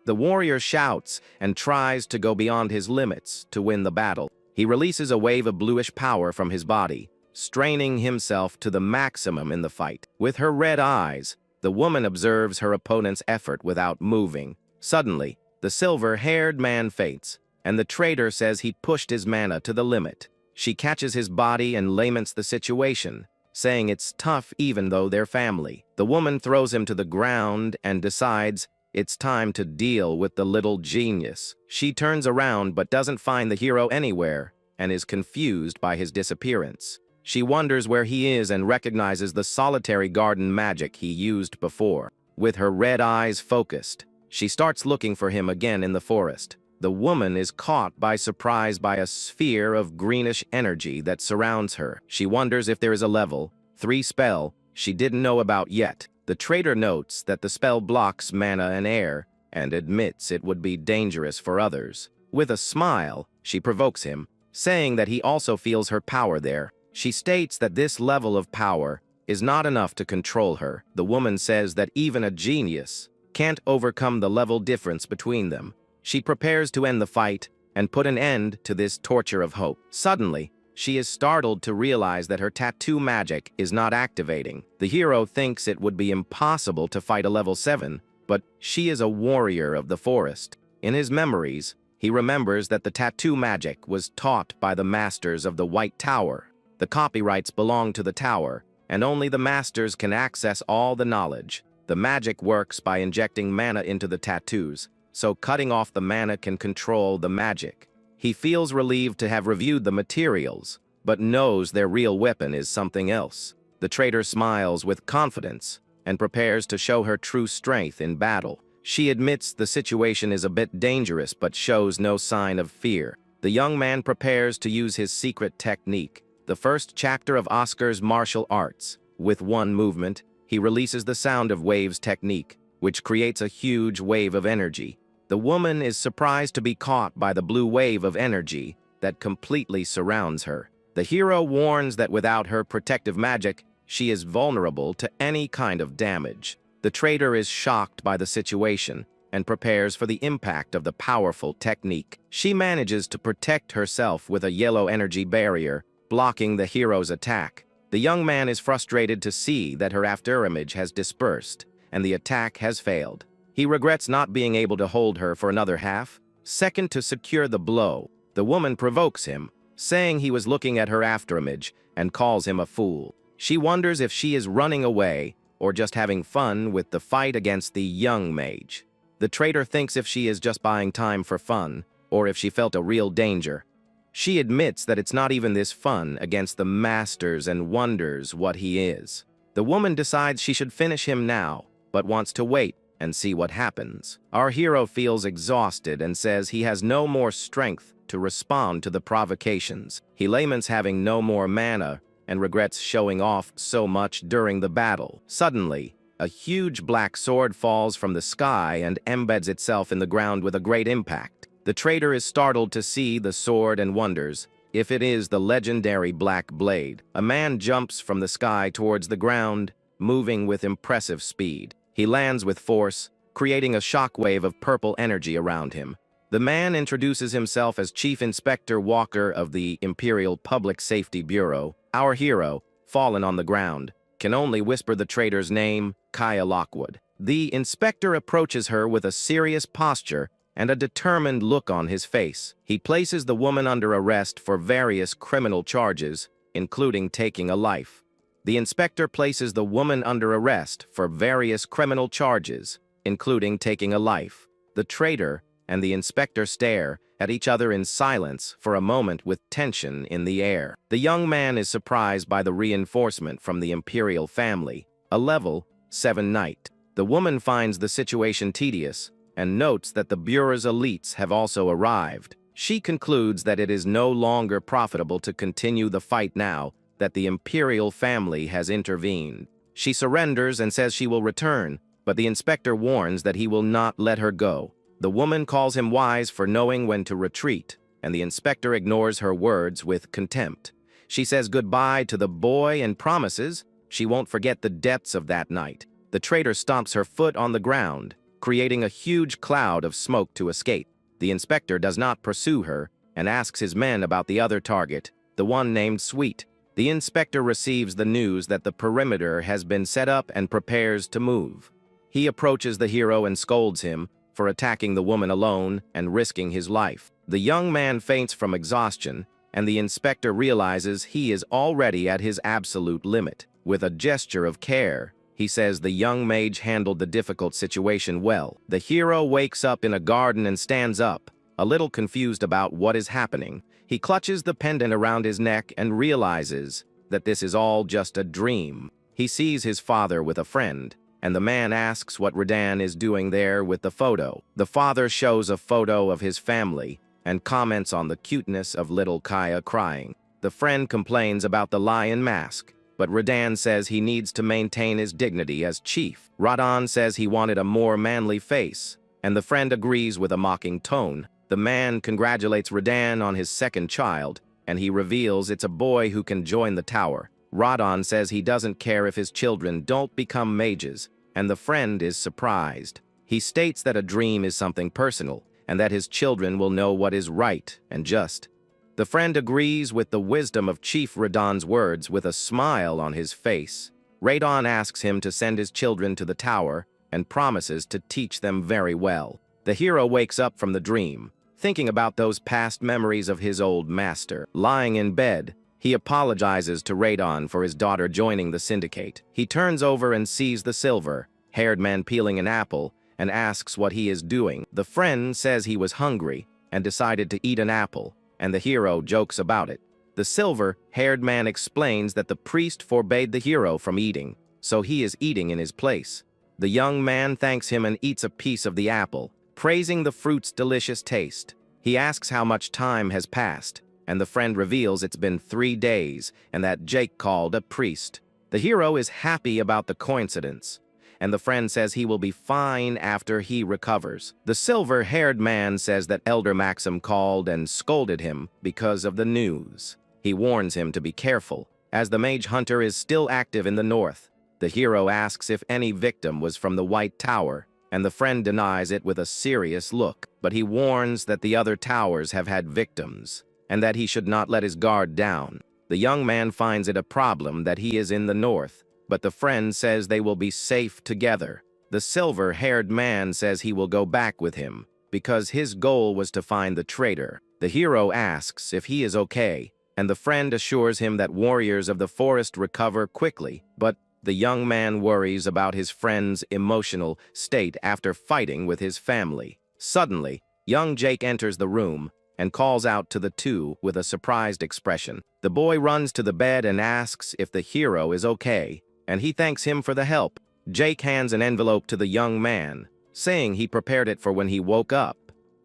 The warrior shouts and tries to go beyond his limits to win the battle. He releases a wave of bluish power from his body, straining himself to the maximum in the fight. With her red eyes, the woman observes her opponent's effort without moving. Suddenly, the silver-haired man faints, and the trader says he pushed his mana to the limit. She catches his body and laments the situation, saying it's tough even though they're family. The woman throws him to the ground and decides it's time to deal with the little genius. She turns around but doesn't find the hero anywhere and is confused by his disappearance. She wonders where he is and recognizes the solitary garden magic he used before. With her red eyes focused, she starts looking for him again in the forest. The woman is caught by surprise by a sphere of greenish energy that surrounds her. She wonders if there is a level 3 spell she didn't know about yet. The trader notes that the spell blocks mana and air and admits it would be dangerous for others. With a smile, she provokes him, saying that he also feels her power there. She states that this level of power is not enough to control her. The woman says that even a genius can't overcome the level difference between them. She prepares to end the fight and put an end to this torture of hope. Suddenly, she is startled to realize that her tattoo magic is not activating. The hero thinks it would be impossible to fight a level 7, but she is a warrior of the forest. In his memories, he remembers that the tattoo magic was taught by the masters of the White Tower. The copyrights belong to the tower, and only the masters can access all the knowledge. The magic works by injecting mana into the tattoos, so cutting off the mana can control the magic. He feels relieved to have reviewed the materials, but knows their real weapon is something else. The trader smiles with confidence and prepares to show her true strength in battle. She admits the situation is a bit dangerous but shows no sign of fear. The young man prepares to use his secret technique, the first chapter of Oscar's martial arts. With one movement, he releases the sound of waves technique, which creates a huge wave of energy. The woman is surprised to be caught by the blue wave of energy that completely surrounds her. The hero warns that without her protective magic, she is vulnerable to any kind of damage. The trader is shocked by the situation and prepares for the impact of the powerful technique. She manages to protect herself with a yellow energy barrier, blocking the hero's attack. The young man is frustrated to see that her afterimage has dispersed and the attack has failed. He regrets not being able to hold her for another half second to secure the blow. The woman provokes him, saying he was looking at her afterimage, and calls him a fool. She wonders if she is running away or just having fun with the fight against the young mage. The trader thinks if she is just buying time for fun, or if she felt a real danger. She admits that it's not even this fun against the masters and wonders what he is. The woman decides she should finish him now, but wants to wait and see what happens. Our hero feels exhausted and says he has no more strength to respond to the provocations. He laments having no more mana and regrets showing off so much during the battle. Suddenly, a huge black sword falls from the sky and embeds itself in the ground with a great impact. The trader is startled to see the sword and wonders if it is the legendary Black Blade. A man jumps from the sky towards the ground, moving with impressive speed. He lands with force, creating a shockwave of purple energy around him. The man introduces himself as Chief Inspector Walker of the Imperial Public Safety Bureau. Our hero, fallen on the ground, can only whisper the trader's name, Kaya Lockwood. The inspector approaches her with a serious posture and a determined look on his face. He places the woman under arrest for various criminal charges, including taking a life. The inspector places the woman under arrest for various criminal charges, including taking a life. The traitor and the inspector stare at each other in silence for a moment with tension in the air. The young man is surprised by the reinforcement from the imperial family, a level 7 knight. The woman finds the situation tedious and notes that the bureau's elites have also arrived. She concludes that it is no longer profitable to continue the fight now that the imperial family has intervened. She surrenders and says she will return, but the inspector warns that he will not let her go. The woman calls him wise for knowing when to retreat, and the inspector ignores her words with contempt. She says goodbye to the boy and promises she won't forget the depths of that night. The traitor stomps her foot on the ground, creating a huge cloud of smoke to escape. The inspector does not pursue her and asks his men about the other target, the one named Sweet. The inspector receives the news that the perimeter has been set up and prepares to move. He approaches the hero and scolds him for attacking the woman alone and risking his life. The young man faints from exhaustion, and the inspector realizes he is already at his absolute limit. With a gesture of care, he says the young mage handled the difficult situation well. The hero wakes up in a garden and stands up, a little confused about what is happening. He clutches the pendant around his neck and realizes that this is all just a dream. He sees his father with a friend, and the man asks what Radan is doing there with the photo. The father shows a photo of his family and comments on the cuteness of little Kaya crying. The friend complains about the lion mask, but Radan says he needs to maintain his dignity as chief. Radan says he wanted a more manly face, and the friend agrees with a mocking tone. The man congratulates Radan on his second child, and he reveals it's a boy who can join the tower. Radan says he doesn't care if his children don't become mages, and the friend is surprised. He states that a dream is something personal, and that his children will know what is right and just. The friend agrees with the wisdom of Chief Radan's words with a smile on his face. Radan asks him to send his children to the tower and promises to teach them very well. The hero wakes up from the dream, thinking about those past memories of his old master. Lying in bed, he apologizes to Radan for his daughter joining the syndicate. He turns over and sees the silver-haired man peeling an apple and asks what he is doing. The friend says he was hungry and decided to eat an apple, and the hero jokes about it. The silver-haired man explains that the priest forbade the hero from eating, so he is eating in his place. The young man thanks him and eats a piece of the apple, praising the fruit's delicious taste. He asks how much time has passed, and the friend reveals it's been 3 days and that Jake called a priest. The hero is happy about the coincidence, and the friend says he will be fine after he recovers. The silver-haired man says that Elder Maxim called and scolded him because of the news. He warns him to be careful, as the mage hunter is still active in the north. The hero asks if any victim was from the White Tower, and the friend denies it with a serious look, but he warns that the other towers have had victims, and that he should not let his guard down. The young man finds it a problem that he is in the north, but the friend says they will be safe together. The silver-haired man says he will go back with him, because his goal was to find the traitor. The hero asks if he is okay, and the friend assures him that warriors of the forest recover quickly, but the young man worries about his friend's emotional state after fighting with his family. Suddenly, young Jake enters the room and calls out to the two with a surprised expression. The boy runs to the bed and asks if the hero is okay, and he thanks him for the help. Jake hands an envelope to the young man, saying he prepared it for when he woke up.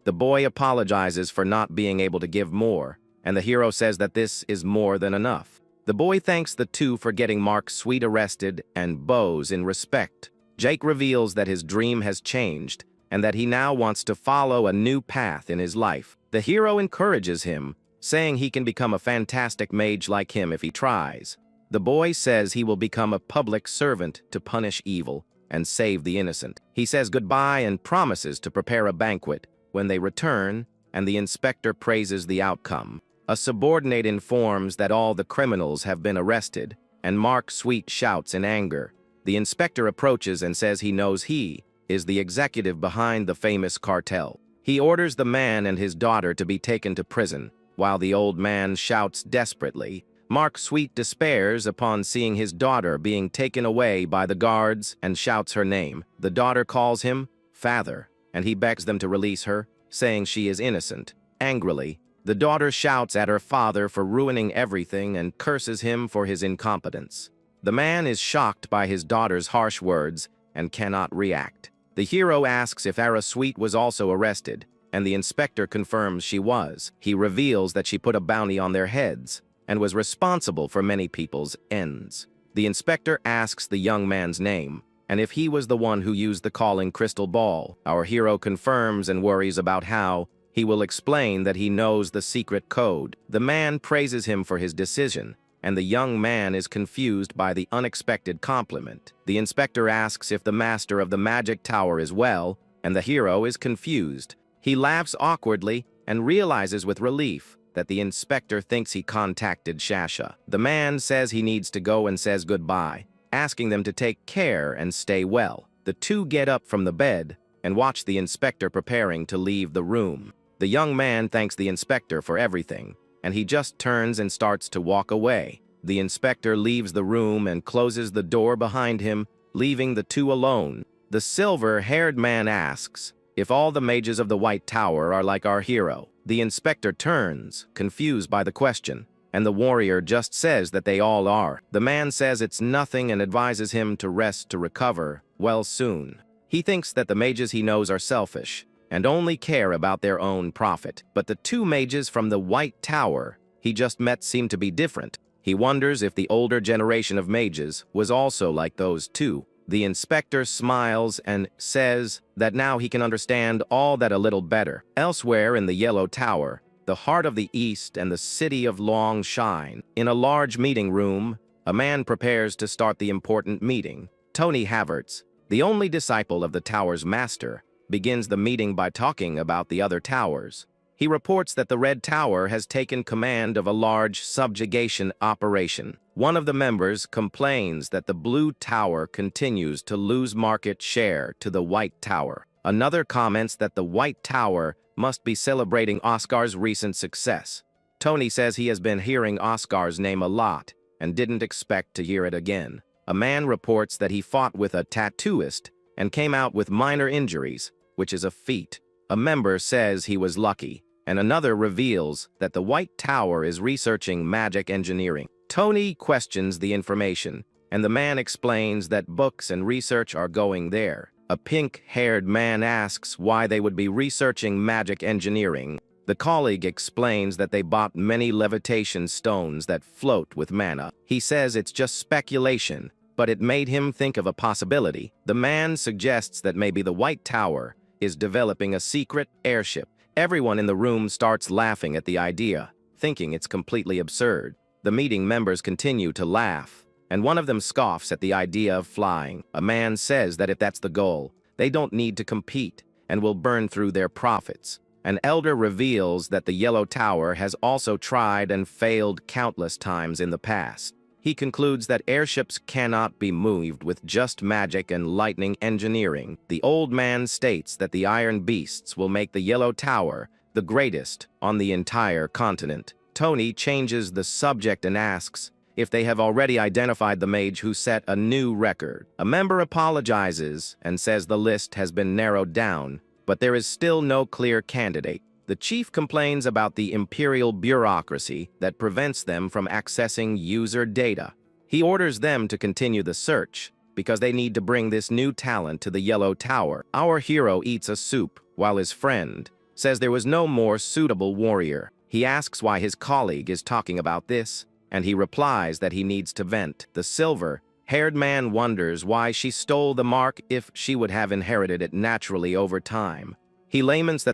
The boy apologizes for not being able to give more, and the hero says that this is more than enough. The boy thanks the two for getting Mark Sweet arrested and bows in respect. Jake reveals that his dream has changed and that he now wants to follow a new path in his life. The hero encourages him, saying he can become a fantastic mage like him if he tries. The boy says he will become a public servant to punish evil and save the innocent. He says goodbye and promises to prepare a banquet when they return, and the inspector praises the outcome. A subordinate informs that all the criminals have been arrested, and Mark Sweet shouts in anger. The inspector approaches and says he knows he is the executive behind the famous cartel. He orders the man and his daughter to be taken to prison, while the old man shouts desperately, Mark Sweet despairs upon seeing his daughter being taken away by the guards and shouts her name. The daughter calls him father, and he begs them to release her, saying she is innocent. Angrily, the daughter shouts at her father for ruining everything and curses him for his incompetence. The man is shocked by his daughter's harsh words and cannot react. The hero asks if Ara Sweet was also arrested, and the inspector confirms she was. He reveals that she put a bounty on their heads and was responsible for many people's ends. The inspector asks the young man's name, and if he was the one who used the calling crystal ball. Our hero confirms and worries about how he will explain that he knows the secret code. The man praises him for his decision, and the young man is confused by the unexpected compliment. The inspector asks if the master of the magic tower is well, and the hero is confused. He laughs awkwardly and realizes with relief that the inspector thinks he contacted Shasha. The man says he needs to go and says goodbye, asking them to take care and stay well. The two get up from the bed and watch the inspector preparing to leave the room. The young man thanks the inspector for everything, and he just turns and starts to walk away. The inspector leaves the room and closes the door behind him, leaving the two alone. The silver-haired man asks if all the mages of the White Tower are like our hero. The inspector turns, confused by the question, and the warrior just says that they all are. The man says it's nothing and advises him to rest to recover well soon. He thinks that the mages he knows are selfish and only care about their own profit. But the two mages from the White Tower he just met seem to be different. He wonders if the older generation of mages was also like those two. The inspector smiles and says that now he can understand all that a little better. Elsewhere in the Yellow Tower, the heart of the East and the city of Long Shine, in a large meeting room, a man prepares to start the important meeting. Tony Havertz, the only disciple of the tower's master, begins the meeting by talking about the other towers. He reports that the Red Tower has taken command of a large subjugation operation. One of the members complains that the Blue Tower continues to lose market share to the White Tower. Another comments that the White Tower must be celebrating Oscar's recent success. Tony says he has been hearing Oscar's name a lot and didn't expect to hear it again. A man reports that he fought with a tattooist and came out with minor injuries, which is a feat. A member says he was lucky, and another reveals that the White Tower is researching magic engineering. Tony questions the information, and the man explains that books and research are going there. A pink-haired man asks why they would be researching magic engineering. The colleague explains that they bought many levitation stones that float with mana. He says it's just speculation, but it made him think of a possibility. The man suggests that maybe the White Tower is developing a secret airship. Everyone in the room starts laughing at the idea, thinking it's completely absurd. The meeting members continue to laugh, and one of them scoffs at the idea of flying. A man says that if that's the goal, they don't need to compete and will burn through their profits. An elder reveals that the Yellow Tower has also tried and failed countless times in the past. He concludes that airships cannot be moved with just magic and lightning engineering. The old man states that the Iron Beasts will make the Yellow Tower the greatest on the entire continent. Tony changes the subject and asks if they have already identified the mage who set a new record. A member apologizes and says the list has been narrowed down, but there is still no clear candidate. The chief complains about the imperial bureaucracy that prevents them from accessing user data. He orders them to continue the search because they need to bring this new talent to the Yellow Tower. Our hero eats a soup while his friend says there was no more suitable warrior. He asks why his colleague is talking about this, and he replies that he needs to vent. The silver-haired man wonders why she stole the mark if she would have inherited it naturally over time. He laments that